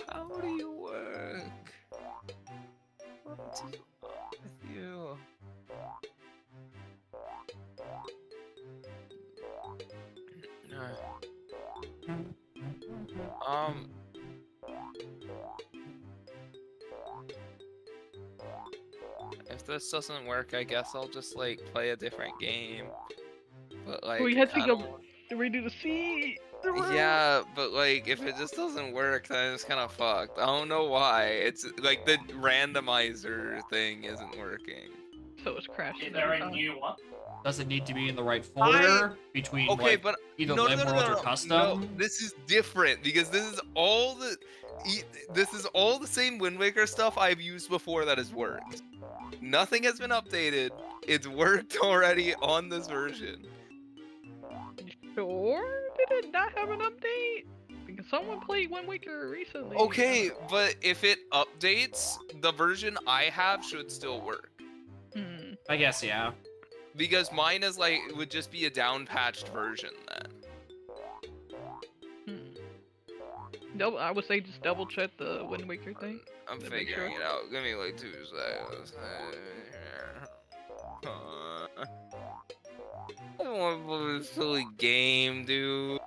How do you work? What's wrong with you? If this doesn't work, I guess I'll just like play a different game. But like, We had to go redo the seed. yeah, but like, if it just doesn't work, then it's kind of fucked. I don't know why. It's like the randomizer thing isn't working. So it's crashing. Is there a new one? Does it need to be in the right folder between like, but either no, Live World or Custom? No, this is different because this is all the same Wind Waker stuff I've used before that has worked. Nothing has been updated. It's worked already on this version. Sure? Did it not have an update? Because someone played Wind Waker recently. Okay, but if it updates, the version I have should still work. I guess, yeah. Because mine is like, it would just be a down-patched version then. I would say just double check the Wind Waker thing. I'm figuring it out. Give me like 2 seconds. I don't want to play this silly game, dude.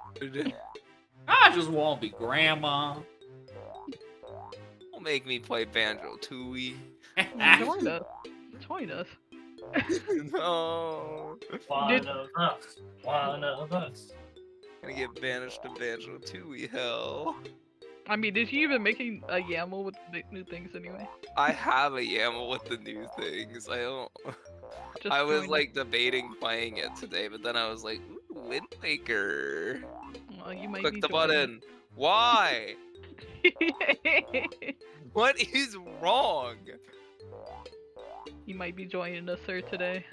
I just want to be grandma. Don't make me play Banjo-Tooie. Join us. No. One of us. One of us. Gonna get banished to Banjo Tooie hell. I mean, is he even making a YAML with the new things anyway? I have a YAML with the new things. I don't. Just I was join like debating playing it today, but then I was like, ooh, Wind Waker. Well, you might Click be the joining. button. Why? What is wrong? You might be joining us, sir, today.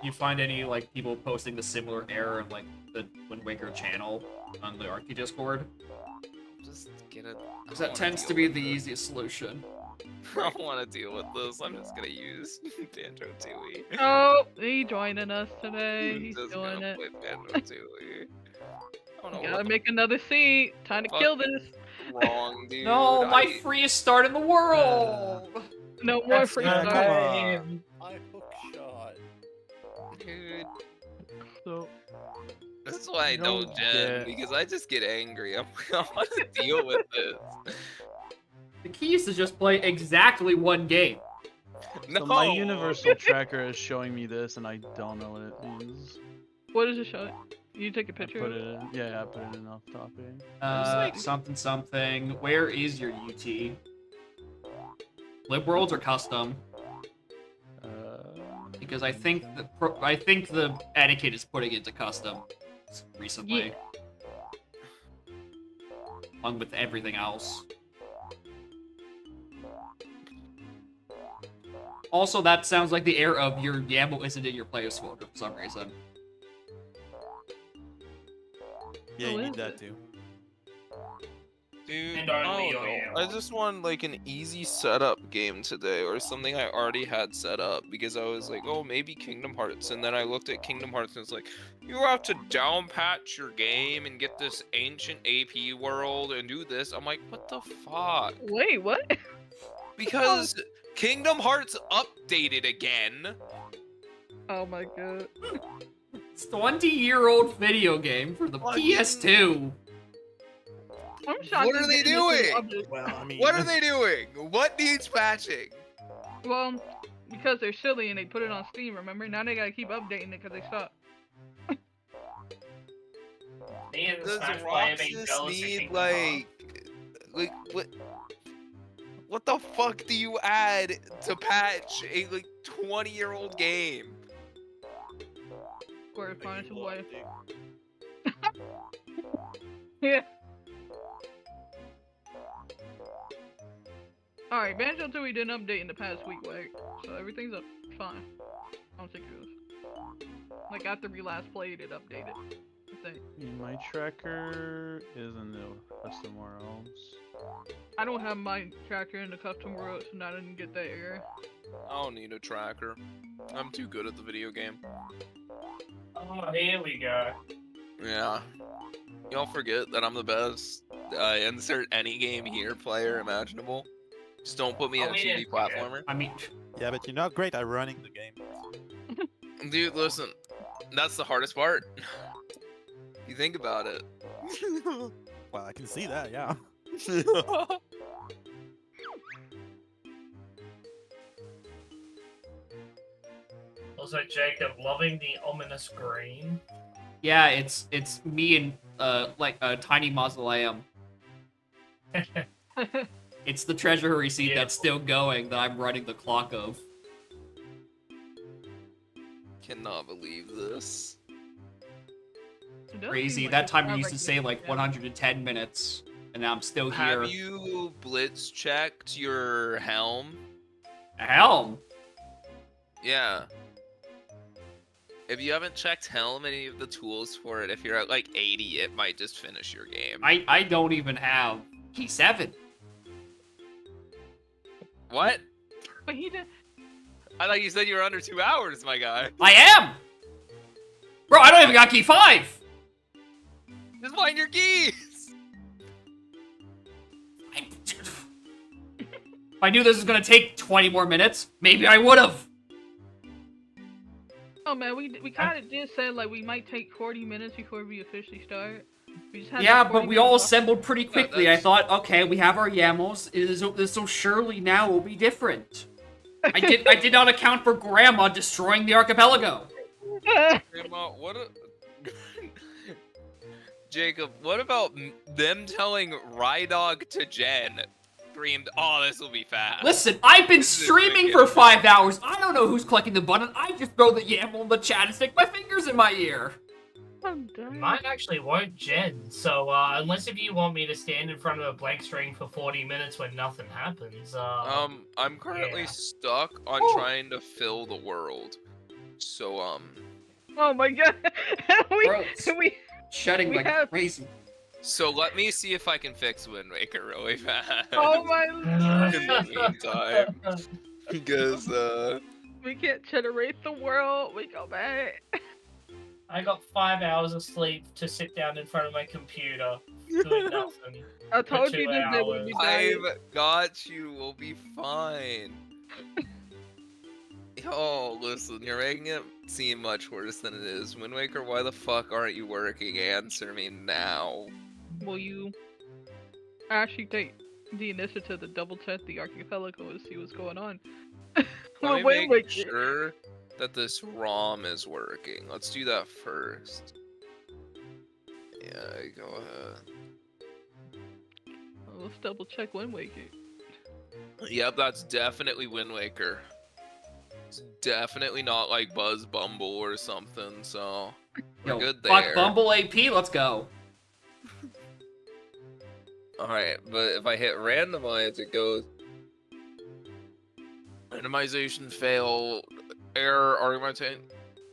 You find any like people posting the similar error in like the Wind Waker channel on the Archie Discord? Just get it. Because that tends to be the easiest solution. I don't want to deal with this. I'm just gonna use Banjo Tooie. Oh, he joining us today. I'm He's just doing gonna it. play Banjo Tooie. I don't know Gotta what make another seat. Time to kill fuck this. wrong, dude. No, my freest start in the world! No more That's free the start. game. I hook shot. Dude, So, this is why I don't gen, get- because I just get angry. I want to deal with this. The key is to just play exactly one game. No! So my universal tracker is showing me this, and I don't know what it means. what does it show? You take a I picture put of it it? in. Yeah, I put it in off topic. Something something. Where is your UT? Lib worlds or custom? Because I think the etiquette is putting it to custom recently, along with everything else. Also, that sounds like the error of your YAML isn't in your player's folder for some reason. Yeah, Oh, you is need that it? too. Dude, And I only don't your know. I just want like an easy setup game today, or something I already had set up, because I was like, oh, maybe Kingdom Hearts, and then I looked at Kingdom Hearts and it's like, you have to down patch your game and get this ancient AP world and do this. I'm like, what the fuck? Wait, what? Because Kingdom Hearts updated again. Oh my god. It's a 20-year-old video game for the PS2. I'm shocked. What are they doing? Well, I mean, What are they doing? What needs patching? Well, because they're silly and they put it on Steam, remember? Now they gotta keep updating it because they suck. Me and the Does Smash player being Roxas jealous of need Kingdom like what? What the fuck do you add to patch a like 20-year-old game? Or find some way. Yeah. Alright, Banjo Tooie didn't update in the past week, right? So everything's up fine. I don't think it was. Like after we last played, it updated. I think. my tracker is in the custom worlds. I don't have my tracker in the custom world, so I didn't get that error. I don't need a tracker. I'm too good at the video game. Oh, here we go. Yeah. Y'all forget that I'm the best insert any game here player imaginable. Just don't put me in a we 2D didn't forget. platformer. I mean, Yeah, but you're not great at running the game. Dude, listen. That's the hardest part. You think about it. Well, I can see that, yeah. Also, Jacob, loving the ominous green. yeah, it's me and like a tiny mausoleum. It's the treasure receipt that's still going that I'm running the clock of. Cannot believe this. It does Crazy. seem like That it's time you not used to like say this, like yeah. 110 minutes, and now I'm still here. Have you blitz checked your helm? A helm? Yeah. If you haven't checked helm, any of the tools for it, if you're at like 80, it might just finish your game. I don't even have key 7. What? But he did. I thought you said you were under 2 hours, my guy. I am! Bro, I don't even got key 5! Just find your keys! If I knew this was gonna take 20 more minutes, maybe I would've. Oh man, we kind of did say like we might take 40 minutes before we officially start. We just had Yeah, like, but 40 we all minutes off. assembled pretty quickly. I that's- thought, okay, we have our YAMLs, so surely now will be different. I did not account for Grandma destroying the archipelago. Grandma, what a... Jacob, what about them telling Rydog to Jen? Screamed, oh, this will be fast. Listen, I've been streaming for 5 hours. I don't know who's clicking the button. I just throw the YAML in the chat and stick my fingers in my ear. I'm done. Mine actually won't gen, so unless if you want me to stand in front of a blank screen for 40 minutes when nothing happens, I'm currently stuck on trying to fill the world. So, Oh my god. we Shedding like crazy. So let me see if I can fix Wind Waker really fast. Oh my In the meantime. Because, we can't generate the world. We go back. I got 5 hours of sleep to sit down in front of my computer doing nothing. I told you this day would be dying. I've got you. We'll be fine. Oh, listen, you're making it seem much worse than it is. Wind Waker, why the fuck aren't you working? Answer me now. Will you actually take the initiative to double check the archipelago and see what's going on? Let me make sure that this ROM is working. Let's do that first. Yeah, go ahead. Let's double check Wind Waker. Yep, that's definitely Wind Waker. It's definitely not like Buzz Bumble or something, so we're good there. Fuck Bumble AP, let's go. Alright, but if I hit randomize, it goes randomization fail, error, argument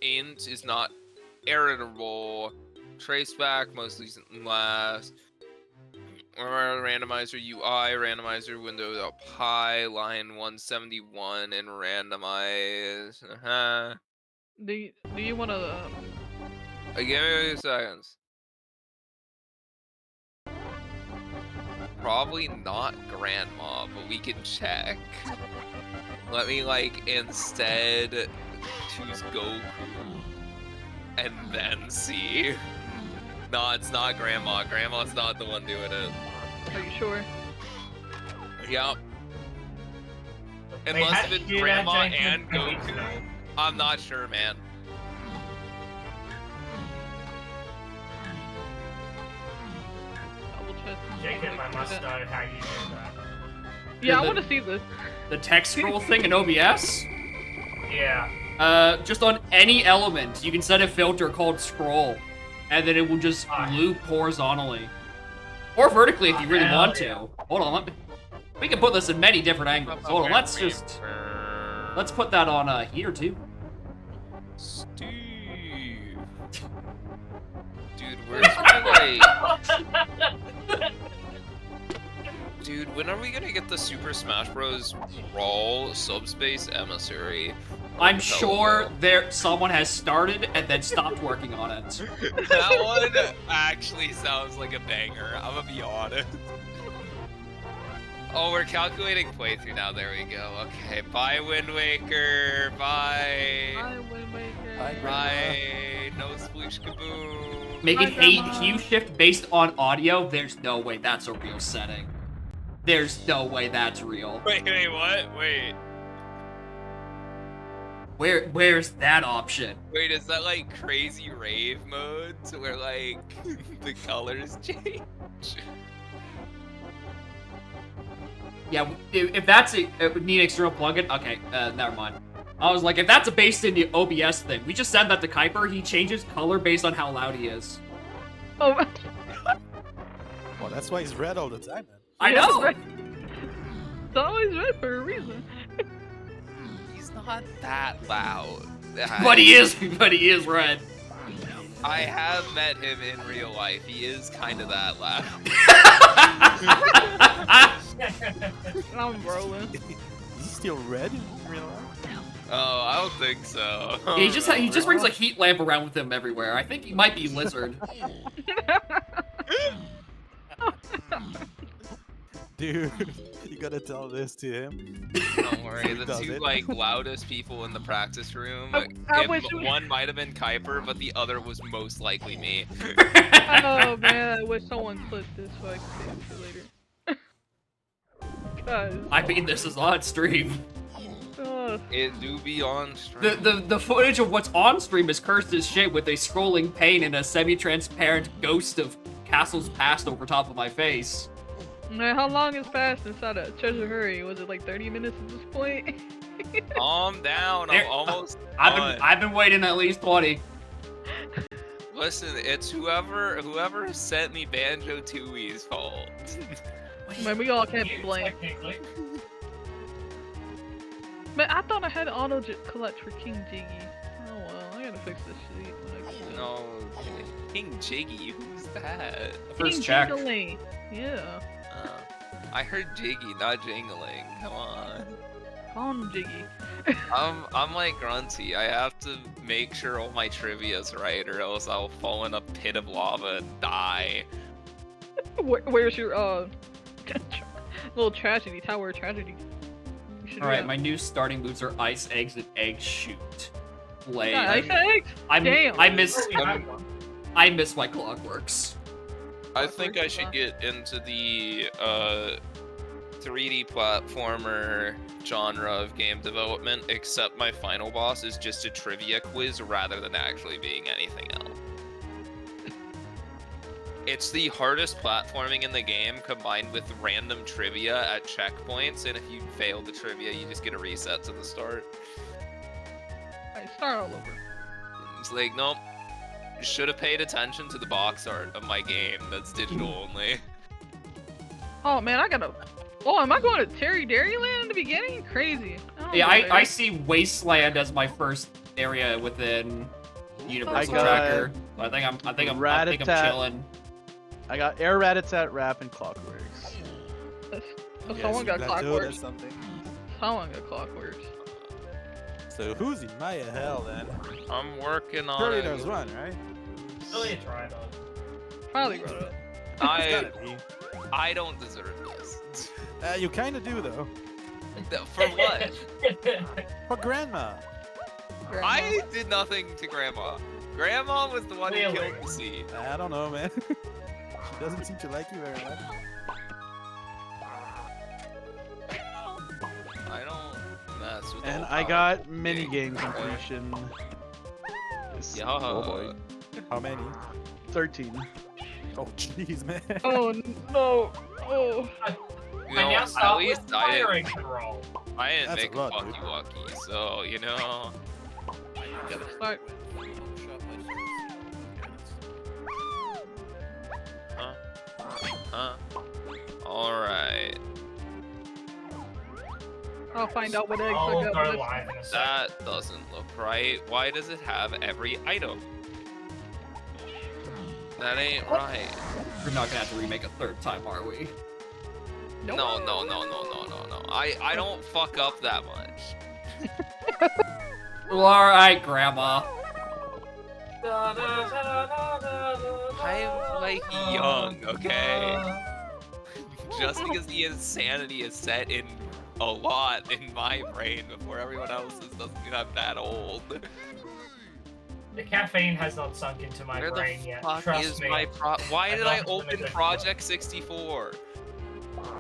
int is not editable, traceback, most recent and last, randomizer UI, randomizer window up high, line 171, and randomize. Do you want to? Give me a few seconds. Probably not Grandma, but we can check. Let me, like, instead choose Goku and then see. No, it's not Grandma. Grandma's not the one doing it. Are you sure? Yep. Unless if it's Grandma and Goku, I'm not sure, man. Jacob, I must know how you do that. Yeah, I want to see this. The text scroll thing in OBS? Yeah. Just on any element, you can set a filter called scroll, and then it will just loop horizontally. Or vertically if you really want to. Hold on, we can put this in many different angles. Hold on, let's put that on here too. Steve. Dude, where's my, like... Dude, when are we gonna get the Super Smash Bros. Brawl Subspace Emissary? I'm sure someone has started and then stopped working on it. That one actually sounds like a banger, I'm gonna be honest. Oh, we're calculating playthrough now, there we go. Okay, bye Wind Waker, bye! Bye Wind Waker! Bye, no sploosh kaboom! Making hue shift based on audio, there's no way that's a real setting. There's no way that's real. Wait, what? Wait. Where's that option? Wait, is that like crazy rave mode? So where like the colors change? Yeah, if that's it would need external plugin. Okay, never mind. I was like, if that's based in the OBS thing, we just send that to Kuiper. He changes color based on how loud he is. Oh. Well, that's why he's red all the time, man. I know. It's always red for a reason. He's not that loud. But he is red. I have met him in real life. He is kind of that loud. I'm rolling. Is he still red in real life? Oh, I don't think so. Yeah, he just brings a heat lamp around with him everywhere. I think he might be lizard. Dude, you gotta tell this to him. Don't worry, the two like loudest people in the practice room. One might have been Kuiper, but the other was most likely me. Oh man, I wish someone clipped this so I could see it later. I mean, this is on stream. It do be on stream. The footage of what's on stream is cursed as shit with a scrolling pane and a semi-transparent ghost of Castles Past over top of my face. Man, how long has passed inside a Treasure Hurry? Was it like 30 minutes at this point? Calm down, I'm almost done. I've been waiting at least 20. Listen, it's whoever sent me Banjo-Tooie's fault. Man, we all can't be blamed. Man, I thought I had auto collect for King Jiggy. Oh well, I gotta fix this shit when I get No, King Jiggy, who's that? First check. Jingling. Yeah. I heard Jiggy, not Jingling. Come on. Call him Jiggy. I'm like Grunty. I have to make sure all my trivia's right, or else I'll fall in a pit of lava and die. Where's your little tragedy, tower of tragedy? Alright, my new starting moves are Ice Eggs and Egg Shoot. Blade. Ice Eggs? Damn. I miss my Clockworks. I think I should get into the 3D platformer genre of game development, except my final boss is just a trivia quiz rather than actually being anything else. It's the hardest platforming in the game combined with random trivia at checkpoints, and if you fail the trivia, you just get a reset to the start. Alright, start all over. It's like, nope. You should have paid attention to the box art of my game that's digital only. Oh man, I gotta... Oh, am I going to Terry Dairyland in the beginning? Crazy. Yeah, I see Wasteland as my first area within Universal Tracker. So I think I'm chilling. I got Air Rat-a-tat, Rap, and Clockworks. Someone got Clockworks. Something. Someone got Clockworks. So who's in Maya Hell then? I'm working on Surely it. there's one, right? Really tried on. Probably wrote it. I don't deserve this. You kind of do though. For what? For Grandma. I did nothing to Grandma. Grandma was the one who killed the seed. I don't know, man. She doesn't seem to like you very much. I don't mess with And old I power. got minigame completion. Yeah. Oh boy. How many? 13. Oh jeez, man. Oh no. Oh. You know, now at start least with I firing didn't, control. I didn't That's make a a lot, fucky dude. wucky, so, you know. Start. Huh? Alright. I'll find out what eggs I'll I go got. live in a second. That doesn't look right. Why does it have every item? That ain't right. We're not gonna have to remake a third time, are we? No. I don't fuck up that much. Well, alright, Grandma. I'm like young, okay? Just because the insanity is set in a lot in my brain before everyone else's doesn't mean I'm that old. The caffeine has not sunk into my Where brain the yet. fuck Trust is me. my Why did I don't open limit it. Project 64? What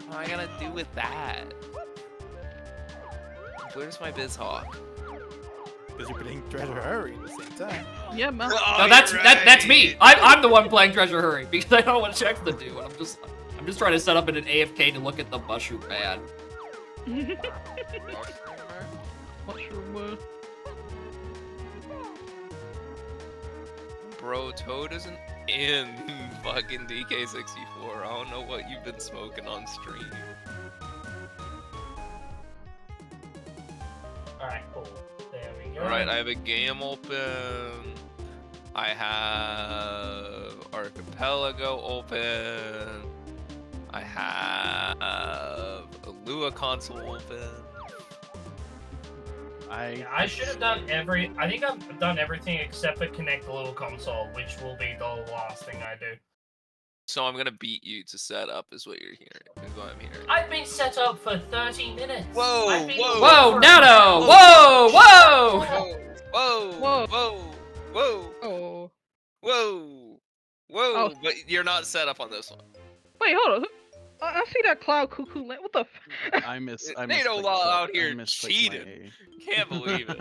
am I gonna do with that? Where's my BizHawk? Because you're playing Treasure Hurry at the same time. Yeah, man. Oh, No, that's you're that's me. right. I'm the one playing Treasure Hurry because I don't know what checks to do, and I'm just trying to set up in an AFK to look at the mushroom man. Mushroom. Bro, Toad isn't in fucking DK64. I don't know what you've been smoking on stream. Alright, cool. There we go. Alright, I have a game open. I have Archipelago open. I have a Lua console open. I should have done I think I've done everything except for connect the little console, which will be the last thing I do. So I'm gonna beat you to set up, is what you're hearing. Is what I'm hearing. I've been set up for 30 minutes. Whoa, I've been whoa. Whoa, for- Nato! Whoa, whoa! Whoa, Whoa. whoa, whoa, Oh. whoa, whoa. Oh. But you're not set up on this one. Wait, hold on. I see that Cloud Cuckoo Land. What the? I miss. I They miss don't click allow clap- out I here miss click my cheating. Can't believe it.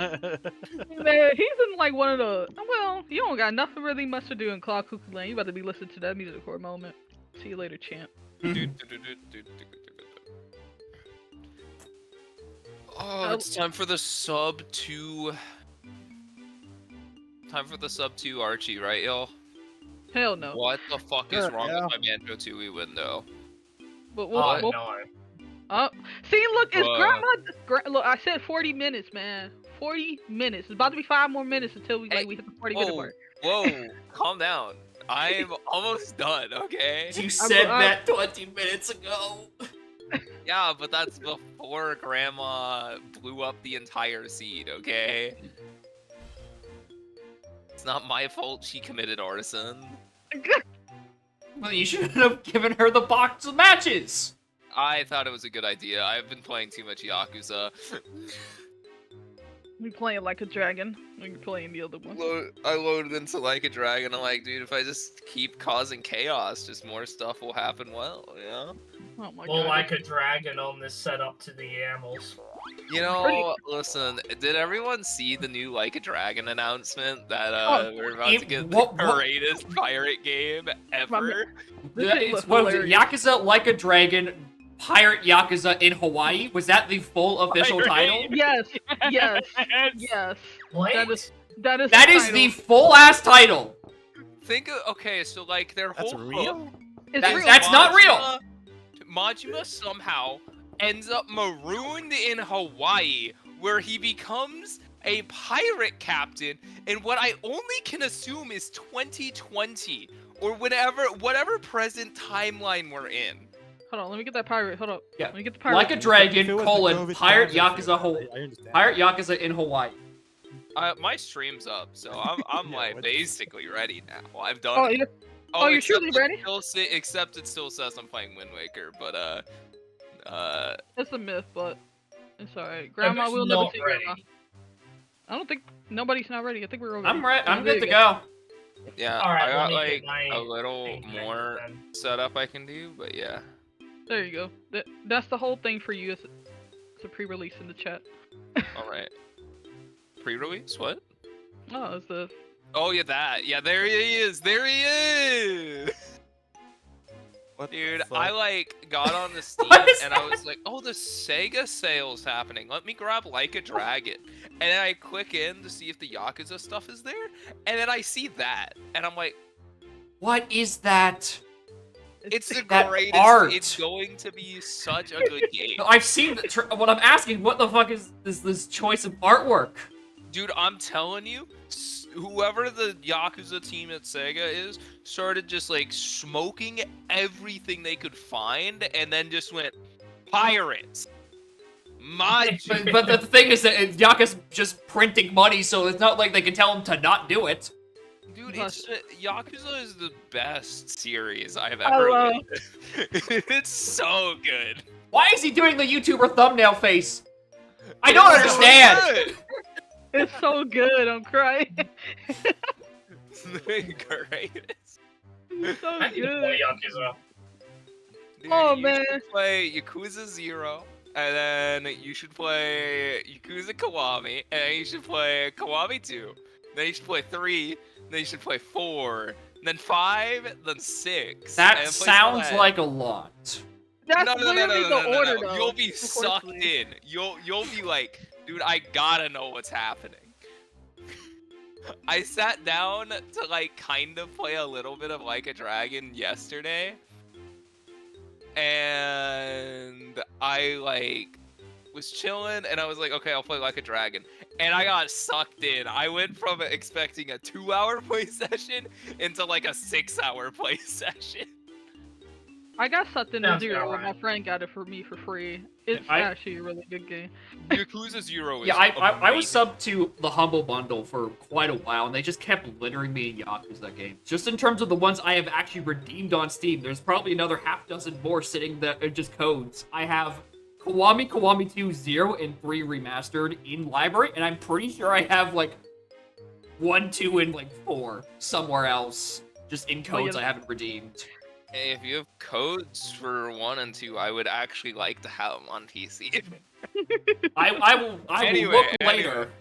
Man, he's in like one of the. Well, you don't got nothing really much to do in Cloud Cuckoo Land. You about to be listening to that music for a moment. See you later, champ. Oh, it's time for the sub 2. Time for the sub 2 Archie, right, y'all? Hell no. What the fuck is wrong with my Banjo Tooie window? But Oh, we'll, no. Oh, see, look, it's Bruh. grandma. Look, I said 40 minutes, man. 40 minutes. It's about to be 5 more minutes until we Hey, we hit the 40-minute Whoa, mark. whoa, calm down. I'm almost done, okay? You said that 20 minutes ago. Yeah, but that's before Grandma blew up the entire seed, okay? It's not my fault she committed arson. Well, you should have given her the box of matches. I thought it was a good idea. I've been playing too much Yakuza. We playing like a dragon. We playing the other one. I loaded into Like a Dragon. I'm like, dude, if I just keep causing chaos, just more stuff will happen well, you know? Oh my Well, god. like a dragon on this setup to the YAMLs. You know, listen, did everyone see the new Like a Dragon announcement that we're about to get the greatest pirate game ever? What was it? Yakuza Like a Dragon, Pirate Yakuza in Hawaii? Was that the full official title? Yes, yes, yes. What? That is the full ass title. Think of, okay, so like their That's whole real? It's real. That's not real. Majima somehow ends up marooned in Hawaii, where he becomes a pirate captain in what I only can assume is 2020 or whatever present timeline we're in. Hold on, let me get that pirate. Hold up. Yeah. Let me get the pirate. Like a Dragon, If it was colon, the COVID Pirate times, Yakuza, I understand. Pirate Yakuza in Hawaii. My stream's up, so I'm Yeah, like what- basically ready now. I've done Oh, it. you're except truly it ready? except it still says I'm playing Wind Waker, but It's a myth, but it's alright. Grandma Who's will never not see ready? grandma. I don't think nobody's not ready. I think we're over. I'm ready. I'm good to go. yeah, Alright, I got let me like get my a little thing connected more then. setup I can do, but yeah. There you go. That's the whole thing for you. It's a pre-release in the chat. All right. Pre-release? What? Oh, it's the. Oh yeah, that. Yeah, there he is. There he is. What the Dude, fuck? I like got on the Steam What is and I was like, oh, the Sega sale's happening. Let me grab Like a Dragon. And then I click in to see if the Yakuza stuff is there, and then I see that, and I'm like, What is that? it's the That greatest. art. It's going to be such a good game. No, I've seen what I'm asking. What the fuck is this choice of artwork? Dude, I'm telling you, whoever the Yakuza team at Sega is started just like smoking everything they could find and then just went pirates. But the thing is that Yakuza's just printing money, so it's not like they can tell him to not do it. Dude, it's Yakuza is the best series I've I ever love- lived. It's so good. Why is he doing the YouTuber thumbnail face? I don't It's so understand. good. It's so good. I'm crying. It's the greatest. It's so I need to good. play Yakuza. Dude, Oh, you man. should play Yakuza 0, and then you should play Yakuza Kiwami, and then you should play Kiwami 2. Then you should play 3, then you should play 4, then 5, then 6. That and play sounds 7. like a lot. That's no, literally the order, though. You'll be sucked unfortunately. in. You'll be like, dude, I gotta know what's happening. I sat down to like kind of play a little bit of Like a Dragon yesterday, and I like was chilling, and I was like, okay, I'll play Like a Dragon, and I got sucked in. I went from expecting a 2-hour play session into like a 6-hour play session. I got sucked into Sounds 0 about when my right. friend got it for me for free. It's I- actually a really good game. Yakuza 0 is Yeah, I was amazing. subbed to the Humble Bundle for quite a while, and they just kept littering me in Yakuza games. Just in terms of the ones I have actually redeemed on Steam, there's probably another half dozen more sitting that are just codes. I have Kiwami, Kiwami 2, 0, and 3 remastered in library, and I'm pretty sure I have like 1, 2, and like 4 somewhere else, just in codes yeah. I haven't redeemed. Hey, if you have codes for 1 and 2, I would actually like to have them on PC. I will Anyway, look anyway. later.